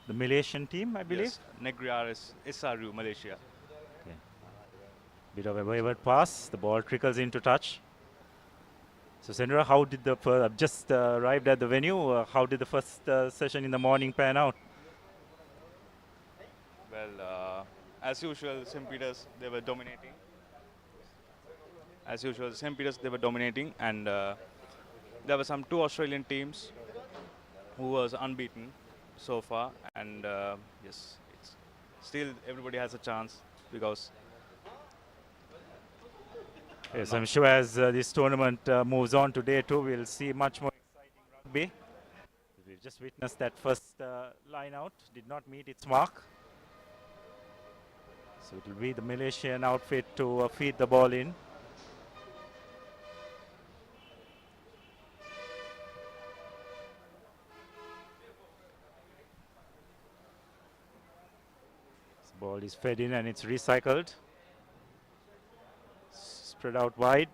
S13: the Malaysian team, I believe.
S6: Yes, Negri SRU Malaysia.
S13: Bit of a wayward pass. The ball trickles into touch. So, Senra, how did the just arrived at the venue? How did the first session in the morning pan out?
S6: Well, as usual, St. Peter's, they were dominating. As usual, St. Peter's, they were dominating, and there were some 2 Australian teams who was unbeaten so far, and yes, it's still everybody has a chance because.
S13: Yes, I'm sure as this tournament moves on to day 2, we'll see much more exciting rugby. We just witnessed that first line out did not meet its mark. So it will be the Malaysian outfit to feed the ball in. This ball is fed in and it's recycled. Spread out wide.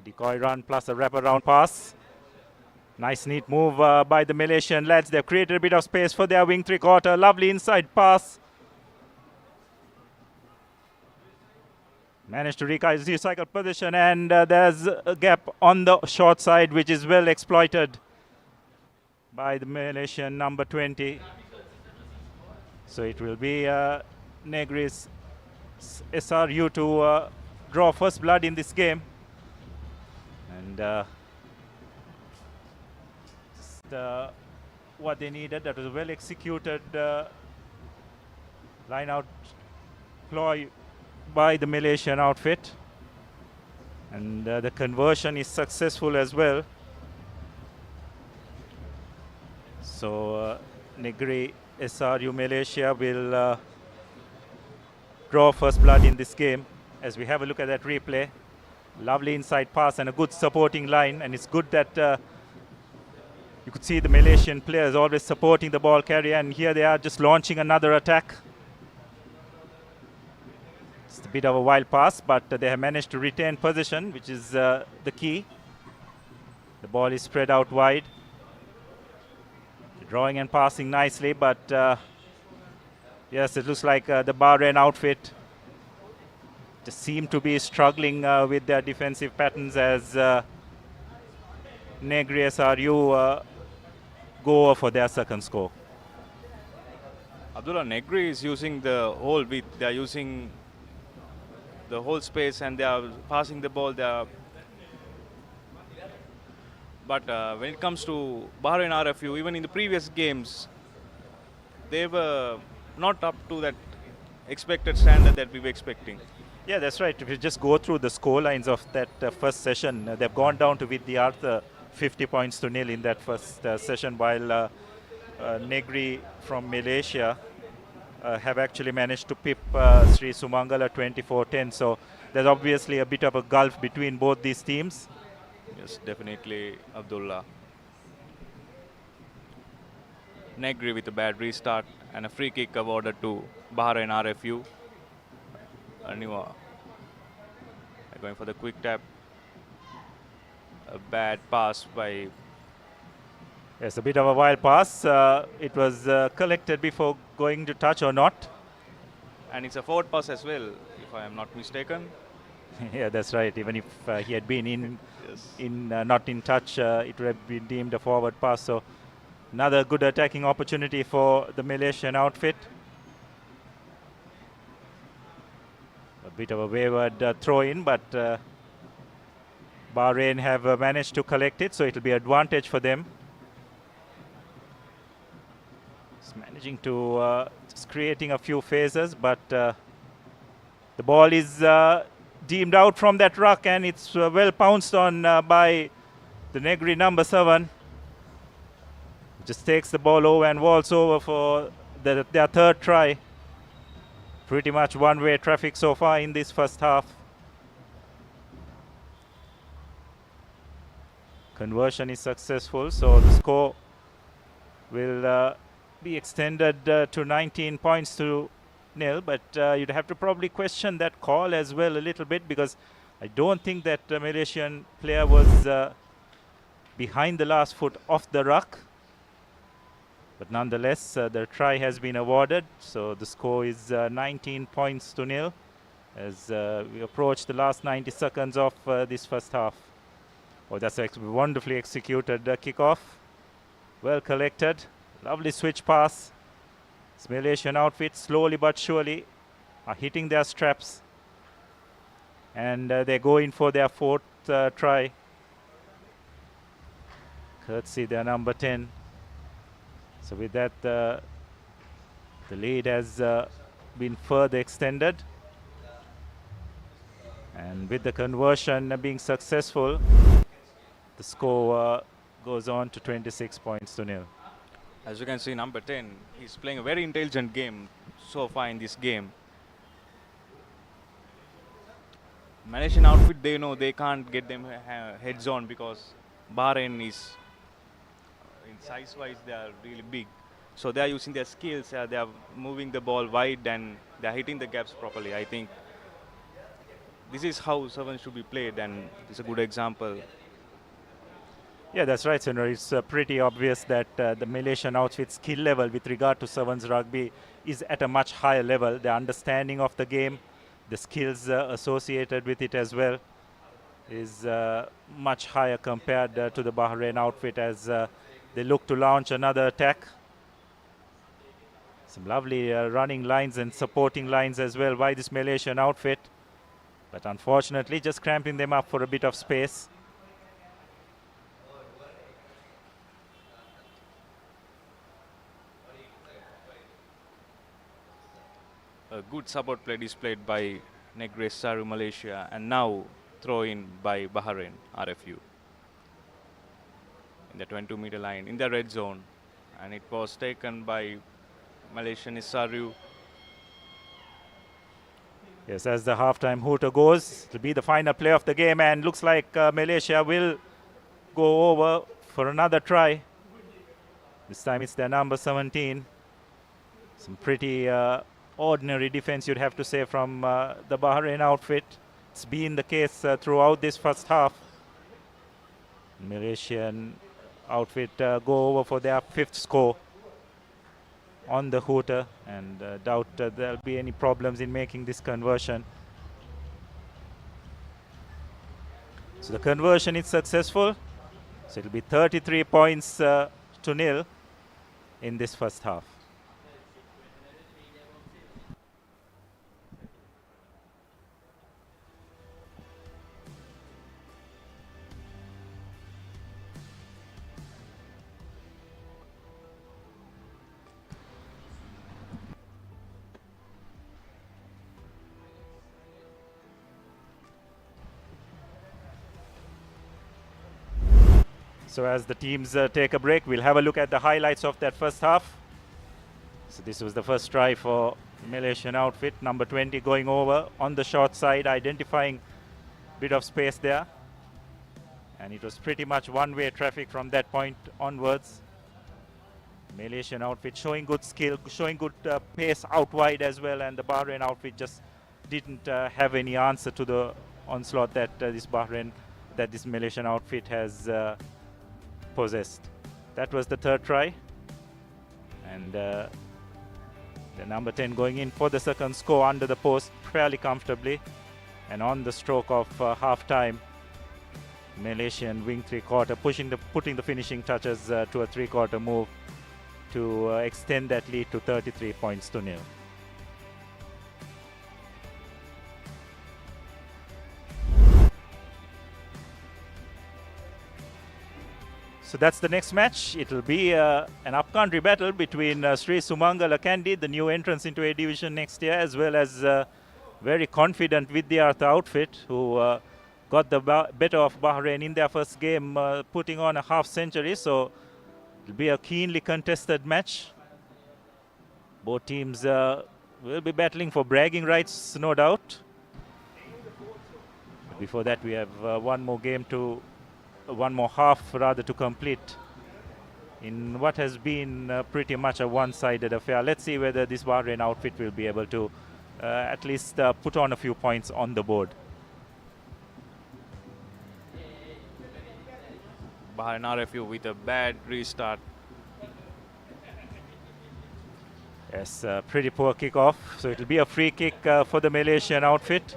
S13: Decoy run plus a wraparound pass. Nice neat move by the Malaysian lads. They've created a bit of space for their wing 3/4. Lovely inside pass. Managed to recycle position, and there's a gap on the short side which is well exploited by the Malaysian number 20. So it will be Negri's SRU to draw first blood in this game. And just what they needed. That was a well executed line out ploy by the Malaysian outfit, and the conversion is successful as well. So Negri SRU Malaysia will draw first blood in this game. As we have a look at that replay, lovely inside pass and a good supporting line, and it's good that you could see the Malaysian players always supporting the ball carrier, and here they are just launching another attack. It's a bit of a wild pass, but they have managed to retain position, which is the key. The ball is spread out wide. Drawing and passing nicely, but yes, it looks like the Bahrain outfit just seem to be struggling with their defensive patterns as Negri SRU go for their second score.
S6: Abdullah, Negri is using the whole width. They are using the whole space and they are passing the ball. But when it comes to Bahrain RFU, even in the previous games, they were not up to that expected standard that we were expecting.
S13: Yeah, that's right. If you just go through the score lines of that first session, they've gone down to with the Arthur 50 points to nil in that first session, while Negri from Malaysia have actually managed to pip Sri Sumangala 24-10. So there's obviously a bit of a gulf between both these teams.
S6: Yes, definitely, Abdullah. Negri with a bad restart and a free kick awarded to Bahrain RFU. Aniwa going for the quick tap. A bad pass by...
S13: Yes, a bit of a wild pass. It was collected before going to touch or not.
S6: And it's a forward pass as well, if I am not mistaken.
S13: Yeah, that's right. Even if he had been in,
S6: yes.
S13: Not in touch, it would have been deemed a forward pass. So another good attacking opportunity for the Malaysian outfit. A bit of a wayward throw in, but Bahrain have managed to collect it, so it will be advantage for them. It's managing to just creating a few phases, but the ball is deemed out from that ruck, and it's well pounced on by the Negri number 7. Just takes the ball over and walks over for their third try. Pretty much one-way traffic so far in this first half. Conversion is successful, so the score will be extended to 19 points to nil, but you'd have to probably question that call as well a little bit, because I don't think that the Malaysian player was behind the last foot of the ruck. But nonetheless, the try has been awarded, so the score is 19 points to nil as we approach the last 90 seconds of this first half. Oh, that's a wonderfully executed kickoff. Well collected. Lovely switch pass. This Malaysian outfit, slowly but surely, are hitting their straps. And they go in for their fourth try. courtesy their number 10. So with that, the lead has been further extended. And with the conversion being successful, the score goes on to 26 points to nil.
S6: As you can see, number 10, he's playing a very intelligent game so far in this game. Malaysian outfit, they know they can't get them heads on because Bahrain is, in size-wise, they are really big. So they are using their skills, they are moving the ball wide and they are hitting the gaps properly. I think this is how 7 should be played, and it's a good example.
S13: Yeah, that's right, Sunil. It's pretty obvious that the Malaysian outfit skill level with regard to 7's rugby is at a much higher level. The understanding of the game, the skills associated with it as well, is much higher compared to the Bahrain outfit as they look to launch another attack. Some lovely running lines and supporting lines as well by this Malaysian outfit. But unfortunately, just cramping them up for a bit of space.
S6: A good support play displayed by Negre Saru Malaysia, and now throw in by Bahrain RFU in the 22-meter line in the red zone, and it was taken by Malaysian Isaru.
S13: Yes, as the halftime hooter goes, it will be the final play of the game, and looks like Malaysia will go over for another try. This time it's their number 17. Some pretty ordinary defense, you'd have to say, from the Bahrain outfit. It's been the case throughout this first half. Malaysian outfit go over for their 5th score on the hooter, and doubt there'll be any problems in making this conversion. So the conversion is successful. So it'll be 33 points to nil in this first half. So as the teams take a break, we'll have a look at the highlights of that first half. So this was the first try for Malaysian outfit. Number 20 going over on the short side, identifying a bit of space there. And it was pretty much one-way traffic from that point onwards. Malaysian outfit showing good skill, showing good pace out wide as well. And the Bahrain outfit just didn't have any answer to the onslaught that this Malaysian outfit has possessed. That was the third try, and the number 10 going in for the second score under the post fairly comfortably. And on the stroke of half time, Malaysian wing 3/4 putting the finishing touches to a 3/4 move to extend that lead to 33 points to nil. So that's the next match. It will be an up-country battle between Sri Sumangala Kandy, the new entrance into A Division next year, as well as very confident Vidyartha outfit, who got the better of Bahrain in their first game, putting on a half century. So it will be a keenly contested match. Both teams will be battling for bragging rights, no doubt. But before that, we have one more half rather to complete in what has been pretty much a one-sided affair. Let's see whether this Bahrain outfit will be able to at least put on a few points on the board.
S6: Bahrain RFU with a bad restart.
S13: Yes, pretty poor kickoff. So it will be a free kick for the Malaysian outfit.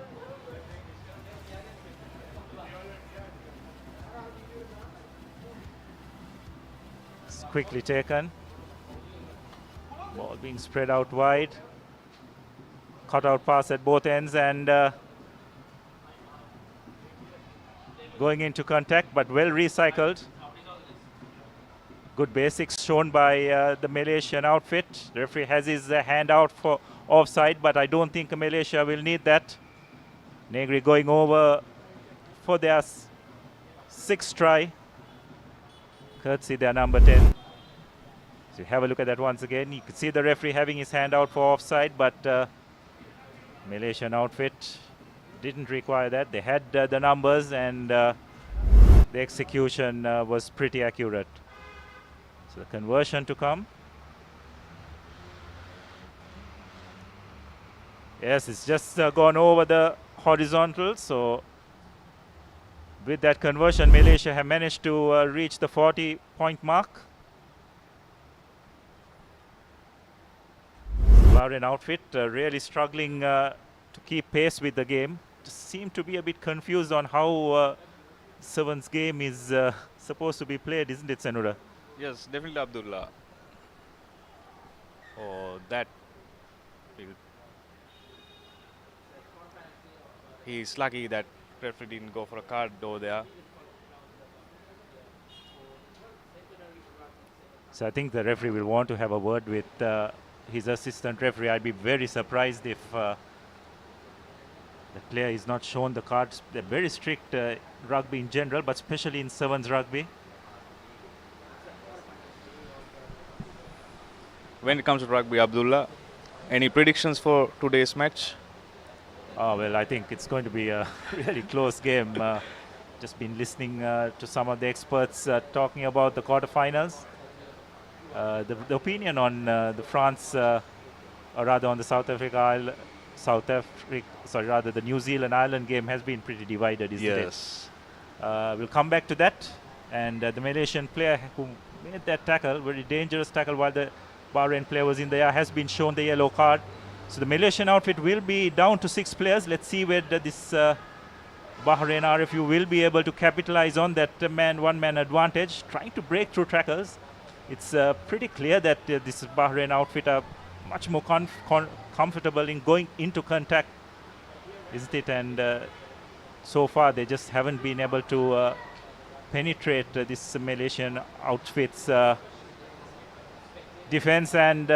S13: Quickly taken. Ball being spread out wide. Cut out pass at both ends, and going into contact, but well recycled. Good basics shown by the Malaysian outfit. The referee has his hand out for offside, but I don't think Malaysia will need that. Negri going over for their sixth try. Courtesy their number 10. So have a look at that once again. You can see the referee having his hand out for offside, but Malaysian outfit didn't require that. They had the numbers, and the execution was pretty accurate. So the conversion to come. Yes, it's just gone over the horizontal. So with that conversion, Malaysia have managed to reach the 40-point mark. Bahrain outfit really struggling to keep pace with the game. Just seem to be a bit confused on how 7's game is supposed to be played, isn't it, Senura?
S6: Yes, definitely, Abdullah. Oh, that. He's lucky that referee didn't go for a card over there.
S13: So I think the referee will want to have a word with his assistant referee. I'd be very surprised if the player is not shown the cards. They're very strict rugby in general, but especially in 7's rugby.
S6: When it comes to rugby, Abdullah, any predictions for today's match?
S13: Oh, well, I think it's going to be a really close game. Just been listening to some of the experts talking about the quarterfinals. The opinion on the France, or rather on the the New Zealand Ireland game has been pretty divided, isn't it?
S6: Yes.
S13: We'll come back to that. And the Malaysian player who made that tackle, very dangerous tackle while the Bahrain player was in the air, has been shown the yellow card. So the Malaysian outfit will be down to 6 players. Let's see whether this Bahrain RFU will be able to capitalize on that one-man advantage, trying to break through tackles. It's pretty clear that this Bahrain outfit are much more comfortable in going into contact, isn't it? And so far they just haven't been able to penetrate this Malaysian outfit's defense, and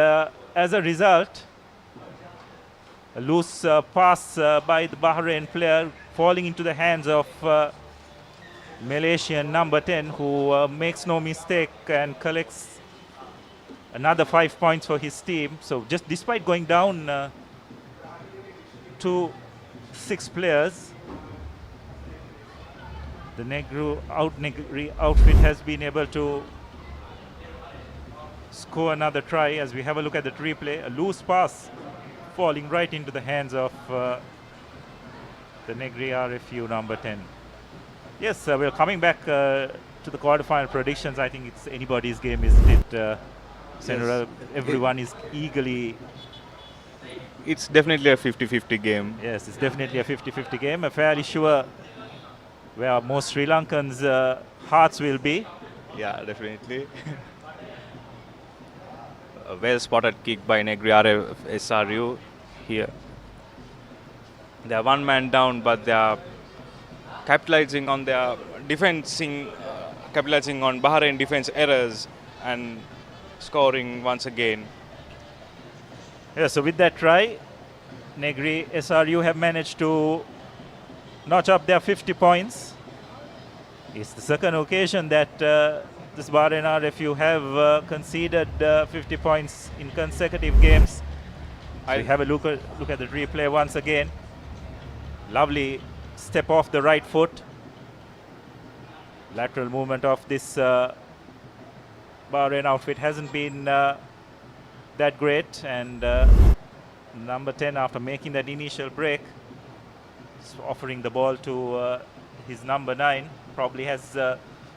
S13: as a result, a loose pass by the Bahrain player falling into the hands of Malaysian number 10, who makes no mistake and collects another 5 points for his team. So just despite going down to 6 players, the Negri outfit has been able to score another try. As we have a look at the replay, a loose pass falling right into the hands of the Negri RFU number 10. Yes, we're coming back to the quarterfinal predictions. I think it's anybody's game, isn't it? Senora, everyone is eagerly...
S6: It's definitely a 50-50 game.
S13: Yes, it's definitely a 50-50 game. I'm fairly sure where most Sri Lankans' hearts will be.
S6: Yeah, definitely. A well-spotted kick by Negri SRU here. They are one man down, but they are capitalizing on their capitalizing on Bahrain defense errors and scoring once again.
S13: Yeah, so with that try, Negri SRU have managed to notch up their 50 points. It's the second occasion that this Bahrain RFU have conceded 50 points in consecutive games. So we have a look at the replay once again. Lovely step off the right foot. Lateral movement of this Bahrain outfit hasn't been that great, and number 10, after making that initial break, offering the ball to his number 9, probably has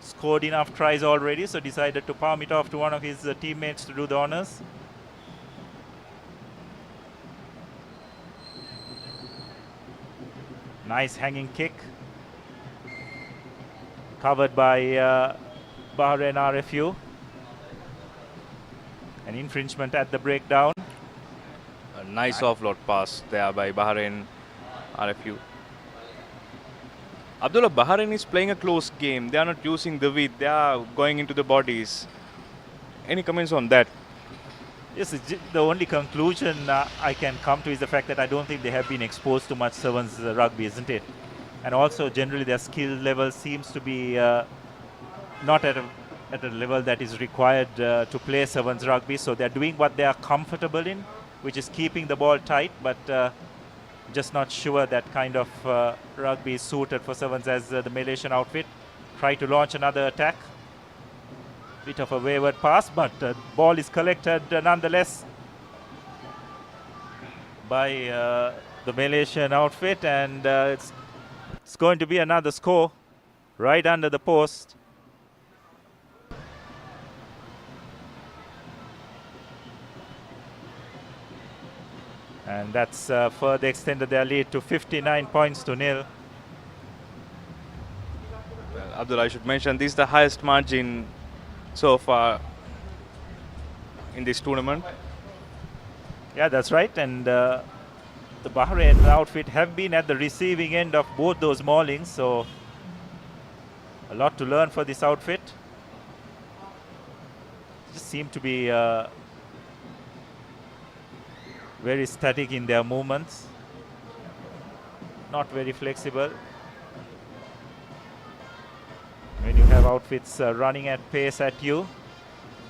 S13: scored enough tries already, so decided to palm it off to one of his teammates to do the honors. Nice hanging kick, covered by Bahrain RFU. An infringement at the breakdown.
S6: A nice offload pass there by Bahrain RFU. Abdullah, Bahrain is playing a close game. They are not using the width. They are going into the bodies. Any comments on that?
S13: Yes, the only conclusion I can come to is the fact that I don't think they have been exposed to much sevens rugby, isn't it? And also generally their skill level seems to be not at a level that is required to play sevens rugby. So they're doing what they are comfortable in, which is keeping the ball tight, but just not sure that kind of rugby is suited for sevens as the Malaysian outfit try to launch another attack. Bit of a wayward pass, but ball is collected nonetheless by the Malaysian outfit, and it's going to be another score right under the post. And that's further extended their lead to 59 points to nil.
S6: Well, Abdullah, I should mention this is the highest margin so far in this tournament.
S13: Yeah, that's right. And the Bahrain outfit have been at the receiving end of both those maulings, so a lot to learn for this outfit. Just seem to be very static in their movements, not very flexible. When you have outfits running at pace at you,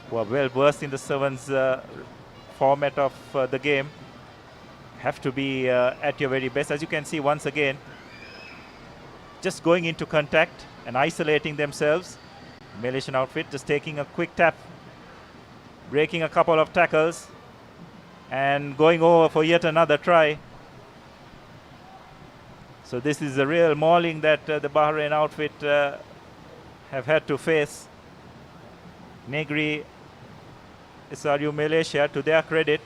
S13: who are well versed in the sevens format of the game, have to be at your very best. As you can see once again, just going into contact and isolating themselves. Malaysian outfit just taking a quick tap, breaking a couple of tackles, and going over for yet another try. So this is a real mauling that the Bahrain outfit have had to face. Negri SRU Malaysia, to their credit,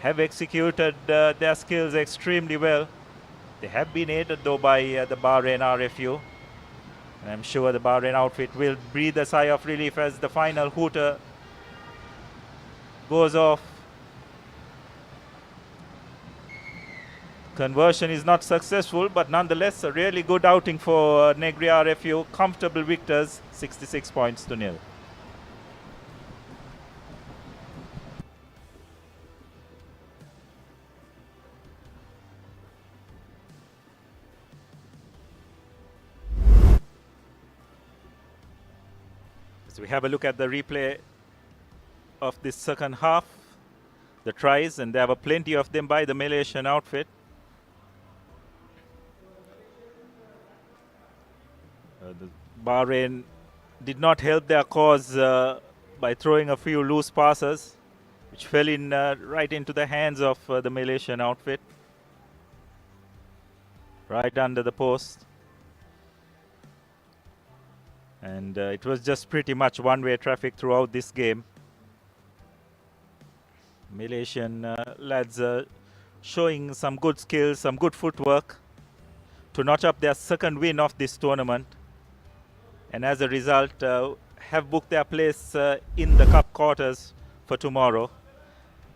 S13: have executed their skills extremely well. They have been aided though by the Bahrain RFU. And I'm sure the Bahrain outfit will breathe a sigh of relief as the final hooter goes off. Conversion is not successful, but nonetheless a really good outing for Negri RFU. Comfortable victors, 66 points to nil. So we have a look at the replay of this second half, the tries, and there were plenty of them by the Malaysian outfit. The Bahrain did not help their cause by throwing a few loose passes, which fell in right into the hands of the Malaysian outfit, right under the post. And it was just pretty much one-way traffic throughout this game. Malaysian lads showing some good skills, some good footwork to notch up their second win of this tournament. And as a result, have booked their place in the cup quarters for tomorrow.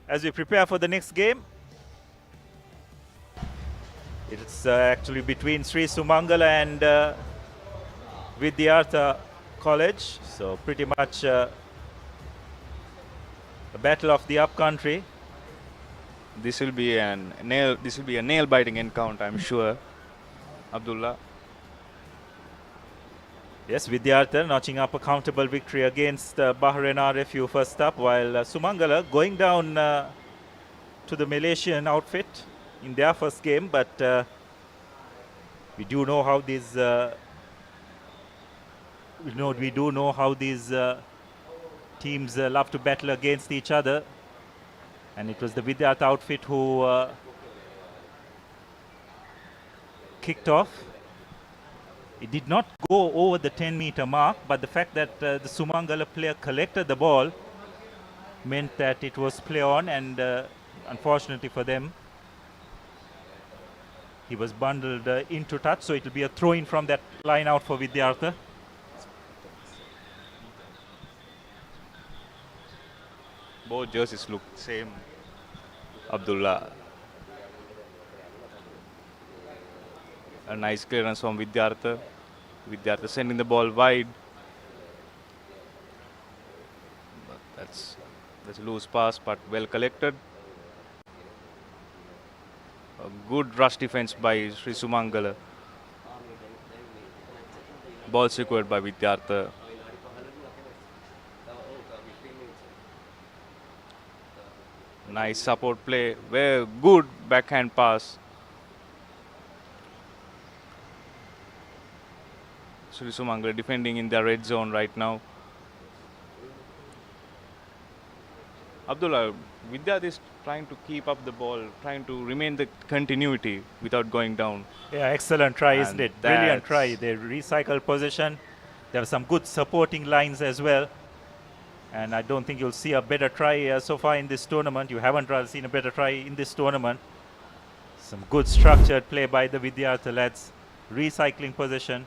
S13: As we prepare for the next game, it's actually between Sri Sumangala and Vidyartha College. So pretty much a battle of the upcountry.
S6: This will be a nail-biting encounter, I'm sure, Abdullah.
S13: Yes, Vidyartha notching up a comfortable victory against Bahrain RFU first up, while Sumangala going down to the Malaysian outfit in their first game. But we do know how these teams love to battle against each other, and it was the Vidyartha outfit who kicked off. It did not go over the 10-meter mark, but the fact that the Sumangala player collected the ball meant that it was play on, and unfortunately for them, he was bundled into touch, so it will be a throw-in from that line out for Vidyartha.
S6: Both jerseys look same, Abdullah. A nice clearance from Vidyartha. Vidyartha sending the ball wide. That's a loose pass, but well collected. A good rush defense by Sri Sumangala. Ball secured by Vidyartha. Nice support play. Very good backhand pass. Sri Sumangala defending in the red zone right now. Abdullah, Vidyartha is trying to keep up the ball, trying to remain the continuity without going down.
S13: Yeah, excellent try,
S6: And
S13: isn't it? Brilliant try. They recycled possession. There are some good supporting lines as well. And I don't think you'll see a better try so far in this tournament. You haven't seen a better try in this tournament. Some good structured play by the Vidyartha lads. Recycling possession.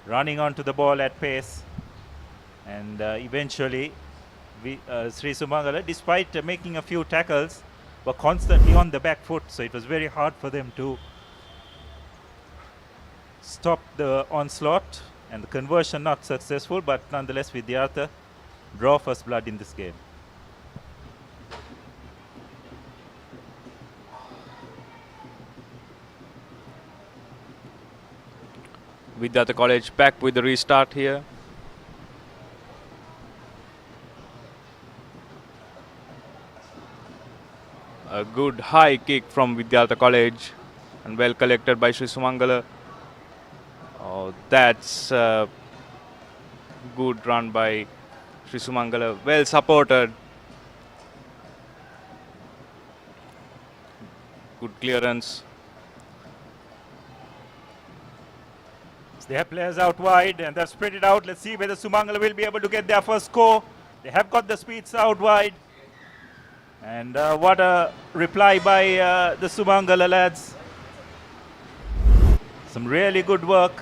S13: Running onto the ball at pace. And eventually, Sri Sumangala, despite making a few tackles, were constantly on the back foot. So it was very hard for them to stop the onslaught. And the conversion not successful, but nonetheless Vidyartha draw first blood in this game.
S6: Vidyartha College back with the restart here. A good high kick from Vidyartha College and well collected by Sri Sumangala. Oh, that's a good run by Sri Sumangala, well supported. Good clearance.
S13: They have players out wide and they've spread it out. Let's see whether Sumangala will be able to get their first score. They have got the speeds out wide. And what a reply by the Sumangala lads. Some really good work.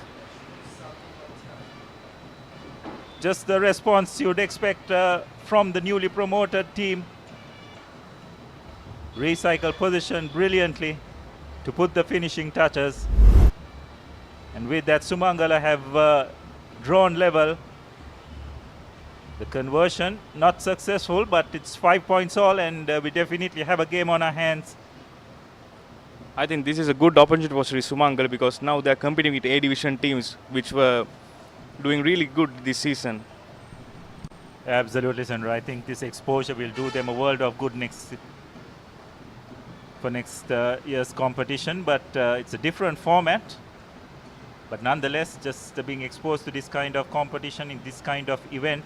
S13: Just the response you'd expect from the newly promoted team. Recycle position brilliantly to put the finishing touches. And with that, Sumangala have drawn level. The conversion not successful, but it's 5 points all, and we definitely have a game on our hands.
S6: I think this is a good opportunity for Sri Sumangala because now they're competing with A division teams which were doing really good this season.
S13: Absolutely, Sandra. I think this exposure will do them a world of good for next year's competition, but it's a different format. But nonetheless, just being exposed to this kind of competition in this kind of event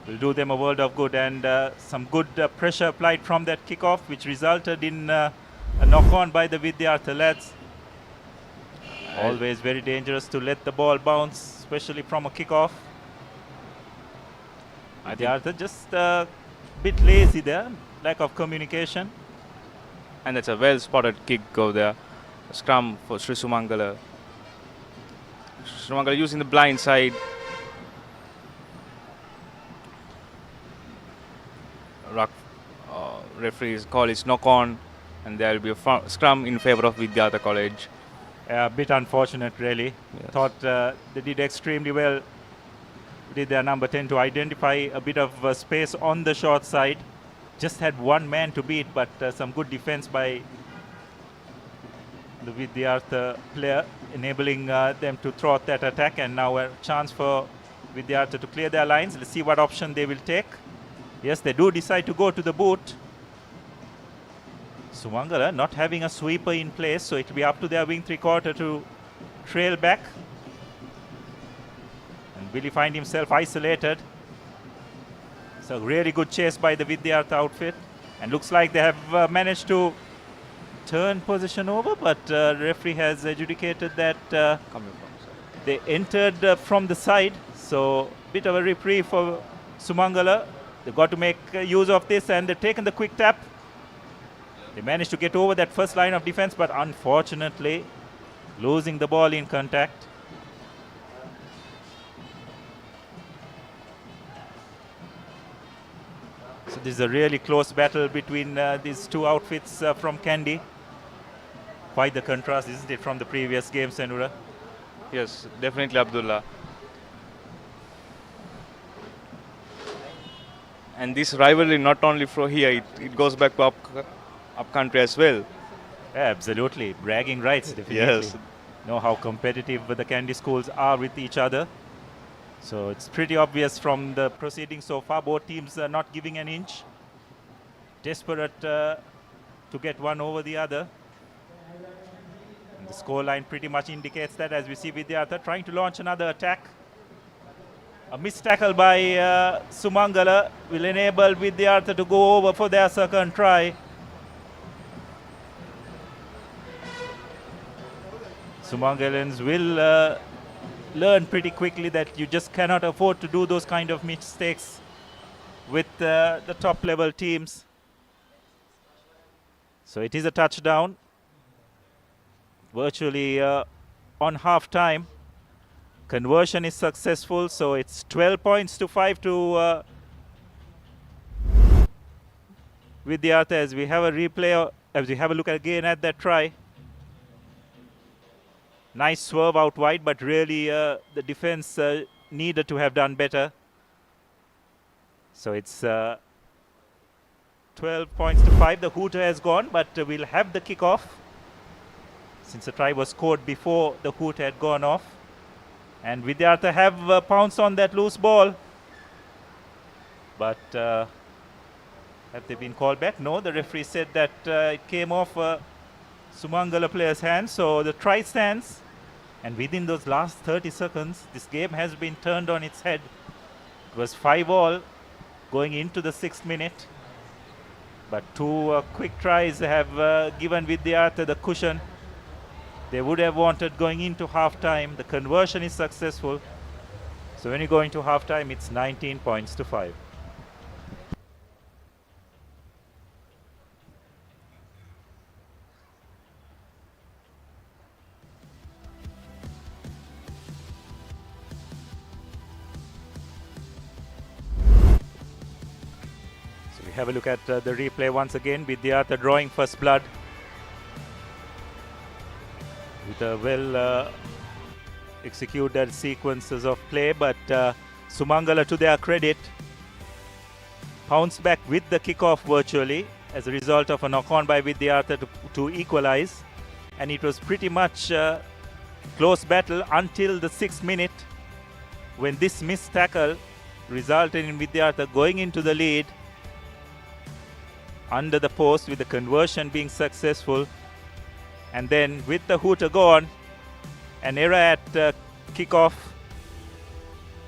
S13: will do them a world of good. And some good pressure applied from that kickoff, which resulted in a knock-on by the Vidyartha lads. Always very dangerous to let the ball bounce, especially from a kickoff. Vidyartha just a bit lazy there, lack of communication.
S6: And that's a well-spotted kick over there. A scrum for Sri Sumangala. Sri Sumangala using the blind side. Referee's call is knock-on, and there will be a scrum in favor of Vidyartha College.
S13: A bit unfortunate, really.
S6: Yes.
S13: Thought they did extremely well. Did their number 10 to identify a bit of space on the short side. Just had one man to beat, but some good defense by the Vidyartha player, enabling them to thwart that attack. And now a chance for Vidyartha to clear their lines. Let's see what option they will take. Yes, they do decide to go to the boot. Sumangala not having a sweeper in place, so it will be up to their wing three-quarter to trail back. And will he find himself isolated? So really good chase by the Vidyartha outfit. And looks like they have managed to turn position over, but referee has adjudicated that they entered from the side. So bit of a reprieve for Sumangala. They've got to make use of this, and they've taken the quick tap. They managed to get over that first line of defense, but unfortunately losing the ball in contact. So this is a really close battle between these two outfits from Kandy. Quite the contrast, isn't it, from the previous game, Senura?
S6: Yes, definitely, Abdullah. And this rivalry not only from here, it goes back to up country as well.
S13: Yeah, absolutely. Bragging rights, definitely.
S6: Yes.
S13: Know how competitive the Candy schools are with each other. So it's pretty obvious from the proceedings so far. Both teams are not giving an inch. Desperate to get one over the other. And the scoreline pretty much indicates that, as we see Vidyartha trying to launch another attack. A missed tackle by Sumangala will enable Vidyartha to go over for their second try. Sumangalans will learn pretty quickly that you just cannot afford to do those kind of mistakes with the top level teams. So it is a touchdown, virtually on half time. Conversion is successful, so it's 12 points to 5 to Vidyartha as we have a replay, as we have a look again at that try. Nice swerve out wide, but really the defense needed to have done better. So it's 12 points to 5. The hooter has gone, but we'll have the kickoff since the try was scored before the hooter had gone off. And Vidyartha have pounced on that loose ball. But have they been called back? No, the referee said that it came off Sumangala player's hand. So the try stands. And within those last 30 seconds, this game has been turned on its head. It was 5-all going into the 6th minute. But two quick tries have given Vidyartha the cushion they would have wanted going into half-time. The conversion is successful. So when you go into half-time, it's 19 points to 5. So we have a look at the replay once again. Vidyartha drawing first blood with a well executed sequences of play, but Sumangala, to their credit, pounced back with the kickoff virtually as a result of a knock-on by Vidyartha to equalize, and it was pretty much close battle until the 6th minute when this missed tackle resulted in Vidyartha going into the lead under the post, with the conversion being successful. And then with the hooter gone, an error at kickoff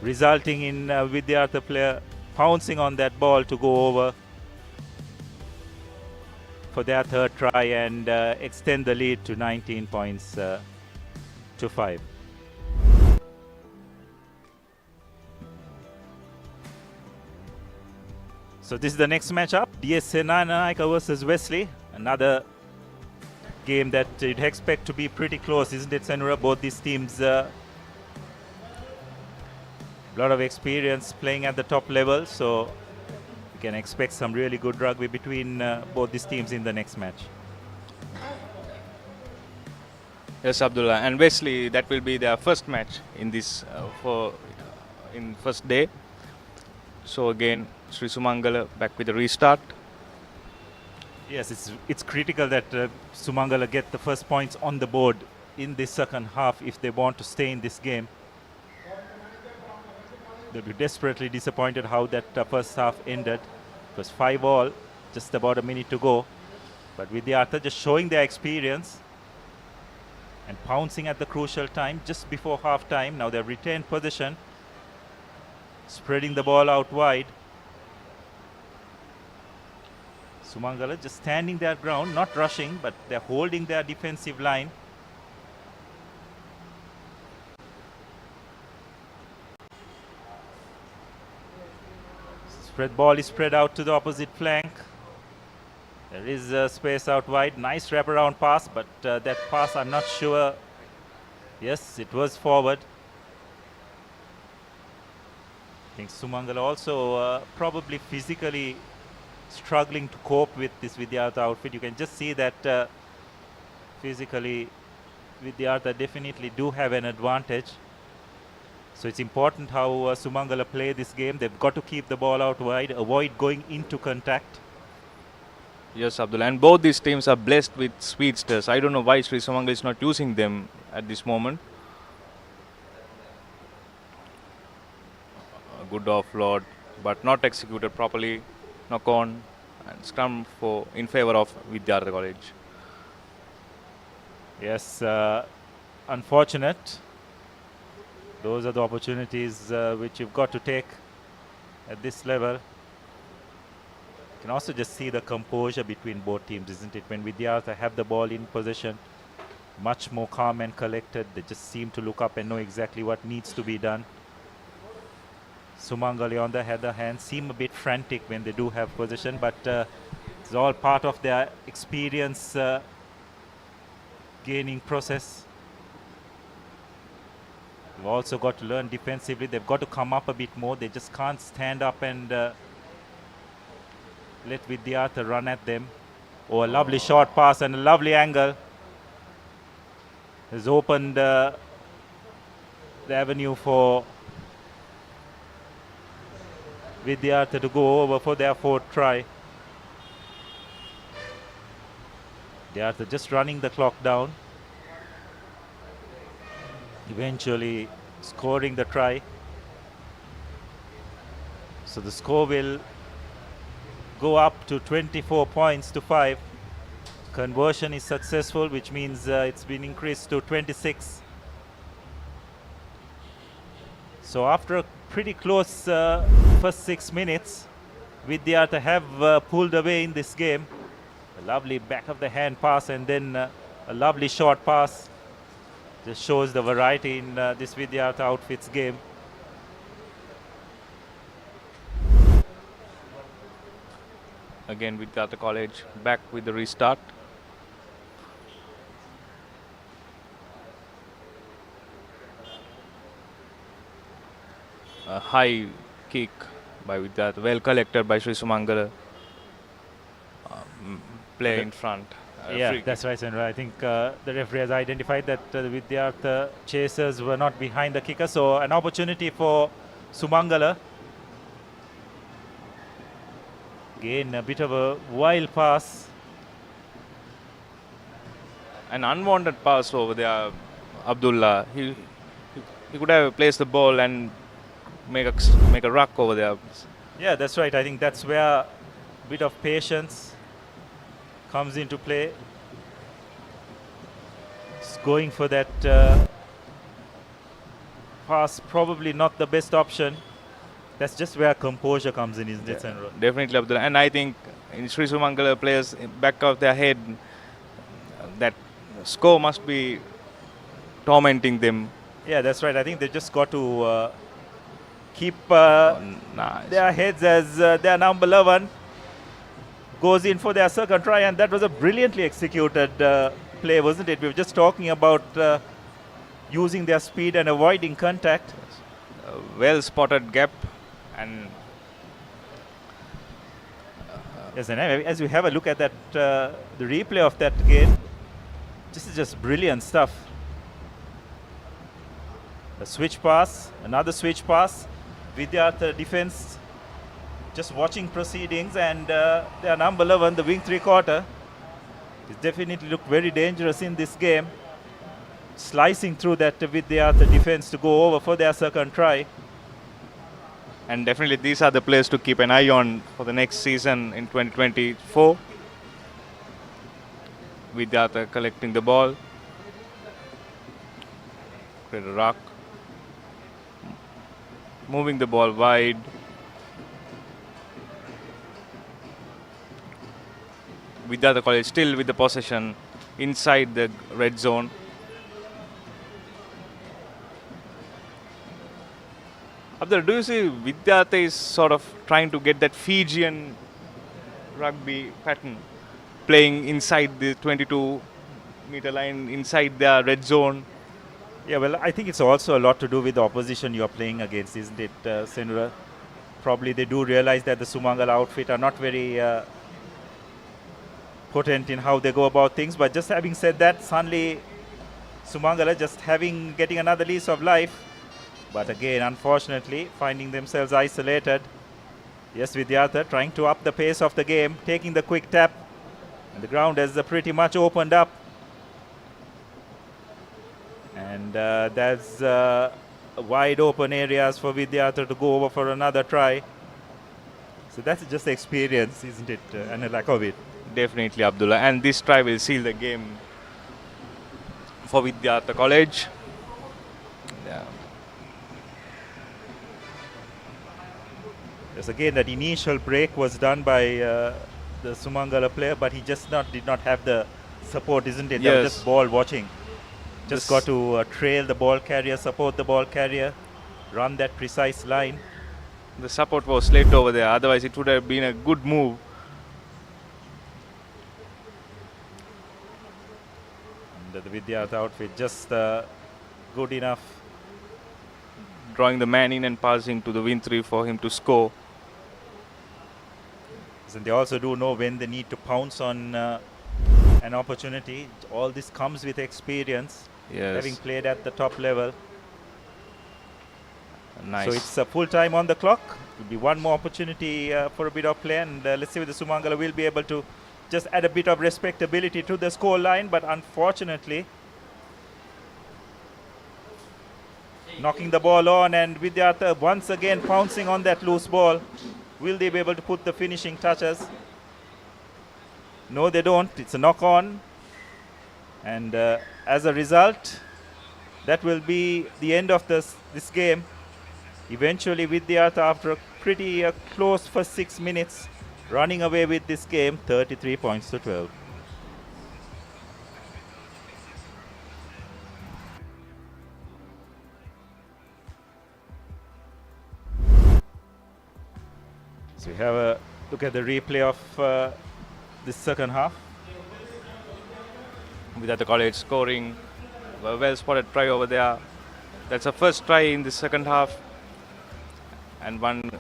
S13: resulting in Vidyartha player pouncing on that ball to go over for their third try and extend the lead to 19 points to 5. So this is the next matchup, DS Senanayaka versus Wesley. Another game that you'd expect to be pretty close, isn't it, Senura? Both these teams a lot of experience playing at the top level, so we can expect some really good rugby between both these teams in the next match.
S6: Yes, Abdullah. And Wesley, that will be their first match in this in first day. So again, Sri Sumangala back with a restart. Yes,
S13: it's critical that Sumangala get the first points on the board in this second half if they want to stay in this game. They'll be desperately disappointed how that first half ended. It was 5-all, just about a minute to go. But Vidyartha just showing their experience and pouncing at the crucial time just before half time. Now they've retained possession, spreading the ball out wide. Sumangala just standing their ground, not rushing, but they're holding their defensive line. Ball is spread out to the opposite flank. There is space out wide. Nice wraparound pass, but that pass, I'm not sure. Yes, it was forward. I think Sumangala also probably physically struggling to cope with this Vidyartha outfit. You can just see that physically Vidyartha definitely do have an advantage. So it's important how Sumangala play this game. They've got to keep the ball out wide, avoid going into contact.
S6: Yes, Abdullah. And both these teams are blessed with speedsters. I don't know why Sri Sumangala is not using them at this moment. A good offload, but not executed properly. Knock on and scrum in favor of Vidyartha College.
S13: Yes, unfortunate. Those are the opportunities which you've got to take at this level. You can also just see the composure between both teams, isn't it? When Vidyartha have the ball in possession, much more calm and collected. They just seem to look up and know exactly what needs to be done. Sumangala, on the other hand, seem a bit frantic when they do have possession, but it's all part of their experience gaining process. They've also got to learn defensively. They've got to come up a bit more. They just can't stand up and let Vidyartha run at them. Oh, a lovely short pass and a lovely angle has opened the avenue for Vidyartha to go over for their fourth try. Vidyartha just running the clock down, eventually scoring the try. So the score will go up to 24 points to 5. Conversion is successful, which means it's been increased to 26. So after a pretty close first 6 minutes, Vidyartha have pulled away in this game. A lovely back of the hand pass and then a lovely short pass. Just shows the variety in this Vidyartha outfits game.
S6: Again, Vidyartha College back with the restart. A high kick by Vidyartha, well collected by Sri Sumangala. Play in front.
S13: Yeah, that's right, Sandra. I think the referee has identified that the Vidyartha chasers were not behind the kicker. So an opportunity for Sumangala. Again, a bit of a wild pass.
S6: An unwanted pass over there, Abdullah. He could have placed the ball and make a ruck over there.
S13: Yeah, that's right. I think that's where a bit of patience comes into play. Just going for that pass, probably not the best option. That's just where composure comes in, isn't it, Sandro?
S6: Definitely, Abdullah. And I think in Sri Sumangala players back of their head, that score must be tormenting them.
S13: Yeah, that's right. I think they just got to keep their heads as their number 11 goes in for their second try, and that was a brilliantly executed play, wasn't it? We were just talking about using their speed and avoiding contact.
S6: Well spotted gap, and
S13: yes, and as we have a look at that, the replay of that game, this is just brilliant stuff. A switch pass, another switch pass. Vidyartha defense just watching proceedings, and their number 11, the wing 3/4, is definitely looked very dangerous in this game. Slicing through that Vidyartha defense to go over for their second try.
S6: And definitely these are the players to keep an eye on for the next season in 2024. Vidyartha collecting the ball. Great ruck. Moving the ball wide. Vidyartha College still with the possession inside the red zone. Abdul, do you see Vidyartha is sort of trying to get that Fijian rugby pattern, playing inside the 22-meter line, inside their red zone?
S13: Yeah, well, I think it's also a lot to do with the opposition you're playing against, isn't it, Senura? Probably they do realize that the Sumangala outfit are not very potent in how they go about things. But just having said that, suddenly Sumangala just getting another lease of life. But again, unfortunately, finding themselves isolated. Yes, Vidyartha trying to up the pace of the game, taking the quick tap. And the ground has pretty much opened up. And there's wide open areas for Vidyartha to go over for another try. So that's just experience, isn't it, and a lack of it.
S6: Definitely, Abdullah. And this try will seal the game for Vidyartha College. Yeah.
S13: Yes, again, that initial break was done by the Sumangala player, but he just did not have the support, isn't it?
S6: Yes.
S13: That was just ball watching. Just got to trail the ball carrier, support the ball carrier, run that precise line.
S6: The support was late over there, otherwise it would have been a good move.
S13: And the Vidyartha outfit just good enough.
S6: Drawing the man in and passing to the win-3 for him to score.
S13: And they also do know when they need to pounce on an opportunity. All this comes with experience, having played at the top level.
S6: Nice.
S13: So it's a full time on the clock. It will be one more opportunity for a bit of play, and let's see whether Sumangala will be able to just add a bit of respectability to the score line. But unfortunately, knocking the ball on, and Vidyartha once again pouncing on that loose ball. Will they be able to put the finishing touches? No, they don't. It's a knock on. And as a result, that will be the end of this game. Eventually, Vidyartha, after a pretty close first 6 minutes, running away with this game, 33 points to 12. So we have a look at the replay of this second half.
S6: Vidyartha College scoring a well-spotted try over there. That's a first try in the second half. And one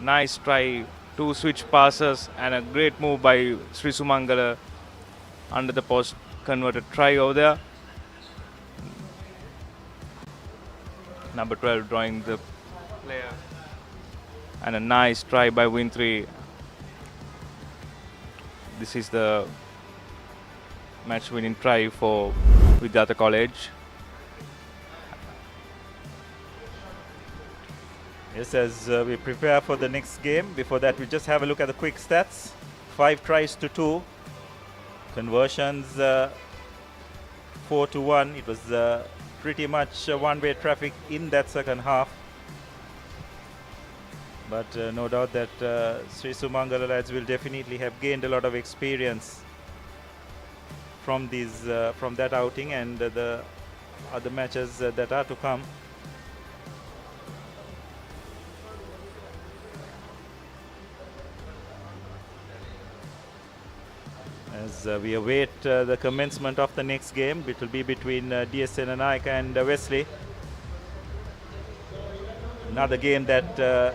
S6: nice try, 2 switch passes, and a great move by Sri Sumangala under the post, converted try over there. Number 12 drawing the player. And a nice try by win-3. This is the match-winning try for Vidyartha College.
S13: Yes, as we prepare for the next game, before that we just have a look at the quick stats. 5 tries to 2. Conversions 4 to 1. It was pretty much one-way traffic in that second half. But no doubt that Sri Sumangala lads will definitely have gained a lot of experience from that outing and the other matches that are to come. As we await the commencement of the next game, it will be between DSN Naika and Wesley. Another game that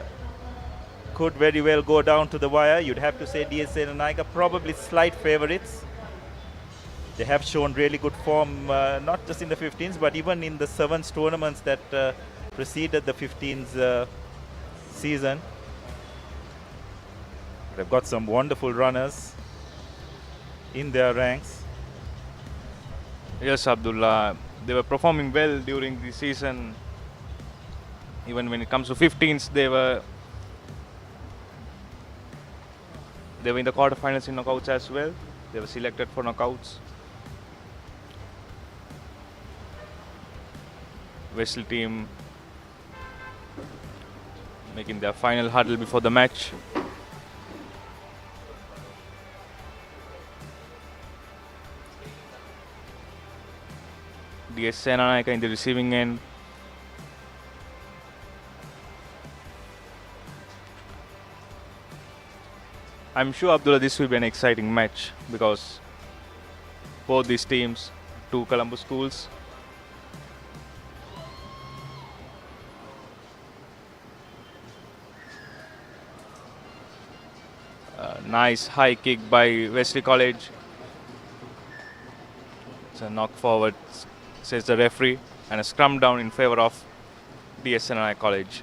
S13: could very well go down to the wire. You'd have to say DSN Naika probably slight favorites. They have shown really good form, not just in the 15s, but even in the 7's tournaments that preceded the 15s season. They've got some wonderful runners in their ranks.
S6: Yes, Abdullah. They were performing well during the season. Even when it comes to 15s, they were in the quarterfinals in knockouts as well. They were selected for knockouts. Wesley team making their final huddle before the match. DSN Naika in the receiving end. I'm sure, Abdullah, this will be an exciting match because both these teams, 2 Colombo schools. Nice high kick by Wesley College. It's a knock forward, says the referee, and a scrum down in favor of DSNI College.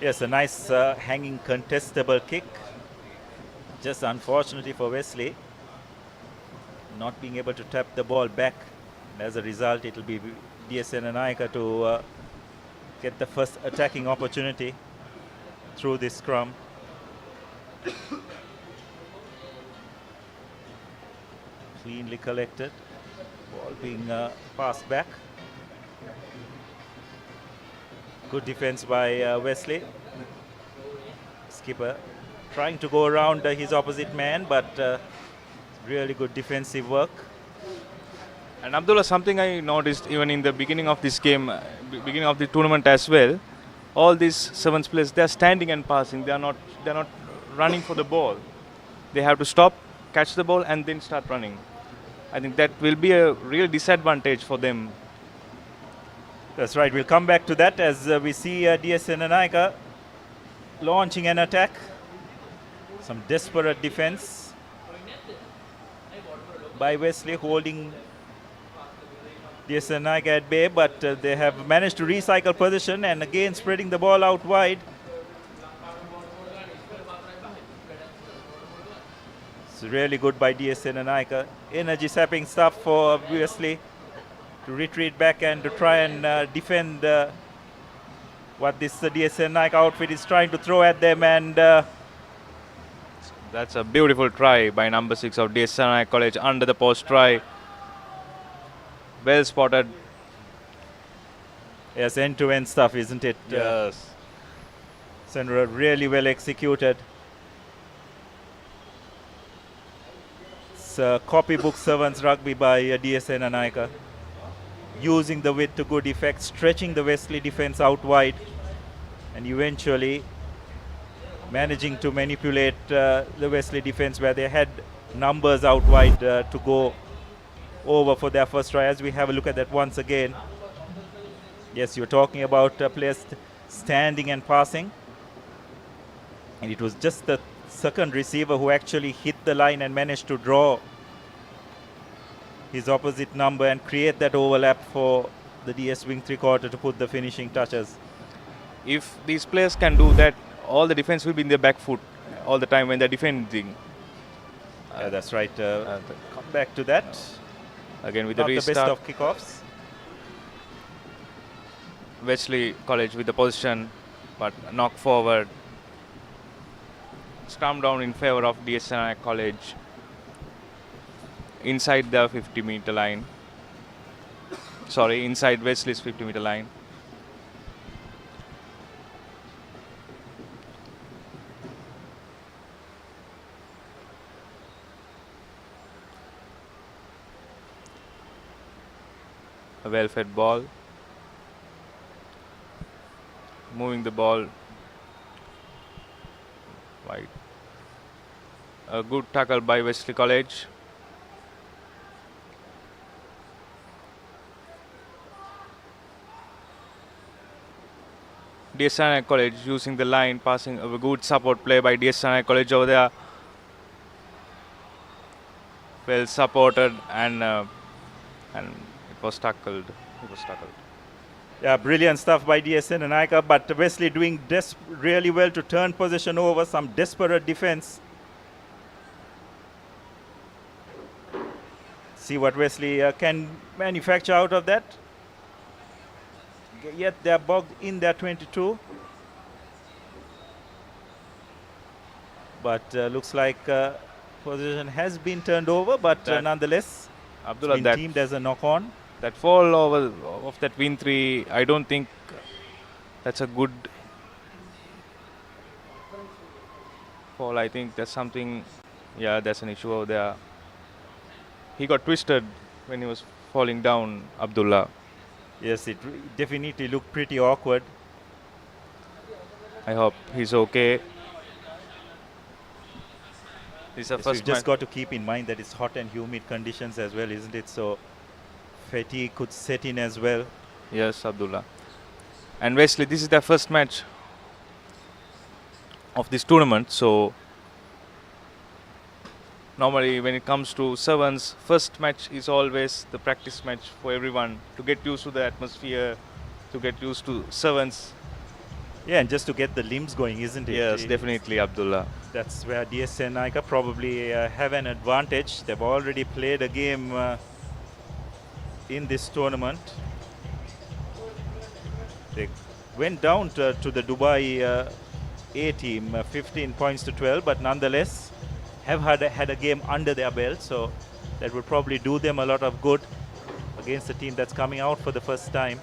S13: Yes, a nice hanging contestable kick. Just unfortunately for Wesley, not being able to tap the ball back. As a result, it will be DSNI to get the first attacking opportunity through this scrum. Cleanly collected, ball being passed back. Good defense by Wesley. Skipper trying to go around his opposite man, but really good defensive work.
S6: And Abdullah, something I noticed even in the beginning of this game, beginning of the tournament as well, all these 7's players, they are standing and passing. They are not running for the ball. They have to stop, catch the ball, and then start running. I think that will be a real disadvantage for them.
S13: That's right. We'll come back to that as we see DSNI launching an attack. Some desperate defense by Wesley, holding DSNI at bay, but they have managed to recycle position and again spreading the ball out wide. It's really good by DSNI. Energy sapping stuff for Wesley to retreat back and to try and defend what this DSNI outfit is trying to throw at them. And
S6: that's a beautiful try by number 6 of DSNI College, under the post try. Well spotted.
S13: Yes, end-to-end stuff, isn't it?
S6: Yes.
S13: Sandra, really well executed. It's copybook 7's rugby by DSNI. Using the width to good effect, stretching the Wesley defense out wide, and eventually managing to manipulate the Wesley defense where they had numbers out wide to go over for their first try. As we have a look at that once again. Yes, you're talking about players standing and passing, and it was just the second receiver who actually hit the line and managed to draw his opposite number and create that overlap for the DS wing 3/4 to put the finishing touches.
S6: If these players can do that, all the defense will be in their back foot all the time when they're defending.
S13: Yeah, that's right. Come back to that.
S6: Again with
S13: Not
S6: the restart.
S13: The best of kickoffs.
S6: Wesley College with the position, but knock forward. Stamp down in favor of DSNI College. Inside the 50-meter line. Sorry, inside Wesley's 50-meter line. A well-fed ball. Moving the ball wide. A good tackle by Wesley College. DSNI College using the line, passing a good support play by DSNI College over there. Well supported and it was tackled.
S13: Yeah, brilliant stuff by DSNI, but Wesley doing really well to turn possession over. Some desperate defense. See what Wesley can manufacture out of that. Yet they are bogged in their 22. But looks like possession has been turned over, but nonetheless,
S6: Abdullah,
S13: it's been teamed as a knock-on.
S6: That fall over of that win 3, I don't think that's a good fall. I think there's something, yeah, there's an issue over there. He got twisted when he was falling down, Abdullah.
S13: Yes, it definitely looked pretty awkward.
S6: I hope he's okay. This is the first
S13: we've just got to keep in mind that it's hot and humid conditions as well, isn't it? So fatigue could set in as well.
S6: Yes, Abdullah. And Wesley, this is their first match of this tournament. So normally when it comes to 7's, first match is always the practice match for everyone to get used to the atmosphere, to get used to sevens.
S13: Yeah, and just to get the limbs going, isn't it?
S6: Yes, definitely, Abdullah.
S13: That's where DSN Naika probably have an advantage. They've already played a game in this tournament. They went down to the Dubai A team, 15 points to 12, but nonetheless have had a game under their belt, so that would probably do them a lot of good against a team that's coming out for the first time.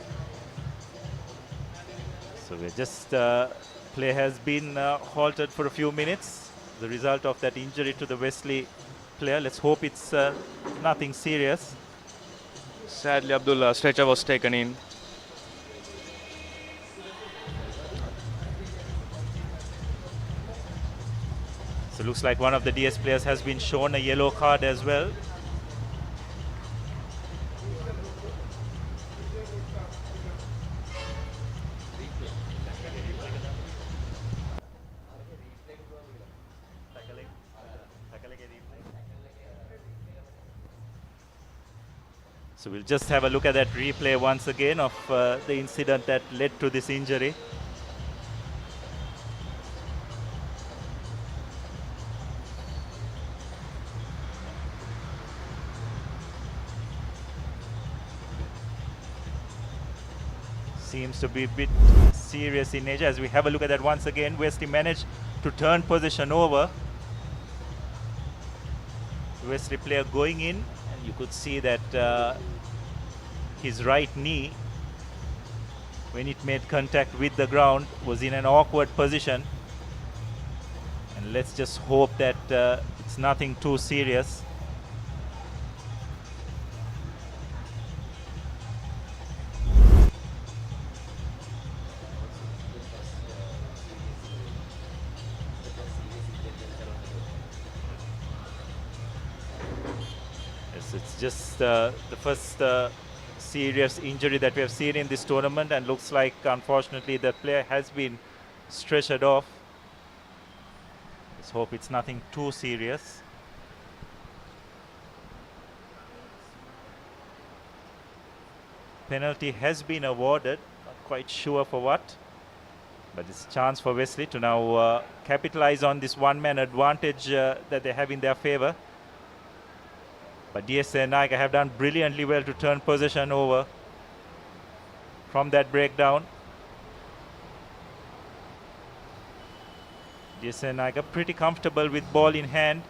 S13: So we're just play has been halted for a few minutes, the result of that injury to the Wesley player. Let's hope it's nothing serious.
S6: Sadly, Abdullah, stretcher was taken in.
S13: So looks like one of the DS players has been shown a yellow card as well. So we'll just have a look at that replay once again of the incident that led to this injury. Seems to be a bit serious in nature. As we have a look at that once again, Wesley managed to turn possession over. Wesley player going in, and you could see that his right knee, when it made contact with the ground, was in an awkward position. And let's just hope that it's nothing too serious. It's just the first serious injury that we have seen in this tournament, and looks like unfortunately the player has been stretchered off. Let's hope it's nothing too serious. Penalty has been awarded, not quite sure for what, but it's a chance for Wesley to now capitalize on this one-man advantage that they have in their favor. But DSN Naika have done brilliantly well to turn possession over from that breakdown. DSN Naika pretty comfortable with ball in hand.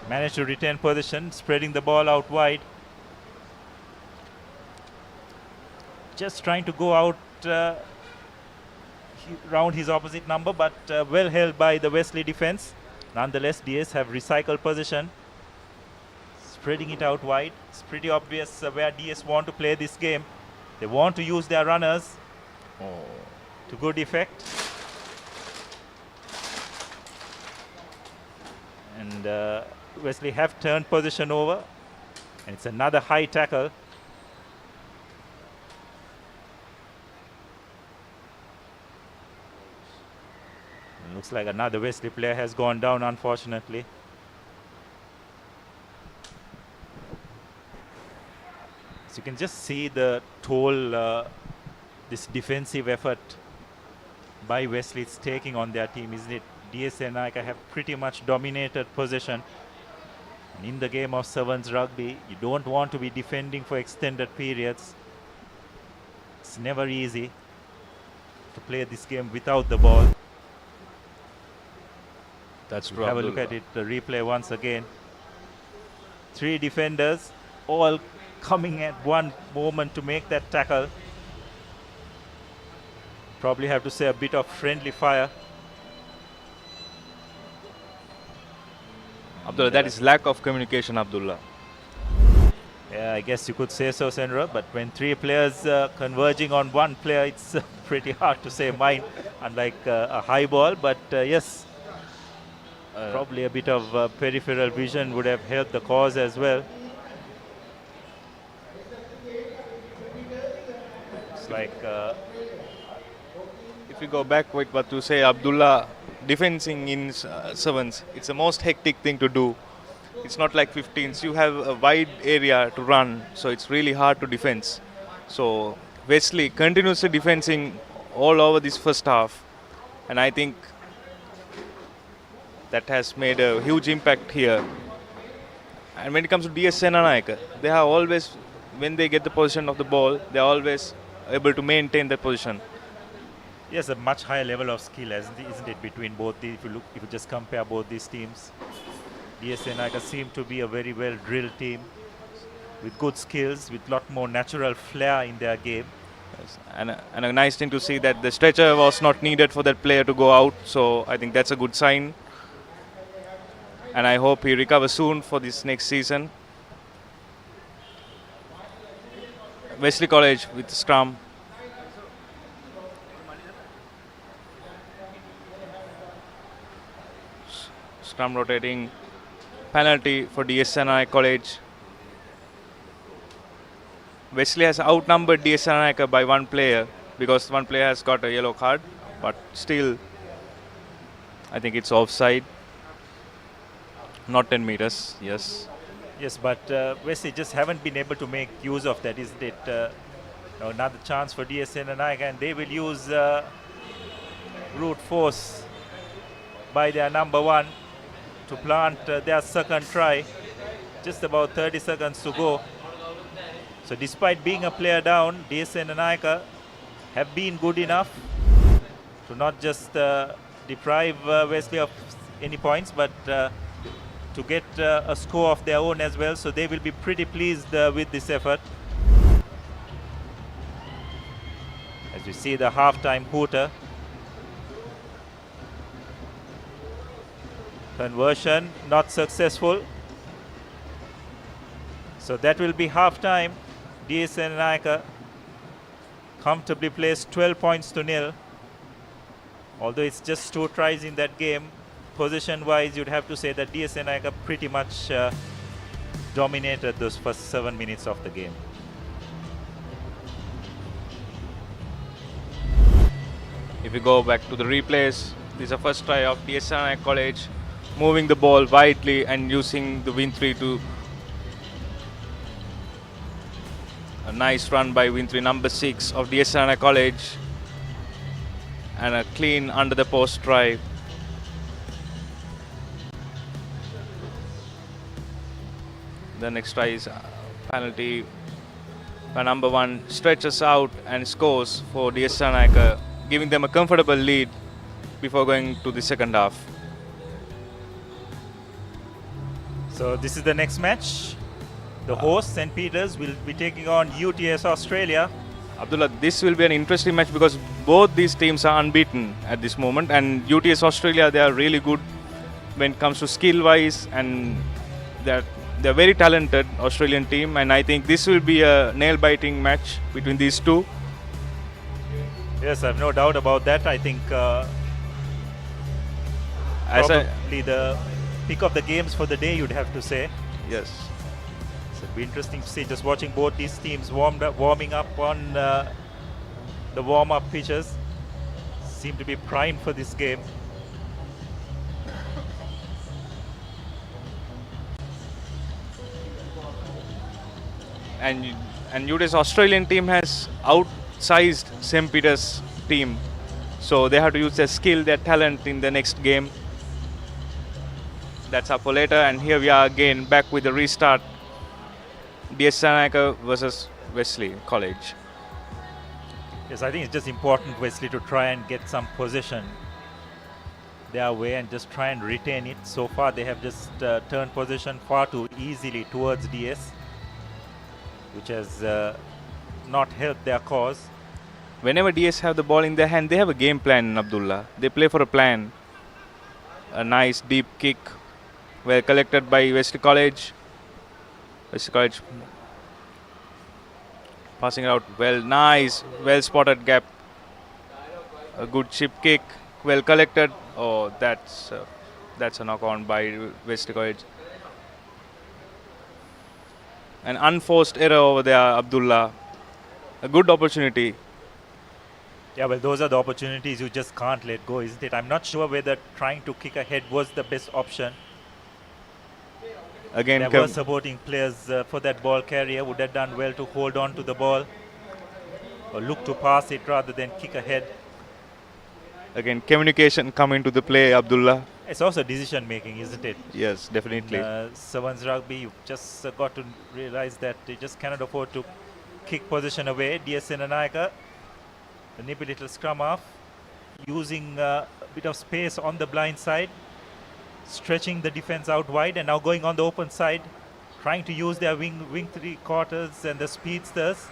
S13: Managed to retain possession, spreading the ball out wide. Just trying to go out round his opposite number, but well held by the Wesley defense. Nonetheless, DS have recycled possession, spreading it out wide. It's pretty obvious where DS want to play this game. They want to use their runners to good effect. And Wesley have turned possession over, and it's another high tackle. Looks like another Wesley player has gone down, unfortunately. So you can just see the toll this defensive effort by Wesley is taking on their team, isn't it? DSN Naika have pretty much dominated possession. And in the game of 7's rugby, you don't want to be defending for extended periods. It's never easy to play this game without the ball.
S6: That's true.
S13: We'll have a look at it, the replay once again. 3 defenders, all coming at one moment to make that tackle. Probably have to say a bit of friendly fire.
S6: Abdullah, that is lack of communication, Abdullah.
S13: Yeah, I guess you could say so, Senra, but when 3 players converging on one player, it's pretty hard to say mine, unlike a high ball, but yes. Probably a bit of peripheral vision would have helped the cause as well. It's like
S6: if we go back with what you say, Abdullah, defending in 7's, it's the most hectic thing to do. It's not like 15s. You have a wide area to run, so it's really hard to defend. So Wesley continuously defending all over this first half, and I think that has made a huge impact here. And when it comes to DS Senanayaka, they have always, when they get the position of the ball, they are always able to maintain that position.
S13: Yes, a much higher level of skill, isn't it, between both the, if you just compare both these teams. DS Senanayaka seem to be a very well drilled team with good skills, with a lot more natural flair in their game.
S6: Yes. And a nice thing to see that the stretcher was not needed for that player to go out, so I think that's a good sign. And I hope he recovers soon for this next season. Wesley College with scrum. Scrum rotating. Penalty for DS Senanayaka College. Wesley has outnumbered DS Senanayaka by one player because one player has got a yellow card, but still I think it's offside. Not 10 meters, yes.
S13: Yes, but Wesley just haven't been able to make use of that, isn't it? Another chance for DS Senanayaka, and they will use brute force by their number one to plant their second try. Just about 30 seconds to go. So despite being a player down, DS Senanayaka have been good enough to not just deprive Wesley of any points, but to get a score of their own as well. So they will be pretty pleased with this effort. As you see the halftime hooter. Conversion not successful. So that will be halftime. DS Senanayaka comfortably placed 12 points to nil. Although it's just 2 tries in that game, position-wise, you'd have to say that DS Senanayaka pretty much dominated those first 7 minutes of the game.
S6: If we go back to the replays, this is the first try of DS Senanayaka College, moving the ball widely and using the win 3 to a nice run by win 3, number 6 of DS Senanayaka College, and a clean under the post try. The next try is penalty by number 1, stretches out and scores for DS Senanayaka, giving them a comfortable lead before going to the second half.
S13: So this is the next match. The host, St. Peter's, will be taking on UTS Australia.
S6: Abdullah, this will be an interesting match because both these teams are unbeaten at this moment, and UTS Australia, they are really good when it comes to skill-wise, and they're very talented Australian team, and I think this will be a nail-biting match between these two.
S13: Yes, I have no doubt about that. I think probably the pick of the games for the day, you'd have to say.
S6: Yes.
S13: So it'll be interesting to see, just watching both these teams warming up on the warm-up pitches. Seem to be primed for this game.
S6: And UTS Australian team has outsized St. Peter's team, so they have to use their skill, their talent in the next game. That's up for later, and here we are again back with the restart. DS Senanayaka versus Wesley College.
S13: Yes, I think it's just important, Wesley, to try and get some possession their way and just try and retain it. So far they have just turned possession far too easily towards DS, which has not helped their cause.
S6: Whenever DS have the ball in their hand, they have a game plan, Abdullah. They play for a plan. A nice deep kick, well collected by Wesley College. Wesley College passing it out well, nice, well spotted gap. A good chip kick, well collected. Oh, that's a knock on by Wesley College. An unforced error over there, Abdullah. A good opportunity.
S13: Yeah, well, those are the opportunities you just can't let go, isn't it? I'm not sure whether trying to kick ahead was the best option.
S6: Again,
S13: there were supporting players for that ball carrier. Would have done well to hold on to the ball or look to pass it rather than kick ahead.
S6: again, communication come into the play, Abdullah.
S13: It's also decision making, isn't it?
S6: Yes, definitely.
S13: In 7's rugby, you just got to realize that you just cannot afford to kick position away. DS Senanayaka, the nippy little scrum half, using a bit of space on the blind side, stretching the defense out wide, and now going on the open side, trying to use their wing three quarters and the speedsters.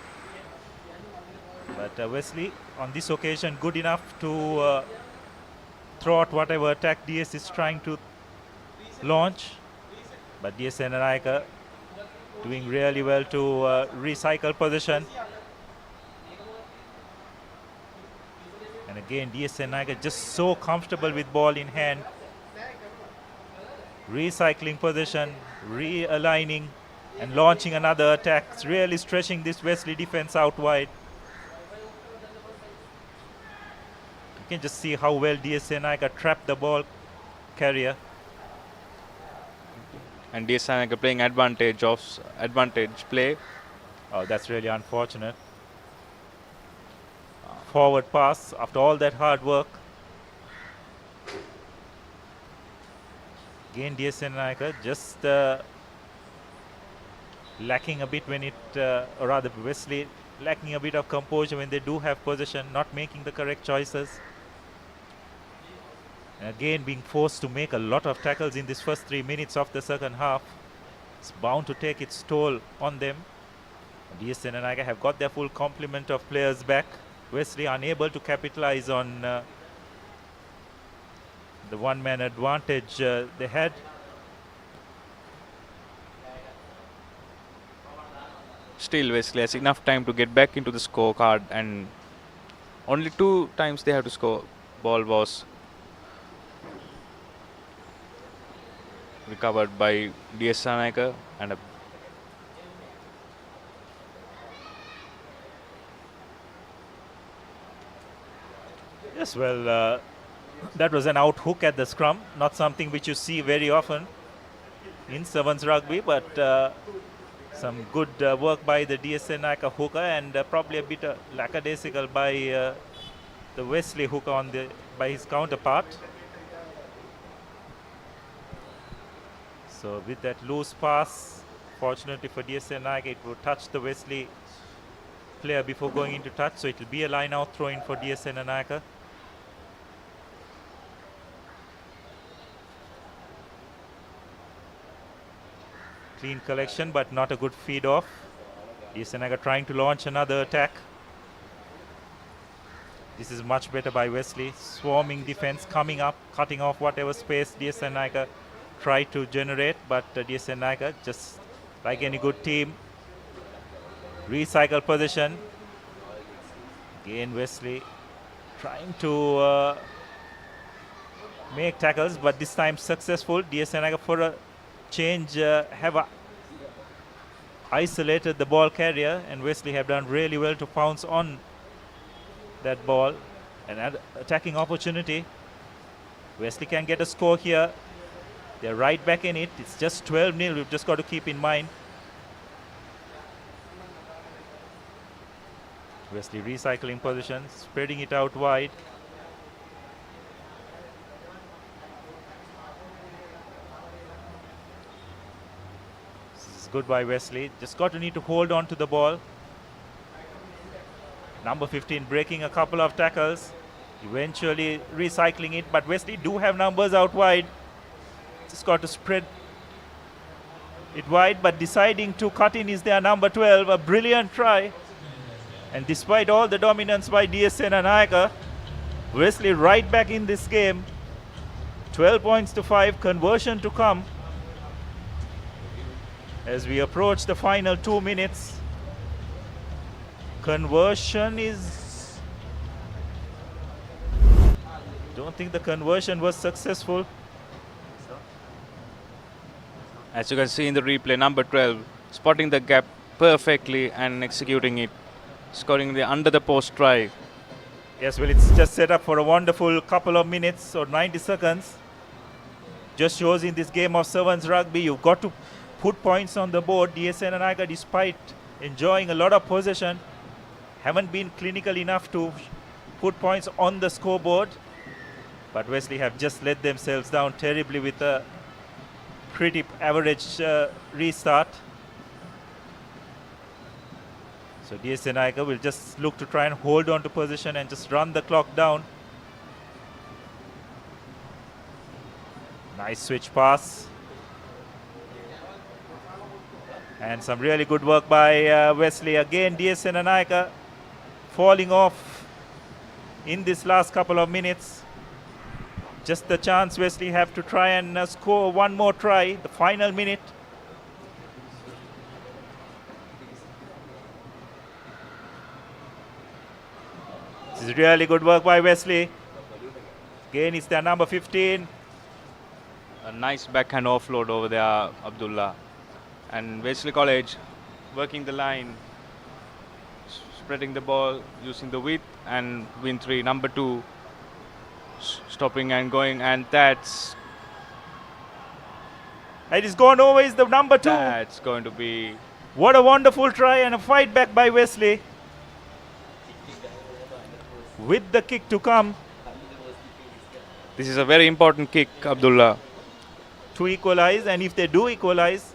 S13: But Wesley, on this occasion, good enough to throw out whatever attack DS is trying to launch. But DS Senanayaka doing really well to recycle position. And again, DS Senanayaka just so comfortable with ball in hand. Recycling position, realigning and launching another attack. It's really stretching this Wesley defense out wide. You can just see how well DS Senanayaka trapped the ball carrier.
S6: And DS Senanayaka playing advantage play.
S13: Oh, that's really unfortunate. Forward pass after all that hard work. Again, DS Senanayaka just lacking a bit when it, or rather Wesley lacking a bit of composure when they do have possession, not making the correct choices. And again, being forced to make a lot of tackles in this first 3 minutes of the second half. It's bound to take its toll on them. DS Senanayaka have got their full complement of players back. Wesley unable to capitalize on the one-man advantage they had.
S6: Still, Wesley has enough time to get back into the scorecard, and only 2 times they have to score. Ball was recovered by DS Senanayaka and
S13: yes, well, that was an out hook at the scrum, not something which you see very often in 7's rugby, but some good work by the DS Senanayaka hooker, and probably a bit lackadaisical by the Wesley hooker by his counterpart. So with that loose pass, fortunately for DS Senanayaka, it will touch the Wesley player before going into touch, so it will be a line out throw in for DS Senanayaka. Clean collection, but not a good feed off. DS Senanayaka trying to launch another attack. This is much better by Wesley. Swarming defense coming up, cutting off whatever space DS Senanayaka tried to generate, but DS Senanayaka, just like any good team, recycle position. Again, Wesley trying to make tackles, but this time successful. DS Senanayaka, for a change, have isolated the ball carrier, and Wesley have done really well to pounce on that ball. An attacking opportunity. Wesley can get a score here. They're right back in it. It's just 12-0. We've just got to keep in mind. Wesley recycling position, spreading it out wide. This is good by Wesley. Just got to need to hold on to the ball. Number 15 breaking a couple of tackles. Eventually recycling it, but Wesley do have numbers out wide. Just got to spread it wide, but deciding to cut in is their number 12. A brilliant try. And despite all the dominance by DS Senanayaka, Wesley right back in this game. 12 points to 5, conversion to come. As we approach the final 2 minutes, conversion is... Don't think the conversion was successful.
S6: As you can see in the replay, number 12 spotting the gap perfectly and executing it, scoring the under the post try.
S13: Yes, well, it's just set up for a wonderful couple of minutes or 90 seconds. Just shows in this game of 7's rugby, you've got to put points on the board. DSN and Ica, despite enjoying a lot of possession, haven't been clinical enough to put points on the scoreboard. But Wesley have just let themselves down terribly with a pretty average restart. So DSN Ica will just look to try and hold on to position and just run the clock down. Nice switch pass. And some really good work by Wesley. Again, DSN and Ica falling off in this last couple of minutes. Just the chance Wesley have to try and score one more try, the final minute. This is really good work by Wesley. Again, it's their number 15.
S6: A nice backhand offload over there, Abdullah. And Wesley College working the line, spreading the ball, using the width, and win 3, number 2. Stopping and going, and that's...
S13: It is gone over, is the number 2.
S6: That's going to be...
S13: What a wonderful try and a fight back by Wesley. With the kick to come.
S6: This is a very important kick, Abdullah.
S13: To equalize, and if they do equalize,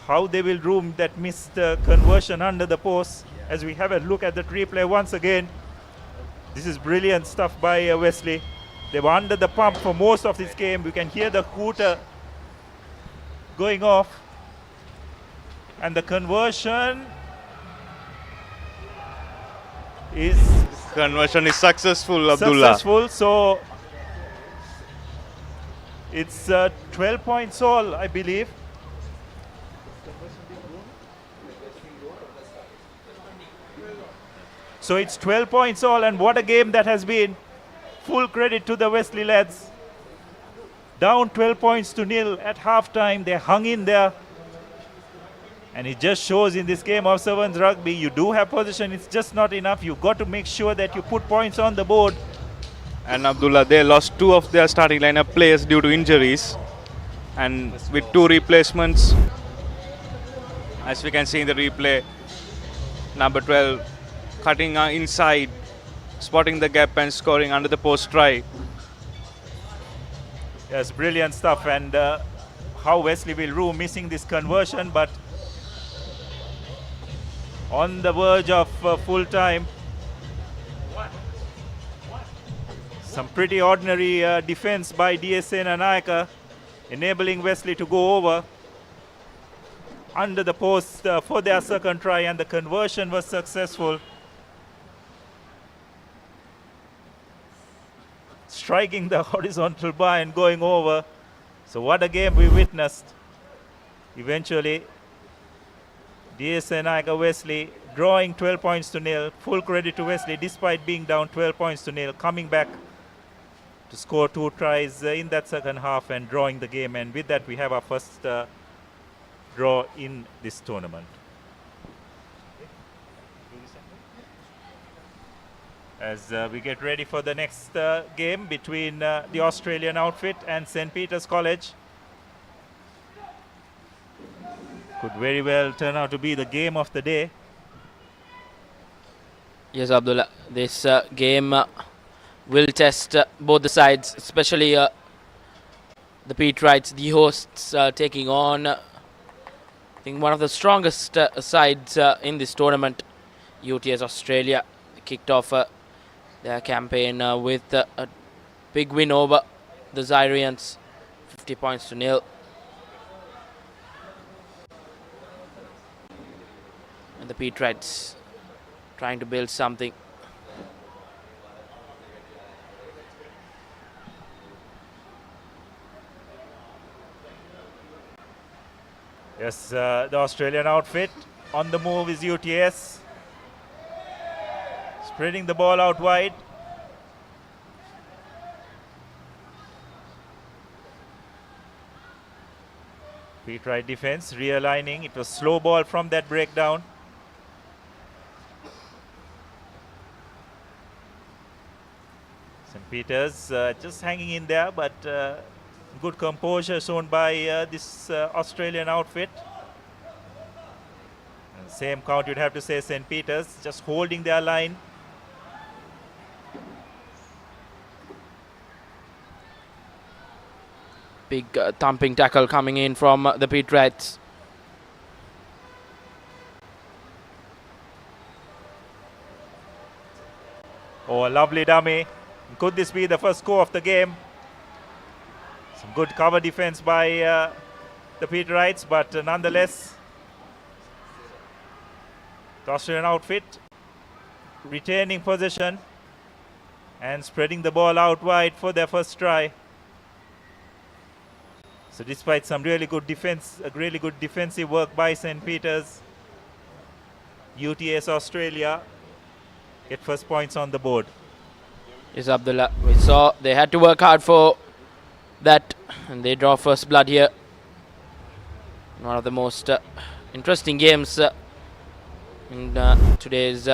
S13: how they will room that missed conversion under the post. As we have a look at the replay once again. This is brilliant stuff by Wesley. They were under the pump for most of this game. You can hear the hooter going off. And the conversion is...
S6: Conversion is successful, Abdullah.
S13: Successful, so it's 12 points all, I believe. So it's 12 points all, and what a game that has been. Full credit to the Wesley lads. Down 12 points to nil at halftime. They hung in there. And it just shows in this game of 7's rugby, you do have possession, it's just not enough. You've got to make sure that you put points on the board.
S6: And Abdullah, they lost 2 of their starting lineup players due to injuries. And with 2 replacements, as we can see in the replay, number 12 cutting inside, spotting the gap and scoring under the post try.
S13: Yes, brilliant stuff. And how Wesley will rue missing this conversion, but on the verge of full time. Some pretty ordinary defense by DSN and Ica, enabling Wesley to go over under the post for their second try, and the conversion was successful. Striking the horizontal bar and going over. So what a game we witnessed. Eventually, DSN Ica Wesley drawing 12 points to nil. Full credit to Wesley, despite being down 12 points to nil, coming back to score 2 tries in that second half and drawing the game. And with that, we have our first draw in this tournament. As we get ready for the next game between the Australian outfit and St. Peter's College. Could very well turn out to be the game of the day.
S1: Yes, Abdullah. This game will test both the sides, especially the Peterites, the hosts, taking on, I think, one of the strongest sides in this tournament, UTS Australia. They kicked off their campaign with a big win over the Zyrians, 50 points to nil. And the Peterites trying to build something.
S13: Yes, the Australian outfit on the move is UTS. Spreading the ball out wide. Peterite defense realigning. It was slow ball from that breakdown. St. Peter's just hanging in there, but Good composure shown by this Australian outfit. And same count you'd have to say St. Peter's, just holding their line.
S1: Big thumping tackle coming in from the Pit Rats.
S13: Oh, a lovely dummy. Could this be the first score of the game? Some good cover defense by the Pit Rats, but nonetheless, the Australian outfit retaining possession and spreading the ball out wide for their first try. So despite some really good defensive work by St. Peter's, UTS Australia get first points on the board.
S1: Yes, Abdullah. We saw they had to work hard for that, and they draw first blood here. One of the most interesting games in today's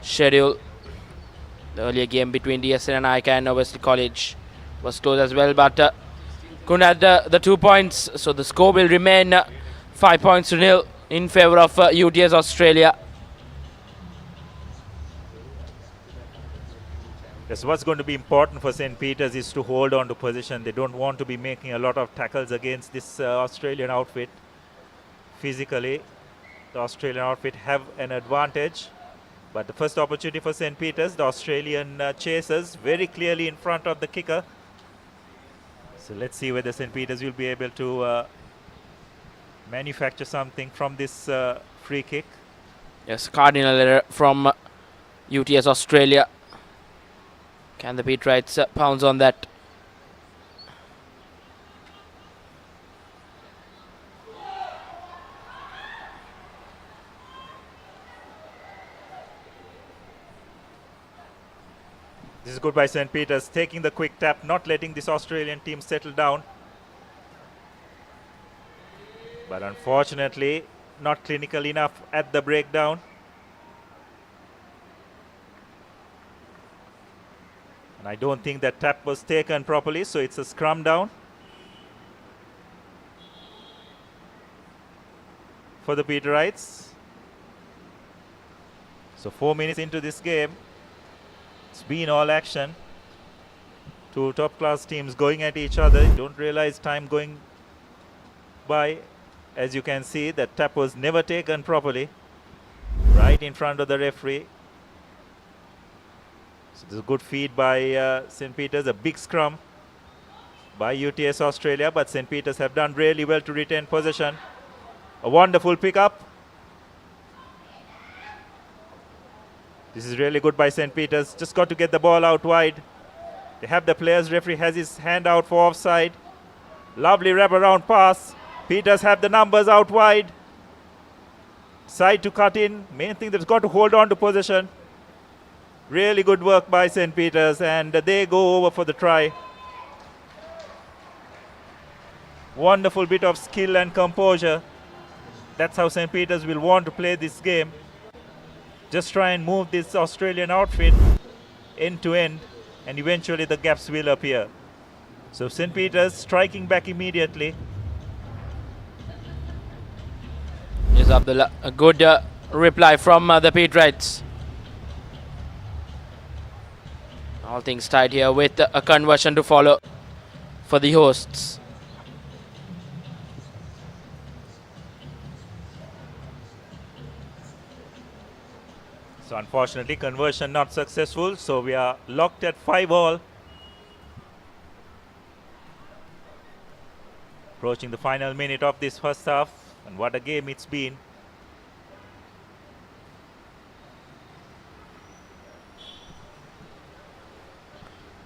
S1: schedule. The earlier game between DSN and ICA and Wesley College was close as well, but couldn't add the 2 points, so the score will remain 5 points to nil in favour of UTS Australia.
S13: Yes, what's going to be important for St. Peter's is to hold on to position. They don't want to be making a lot of tackles against this Australian outfit. Physically, the Australian outfit have an advantage. But the first opportunity for St. Peter's, the Australian chasers very clearly in front of the kicker. So let's see whether St. Peter's will be able to manufacture something from this free kick.
S1: Yes, cardinal error from UTS Australia. Can the Pit Rats pounce on that?
S13: This is good by St. Peter's, taking the quick tap, not letting this Australian team settle down. But unfortunately, not clinical enough at the breakdown. And I don't think that tap was taken properly, so it's a scrum down for the Peterites. So 4 minutes into this game, it's been all action. Two top-class teams going at each other. You don't realize time going by. As you can see, that tap was never taken properly. Right in front of the referee. So this is a good feed by St. Peter's. A big scrum by UTS Australia, but St. Peter's have done really well to retain possession. A wonderful pickup. This is really good by St. Peter's. Just got to get the ball out wide. They have the players. Referee has his hand out for offside. Lovely wraparound pass. Peters have the numbers out wide. Side to cut in. Main thing, they've got to hold on to possession. Really good work by St. Peter's, and they go over for the try. Wonderful bit of skill and composure. That's how St. Peter's will want to play this game. Just try and move this Australian outfit end to end, and eventually the gaps will appear. So St. Peter's striking back immediately.
S1: Yes, Abdullah. A good reply from the Pit Rats. All things tied here with a conversion to follow for the hosts.
S13: So unfortunately, conversion not successful. So we are locked at 5-all. Approaching the final minute of this first half. And what a game it's been.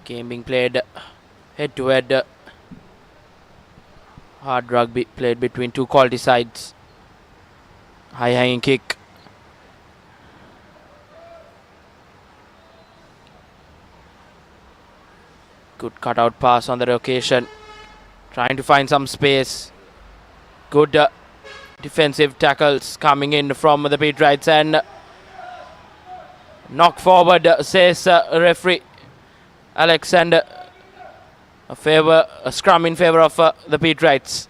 S1: Game being played head-to-head. Hard rugby played between two quality sides. High hanging kick. Good cutout pass on the occasion. Trying to find some space. Good defensive tackles coming in from the Pit Rats, and knock forward, says referee Alexander. A scrum in favour of the Peterites.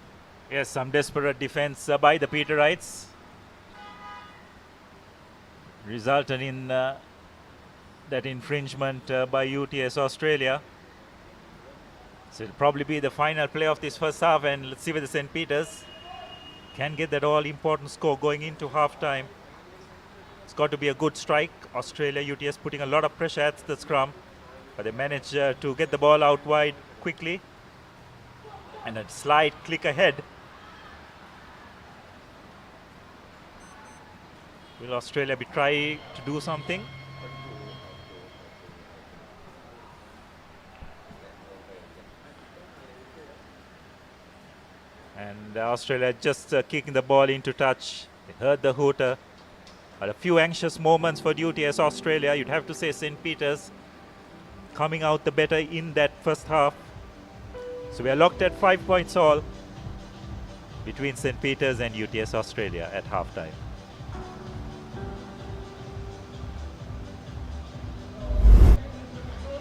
S13: Yes, some desperate defence by the Peterites resulted in that infringement by UTS Australia. So it'll probably be the final play of this first half, and let's see whether St. Peter's can get that all-important score going into half-time. It's got to be a good strike. Australia, UTS putting a lot of pressure at the scrum, but they managed to get the ball out wide quickly. And a slight click ahead. Will Australia be trying to do something? And Australia just kicking the ball into touch. They heard the hooter. But a few anxious moments for UTS Australia. You'd have to say St. Peter's coming out the better in that first half. So we are locked at 5 points all between St. Peter's and UTS Australia at halftime.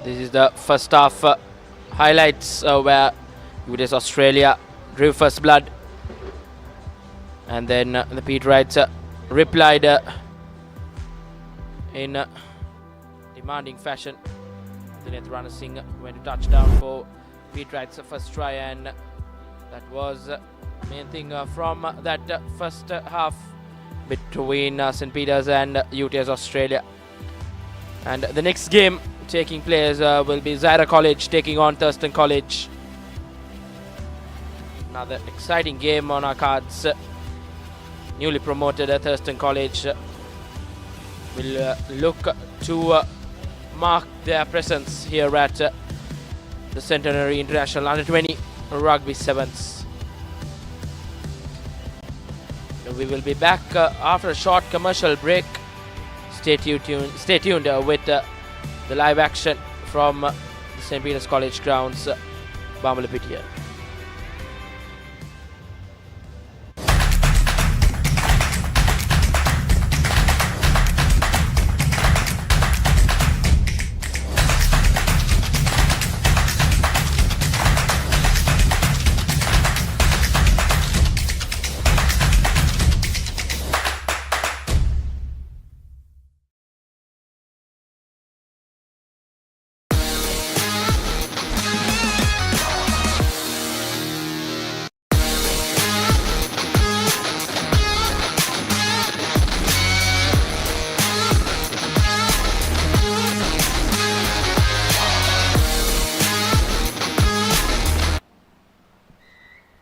S1: This is the first half highlights where UTS Australia drew first blood, and then the Peterites replied in demanding fashion. Dinesh Rana Singh went to touchdown for Peterites' first try, and that was the main thing from that first half between St. Peter's and UTS Australia. And the next game taking place will be Zaira College taking on Thurston College. Another exciting game on our cards. Newly promoted Thurston College will look to mark their presence here at the Centenary International Under-20 Rugby 7's. We will be back after a short commercial break. Stay tuned with the live action from the St. Peter's College grounds, Bambalapitiya.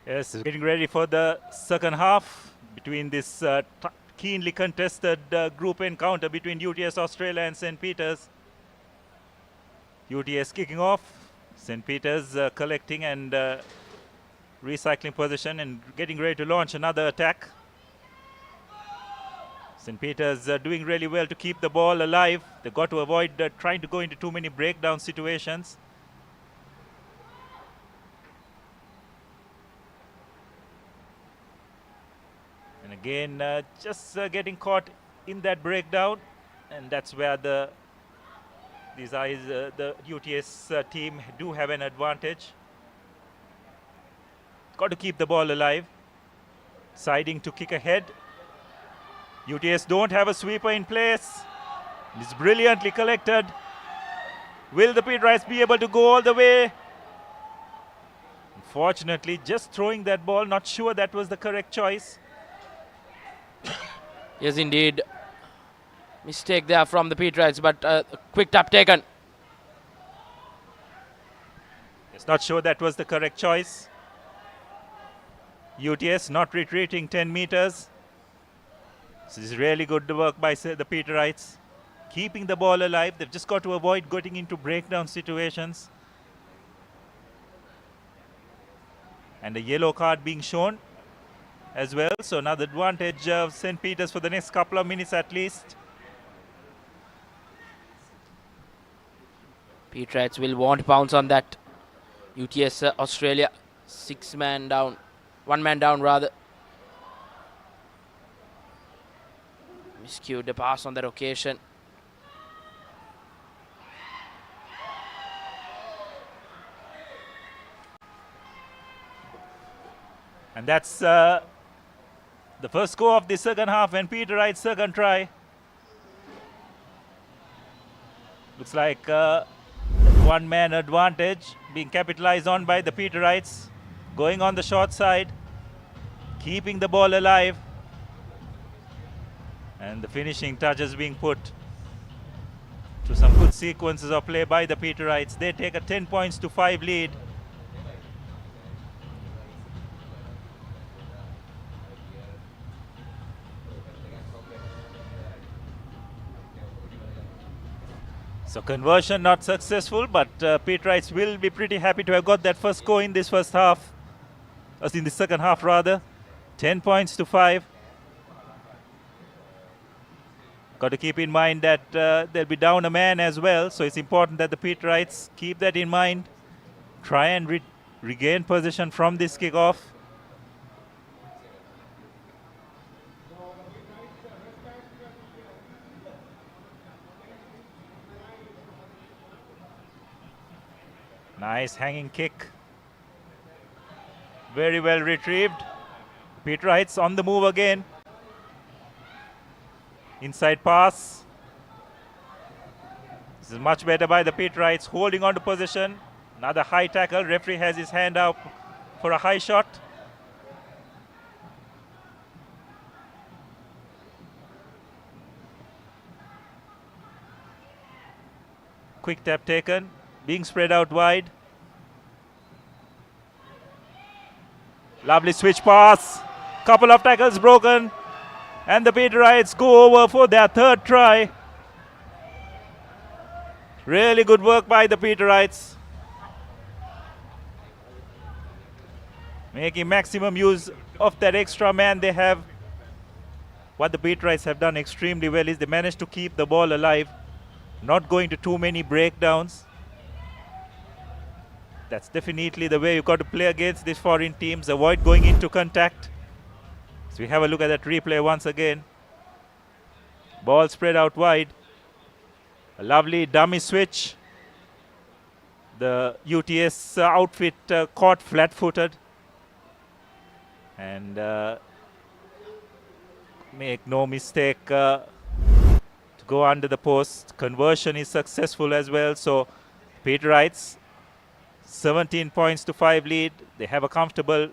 S13: Yes, getting ready for the second half between this keenly contested group encounter between UTS Australia and St. Peter's. UTS kicking off, St. Peter's collecting and recycling position and getting ready to launch another attack. St. Peter's doing really well to keep the ball alive. They've got to avoid trying to go into too many breakdown situations. And again, just getting caught in that breakdown, and that's where the UTS team do have an advantage. Got to keep the ball alive. Siding to kick ahead. UTS don't have a sweeper in place. It's brilliantly collected. Will the Peterites be able to go all the way? Unfortunately, just throwing that ball, not sure that was the correct choice.
S1: Yes, indeed. Mistake there from the Peterites, but a quick tap taken.
S13: It's not sure that was the correct choice. UTS not retreating 10 meters. This is really good work by the Peterites. Keeping the ball alive. They've just got to avoid getting into breakdown situations. And a yellow card being shown as well. So another advantage of St. Peter's for the next couple of minutes at least.
S1: Peterites will want to pounce on that. UTS Australia, one man down rather. Miscued the pass on that occasion.
S13: And that's the first score of the second half when Peter Wright's second try. Looks like one-man advantage being capitalized on by the Peter Wrights. Going on the short side, keeping the ball alive. And the finishing touches being put to some good sequences of play by the Peter Wrights. They take a 10-5 lead. So conversion not successful, but Peter Wrights will be pretty happy to have got that first score in this first half. In the second half rather. 10-5. Got to keep in mind that they'll be down a man as well, so it's important that the Peter Wrights keep that in mind. Try and regain possession from this kickoff. Nice hanging kick. Very well retrieved. Peter Wrights on the move again. Inside pass. This is much better by the Peter Wrights, holding on to position. Another high tackle. Referee has his hand up for a high shot. Quick tap taken. Being spread out wide. Lovely switch pass. Couple of tackles broken. And the Peter Wrights go over for their third try. Really good work by the Peter Wrights. Making maximum use of that extra man they have. What the Peter Wrights have done extremely well is they managed to keep the ball alive. Not going to too many breakdowns. That's definitely the way you've got to play against these foreign teams. Avoid going into contact. So we have a look at that replay once again. Ball spread out wide. A lovely dummy switch. The UTS outfit caught flat-footed. And make no mistake to go under the post. Conversion is successful as well. So Peter Wrights 17-5 lead. They have a comfortable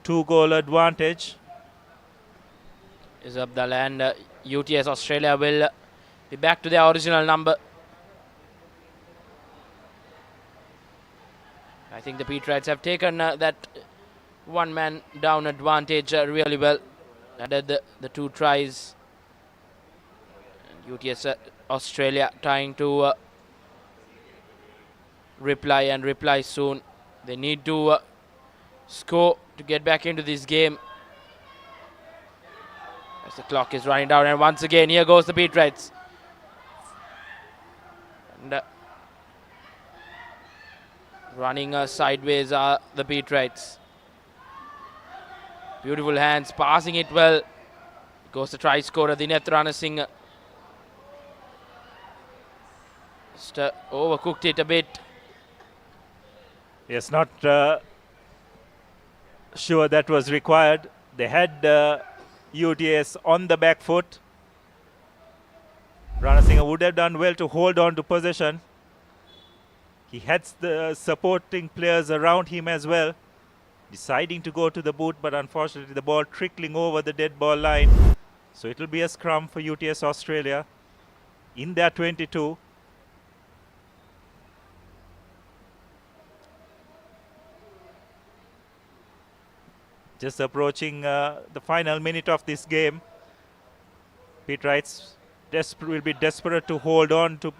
S13: 2-goal advantage.
S1: Is Abdallah and UTS Australia will be back to their original number. I think the Peter Wrights have taken that one-man down advantage really well. Added the 2 tries. And UTS Australia trying to reply soon. They need to score to get back into this game. As the clock is running down, and once again here goes the Peter Wrights. And running sideways are the Peter Wrights. Beautiful hands, passing it well. Goes the try scorer Dinesh Ranasinghe. Just overcooked it a bit.
S13: Yes, not sure that was required. They had UTS on the back foot. Ranasinghe would have done well to hold on to possession. He had the supporting players around him as well. Deciding to go to the boot, but unfortunately the ball trickling over the dead ball line. So it will be a scrum for UTS Australia in their 22. Just approaching the final minute of this game. Peter Wrights will be desperate to hold on to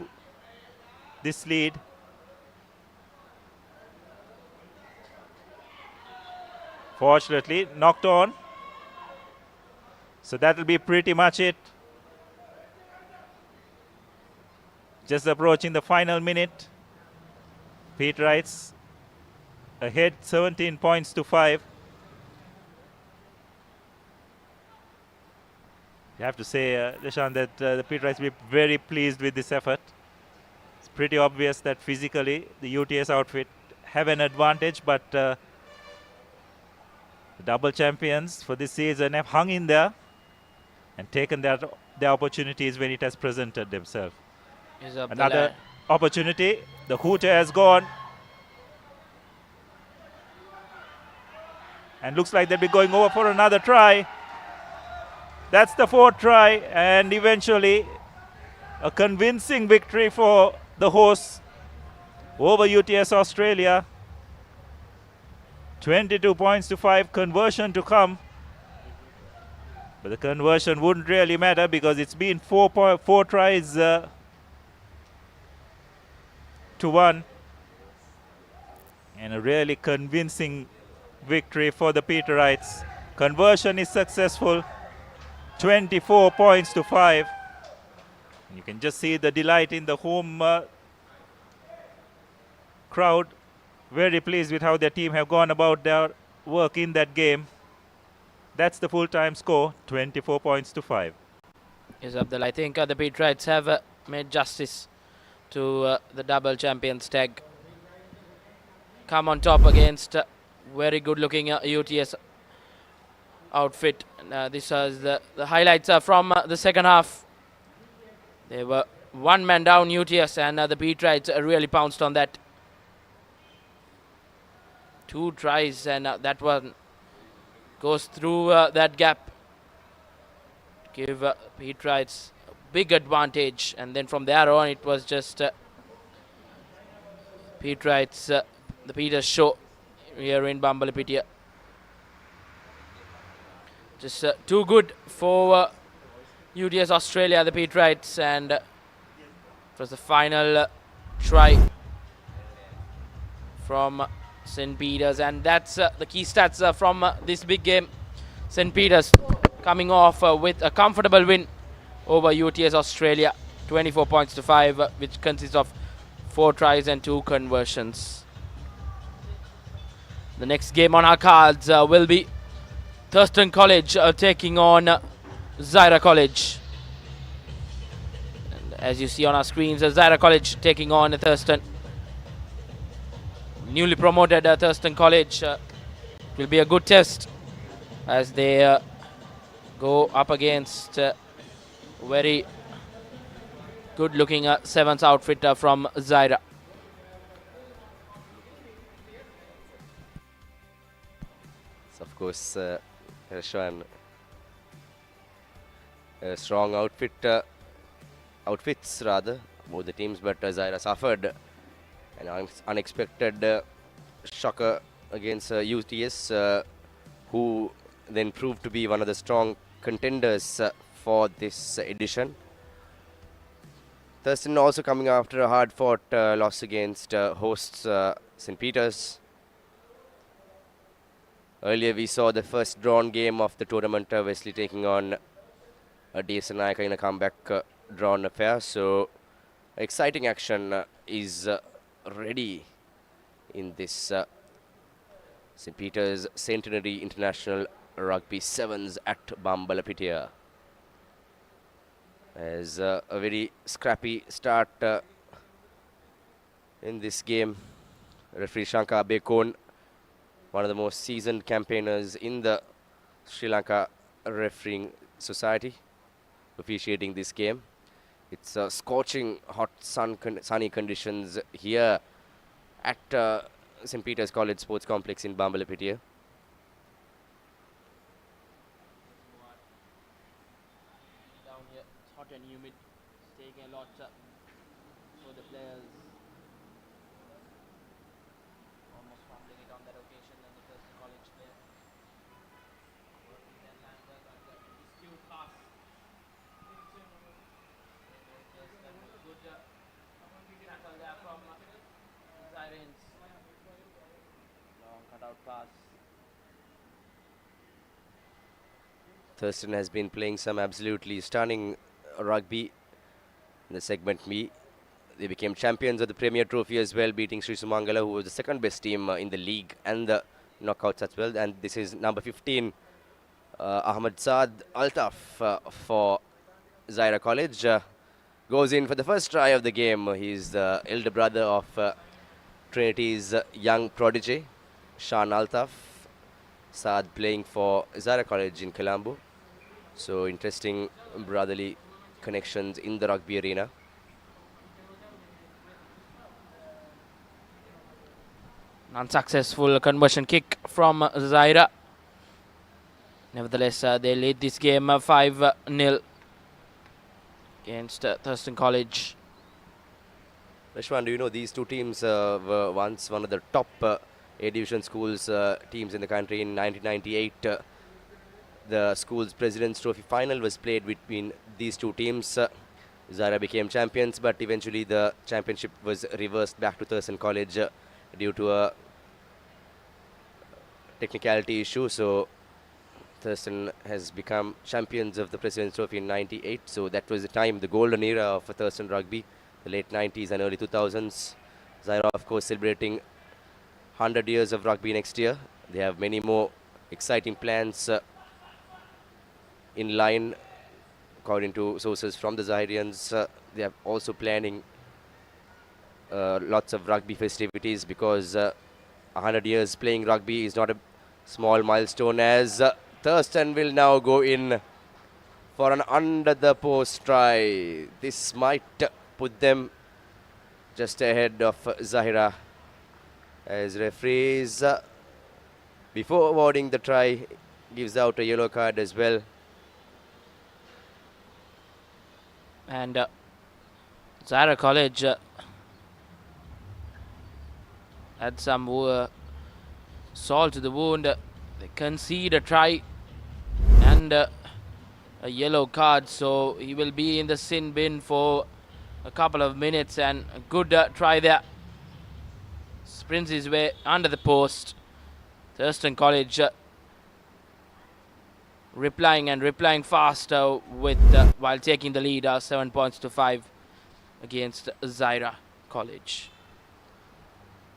S13: this lead. Fortunately, knocked on. So that will be pretty much it. Just approaching the final minute. Peter Wrights ahead 17-5. You have to say, Deshan, that the Peter Wrights will be very pleased with this effort. It's pretty obvious that physically the UTS outfit have an advantage, but The double champions for this season have hung in there and taken their opportunities when it has presented themselves. Another opportunity. The hooter has gone. And looks like they'll be going over for another try. That's the fourth try, and eventually a convincing victory for the hosts over UTS Australia. 22 points to 5, conversion to come. But the conversion wouldn't really matter because it's been four tries to 1. And a really convincing victory for the Peterites. Conversion is successful. 24 points to 5. And you can just see the delight in the home crowd. Very pleased with how their team have gone about their work in that game. That's the full-time score, 24 points to 5.
S1: Yes, Abdul. I think the Peterites have made justice to the double champions tag. Come on top against very good-looking UTS outfit. This is the highlights from the second half. They were one man down, UTS, and the Peterites really pounced on that. 2 tries, and that one goes through that gap. Give Peterites a big advantage, and then from there on it was just Peterites, the Peters show here in Bambalapitiya. Just too good for UTS Australia, the Peterites, and it was the final try from St. Peters, and that's the key stats from this big game. St. Peters coming off with a comfortable win over UTS Australia, 24 points to 5, which consists of 4 tries and 2 conversions. The next game on our cards will be Thurston College taking on Zaira College. And as you see on our screens, Zaira College taking on Thurston. Newly promoted Thurston College will be a good test as they go up against very good looking 7's outfit from Zaira.
S5: So of course, Rashwan, strong outfits rather, both the teams, but Zaira suffered an unexpected shocker against UTS, who then proved to be one of the strong contenders for this edition. Thurston also coming after a hard-fought loss against hosts St. Peters. Earlier we saw the first drawn game of the tournament, Wesley taking on DS Nayaka in a comeback drawn affair. So exciting action is ready in this St. Peters Centenary International Rugby 7's at Bambalapitiya. As a very scrappy start in this game. Referee Shankar Bekon, one of the most seasoned campaigners in the Sri Lanka refereeing society, officiating this game. It's scorching hot sunny conditions here at St. Peters College Sports Complex in Bambalapitiya.
S1: Down here, it's hot and humid. It's taking a lot for the players. Almost fumbling it on that occasion, and the Thurston College player working their lander, but dispute pass. Good tackle there from Zyrens. Long cutout pass.
S5: Thurston has been playing some absolutely stunning rugby in the segment me. They became champions of the Premier Trophy as well, beating Sri Sumangala, who was the second best team in the league and the knockouts as well. And this is number 15, Ahmad Saad Altaf for Zaira College. Goes in for the first try of the game. He's the elder brother of Trinity's young prodigy, Shan Altaf. Saad playing for Zara College in Colombo. So interesting brotherly connections in the rugby arena.
S1: Unsuccessful conversion kick from Zaira. Nevertheless, they lead this game 5-0 against Thurston College.
S5: Rashwan, do you know these two teams were once one of the top A Division schools teams in the country in 1998? The school's President's Trophy final was played between these two teams. Zara became champions, but eventually the championship was reversed back to Thurston College due to a technicality issue. So Thurston has become champions of the President's Trophy in 98. So that was the time, the golden era of Thurston rugby, the late 90s and early 2000s. Zaira, of course, celebrating 100 years of rugby next year. They have many more exciting plans in line, according to sources from the Zairians. They are also planning lots of rugby festivities, because 100 years playing rugby is not a small milestone, as Thurston will now go in for an under the post try. This might put them just ahead of Zahira, as referees before awarding the try gives out a yellow card as well.
S1: And Zara College had some salt to the wound. They concede a try and a yellow card, so he will be in the sin bin for a couple of minutes. And a good try there. Sprints his way under the post. Thurston College replying fast with while taking the lead 7 points to 5 against Zaira College.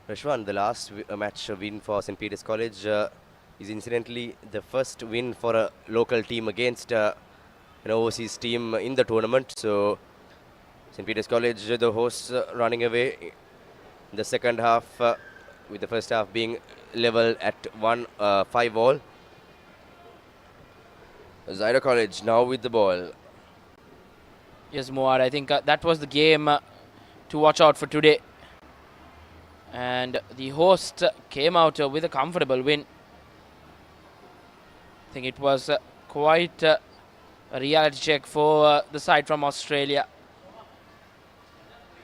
S5: Rashwan, the last match win for St. Peter's College is incidentally the first win for a local team against an overseas team in the tournament. So St. Peter's College, the hosts, running away in the second half, with the first half being level at 5-all. Zaira College now with the ball.
S1: Yes, Muad, I think that was the game to watch out for today. And the host came out with a comfortable win. I think it was quite a reality check for the side from Australia,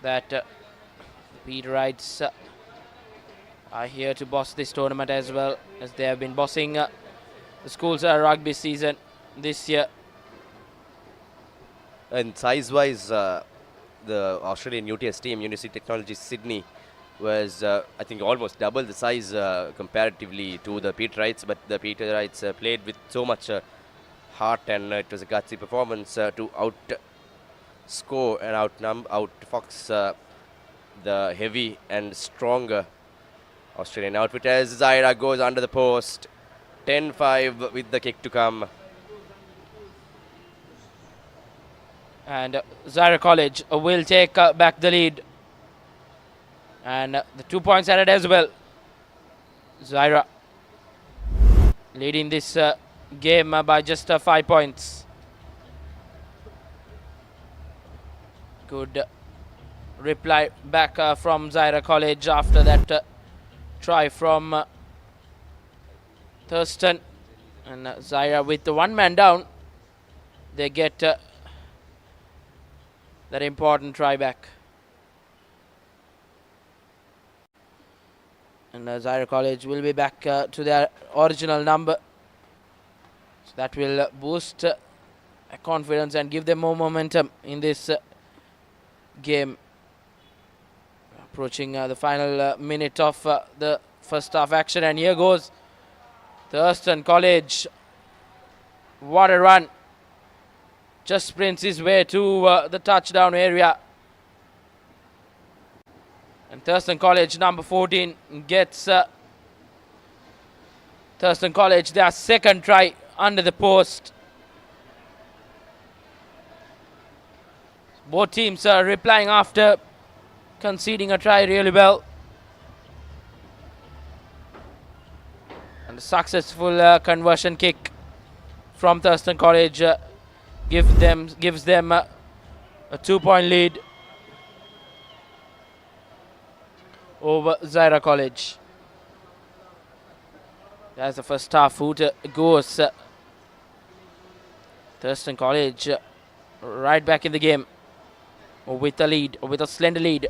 S1: that the Papare are here to boss this tournament as well, as they have been bossing the school's rugby season this year.
S5: And size-wise, the Australian UTS team, University of Technology Sydney, was I think almost double the size comparatively to the Papare, but the Papare played with so much heart, and it was a gutsy performance to outscore and outfox the heavy and stronger Australian outfit, as Zaira goes under the post. 10-5 with the kick to come.
S1: And Zaira College will take back the lead. And the 2 points added as well. Zaira leading this game by just 5 points. Good reply back from Zaira College after that try from Thurston. And Zaira with the one man down, they get that important try back. And Zaira College will be back to their original number. So that will boost confidence and give them more momentum in this game. Approaching the final minute of the first half action, and here goes Thurston College. What a run. Just sprints his way to the touchdown area. And Thurston College, number 14, gets Thurston College their second try under the post. Both teams are replying after conceding a try really well. And a successful conversion kick from Thurston College gives them a 2-point lead over Zaira College. That's the first half. Who goes? Thurston College right back in the game with a lead, with a slender lead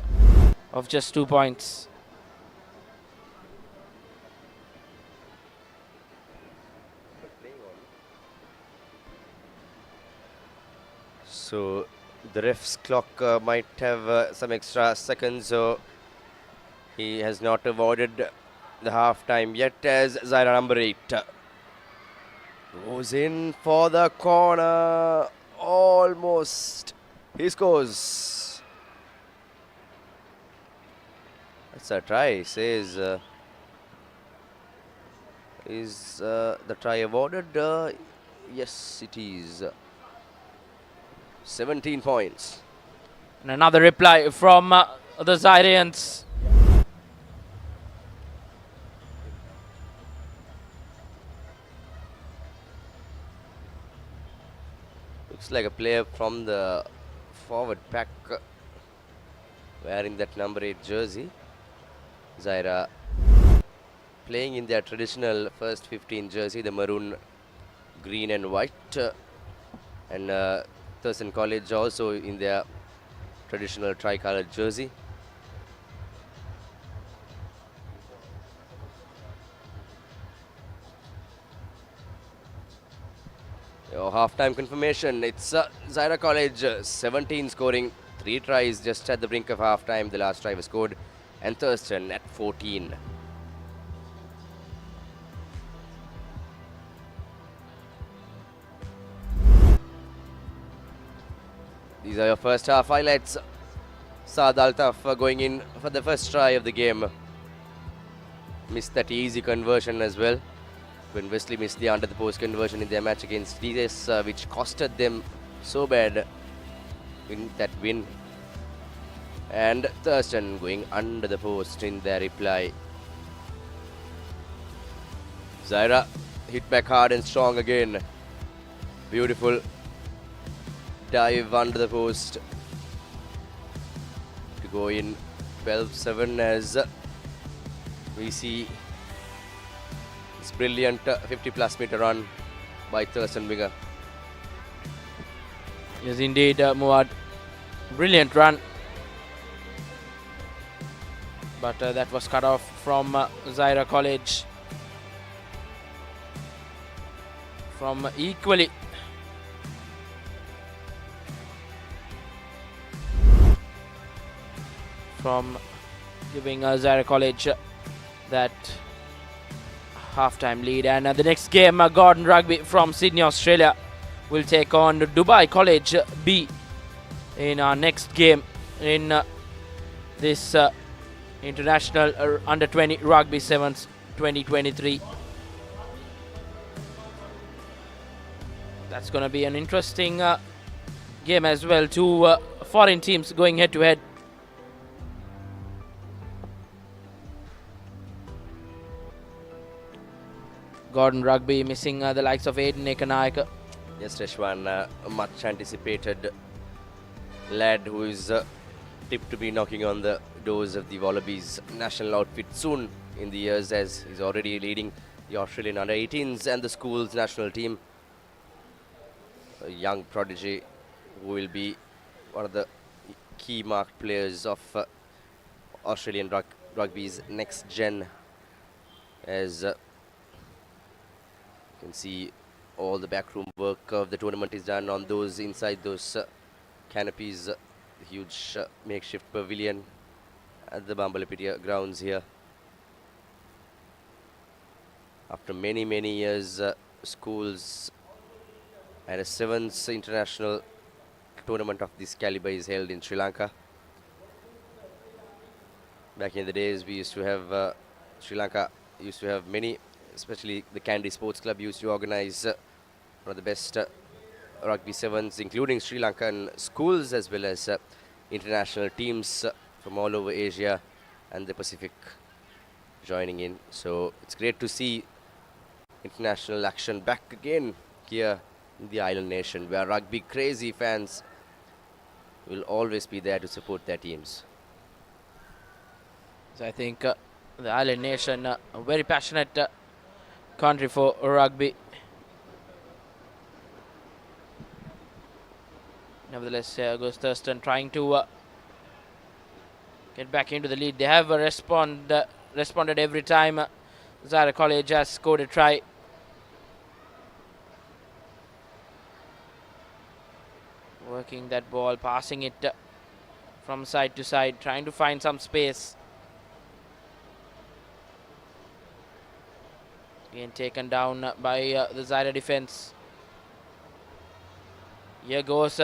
S1: of just 2 points.
S5: So the ref's clock might have some extra seconds, so he has not avoided the half-time yet, as Zaira number 8 goes in for the corner. Almost. He scores. That's a try, says. Is the try awarded? Yes, it is. 17 points.
S1: And another reply from the Zairians.
S5: Looks like a player from the forward pack wearing that number 8 jersey. Zaira playing in their traditional first 15 jersey, the maroon, green and white. And Thurston College also in their traditional tricolored jersey. Your half-time confirmation. It's Zaira College 17 scoring 3 tries just at the brink of half-time. The last try was scored, and Thurston at 14. These are your first half highlights. Saad Altaf going in for the first try of the game. Missed that easy conversion as well. When Wesley missed the under the post conversion in their match against DS, which costed them so bad in that win. And Thurston going under the post in their reply. Zaira hit back hard and strong again. Beautiful dive under the post to go in 12-7 as we see this brilliant 50+ meter run by Thurston winger.
S1: Yes, indeed, Muad. Brilliant run. But that was cut off from Zaira College. From equally. From giving Zaira College that half-time lead. And the next game, Gordon Rugby from Sydney, Australia will take on Dubai College B in our next game in this International Under-20 Rugby 7's 2023. That's going to be an interesting game as well. Two foreign teams going head-to-head. Gordon Rugby missing the likes of Aiden Ekanayaka.
S5: Yes, Reshwan, a much anticipated lad who is tipped to be knocking on the doors of the Wallabies national outfit soon in the years, as he's already leading the Australian under-18s and the school's national team. A young prodigy who will be one of the key marked players of Australian rugby's next gen, as you can see all the backroom work of the tournament is done on those inside those canopies, the huge makeshift pavilion at the Bambalapitiya grounds here. After many years, schools and a 7's international tournament of this caliber is held in Sri Lanka. Back in the days, we used to have Sri Lanka used to have many, especially the Kandy Sports Club used to organize one of the best rugby 7's, including Sri Lankan schools as well as international teams from all over Asia and the Pacific joining in. So it's great to see international action back again here in the island nation, where rugby crazy fans will always be there to support their teams.
S1: So I think the island nation, a very passionate country for rugby. Nevertheless, goes Thurston trying to get back into the lead. They have responded every time Zaire College has scored a try. Working that ball, passing it from side to side, trying to find some space. Again taken down by the Zaire defense. Here goes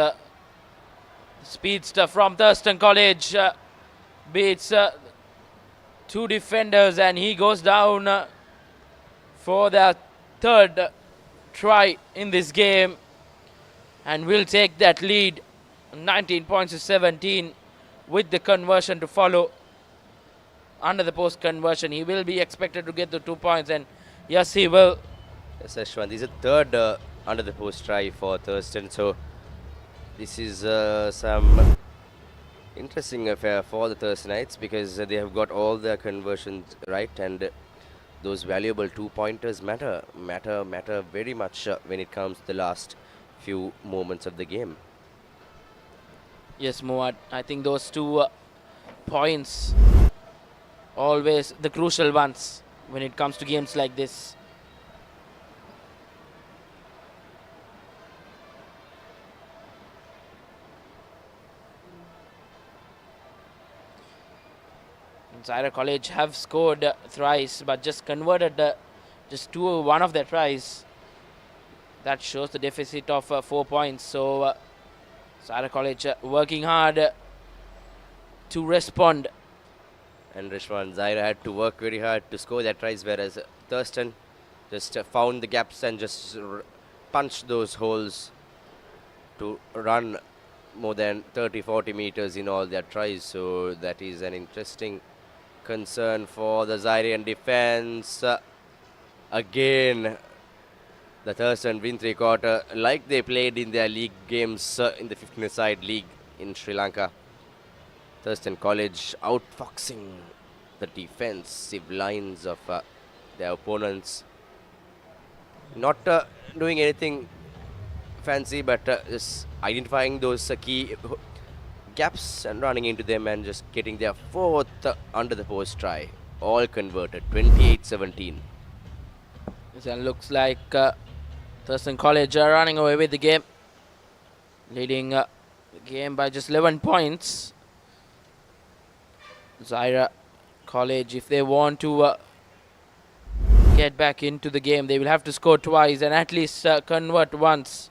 S1: speedster from Thurston College. Beats two defenders, and he goes down for the third try in this game, and will take that lead 19 points to 17 with the conversion to follow. Under the post conversion, he will be expected to get the 2 points, and yes, he will.
S5: Yes, Ashwan, this is the third under the post try for Thurston, so this is some interesting affair for the Thurstonites, because they have got all their conversions right, and those valuable 2-pointers matter very much when it comes to the last few moments of the game.
S1: Yes, Muad, I think those 2 points always the crucial ones when it comes to games like this. Zaire College have scored thrice, but just converted just one of their tries. That shows the deficit of 4 points. So Zaire College working hard to respond.
S5: And Rishwan, Zaire had to work very hard to score their tries, whereas Thurston just found the gaps and just punched those holes to run more than 30-40 meters in all their tries. So that is an interesting concern for the Zairean defense. Again, the Thurston win 3/4 like they played in their league games in the 15-a-side league in Sri Lanka. Thurston College outfoxing the defensive lines of their opponents. Not doing anything fancy, but just identifying those key gaps and running into them and just getting their 4th under the post try. All converted, 28-17.
S1: And looks like Thurston College are running away with the game, leading the game by just 11 points. Zaire College, if they want to get back into the game, they will have to score twice and at least convert once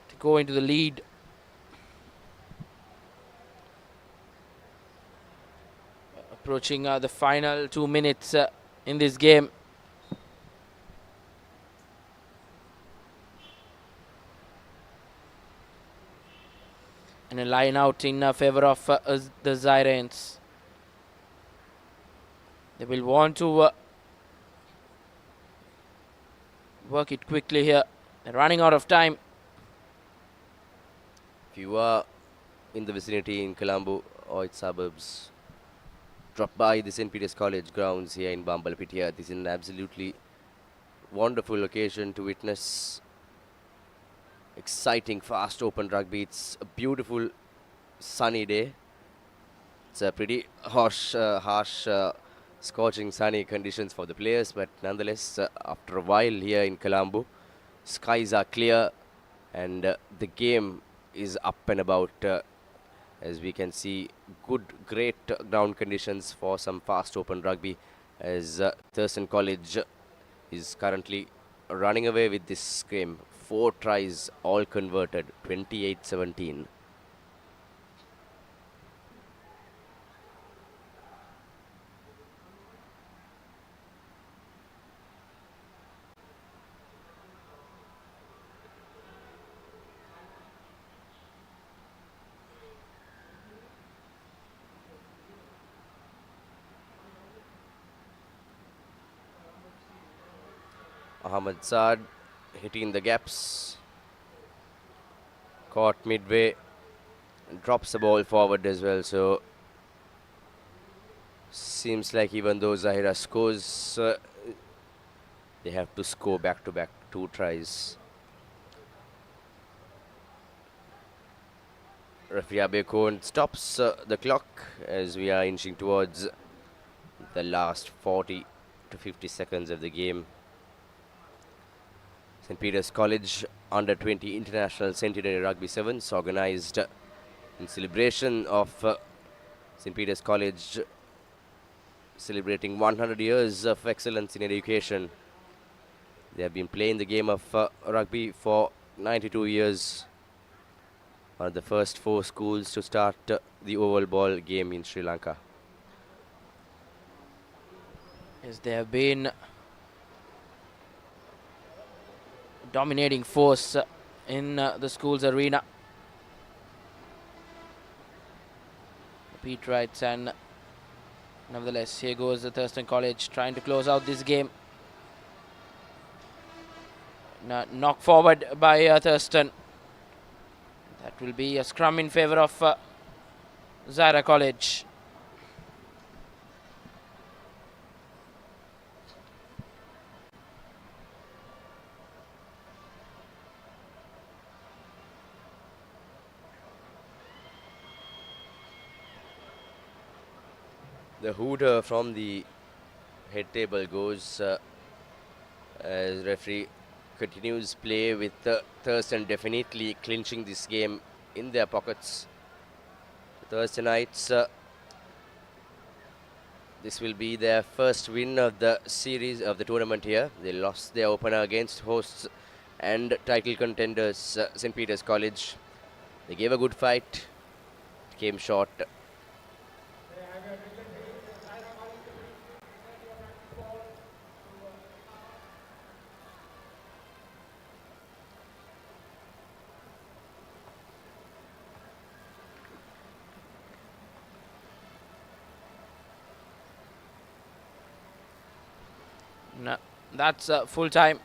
S1: to go into the lead. Approaching the final 2 minutes in this game. And a line out in favor of the Zaireans. They will want to work it quickly here. They're running out of time.
S5: If you are in the vicinity in Colombo or its suburbs, drop by the St. Peter's College grounds here in Bambalapitiya. This is an absolutely wonderful occasion to witness exciting, fast, open rugby. It's a beautiful, sunny day. It's a pretty harsh, scorching sunny conditions for the players, but nonetheless, after a while here in Colombo, skies are clear and the game is up and about. As we can see, great ground conditions for some fast, open rugby, as Thurston College is currently running away with this game. 4 tries, all converted, 28-17. Ahmad Saad hitting the gaps. Caught midway. Drops the ball forward as well. So seems like even though Zahira scores, they have to score back-to-back 2 tries. Referee Abekon stops the clock as we are inching towards the last 40 to 50 seconds of the game. St. Peter's College Under 20 International Centenary Rugby 7's organized in celebration of St. Peter's College celebrating 100 years of excellence in education. They have been playing the game of rugby for 92 years. One of the first 4 schools to start the oval ball game in Sri Lanka.
S1: Yes, they have been dominating force in the school's arena. Pete writes, and nevertheless, here goes the Thurston College trying to close out this game. Knock forward by Thurston. That will be a scrum in favour of Zahra College.
S5: The hooter from the head table goes as referee continues play with Thurston definitely clinching this game in their pockets. The Thurstonites, this will be their first win of the series of the tournament here. They lost their opener against hosts and title contenders St. Peter's College. They gave a good fight, came short.
S1: No, that's full time.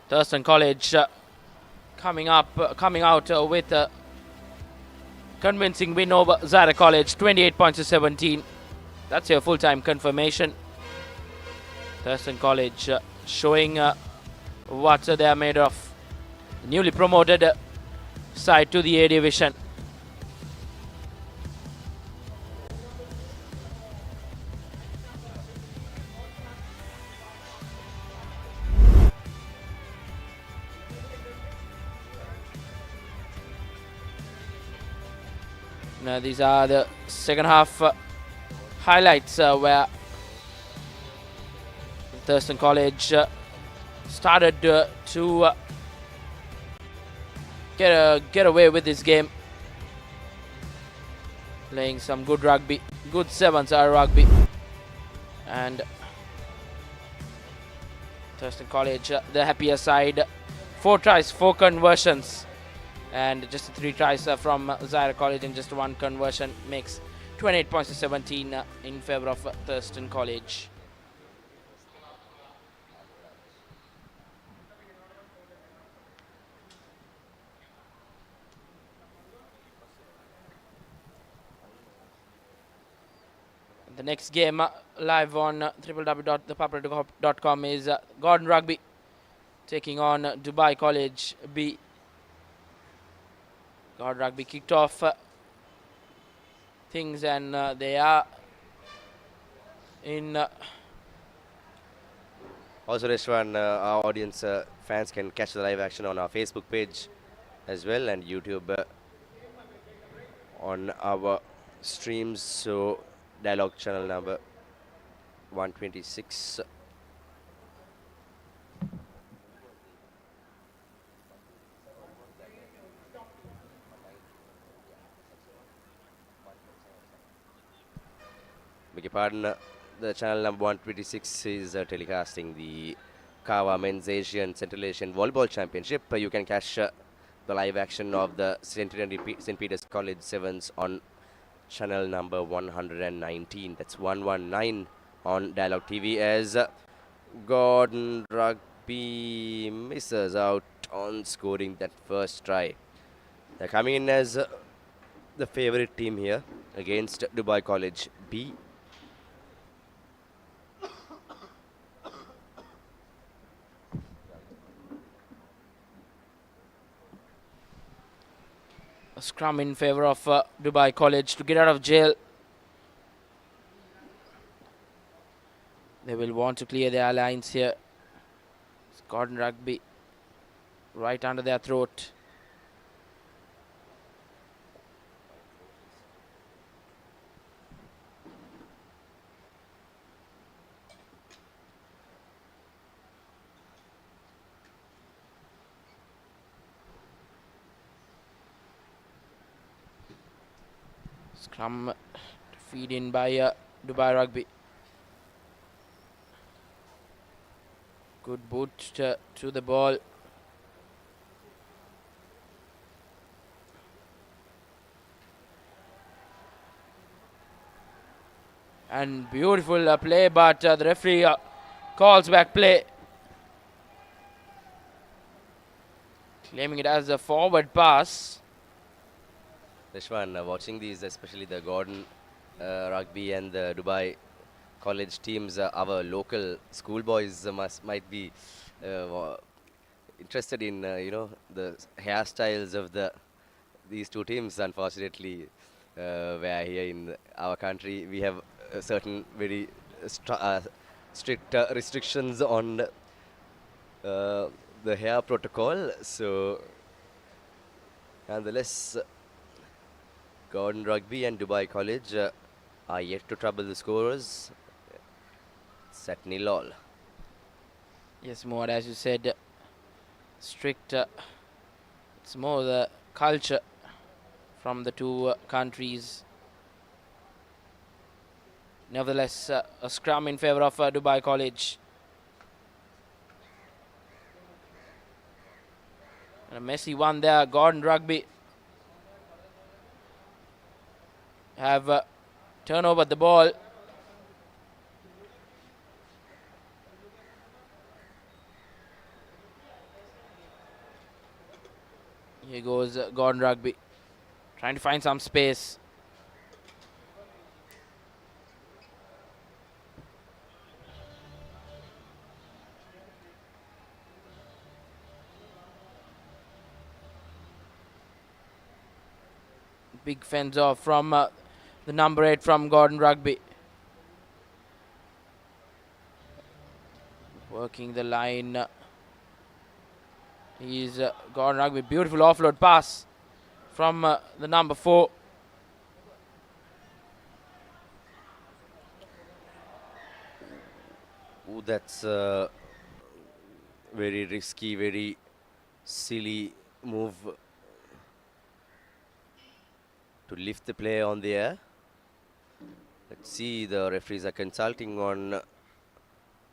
S1: Thurston College coming out with a convincing win over Zahra College, 28 points to 17. That's your full time confirmation. Thurston College showing what they are made of. Newly promoted side to the A division. Now these are the second half highlights where Thurston College started to get away with this game, playing some good rugby, good 7's rugby, and Thurston College the happier side. 4 tries, 4 conversions. And just 3 tries from Zahra College and just 1 conversion makes 28 points to 17 in favour of Thurston College. The next game live on www.thepapare.com is Gordon Rugby taking on Dubai College B. God Rugby kicked off things, and they are in.
S5: Also, Reshwan, our audience fans can catch the live action on our Facebook page as well and YouTube on our streams. So, Dialog channel number 126. Beg your pardon, the channel number 126 is telecasting the Kawa Men's Asian Central Asian Volleyball Championship. You can catch the live action of the Centenary St. Peter's College 7's on channel number 119. That's 119 on Dialog TV as Gordon Rugby misses out on scoring that first try. They're coming in as the favorite team here against Dubai College B.
S1: A scrum in favor of Dubai College to get out of jail. They will want to clear their lines here. It's Gordon Rugby right under their throat. Scrum to feed in by Dubai Rugby. Good boot to the ball. And beautiful play, but the referee calls back play, claiming it as a forward pass.
S5: Rishwan, watching these, especially the Gordon Rugby and the Dubai College teams, our local schoolboys might be interested in the hairstyles of these two teams. Unfortunately, where here in our country we have certain very strict restrictions on the hair protocol. So, nonetheless, Gordon Rugby and Dubai College are yet to trouble the scorers. It's at 0-all.
S1: Yes, more as you said, strict. It's more the culture from the two countries. Nevertheless, a scrum in favor of Dubai College. And a messy one there. Gordon Rugby have turn over the ball. Here goes Gordon Rugby, trying to find some space. Big fence off from the number 8 from Gordon Rugby. Working the line. He's Gordon Rugby. Beautiful offload pass from the number 4.
S5: Ooh, that's very risky, very silly move to lift the play on the air. Let's see, the referees are consulting on the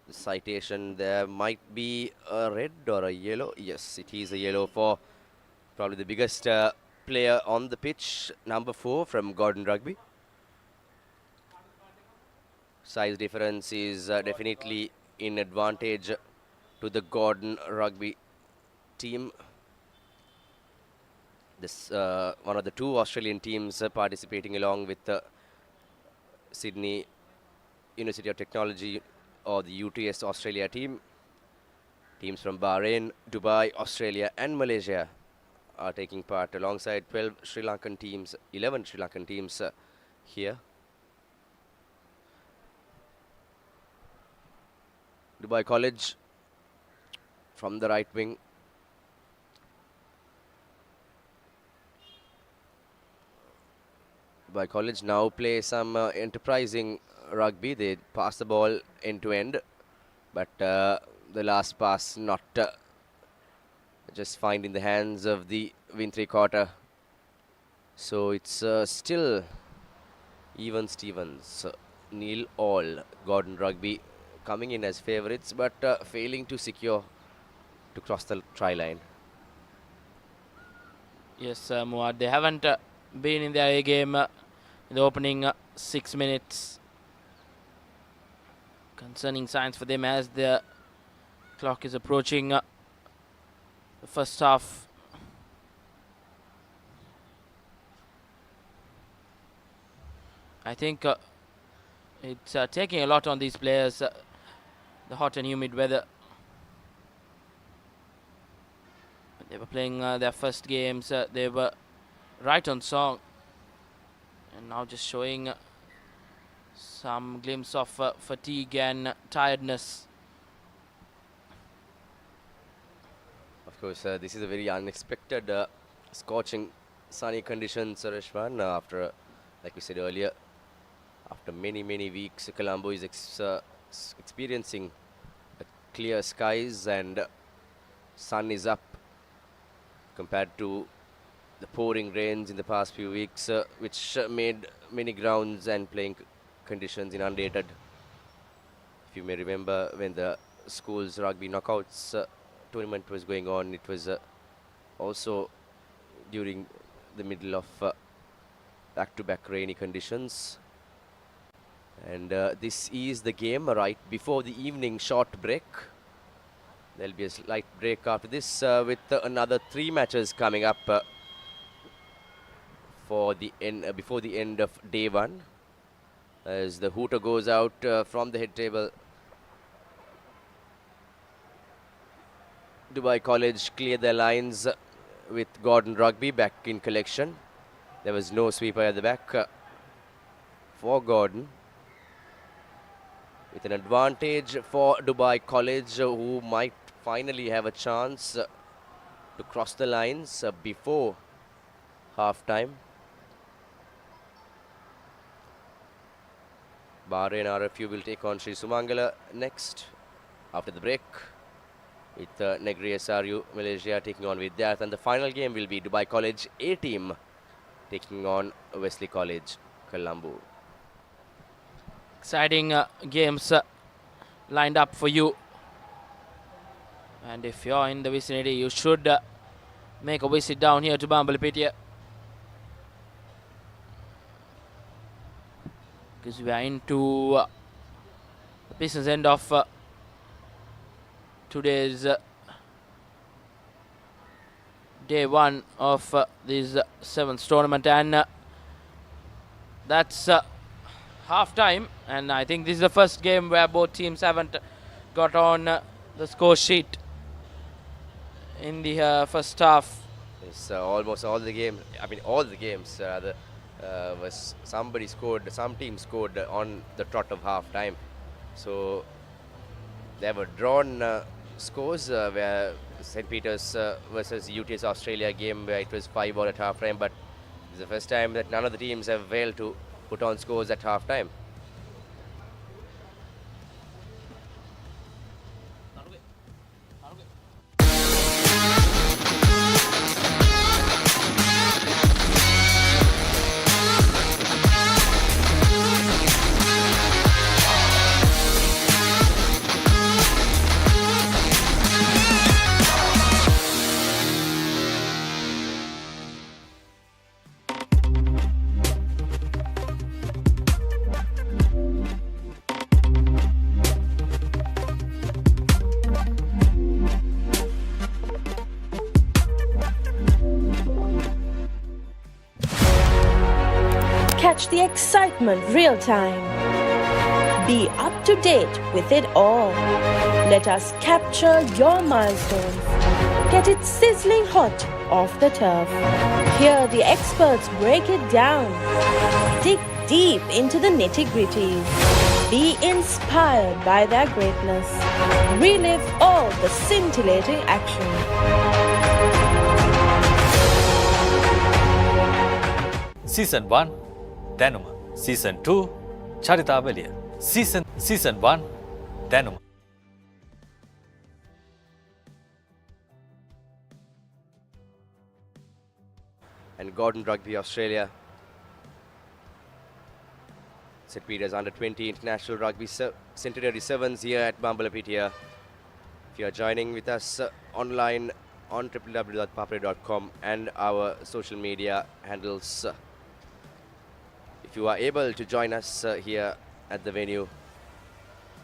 S5: citation. There might be a red or a yellow. Yes, it is a yellow for probably the biggest player on the pitch, number 4 from Gordon Rugby. Size difference is definitely in advantage to the Gordon Rugby team. This one of the 2 Australian teams participating along with the Sydney University of Technology or the UTS Australia team. Teams from Bahrain, Dubai, Australia and Malaysia are taking part alongside 11 Sri Lankan teams here. Dubai College from the right wing. Dubai College now play some enterprising rugby. They pass the ball end to end, but the last pass not just fine in the hands of the win 3/4. So it's still even Stevens, 0-all. Gordon Rugby coming in as favourites, but failing to secure to cross the try line.
S1: Yes, Muad, they haven't been in their A game in the opening 6 minutes. Concerning signs for them as the Clock is approaching the first half. I think it's taking a lot on these players, the hot and humid weather. They were playing their first games, they were right on song, and now just showing some glimpse of fatigue and tiredness.
S5: Of course, this is a very unexpected scorching sunny conditions, Reshwan, after, like we said earlier, after many weeks, Colombo is experiencing clear skies and sun is up compared to the pouring rains in the past few weeks, which made many grounds and playing conditions inundated. If you may remember, when the schools rugby knockouts tournament was going on, it was also during the middle of back-to-back rainy conditions. And this is the game right before the evening short break. There'll be a slight break after this with another 3 matches coming up for the end before the end of day 1, as the hooter goes out from the head table. Dubai College clear their lines with Gordon Rugby back in collection. There was no sweeper at the back for Gordon, with an advantage for Dubai College, who might finally have a chance to cross the lines before half-time. Bahrain RFU will take on Sri Sumangala next after the break, with Negri SRU Malaysia taking on Vidyarth, and the final game will be Dubai College A team taking on Wesley College Colombo.
S1: Exciting games lined up for you, and if you're in the vicinity, you should make a visit down here to Bambalapitiya, because we are into the business end of today's day 1 of this 7's tournament, and that's half time, and I think this is the first game where both teams haven't got on the score sheet in the first half.
S5: It's almost all the games. I mean, all the games was some team scored on the trot of half time. So there were drawn scores where St. Peter's versus UTS Australia game where it was 5-all at half time, but it's the first time that none of the teams have failed to put on scores at half time.
S4: Catch the excitement real time. Be up to date with it all. Let us capture your milestones. Get it sizzling hot off the turf. Hear the experts break it down. Dig deep into the nitty-gritties. Be inspired by their greatness. Relive all the scintillating action.
S3: Season 1 Danuma. Season 2 Charitavaliya. Season 1 Danuma.
S5: And Gordon Rugby Australia. St. Peter's Under-20 International Rugby Centenary 7's here at Bambalapitiya. If you are joining with us online on www.papare.com and our social media handles, if you are able to join us here at the venue,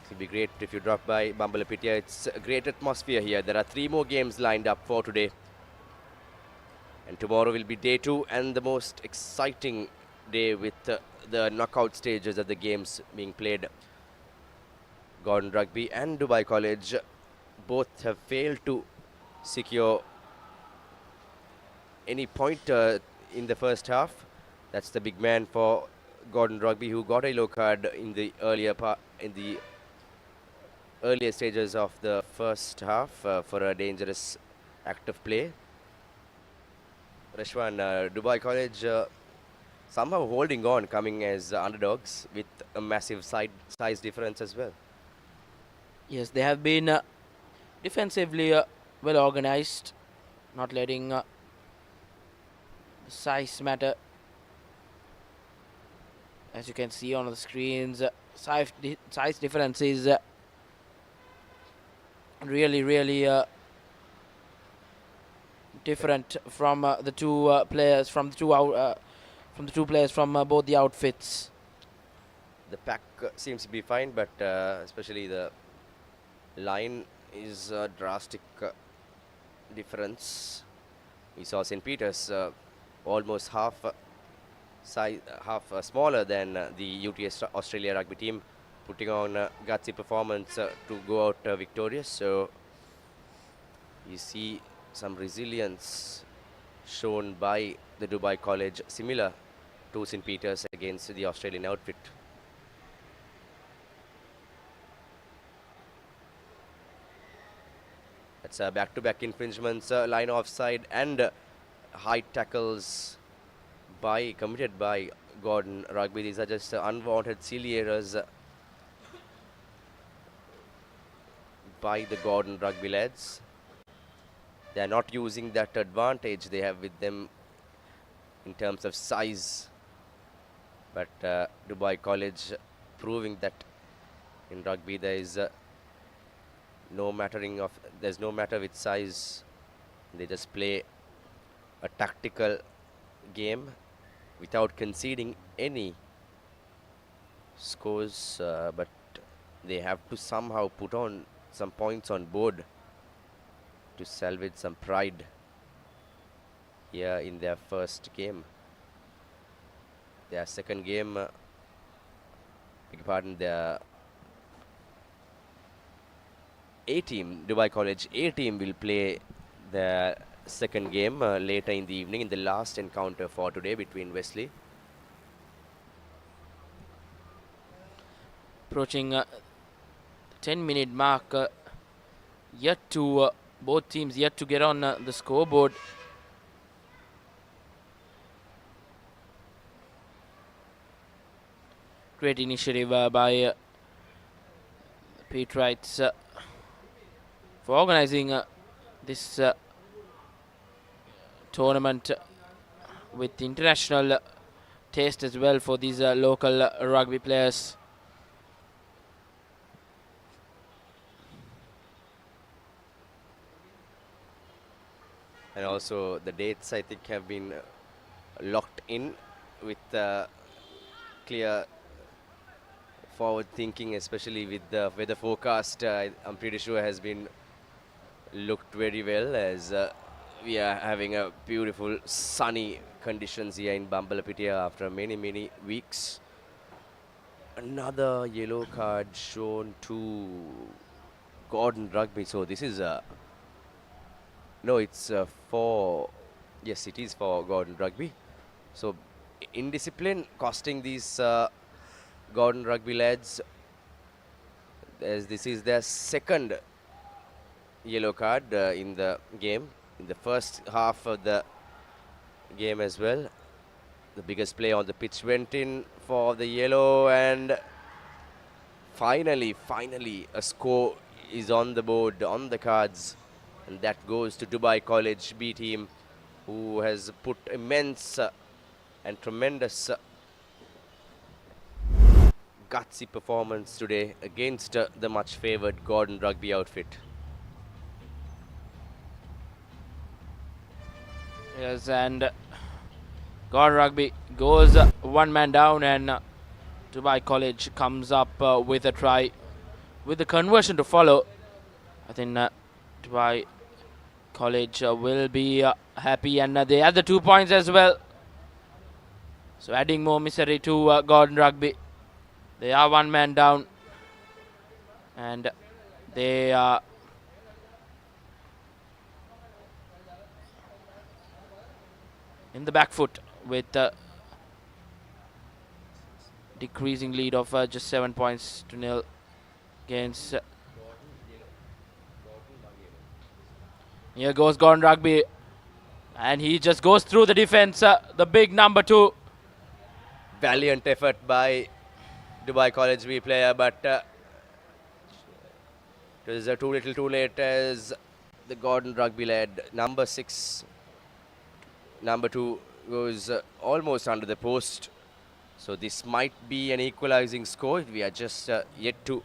S5: It will be great if you drop by Bambalapitiya. It's a great atmosphere here. There are 3 more games lined up for today. And tomorrow will be day 2 and the most exciting day with the knockout stages of the games being played. Gordon Rugby and Dubai College both have failed to secure any point in the first half. That's the big man for Gordon Rugby, who got a yellow card in the earlier stages of the first half for a dangerous act of play. Rashwan, Dubai College somehow holding on, coming as underdogs with a massive size difference as well.
S1: Yes, they have been defensively well organized, not letting size matter. As you can see on the screens, size difference is really different from the two players from both the outfits.
S5: The pack seems to be fine, but especially the line is a drastic difference. We saw St. Peter's almost half smaller than the UTS Australia rugby team, putting on a gutsy performance to go out victorious. So you see some resilience shown by the Dubai College, similar to St. Peter's against the Australian outfit. That's back-to-back infringements, line offside, and high tackles committed by Gordon Rugby. These are just unwanted silly errors by the Gordon Rugby lads. They are not using that advantage they have with them in terms of size, but Dubai College proving that in rugby there is there's no matter with size. They just play a tactical game without conceding any scores, but they have to somehow put on some points on board to salvage some pride here in their first game. Their second game, beg your pardon, their A-team, Dubai College A-team will play the second game later in the evening in the last encounter for today between Wesley.
S1: Approaching 10-minute mark, both teams yet to get on the scoreboard. Great initiative by Pete Wrights for organizing this tournament with international taste as well for these local rugby players.
S5: And also the dates, I think, have been locked in with clear forward thinking, especially with the weather forecast. I'm pretty sure has been looked very well, as we are having a beautiful sunny conditions here in Bambalapitiya after many weeks. Another yellow card shown to Gordon Rugby. So this is no, it's yes, it is for Gordon Rugby. So indiscipline costing these Gordon Rugby lads, as this is their second yellow card in the game, in the first half of the game as well. The biggest player on the pitch went in for the yellow, and finally a score is on the board, on the cards, and that goes to Dubai College B team, who has put immense and tremendous gutsy performance today against the much favoured Gordon Rugby outfit.
S1: Yes, and Gordon Rugby goes one man down, and Dubai College comes up with a try with the conversion to follow, I think Dubai College will be happy, and they add the 2 points as well. So adding more misery to Gordon Rugby. They are one man down, and they are in the back foot with decreasing lead of just 7 points to nil against. Here goes Gordon Rugby, and he just goes through the defense. The big number 2.
S5: Valiant effort by Dubai College B player, but it was too little too late as the Gordon Rugby led number 6. Number 2 goes almost under the post. So this might be an equalizing score. We are just yet to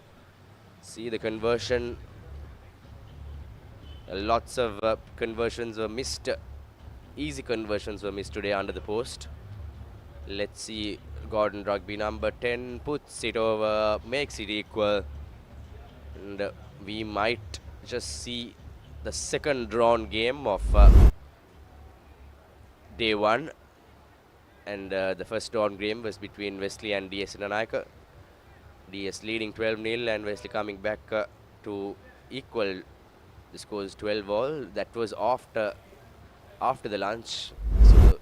S5: see the conversion. Lots of conversions were missed. Easy conversions were missed today under the post. Let's see. Gordon Rugby number 10 puts it over, makes it equal. And we might just see the second drawn game of day 1. And the first drawn game was between Wesley and DS Nanayaka. DS leading 12-0 and Wesley coming back to equal. The score is 12-all. That was after the lunch. So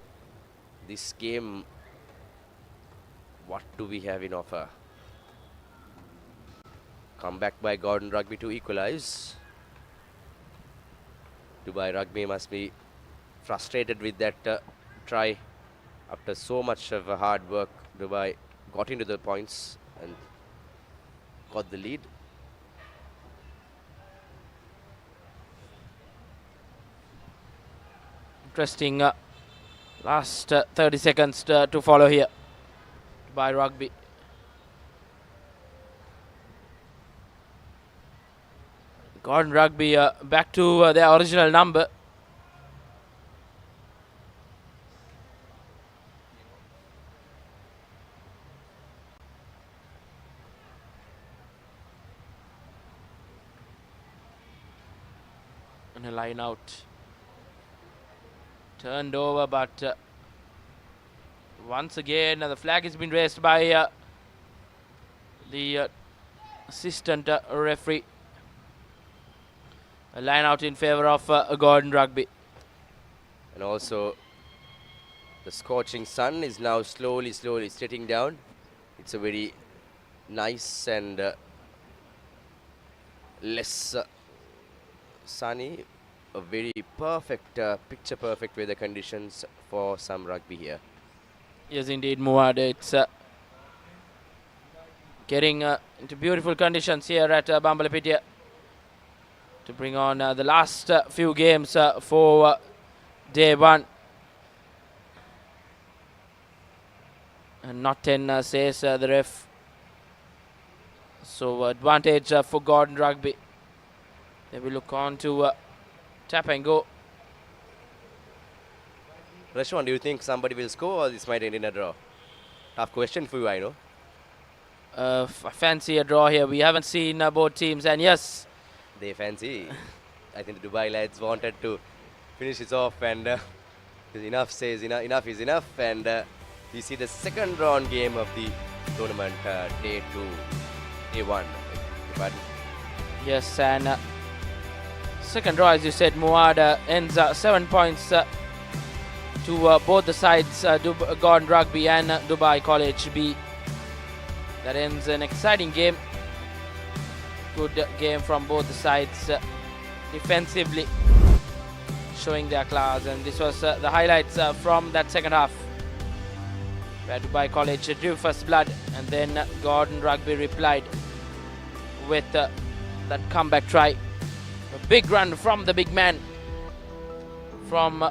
S5: this game, what do we have in offer? Comeback by Gordon Rugby to equalize. Dubai Rugby must be frustrated with that try. After so much of hard work, Dubai got into the points and got the lead.
S1: Interesting last 30 seconds to follow here by Rugby. Gordon Rugby back to their original number. And a line out. Turned over, but once again the flag has been raised by the assistant referee. A line out in favor of Gordon Rugby.
S5: And also the scorching sun is now slowly setting down. It's a very nice and less sunny. A very perfect, picture perfect weather conditions for some rugby here.
S1: Yes, indeed, Muad. It's getting into beautiful conditions here at Bambalapitiya to bring on the last few games for day 1. And not 10, says the ref. So advantage for Gordon Rugby. They will look on to tap and go.
S5: Rashwan, do you think somebody will score or this might end in a draw? Tough question for you, I know.
S1: I fancy a draw here. We haven't seen both teams, and yes,
S5: they fancy. I think the Dubai lads wanted to finish this off, and enough says enough is enough, and we see the second drawn game of the tournament, day 1.
S1: Yes, and second draw, as you said, Muad, ends 7 points to both the sides, Gordon Rugby and Dubai College B. That ends an exciting game. Good game from both the sides, defensively showing their class, and this was the highlights from that second half, where Dubai College drew first blood, and then Gordon Rugby replied with that comeback try. A big run from the big man from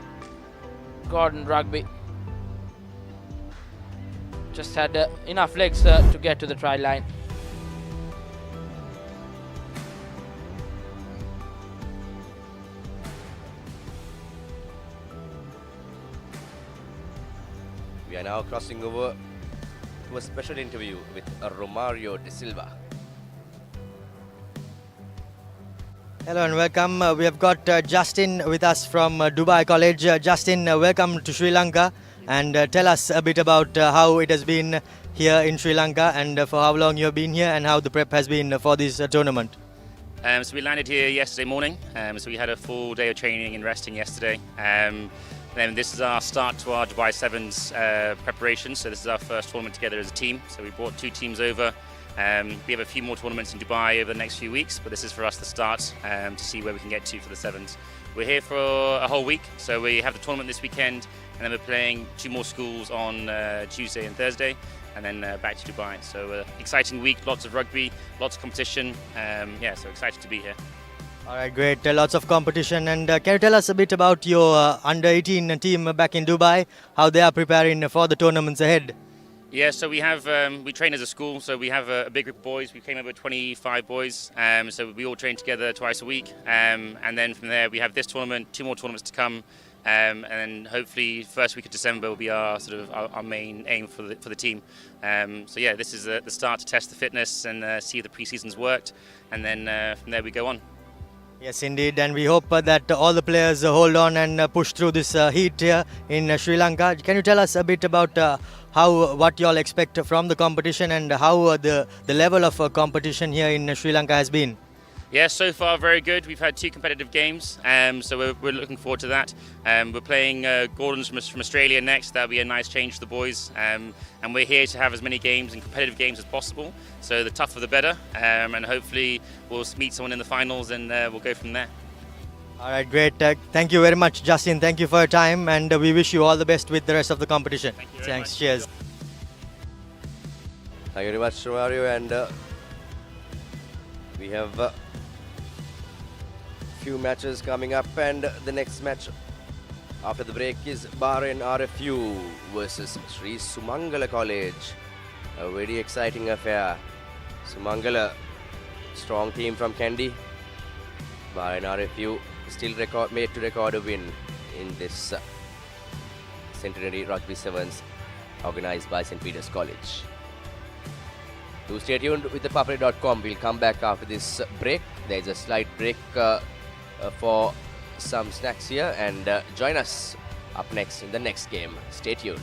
S1: Gordon Rugby. Just had enough legs to get to the try line.
S5: We are now crossing over to a special interview with Romario de Silva.
S7: Hello and welcome. We have got Justin with us from Dubai College. Justin, welcome to Sri Lanka, and tell us a bit about how it has been here in Sri Lanka and for how long you have been here and how the prep has been for this tournament.
S14: So we landed here yesterday morning, so we had a full day of training and resting yesterday. Then this is our start to our Dubai 7's preparation, so this is our first tournament together as a team. So we brought 2 teams over. We have a few more tournaments in Dubai over the next few weeks, but this is for us the start to see where we can get to for the 7's. We're here for a whole week, so we have the tournament this weekend, and then we're playing 2 more schools on Tuesday and Thursday, and then back to Dubai. So exciting week, lots of rugby, lots of competition. Yeah, so excited to be here.
S7: All right, great. Lots of competition. And can you tell us a bit about your under-18 team back in Dubai, how they are preparing for the tournaments ahead?
S14: Yeah, so we have we train as a school, so we have a big group of boys. We came over 25 boys, so we all train together twice a week, and then from there we have this tournament, 2 more tournaments to come, and then hopefully first week of December will be our sort of our main aim for the team. So yeah, this is the start to test the fitness and see if the pre-season's worked, and then from there we go on.
S7: Yes, indeed, and we hope that all the players hold on and push through this heat here in Sri Lanka. Can you tell us a bit about what you all expect from the competition and how the level of competition here in Sri Lanka has been?
S14: Yeah, so far very good. We've had 2 competitive games, so we're looking forward to that. We're playing Gordon's from Australia next. That'll be a nice change for the boys. And we're here to have as many games and competitive games as possible. So the tougher the better. And hopefully we'll meet someone in the finals and we'll go from there.
S7: All right, great. Thank you very much, Justin. Thank you for your time, and we wish you all the best with the rest of the competition.
S14: Thank you very
S7: Thanks.
S14: much.
S7: Cheers.
S5: Thank you very much, Mario. And we have few matches coming up, and the next match after the break is Bahrain RFU versus Sri Sumangala College. A very exciting affair. Sumangala, strong team from Kandy. Bahrain RFU still made to record a win in this Centenary Rugby 7's organized by St. Peter's College. Do stay tuned with the Papare.com. We'll come back after this break. There's a slight break for some snacks here, and join us up next in the next game. Stay tuned.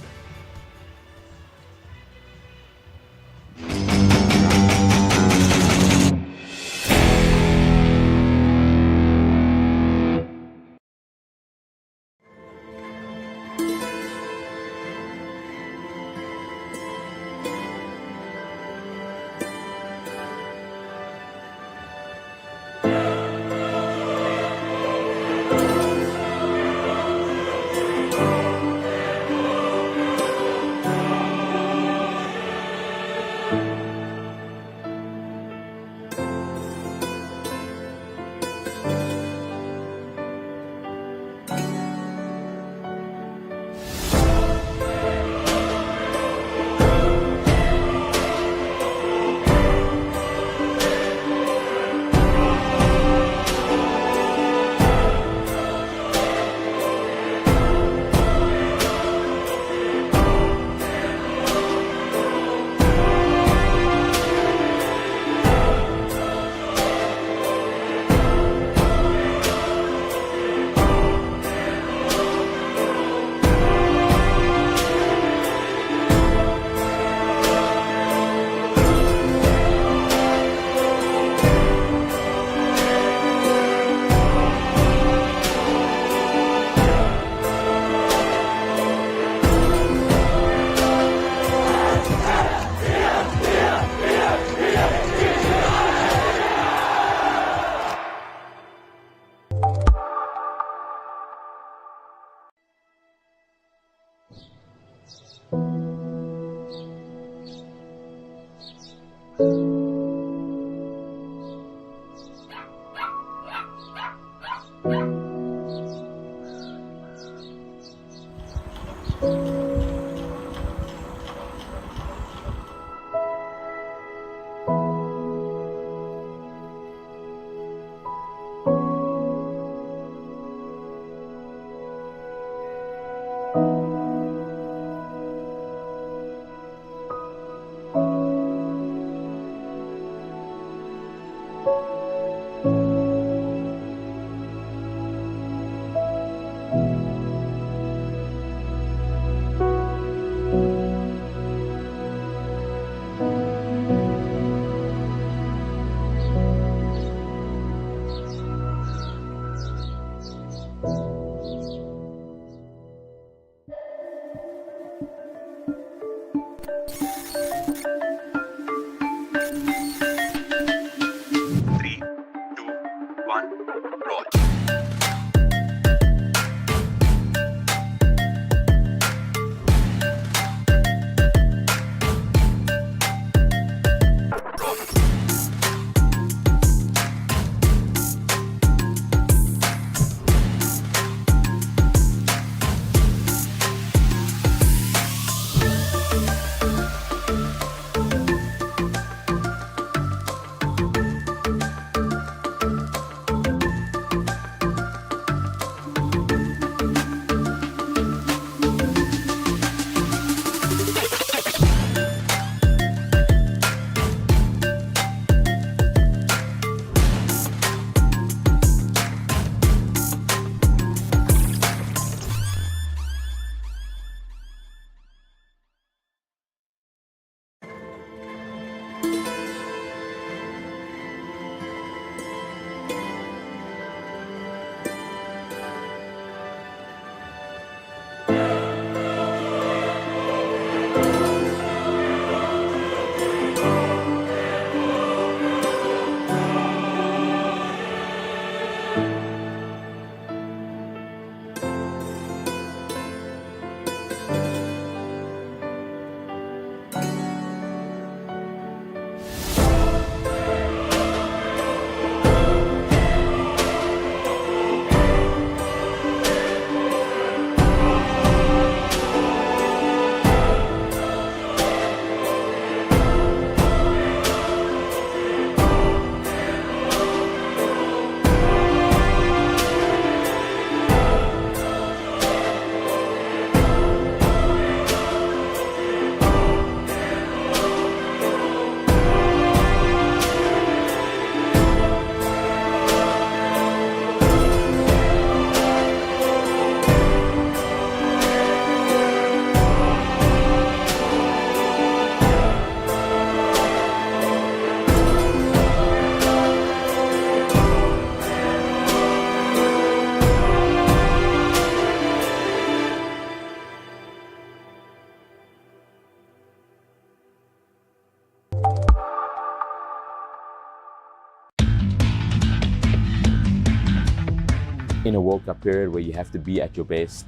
S9: in a World Cup period where you have to be at your best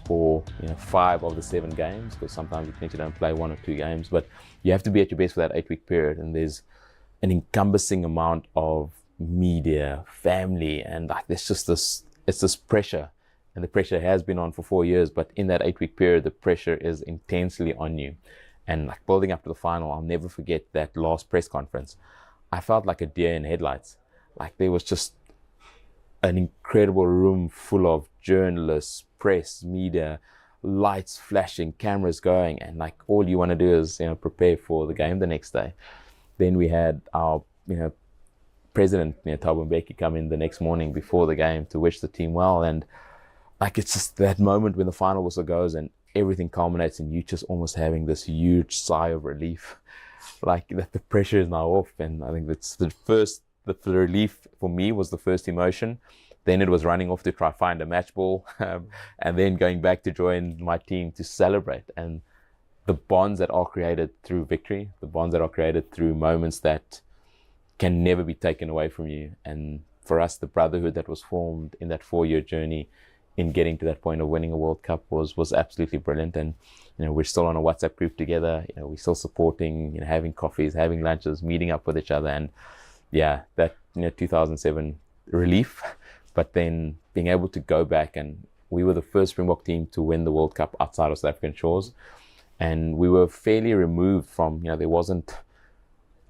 S9: for 5 of the 7 games, because sometimes you potentially don't play 1 or 2 games, but you have to be at your best for that 8-week period, and there's an encompassing amount of media, family, and like there's just this pressure, and the pressure has been on for 4 years, but in that 8-week period the pressure is intensely on you. And like building up to the final, I'll never forget that last press conference. I felt like a deer in headlights. Like there was just an incredible room full of journalists, press, media, lights flashing, cameras going, and like all you want to do is prepare for the game the next day. Then we had our president Thabo Mbeki come in the next morning before the game to wish the team well, and like it's just that moment when the final whistle goes and everything culminates and you just almost having this huge sigh of relief, like that the pressure is now off. And I think that's the relief for me was the first emotion. Then it was running off to try find a match ball, and then going back to join my team to celebrate. And the bonds that are created through victory, the bonds that are created through moments that can never be taken away from you. And for us, the brotherhood that was formed in that 4-year journey in getting to that point of winning a World Cup was absolutely brilliant. And we're still on a WhatsApp group together. We're still supporting, having coffees, having lunches, meeting up with each other. And yeah, that 2007 relief, but then being able to go back, and we were the first Springbok team to win the World Cup outside of South African shores, and we were fairly removed from, there wasn't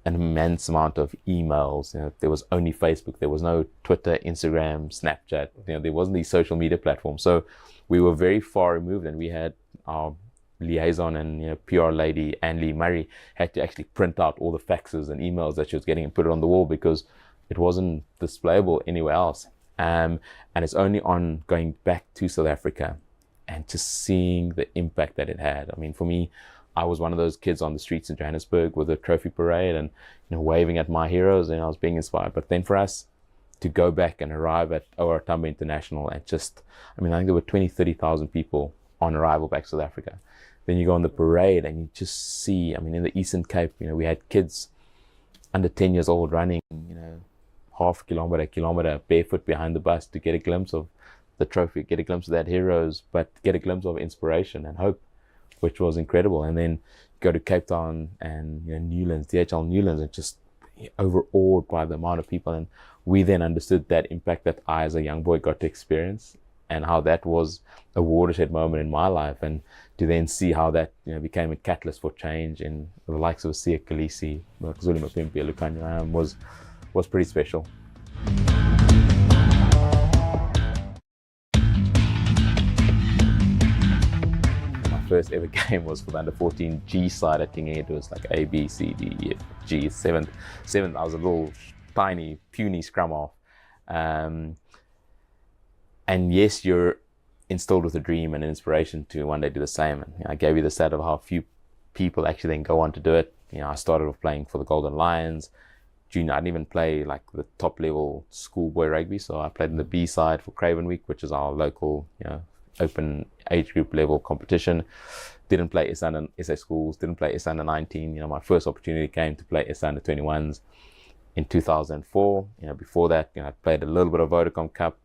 S9: an immense amount of emails, there was only Facebook, there was no Twitter, Instagram, Snapchat, there wasn't these social media platforms, so we were very far removed. And we had our liaison and PR lady Anne-Lee Murray had to actually print out all the faxes and emails that she was getting and put it on the wall because it wasn't displayable anywhere else. And it's only on going back to South Africa and just seeing the impact that it had. I mean, for me, I was one of those kids on the streets in Johannesburg with a trophy parade and waving at my heroes, and I was being inspired. But then for us to go back and arrive at Oratamba International and just, I think there were 20, 30,000 people on arrival back to South Africa. Then you go on the parade and you just see, in the Eastern Cape, we had kids under 10 years old running, half kilometer barefoot behind the bus to get a glimpse of the trophy, get a glimpse of that heroes, but get a glimpse of inspiration and hope, which was incredible. And then go to Cape Town and Newlands, DHL Newlands, and just overawed by the amount of people. And we then understood that impact that I as a young boy got to experience and how that was a watershed moment in my life, and to then see how that became a catalyst for change in the likes of Siya Kolisi, Zulu Mapimpi, Lucanio was pretty special. First ever game was for the under 14 G side at King. It was like A, B, C, D, E, F, G, 7th. I was a little tiny, puny scrum off. And yes, you're instilled with a dream and an inspiration to one day do the same. And I gave you the stat of how few people actually then go on to do it. I started off playing for the Golden Lions. Junior, I didn't even play like the top level schoolboy rugby. So I played in the B side for Craven Week, which is our local, open age group level competition. Didn't play SA schools, didn't play SA under 19. My first opportunity came to play SA under 21s in 2004. Before that, I played a little bit of Vodacom Cup,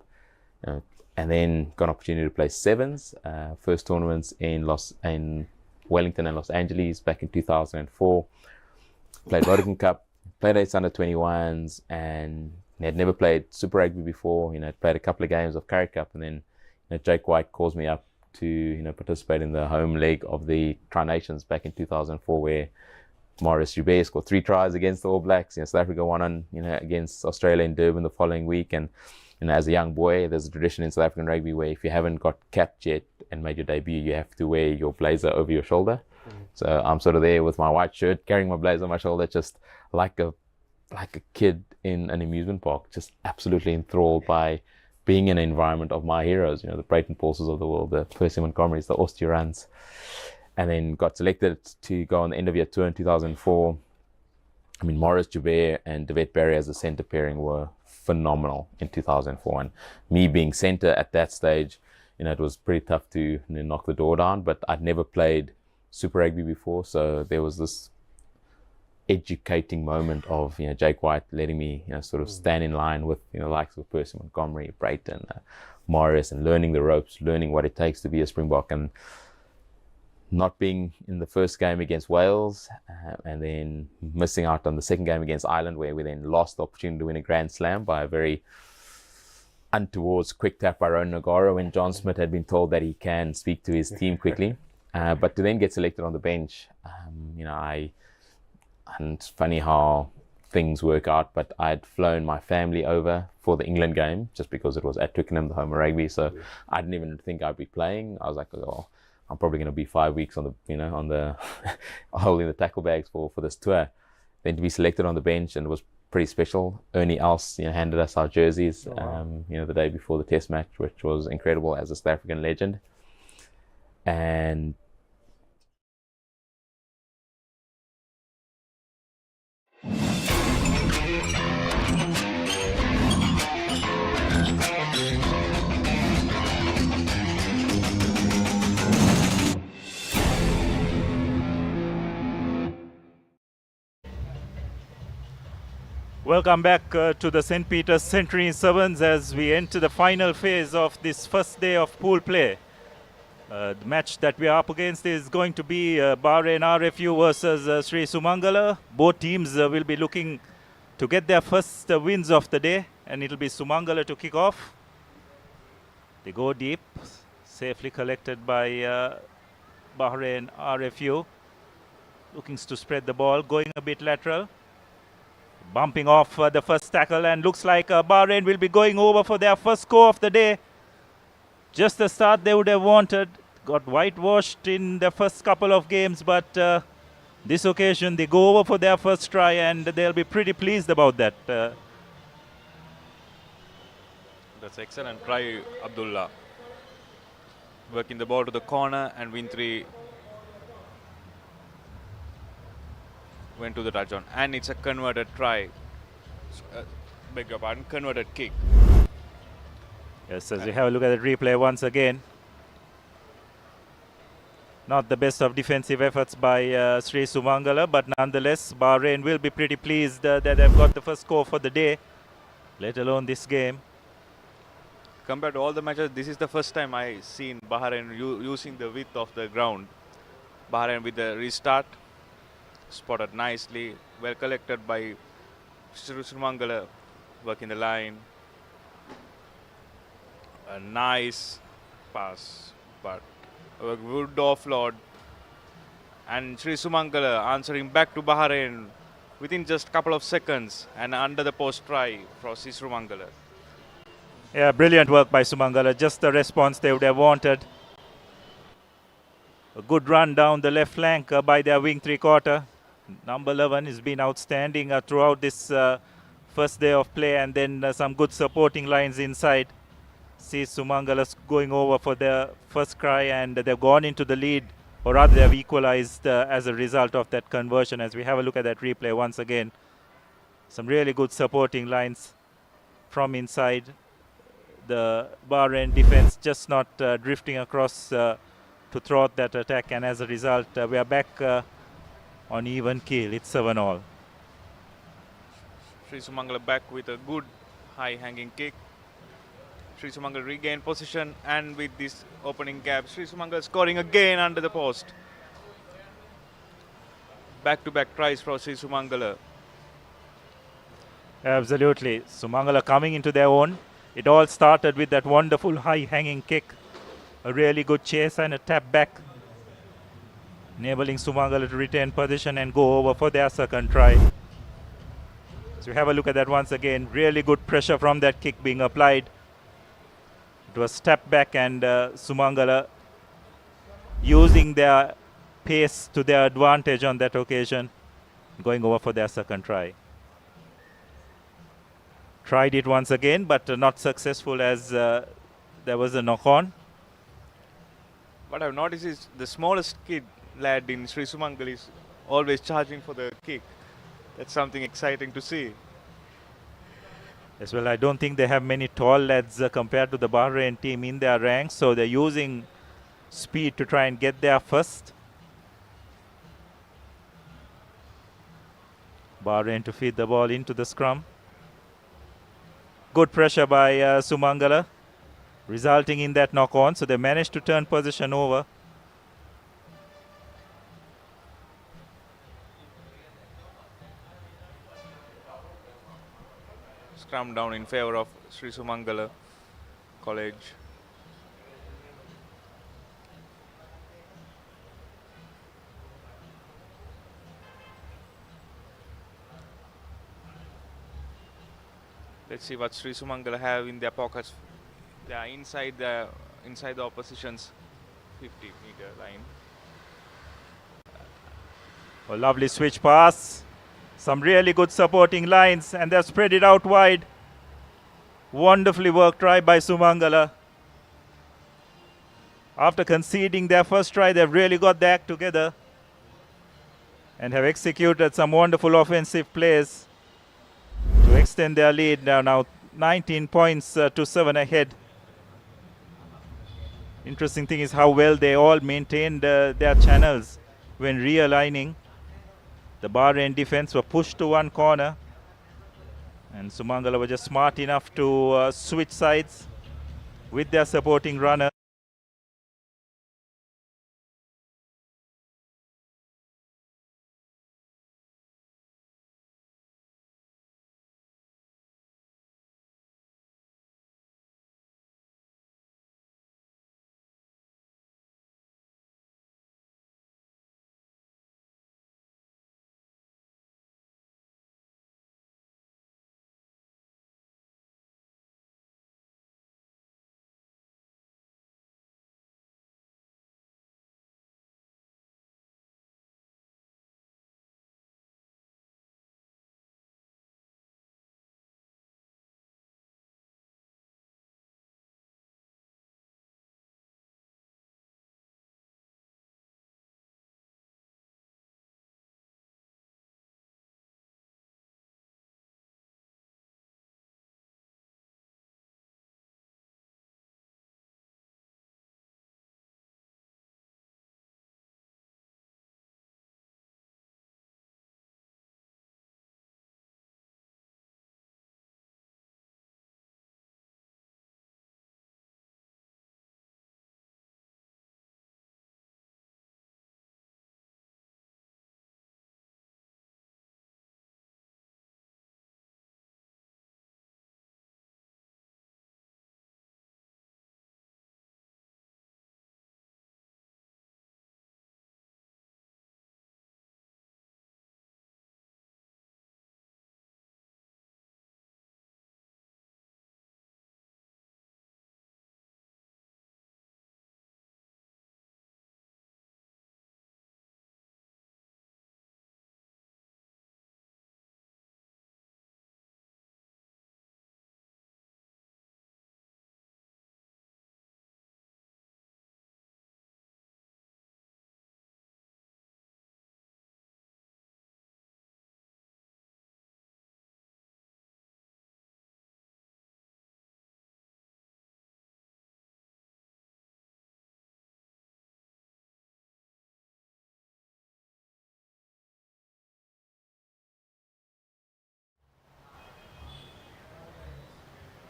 S9: and then got an opportunity to play 7's. First tournaments in Wellington and Los Angeles back in 2004. Played Vodacom Cup, played SA under 21s, and had never played Super Rugby before. Played a couple of games of Currie Cup, and then Jake White calls me up to participate in the home leg of the Tri-Nations back in 2004, where Maurice Joubert scored 3 tries against the All Blacks. South Africa won against Australia in Durban the following week. And as a young boy, there's a tradition in South African rugby where if you haven't got capped yet and made your debut, you have to wear your blazer over your shoulder. So I'm sort of there with my white shirt, carrying my blazer on my shoulder, just like a kid in an amusement park, just absolutely enthralled by being in an environment of my heroes, the Brayton Paulses of the world, the Percy Montgomerys, the Osteorans, and then got selected to go on the end of year tour in 2004. Maurice Joubert and Devet Barry as a centre pairing were phenomenal in 2004. And me being centre at that stage, it was pretty tough to knock the door down, but I'd never played Super Rugby before. So there was this educating moment of Jake White letting me sort of stand in line with the likes of Percy Montgomery, Brayton, Morris, and learning the ropes, learning what it takes to be a Springbok, and not being in the first game against Wales, and then missing out on the second game against Ireland, where we then lost the opportunity to win a Grand Slam by a very untowards quick tap by Ronan Nagara when John Smith had been told that he can speak to his team quickly, but to then get selected on the bench, and it's funny how things work out, but I'd flown my family over for the England game just because it was at Twickenham, the home of rugby. So I didn't even think I'd be playing. I was like, oh, I'm probably going to be 5 weeks on the holding the tackle bags for this tour. Then to be selected on the bench, and it was pretty special. Ernie Els handed us our jerseys, the day before the Test match, which was incredible as a South African legend. And
S13: Welcome back to the St. Peter's Centenary 7's as we enter the final phase of this first day of pool play. The match that we are up against is going to be Bahrain RFU versus Sri Sumangala. Both teams will be looking to get their first wins of the day, and it'll be Sumangala to kick off. They go deep, safely collected by Bahrain RFU. Looking to spread the ball, going a bit lateral. Bumping off the first tackle, and looks like Bahrain will be going over for their first score of the day. Just the start they would have wanted. Got whitewashed in the first couple of games, but this occasion they go over for their first try, and they'll be pretty pleased about that.
S6: That's excellent try, Abdullah. Working the ball to the corner, and Winthree went to the touchdown, and it's a converted try. beg your pardon, converted kick.
S13: Yes, as we have a look at the replay once again. Not the best of defensive efforts by Sri Sumangala, but nonetheless, Bahrain will be pretty pleased that they've got the first score for the day, let alone this game.
S6: Compared to all the matches, this is the first time I seen Bahrain using the width of the ground. Bahrain with the restart, spotted nicely, well collected by Sumangala, working the line. A nice pass, but a good offload. And Sri Sumangala answering back to Bahrain within just a couple of seconds, and under the post try for Sri Sumangala.
S13: Yeah, brilliant work by Sumangala. Just the response they would have wanted. A good run down the left flank by their wing three-quarter. Number 11 has been outstanding throughout this first day of play, and then some good supporting lines inside. See Sumangala going over for their first try, and they've gone into the lead, or rather they've equalized as a result of that conversion. As we have a look at that replay once again, some really good supporting lines from inside. The Bahrain defense just not drifting across to thwart that attack, and as a result we are back on even keel. It's 7-all.
S6: Sri Sumangala back with a good high hanging kick. Sri Sumangala regained position, and with this opening gap, Sri Sumangala scoring again under the post. Back-to-back tries for Sri Sumangala.
S13: Absolutely. Sumangala coming into their own. It all started with that wonderful high hanging kick. A really good chase and a tap back, enabling Sumangala to retain position and go over for their second try. So we have a look at that once again. Really good pressure from that kick being applied. It was step back, and Sumangala using their pace to their advantage on that occasion, going over for their second try. Tried it once again, but not successful, as there was a knock-on.
S6: What I've noticed is the smallest lad in Sri Sumangala is always charging for the kick. That's something exciting to see.
S13: As well, I don't think they have many tall lads compared to the Bahrain team in their ranks, so they're using speed to try and get there first. Bahrain to feed the ball into the scrum. Good pressure by Sumangala, resulting in that knock-on, so they managed to turn position over.
S6: Scrum down in favor of Sri Sumangala College. Let's see what Sri Sumangala have in their pockets. They are inside the opposition's 50-meter line.
S13: A lovely switch pass. Some really good supporting lines, and they've spread it out wide. Wonderfully worked try by Sumangala. After conceding their first try, they've really got their act together and have executed some wonderful offensive plays to extend their lead. Now 19 points to 7 ahead. Interesting thing is how well they all maintained their channels when realigning. The Bahrain defense were pushed to one corner, and Sumangala were just smart enough to switch sides with their supporting runner.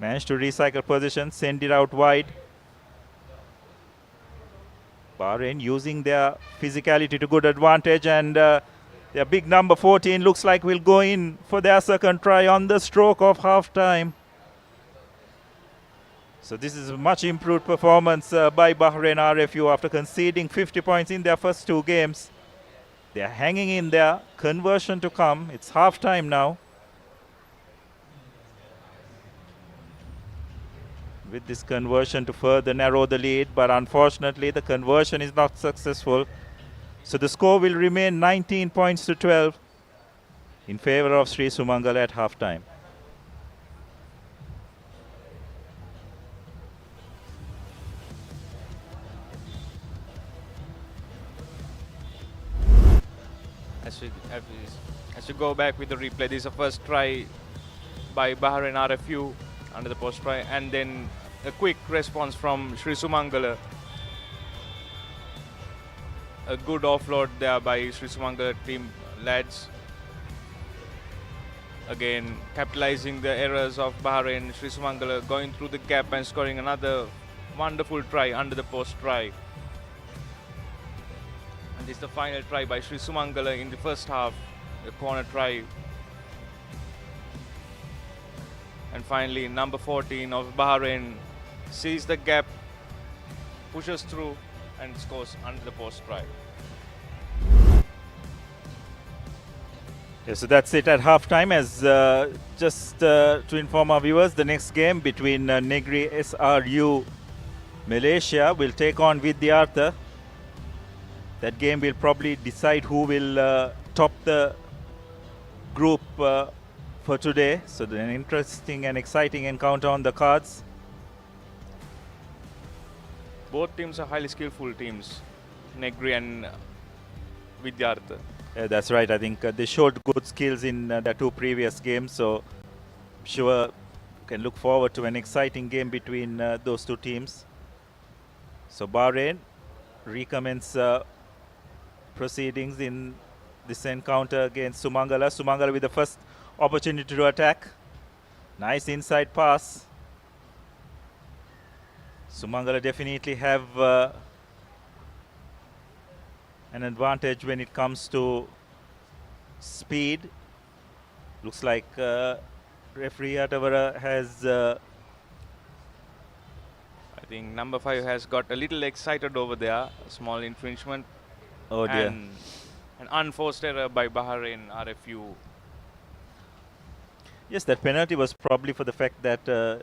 S13: Managed to recycle position, send it out wide. Bahrain using their physicality to good advantage, and their big number 14 looks like will go in for their second try on the stroke of half-time. So this is a much improved performance by Bahrain RFU after conceding 50 points in their first two games. They are hanging in there, conversion to come. It's half-time now. With this conversion to further narrow the lead, but unfortunately the conversion is not successful. So the score will remain 19 points to 12 in favor of Sri Sumangala at half-time.
S6: As we go back with the replay, this is the first try by Bahrain RFU under the post try, and then a quick response from Sri Sumangala. A good offload there by Sri Sumangala team lads. Again, capitalizing the errors of Bahrain, Sri Sumangala going through the gap and scoring another wonderful try under the post try. And this is the final try by Sri Sumangala in the first half, the corner try. And finally, number 14 of Bahrain sees the gap, pushes through and scores under the post try.
S13: Yeah, so that's it at halftime. As just to inform our viewers, the next game between Negri SRU Malaysia will take on Vidyartha. That game will probably decide who will top the group for today. So an interesting and exciting encounter on the cards.
S6: Both teams are highly skillful teams, Negri and Vidyartha.
S13: That's right. I think they showed good skills in the two previous games. So I'm sure can look forward to an exciting game between those two teams. So Bahrain recommence proceedings in this encounter against Sumangala. Sumangala with the first opportunity to attack. Nice inside pass. Sumangala definitely have an advantage when it comes to speed. Looks like referee Atavara has
S6: I think number 5 has got a little excited over there. A small infringement.
S13: Oh dear.
S6: And an unforced error by Bahrain RFU.
S13: Yes, that penalty was probably for the fact that a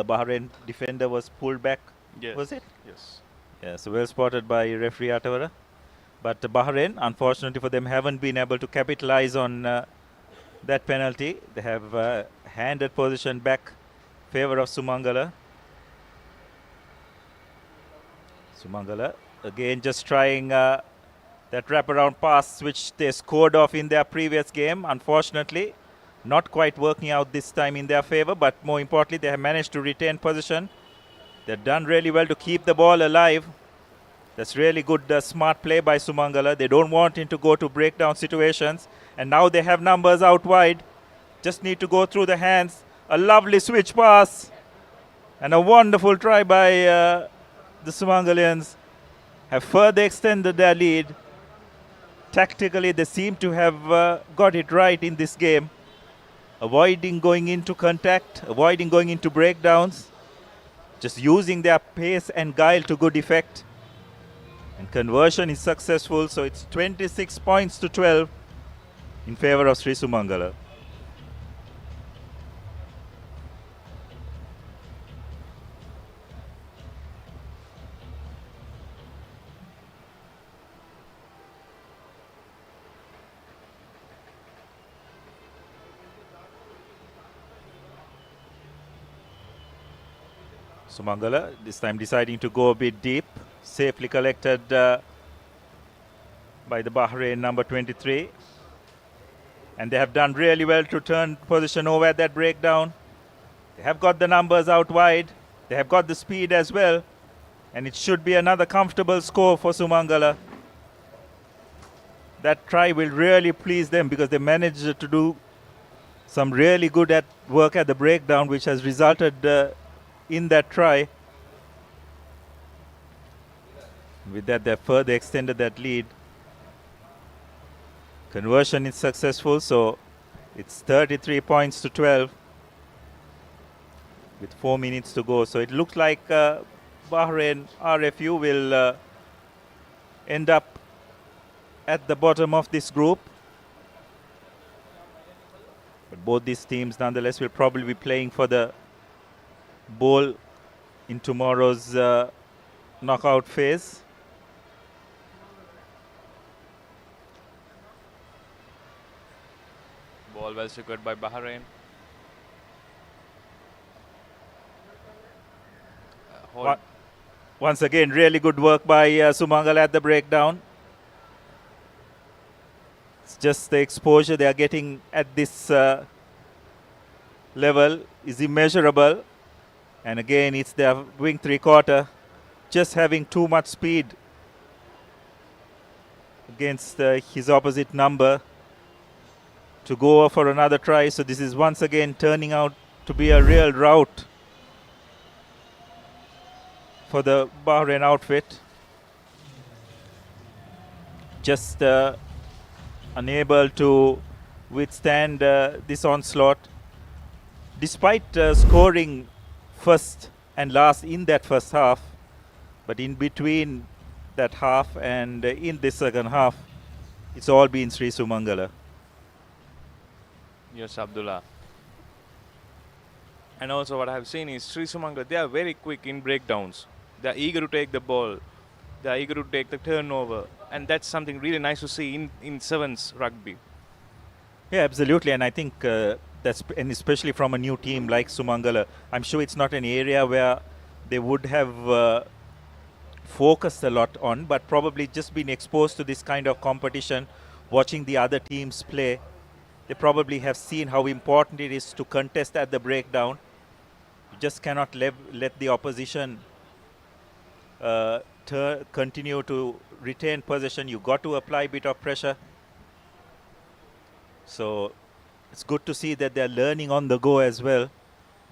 S13: Bahrain defender was pulled back.
S6: Yes.
S13: Was it?
S6: Yes.
S13: Yeah, so well spotted by referee Atavara. But Bahrain, unfortunately for them, haven't been able to capitalize on that penalty. They have handed position back favor of Sumangala. Sumangala again just trying that wraparound pass which they scored off in their previous game. Unfortunately, not quite working out this time in their favor, but more importantly, they have managed to retain position. They've done really well to keep the ball alive. That's really good smart play by Sumangala. They don't want him to go to breakdown situations. And now they have numbers out wide. Just need to go through the hands. A lovely switch pass. And a wonderful try by the Sumangalians. Have further extended their lead. Tactically, they seem to have got it right in this game. Avoiding going into contact. Avoiding going into breakdowns. Just using their pace and guile to good effect. And conversion is successful, so it's 26 points to 12 in favor of Sri Sumangala. Sumangala this time deciding to go a bit deep. Safely collected by the Bahrain number 23. And they have done really well to turn position over at that breakdown. They have got the numbers out wide. They have got the speed as well. And it should be another comfortable score for Sumangala. That try will really please them because they managed to do some really good work at the breakdown, which has resulted in that try. With that, they further extended that lead. Conversion is successful, so it's 33 points to 12 with 4 minutes to go. So it looks like Bahrain RFU will end up at the bottom of this group. But both these teams, nonetheless, will probably be playing for the bowl in tomorrow's knockout phase.
S6: Ball well secured by Bahrain.
S13: Once again, really good work by Sumangala at the breakdown. It's just the exposure they are getting at this level is immeasurable. And again, it's their wing three-quarter just having too much speed against his opposite number to go for another try. So this is once again turning out to be a real rout for the Bahrain outfit. Just unable to withstand this onslaught. Despite scoring first and last in that first half, but in between that half and in this second half, it's all been Sri Sumangala.
S6: Yes, Abdullah. And also what I have seen is Sri Sumangala, they are very quick in breakdowns. They are eager to take the ball. They are eager to take the turnover. And that's something really nice to see in 7's rugby.
S13: Yeah, absolutely. And I think that's, and especially from a new team like Sumangala, I'm sure it's not an area where they would have focused a lot on, but probably just been exposed to this kind of competition, watching the other teams play. They probably have seen how important it is to contest at the breakdown. You just cannot let the opposition continue to retain possession. You got to apply a bit of pressure. So it's good to see that they're learning on the go as well.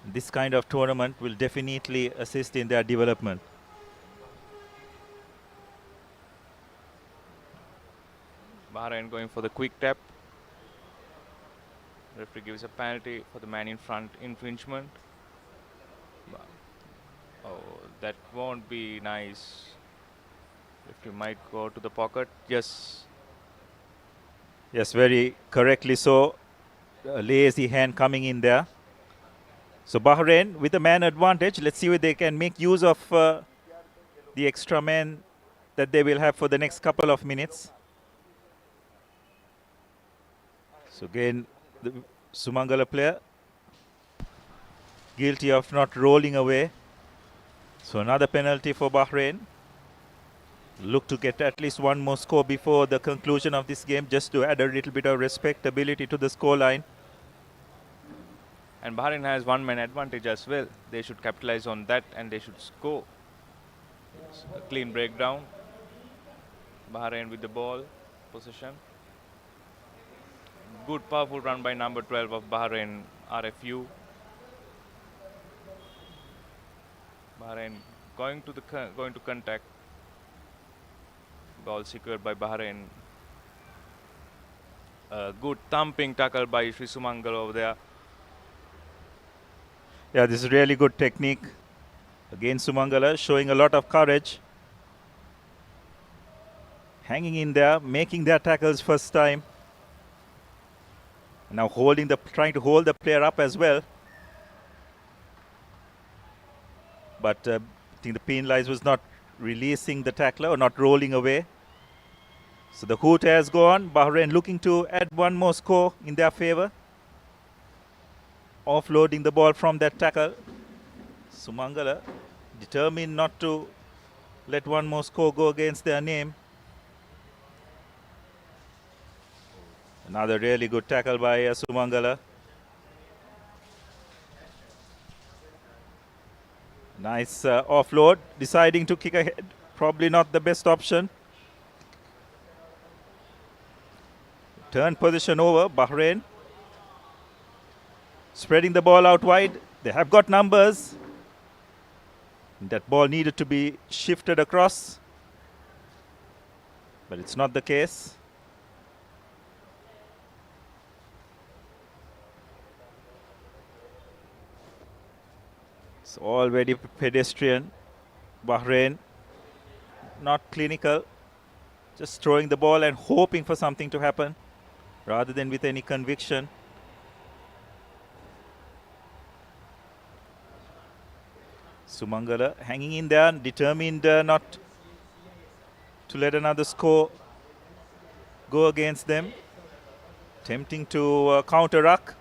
S13: This kind of tournament will definitely assist in their development.
S6: Bahrain going for the quick tap. Referee gives a penalty for the man in front infringement. Oh, that won't be nice. Referee might go to the pocket. Yes.
S13: Yes, very correctly so. A lazy hand coming in there. So Bahrain with the man advantage. Let's see if they can make use of the extra man that they will have for the next couple of minutes. So again, the Sumangala player guilty of not rolling away. So another penalty for Bahrain. Look to get at least one more score before the conclusion of this game, just to add a little bit of respectability to the scoreline.
S6: And Bahrain has one man advantage as well. They should capitalize on that and they should score. It's a clean breakdown. Bahrain with the ball, possession. Good powerful run by number 12 of Bahrain, RFU. Bahrain going to contact. Ball secured by Bahrain. Good thumping tackle by Sri Sumangala over there.
S13: Yeah, this is really good technique. Again, Sumangala showing a lot of courage. Hanging in there, making their tackles first time. Now trying to hold the player up as well. But I think the penalizer was not releasing the tackler or not rolling away. So the hoot has gone. Bahrain looking to add one more score in their favor. Offloading the ball from that tackle. Sumangala determined not to let one more score go against their name. Another really good tackle by Sumangala. Nice offload, deciding to kick ahead. Probably not the best option. Turn position over, Bahrain. spreading the ball out wide. They have got numbers. That ball needed to be shifted across, but it's not the case. It's already pedestrian. Bahrain, not clinical, just throwing the ball and hoping for something to happen rather than with any conviction. Sumangala hanging in there, determined not to let another score go against them, attempting to counter-ruck.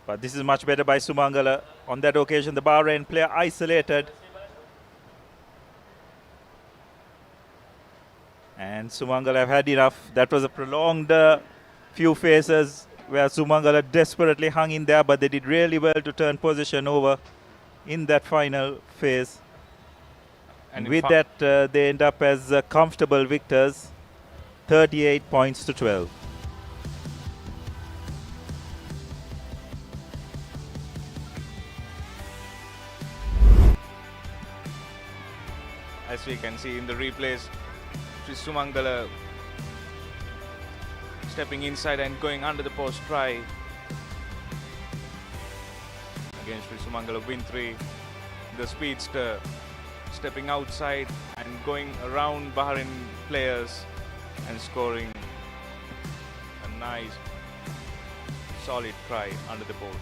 S13: But this is much better by Sumangala. On that occasion, the Bahrain player isolated. And Sumangala have had enough. That was a prolonged few phases where Sumangala desperately hung in there, but they did really well to turn possession over in that final phase. And with that, they end up as comfortable victors, 38 points to 12.
S6: As we can see in the replays, Sumangala stepping inside and going under the post try against Sumangala win 3. The speedster stepping outside and going around Bahrain players and scoring a nice solid try under the post.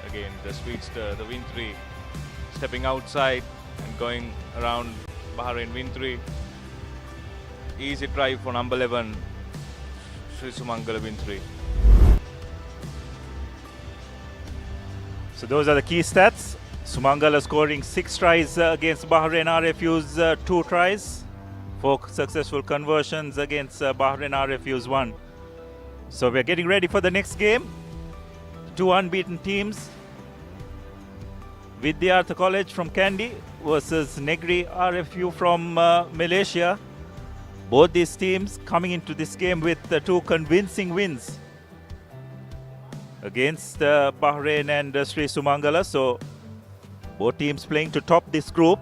S6: Again, the speedster, the win 3, stepping outside and going around Bahrain win 3. Easy try for number 11, Sri Sumangala win 3.
S13: So those are the key stats. Sumangala scoring 6 tries against Bahrain RFU's 2 tries. 4 successful conversions against Bahrain RFU's 1. So we're getting ready for the next game. 2 unbeaten teams. Vidyartha College from Kandy versus Negri RFU from Malaysia. Both these teams coming into this game with 2 convincing wins against Bahrain and Sri Sumangala. So both teams playing to top this group.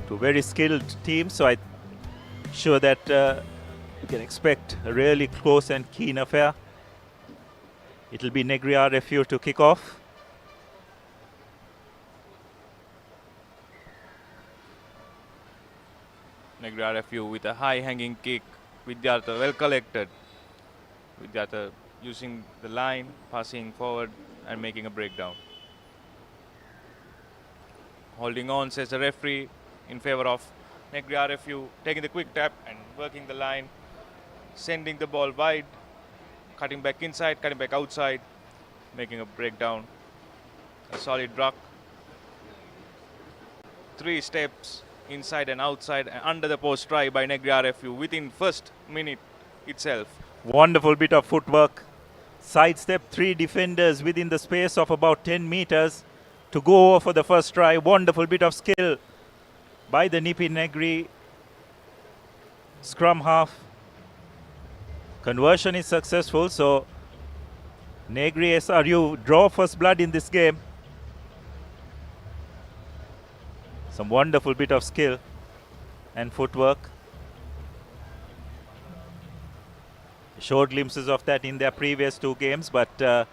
S13: 2 very skilled teams. So I'm sure that you can expect a really close and keen affair. It'll be Negri RFU to kick off.
S6: Negri RFU with a high hanging kick. Vidyartha well collected. Vidyartha using the line, passing forward and making a breakdown. Holding on, says the referee, in favor of Negri RFU, taking the quick tap and working the line, sending the ball wide, cutting back inside, cutting back outside, making a breakdown. A solid ruck. 3 steps inside and outside and under the post try by Negri RFU within first minute itself.
S13: Wonderful bit of footwork. Sidestep 3 defenders within the space of about 10 meters to go over for the first try. Wonderful bit of skill by the Nipi Negri scrum half. Conversion is successful, so Negri SRU draw first blood in this game. Some wonderful bit of skill and footwork. Showed glimpses of that in their previous 2 games, but to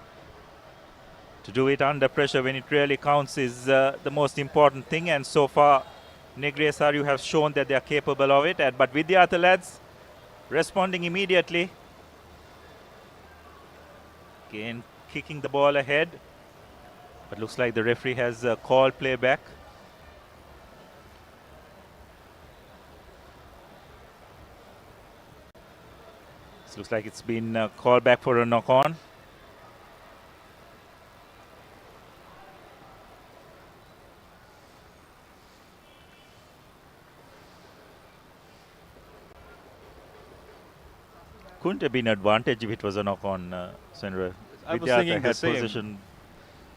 S13: do it under pressure when it really counts is the most important thing. And so far, Negri SRU have shown that they are capable of it. But with the other lads responding immediately. Again, kicking the ball ahead. But looks like the referee has called play back. Looks like it's been called back for a knock-on. Couldn't have been an advantage if it was a knock-on, Senra.
S6: I was thinking the same.
S13: Position.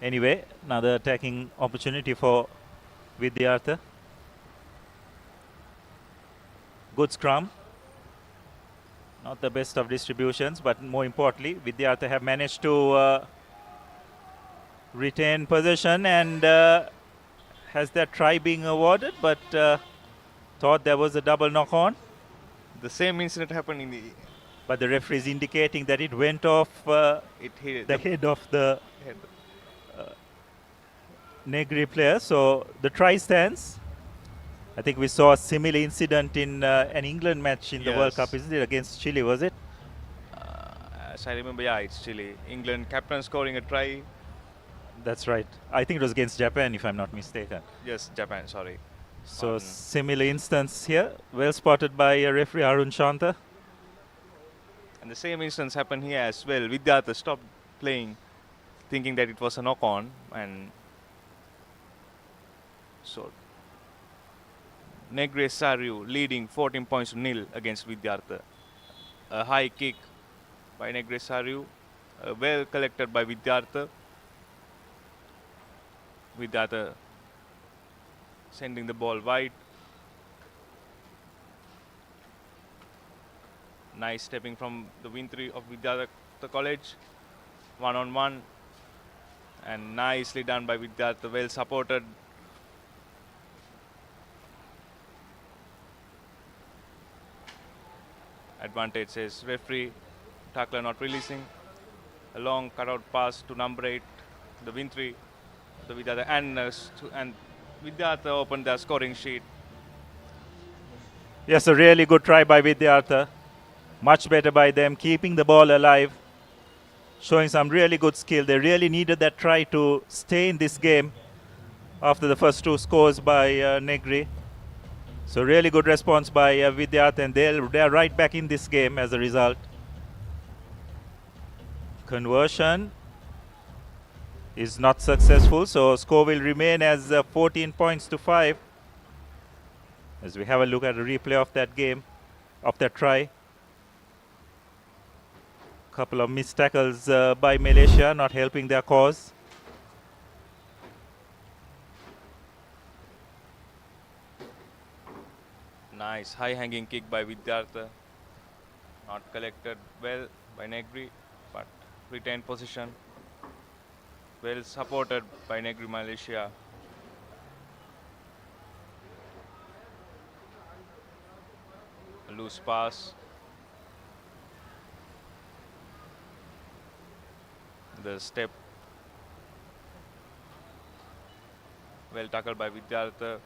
S13: Anyway, another attacking opportunity for Vidyartha. Good scrum. Not the best of distributions, but more importantly, Vidyartha have managed to retain possession and has their try being awarded, but thought there was a double knock-on.
S6: The same incident happened in the...
S13: But the referee is indicating that it went off
S6: it hit
S13: the head of the Negri player, so the try stands. I think we saw a similar incident in an England match in the World Cup, isn't it? Against Chile, was it?
S6: As I remember, yeah, it's Chile. England captain scoring a try.
S13: That's right. I think it was against Japan, if I'm not mistaken.
S6: Yes, Japan, sorry.
S13: So similar instance here. Well spotted by referee Arun Shanta.
S6: And the same instance happened here as well. Vidyartha stopped playing, thinking that it was a knock-on, and so Negre Sariu leading 14 points to nil against Vidyartha. A high kick by Negre Sariu, well collected by Vidyartha. Vidyartha sending the ball wide. Nice stepping from the wing three of Vidyartha College. 1-on-1. And nicely done by Vidyartha, well supported. Advantage says referee. Tackler not releasing. A long cutout pass to number 8, the wing three, the Vidyartha, and Vidyartha opened their scoring sheet.
S13: Yes, a really good try by Vidyartha. Much better by them, keeping the ball alive, showing some really good skill. They really needed that try to stay in this game after the first 2 scores by Negri. So really good response by Vidyartha, and they're right back in this game as a result. Conversion is not successful, so score will remain as 14 points to 5. As we have a look at a replay of that game, of that try. Couple of missed tackles by Malaysia, not helping their cause.
S6: Nice high hanging kick by Vidyartha. Not collected well by Negri, but retained position. Well supported by Negri Malaysia. A loose pass. The step. Well tackled by Vidyartha.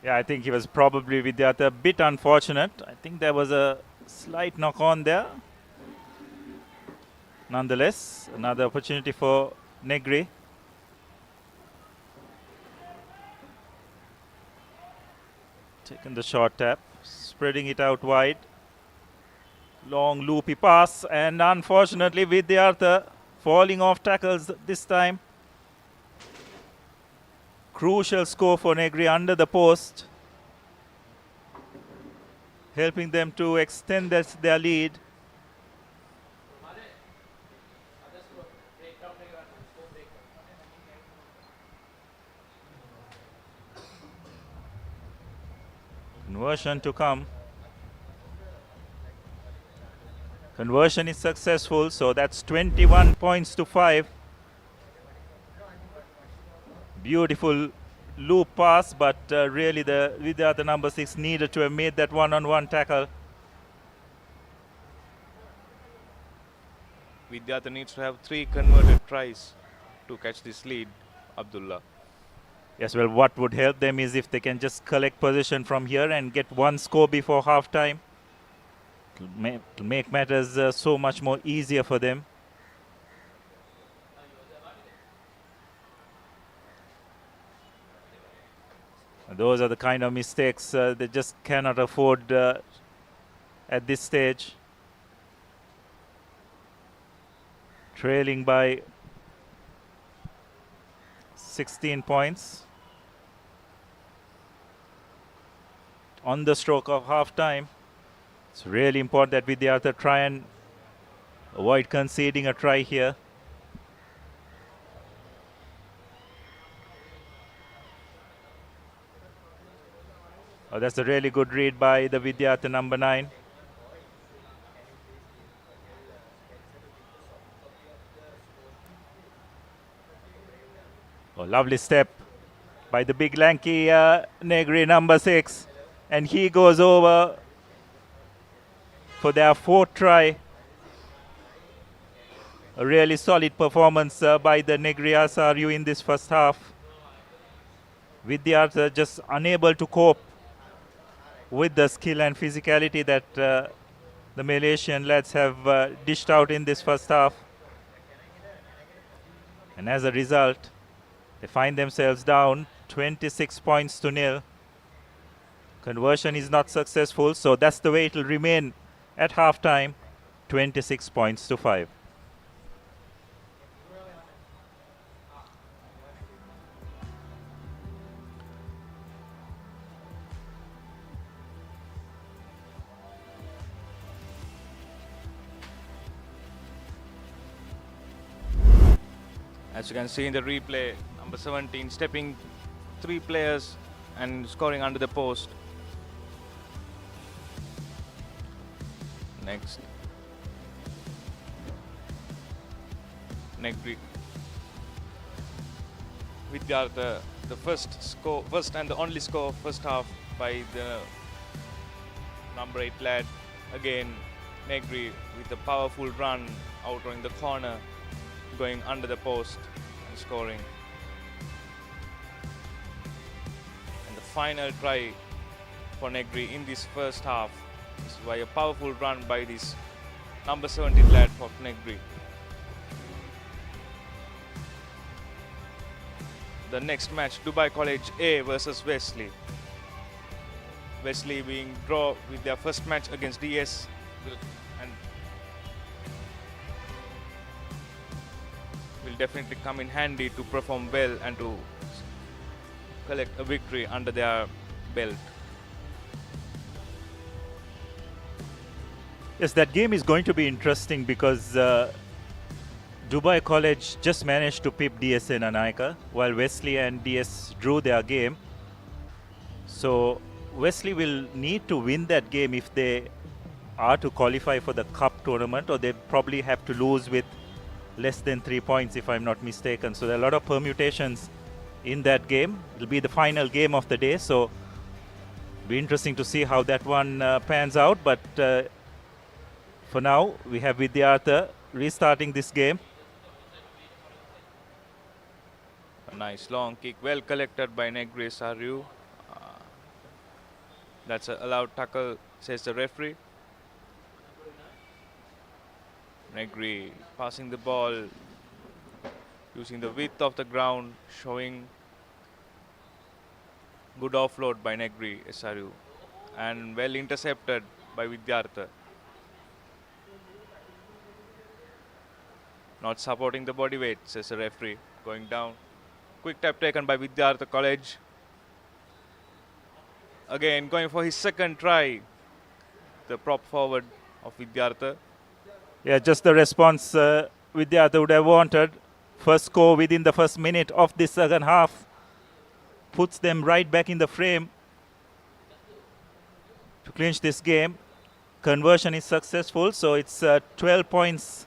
S13: Yeah, I think he was probably Vidyartha a bit unfortunate. I think there was a slight knock on there. Nonetheless, another opportunity for Negri. Taking the short tap, spreading it out wide. Long loopy pass, and unfortunately Vidyartha falling off tackles this time. Crucial score for Negri under the post, helping them to extend their lead. Conversion to come. Conversion is successful, so that's 21 points to 5. Beautiful loop pass, but really the Vidyartha number 6 needed to have made that one-on-one tackle.
S6: Vidyartha needs to have 3 converted tries to catch this lead, Abdullah.
S13: Yes, well, what would help them is if they can just collect possession from here and get 1 score before half-time. It'll make matters so much more easier for them. Those are the kind of mistakes they just cannot afford at this stage. Trailing by 16 points on the stroke of half-time. It's really important that Vidyartha try and avoid conceding a try here. Oh, that's a really good read by the Vidyartha number 9. Oh, lovely step by the big lanky Negri number 6. And he goes over for their 4th try. A really solid performance by the Negri SRU in this first half. Vidyartha just unable to cope with the skill and physicality that the Malaysian lads have dished out in this first half. And as a result, they find themselves down 26 points to nil. Conversion is not successful, so that's the way it will remain at halftime, 26 points to 5.
S6: As you can see in the replay, number 17 stepping 3 players and scoring under the post. Next, Negri. Vidyartha, the first and the only score first half by the number 8 lad. Again, Negri with a powerful run out in the corner, going under the post and scoring. And the final try for Negri in this first half is by a powerful run by this number 17 lad for Negri. The next match, Dubai College A versus Wesley. Wesley being draw with their first match against DS, and will definitely come in handy to perform well and to collect a victory under their belt.
S13: Yes, that game is going to be interesting because Dubai College just managed to pip DS in Anaika while Wesley and DS drew their game. So Wesley will need to win that game if they are to qualify for the cup tournament, or they probably have to lose with less than 3 points if I'm not mistaken. So there are a lot of permutations in that game. It'll be the final game of the day, so it'll be interesting to see how that one pans out. But for now, we have Vidyartha restarting this game.
S6: A nice long kick, well collected by Negri SRU. That's an allowed tackle, says the referee. Negri passing the ball, using the width of the ground, showing good offload by Negri SRU, and well intercepted by Vidyartha. Not supporting the body weight, says the referee. Going down. Quick tap taken by Vidyartha College. Again, going for his second try, the prop forward of Vidyartha.
S13: Yeah, just the response Vidyartha would have wanted. First score within the first minute of this second half puts them right back in the frame to clinch this game. Conversion is successful, so it's 12 points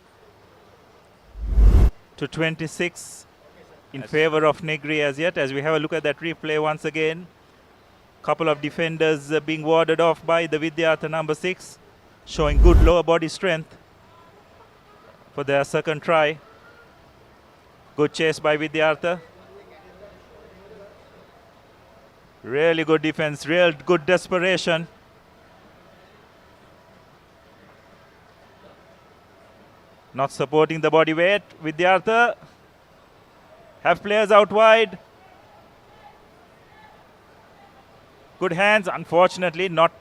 S13: to 26 in favor of Negri as yet. As we have a look at that replay once again, couple of defenders being warded off by the Vidyartha number 6, showing good lower body strength for their second try. Good chase by Vidyartha. Really good defense, real good desperation. Not supporting the body weight. Vidyartha have players out wide. Good hands, unfortunately not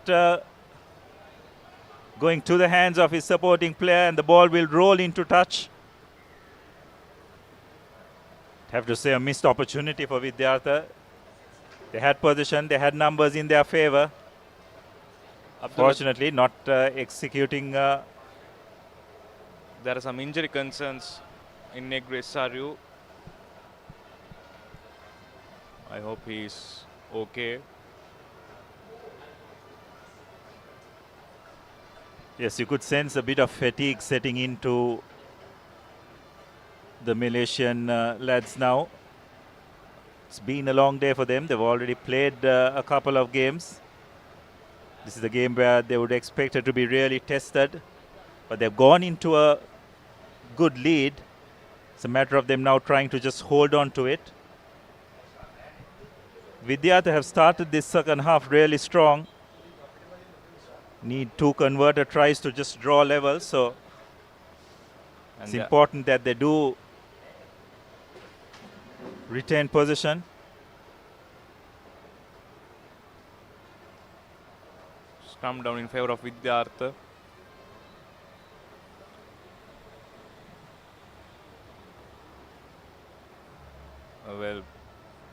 S13: going to the hands of his supporting player, and the ball will roll into touch. Have to say a missed opportunity for Vidyartha. They had position, they had numbers in their favor. Unfortunately not executing.
S6: There are some injury concerns in Negri SRU. I hope he is okay.
S13: Yes, you could sense a bit of fatigue setting into the Malaysian lads now. It's been a long day for them. They've already played a couple of games. This is a game where they would expect it to be really tested. But they've gone into a good lead. It's a matter of them now trying to just hold on to it. Vidyartha have started this second half really strong. Need 2 converter tries to just draw level. So it's important that they do retain possession.
S6: Scrum down in favor of Vidyartha.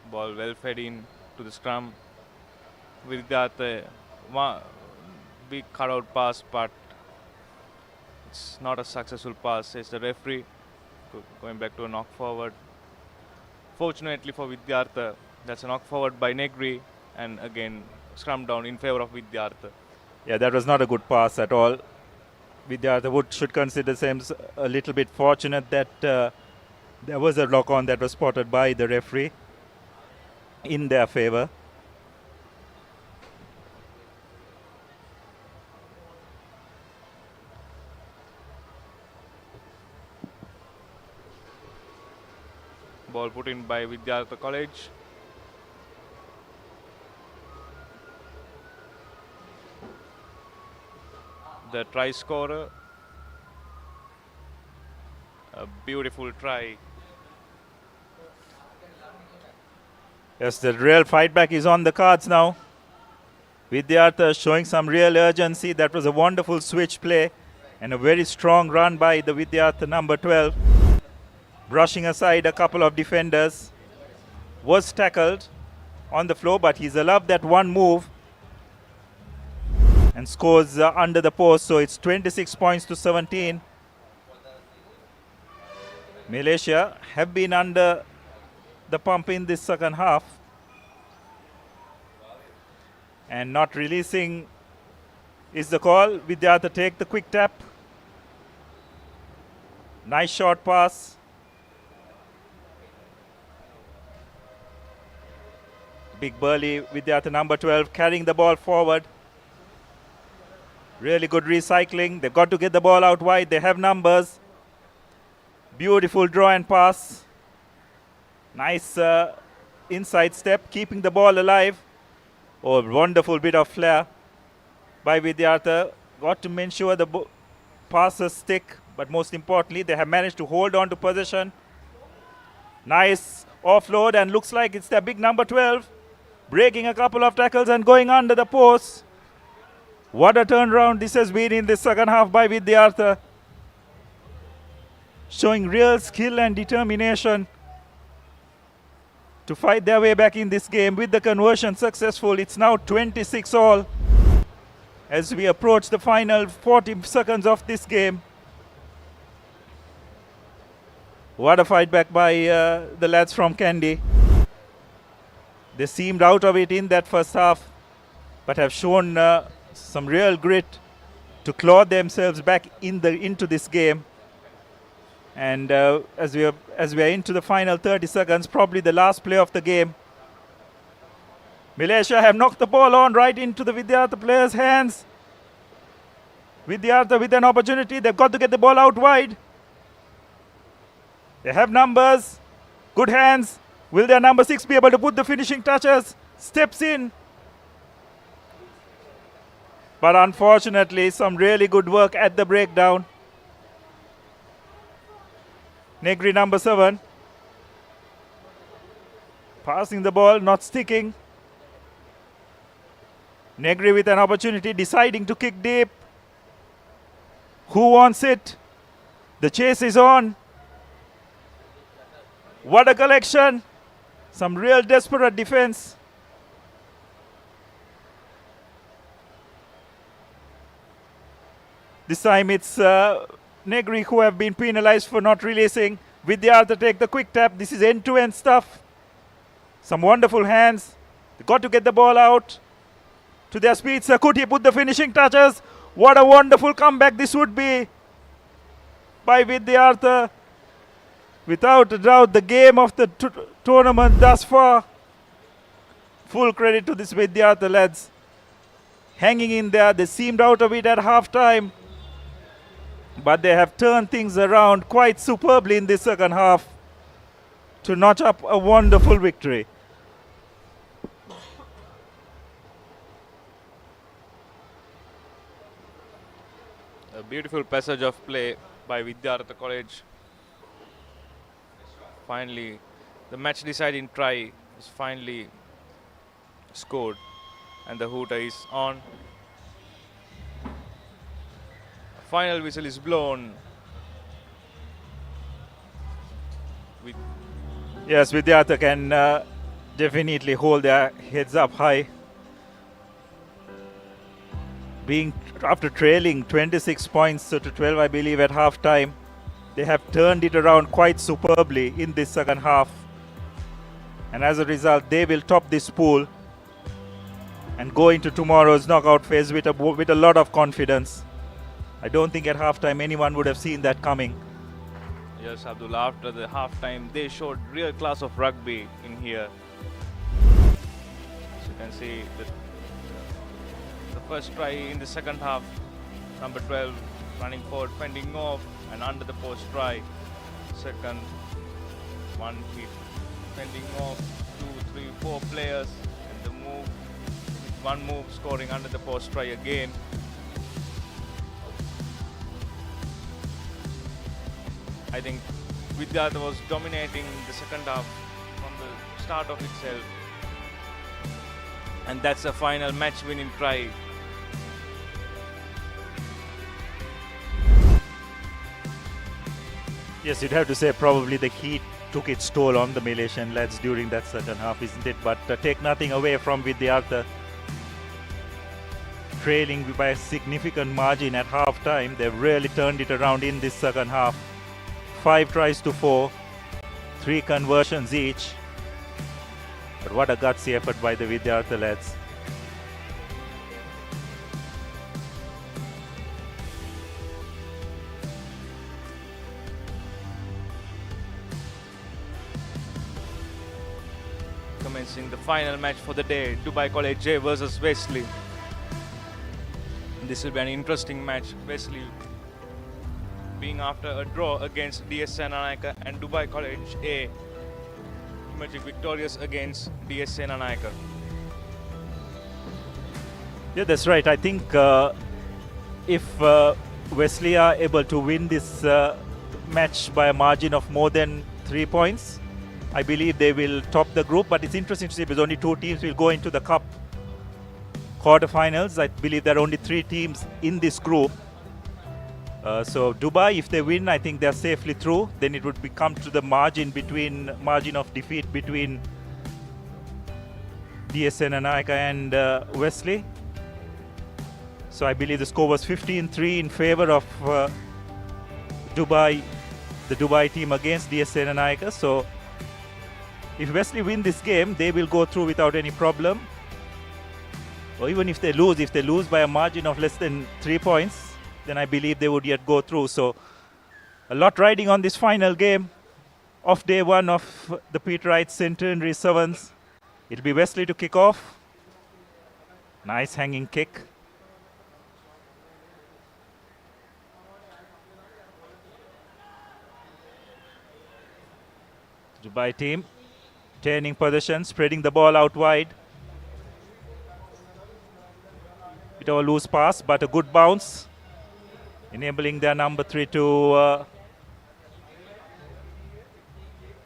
S6: Ball well fed in to the scrum. Vidyartha, big cutout pass, but it's not a successful pass, says the referee. Going back to a knock forward. Fortunately for Vidyartha, that's a knock forward by Negri, and again scrum down in favor of Vidyartha.
S13: Yeah, that was not a good pass at all. Vidyartha should consider themselves a little bit fortunate that there was a lock-on that was spotted by the referee in their favor.
S6: Ball put in by Vidyartha College. The try scorer. A beautiful try.
S13: Yes, the real fight back is on the cards now. Vidyartha showing some real urgency. That was a wonderful switch play and a very strong run by the Vidyartha number 12. Brushing aside a couple of defenders. Was tackled on the floor, but he's allowed that one move and scores under the post. So it's 26 points to 17. Malaysia have been under the pump in this second half and not releasing is the call. Vidyartha take the quick tap. Nice short pass. Big burly Vidyartha number 12 carrying the ball forward. Really good recycling. They've got to get the ball out wide. They have numbers. Beautiful draw and pass. Nice inside step, keeping the ball alive. Oh, wonderful bit of flair by Vidyartha. Got to ensure the passes stick, but most importantly, they have managed to hold on to possession. Nice offload, and looks like it's their big number 12. Breaking a couple of tackles and going under the post. What a turnaround this has been in the second half by Vidyartha. Showing real skill and determination to fight their way back in this game. With the conversion successful, it's now 26 all as we approach the final 40 seconds of this game. What a fight back by the lads from Kandy. They seemed out of it in that first half, but have shown some real grit to claw themselves back into this game. And as we are into the final 30 seconds, probably the last play of the game, Malaysia have knocked the ball on right into the Vidyartha players' hands. Vidyartha with an opportunity. They've got to get the ball out wide. They have numbers, good hands. Will their number 6 be able to put the finishing touches? Steps in. But unfortunately, some really good work at the breakdown. Negri number 7. Passing the ball, not sticking. Negri with an opportunity, deciding to kick deep. Who wants it? The chase is on. What a collection. Some real desperate defense. This time it's Negri who have been penalized for not releasing. Vidyartha take the quick tap. This is end-to-end stuff. Some wonderful hands. They got to get the ball out to their speed. Could he put the finishing touches? What a wonderful comeback this would be by Vidyartha. Without a doubt, the game of the tournament thus far. Full credit to this Vidyartha lads. Hanging in there, they seemed out of it at half-time. But they have turned things around quite superbly in this second half to notch up a wonderful victory.
S6: A beautiful passage of play by Vidyartha College. Finally, the match deciding try is finally scored and the hooter is on. A final whistle is blown.
S13: Yes, Vidyartha can definitely hold their heads up high. Being after trailing 26 points to 12, I believe, at half time, they have turned it around quite superbly in this second half. And as a result, they will top this pool and go into tomorrow's knockout phase with a lot of confidence. I don't think at half time anyone would have seen that coming.
S6: Yes, Abdul, after the half-time, they showed real class of rugby in here. As you can see, the first try in the second half, number 12 running forward, fending off and under the post try. Second one hit, fending off 2, 3, 4 players, and the move, one move scoring under the post try again. I think Vidyartha was dominating the second half from the start of itself. And that's a final match winning try.
S13: Yes, you'd have to say probably the heat took its toll on the Malaysian lads during that second half, isn't it? But take nothing away from Vidyartha. Trailing by a significant margin at half time, they've really turned it around in this second half. 5 tries to 4, 3 conversions each. But what a gutsy effort by the Vidyartha lads.
S6: Commencing the final match for the day, Dubai College J versus Wesley. This will be an interesting match. Wesley being after a draw against DSN Anayaka, and Dubai College A emerging victorious against DSN Anayaka.
S13: Yeah, that's right. I think if Wesley are able to win this match by a margin of more than 3 points, I believe they will top the group. But it's interesting to see because only 2 teams will go into the cup quarterfinals. I believe there are only 3 teams in this group. So Dubai, if they win, I think they're safely through. Then it would come to the margin of defeat between DSN Anayaka and Wesley. So I believe the score was 15-3 in favor of Dubai, the Dubai team against DSN Anayaka. So if Wesley win this game, they will go through without any problem. Or even if they lose by a margin of less than 3 points, then I believe they would yet go through. So a lot riding on this final game of day 1 of the Peter Wright Centenary 7's. It'll be Wesley to kick off. Nice hanging kick. Dubai team turning possession, spreading the ball out wide. Bit of a loose pass, but a good bounce, enabling their number 3 to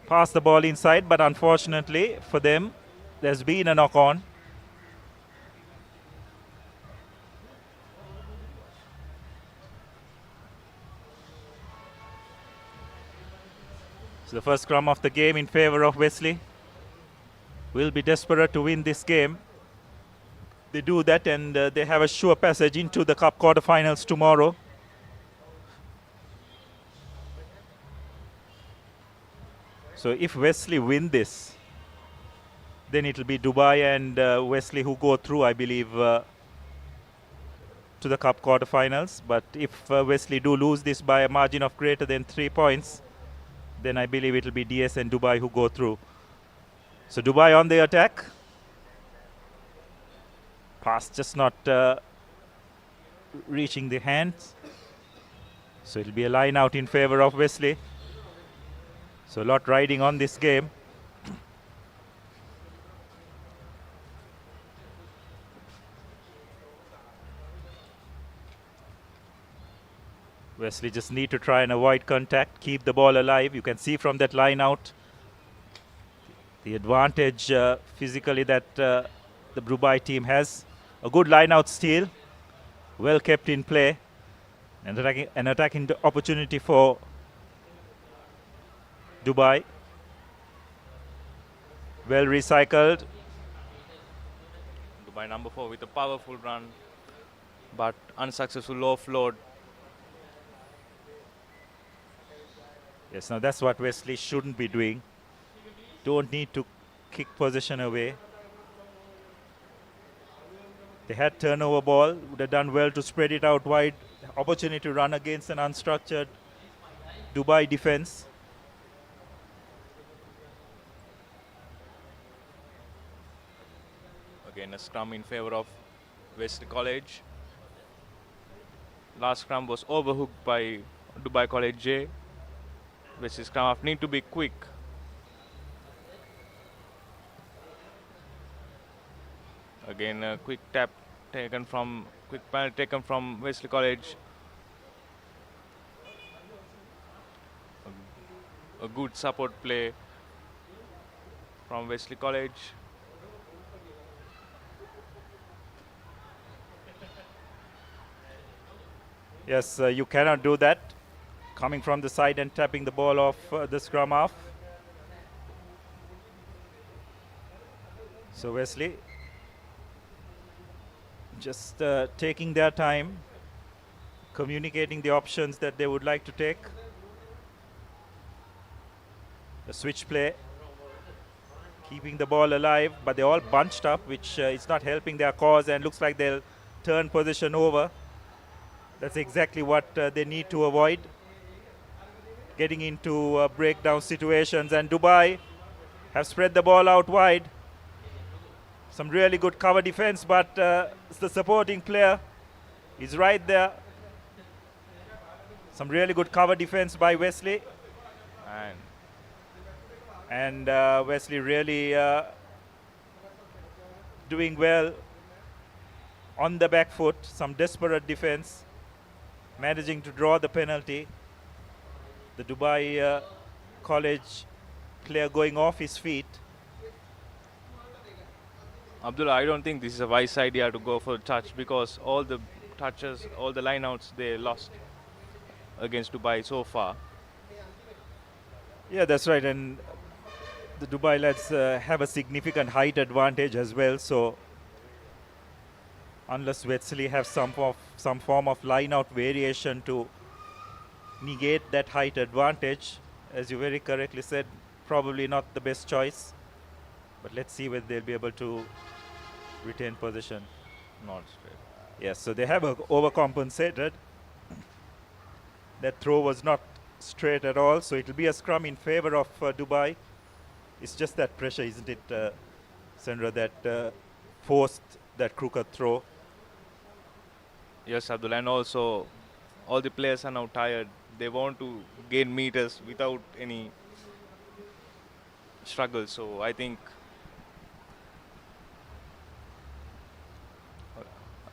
S13: pass the ball inside. But unfortunately for them, there's been a knock-on. So the first scrum of the game in favor of Wesley. Will be desperate to win this game. They do that and they have a sure passage into the cup quarterfinals tomorrow. So if Wesley win this, then it will be Dubai and Wesley who go through, I believe, to the Cup quarterfinals. But if Wesley do lose this by a margin of greater than 3 points, then I believe it will be DS and Dubai who go through. So Dubai on the attack. Pass just not reaching the hands. So it will be a line out in favor of Wesley. So a lot riding on this game. Wesley just need to try and avoid contact, keep the ball alive. You can see from that line out the advantage physically that the Dubai team has. A good line out steal, well kept in play. An attacking opportunity for Dubai. Well recycled.
S6: Dubai number 4 with a powerful run, but unsuccessful offload.
S13: Yes, now that's what Wesley shouldn't be doing. Don't need to kick possession away. They had turnover ball, would have done well to spread it out wide. Opportunity to run against an unstructured Dubai defense.
S6: Again, a scrum in favor of West College. Last scrum was overhooked by Dubai College J. West scrum half need to be quick. Again, a quick tap taken from, quick penalty taken from Wesley College. A good support play from Wesley College.
S13: Yes, you cannot do that. Coming from the side and tapping the ball off the scrum half. So Wesley just taking their time, communicating the options that they would like to take. A switch play, keeping the ball alive, but they're all bunched up, which is not helping their cause, and looks like they'll turn position over. That's exactly what they need to avoid. Getting into breakdown situations, and Dubai have spread the ball out wide. Some really good cover defense, but the supporting player is right there. Some really good cover defense by Wesley. And Wesley really doing well on the back foot. Some desperate defense, managing to draw the penalty. The Dubai College player going off his feet.
S6: Abdullah, I don't think this is a wise idea to go for a touch, because all the touches, all the lineouts they lost against Dubai so far.
S13: Yeah, that's right. And the Dubai lads have a significant height advantage as well. So unless Wesley have some form of line-out variation to negate that height advantage, as you very correctly said, probably not the best choice. But let's see whether they'll be able to retain position.
S6: Not straight.
S13: Yes, so they have overcompensated. That throw was not straight at all, so it will be a scrum in favor of Dubai. It's just that pressure, isn't it, Sandra, that forced that crooked throw.
S6: Yes, Abdullah, and also all the players are now tired. They want to gain meters without any struggle, so I think.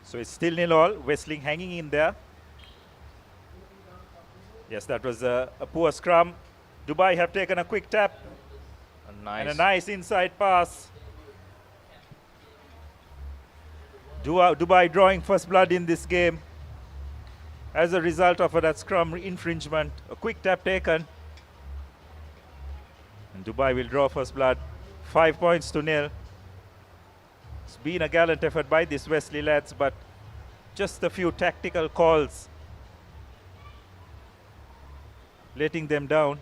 S13: So it's still 0-0. Wesley hanging in there. Yes, that was a poor scrum. Dubai have taken a quick tap. And a nice inside pass. Dubai drawing first blood in this game as a result of that scrum infringement. A quick tap taken. And Dubai will draw first blood. 5 points to 0. It's been a gallant effort by these Wesley lads, but just a few tactical calls letting them down.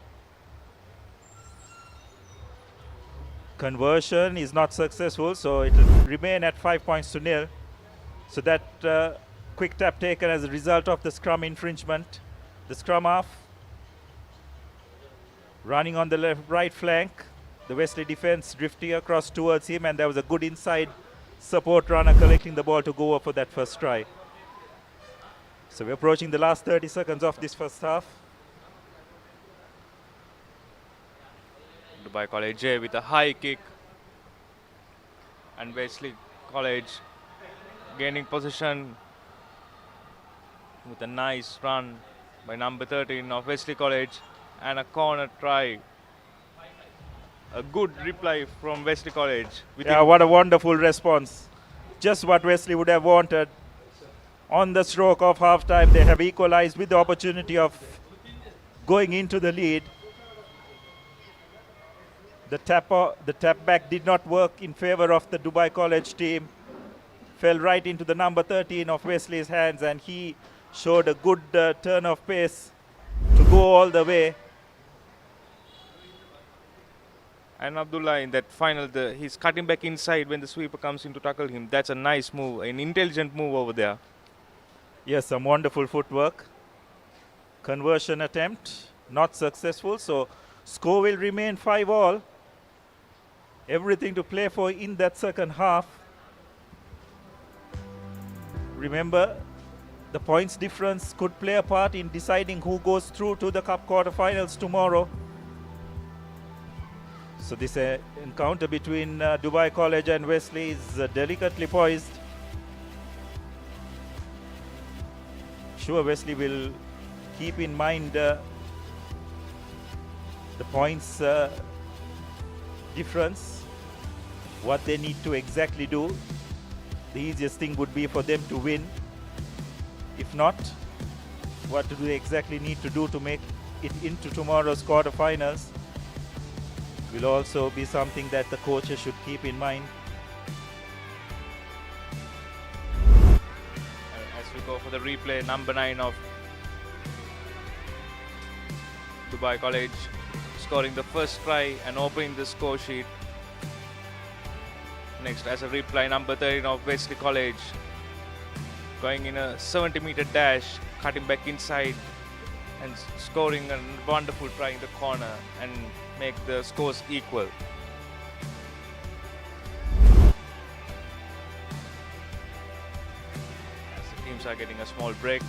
S13: Conversion is not successful, so it will remain at 5 points to 0. So that quick tap taken as a result of the scrum infringement. The scrum half running on the right flank. The Wesley defense drifting across towards him, and there was a good inside support runner collecting the ball to go over for that first try. So we're approaching the last 30 seconds of this first half.
S6: Dubai College with a high kick, and Wesley College gaining possession with a nice run by number 13 of Wesley College and a corner try. A good reply from Wesley College.
S13: Yeah, what a wonderful response. Just what Wesley would have wanted. On the stroke of half-time, they have equalized with the opportunity of going into the lead. The tap back did not work in favor of the Dubai College team. Fell right into the number 13 of Wesley's hands, and he showed a good turn of pace to go all the way.
S6: And Abdullah in that final, he's cutting back inside when the sweeper comes in to tackle him. That's a nice move, an intelligent move over there.
S13: Yes, some wonderful footwork. Conversion attempt, not successful. So score will remain 5-all. Everything to play for in that second half. Remember, the points difference could play a part in deciding who goes through to the Cup quarterfinals tomorrow. So this encounter between Dubai College and Wesley is delicately poised. Sure, Wesley will keep in mind the points difference, what they need to exactly do. The easiest thing would be for them to win. If not, what do they exactly need to do to make it into tomorrow's quarterfinals will also be something that the coaches should keep in mind.
S6: As we go for the replay, number 9 of Dubai College scoring the first try and opening the score sheet. Next, as a replay, number 13 of Wesley College going in a 70-meter dash, cutting back inside and scoring a wonderful try in the corner and make the scores equal. As the teams are getting a small break.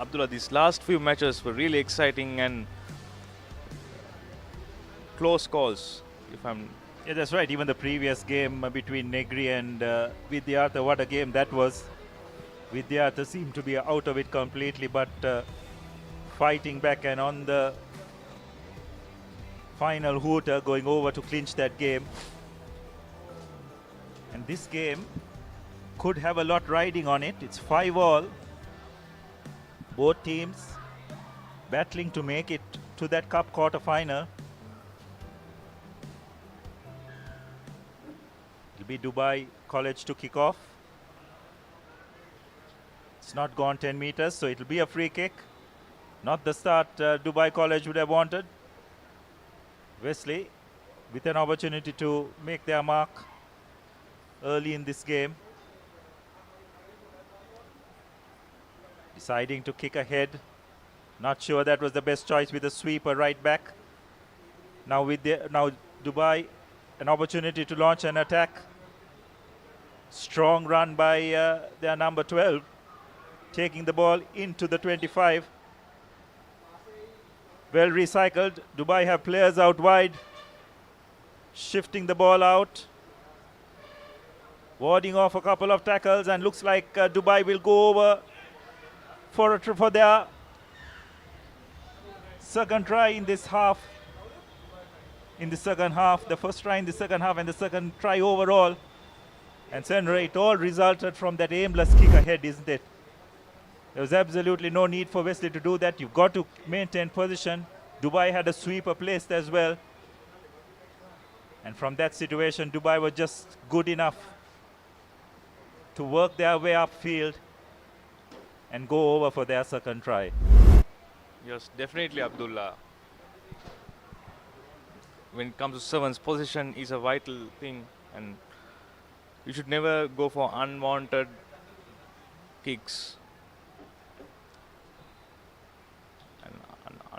S6: Abdullah, these last few matches were really exciting and close calls.
S13: Yeah, that's right. Even the previous game between Negri and Vidyartha, what a game that was. Vidyartha seemed to be out of it completely, but fighting back and on the final hooter going over to clinch that game. And this game could have a lot riding on it. It's 5-all. Both teams battling to make it to that Cup quarter-final. It'll be Dubai College to kick off. It's not gone 10 meters, so it'll be a free kick. Not the start Dubai College would have wanted. Wesley with an opportunity to make their mark early in this game. Deciding to kick ahead. Not sure that was the best choice with a sweeper right back. Now Dubai, an opportunity to launch an attack. Strong run by their number 12. Taking the ball into the 25. Well recycled. Dubai have players out wide. Shifting the ball out. Warding off a couple of tackles, and looks like Dubai will go over for their second try in this half. In the second half, the first try in the second half and the second try overall. And Centenary, it all resulted from that aimless kick ahead, isn't it? There was absolutely no need for Wesley to do that. You've got to maintain position. Dubai had a sweeper placed as well. And from that situation, Dubai was just good enough to work their way upfield and go over for their second try.
S6: Yes, definitely, Abdullah. when it comes to sevens, position is a vital thing, and you should never go for unwanted kicks.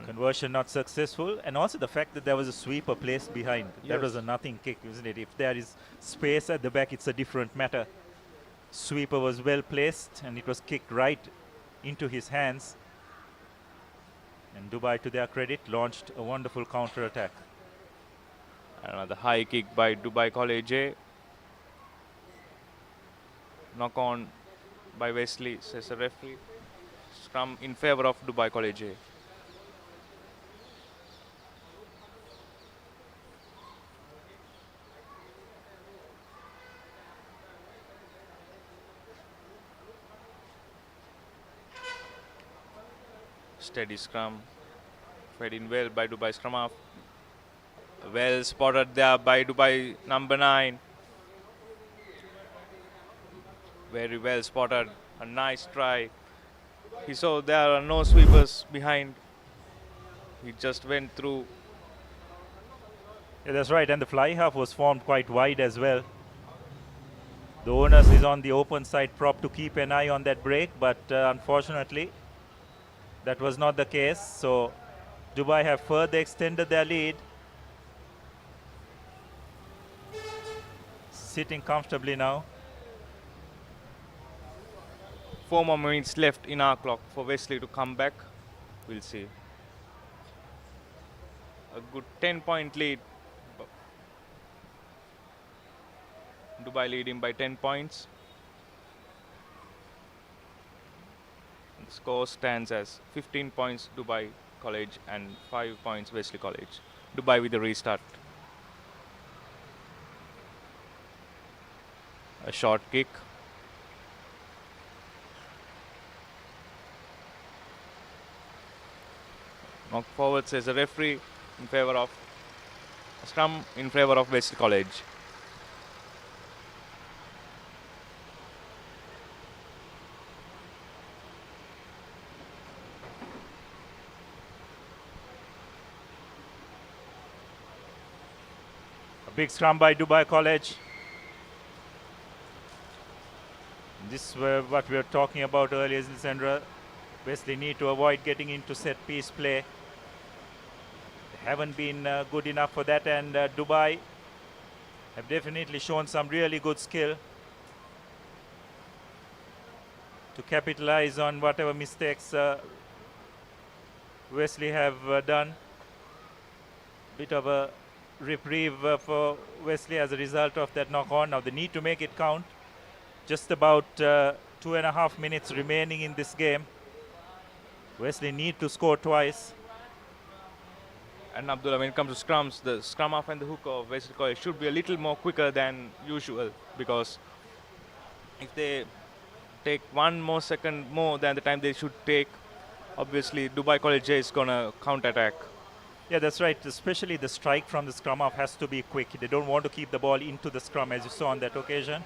S13: Conversion not successful, and also the fact that there was a sweeper placed behind. That
S6: Yes.
S13: was a nothing kick, isn't it? If there is space at the back, it's a different matter. Sweeper was well placed, and it was kicked right into his hands. And Dubai, to their credit, launched a wonderful counter-attack.
S6: Another high kick by Dubai College A. Knock on by Wesley, says the referee. Scrum in favor of Dubai College A. Steady scrum. Fed in well by Dubai scrum half. Well spotted there by Dubai number 9. Very well spotted. A nice try. He saw there are no sweepers behind. He just went through.
S13: Yeah, that's right, and the fly half was formed quite wide as well. The onus is on the open side prop to keep an eye on that break, but unfortunately, that was not the case. So Dubai have further extended their lead. Sitting comfortably now.
S6: 4 more minutes left in our clock for Wesley to come back. We'll see. A good 10-point lead. Dubai leading by 10 points. The score stands as 15 points Dubai College and 5 points Wesley College. Dubai with the restart. A short kick. Knock forward, says the referee, in favor of scrum in favor of Wesley College.
S13: A big scrum by Dubai College. This is what we were talking about earlier, Sandra. Wesley need to avoid getting into set piece play. They haven't been good enough for that, and Dubai have definitely shown some really good skill to capitalize on whatever mistakes Wesley have done. Bit of a reprieve for Wesley as a result of that knock on. Now they need to make it count. Just about 2.5 minutes remaining in this game. Wesley need to score twice.
S6: And Abdullah, when it comes to scrums, the scrum half and the hooker of Wesley College should be a little more quicker than usual, because if they take 1 more second more than the time they should take, obviously Dubai College is gonna counter-attack.
S13: Yeah, that's right. Especially the strike from the scrum half has to be quick. They don't want to keep the ball into the scrum, as you saw on that occasion.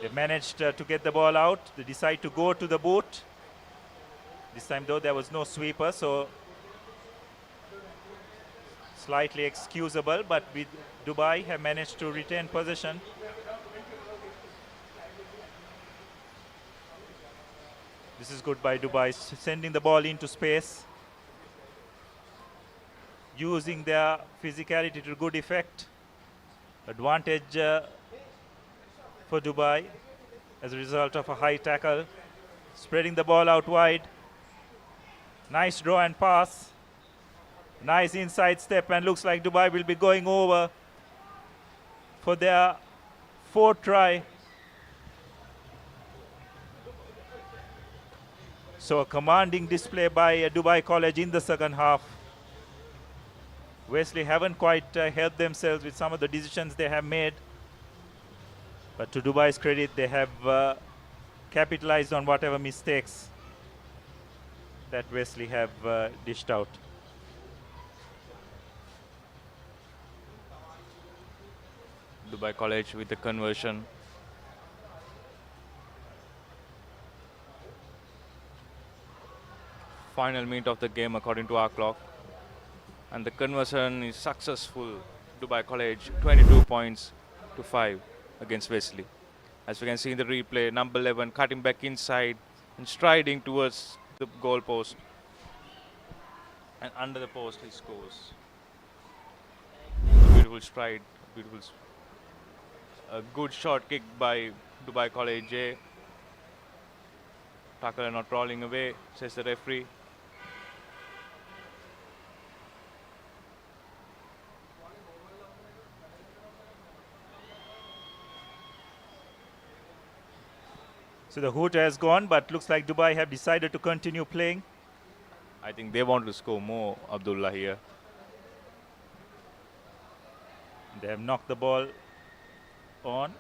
S13: They managed to get the ball out. They decide to go to the boot. This time, though, there was no sweeper, so slightly excusable, but with Dubai have managed to retain possession. This is good by Dubai, sending the ball into space, using their physicality to good effect. Advantage for Dubai as a result of a high tackle, spreading the ball out wide. Nice draw and pass. Nice inside step, and looks like Dubai will be going over for their 4th try. So a commanding display by Dubai College in the second half. Wesley haven't quite helped themselves with some of the decisions they have made. But to Dubai's credit, they have capitalized on whatever mistakes that Wesley have dished out.
S6: Dubai College with the conversion. Final minute of the game according to our clock. And the conversion is successful. Dubai College 22 points to 5 against Wesley. As we can see in the replay, number 11 cutting back inside and striding towards the goal post. And under the post he scores. A beautiful stride, a good shot kick by Dubai College J. Tackler not rolling away, says the referee.
S13: So the hoot has gone, but looks like Dubai have decided to continue playing.
S6: I think they want to score more, Abdullah, here.
S13: They have knocked the ball on.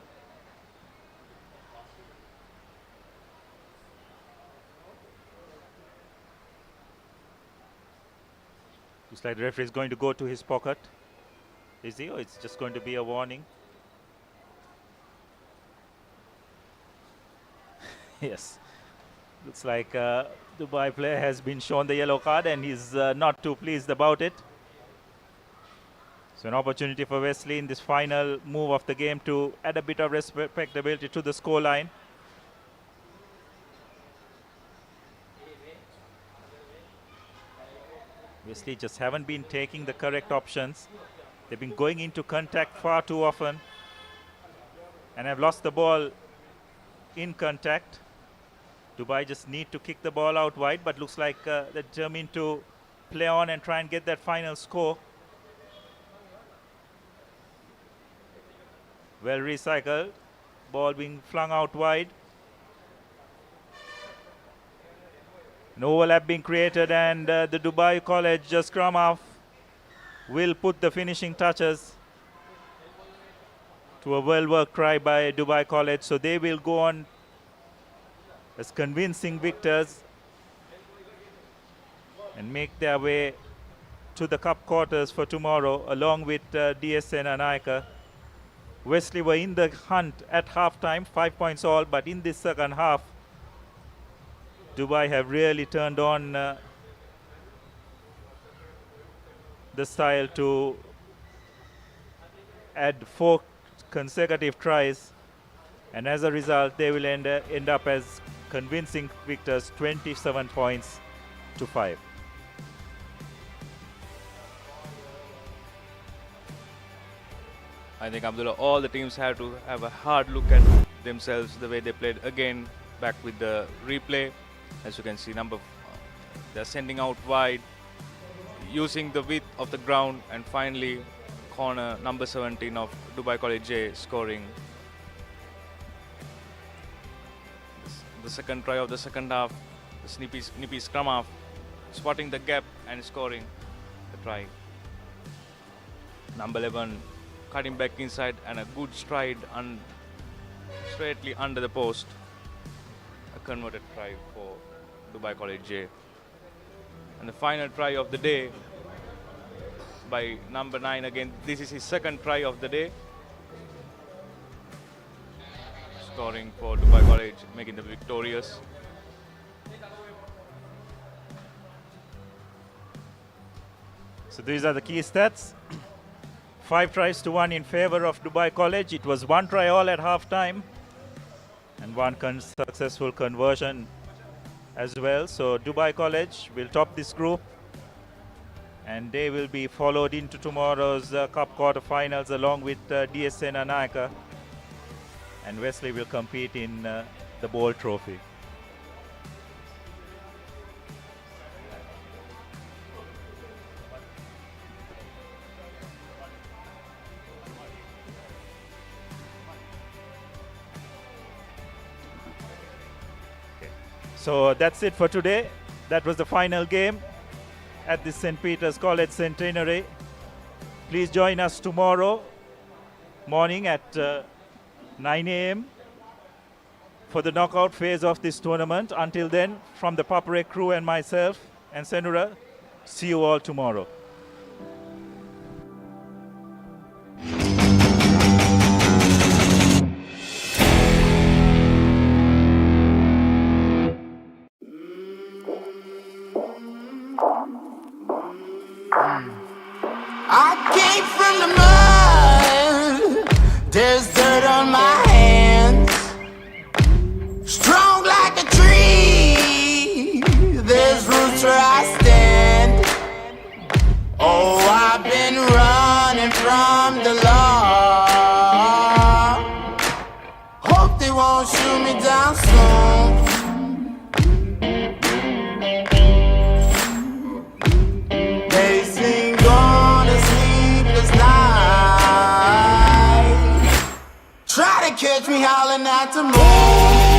S13: Looks like the referee is going to go to his pocket. Is he? Or it's just going to be a warning? Yes. Looks like Dubai player has been shown the yellow card and he's not too pleased about it. So an opportunity for Wesley in this final move of the game to add a bit of respectability to the scoreline. Wesley just haven't been taking the correct options. They've been going into contact far too often and have lost the ball in contact. Dubai just need to kick the ball out wide, but looks like they're determined to play on and try and get that final score. Well recycled, ball being flung out wide. An overlap being created, and the Dubai College scrum half will put the finishing touches to a well-worked try by Dubai College. So they will go on as convincing victors and make their way to the cup quarters for tomorrow, along with DSN and Aika. Wesley were in the hunt at halftime, 5 points all, but in this second half, Dubai have really turned on the style to add 4 consecutive tries, and as a result, they will end up as convincing victors, 27 points to 5.
S6: I think, Abdullah, all the teams have to have a hard look at themselves, the way they played again, back with the replay. As you can see, they're sending out wide, using the width of the ground, and finally corner number 17 of Dubai College J scoring the second try of the second half. The snippy scrum half spotting the gap and scoring the try. Number 11 cutting back inside and a good stride straightly under the post. A converted try for Dubai College J. And the final try of the day by number 9 again. This is his second try of the day. Scoring for Dubai College, making them victorious.
S13: So these are the key stats. 5 tries to 1 in favor of Dubai College. It was 1 try all at halftime and 1 successful conversion as well. So Dubai College will top this group, and they will be followed into tomorrow's Cup quarterfinals along with DSN and Aika. And Wesley will compete in the Bowl Trophy. So that's it for today. That was the final game at the St. Peter's College Centenary. Please join us tomorrow morning at 9 a.m. for the knockout phase of this tournament. Until then, from the Papare crew and myself and Senura, see you all tomorrow.
S15: came from the mud. There's dirt on my hands. Strong like a tree. There's roots where I stand. Oh, I've been running from the law. Hope they won't shoot me down soon. They sing on a sleepless night. Try to catch me howling at the moon.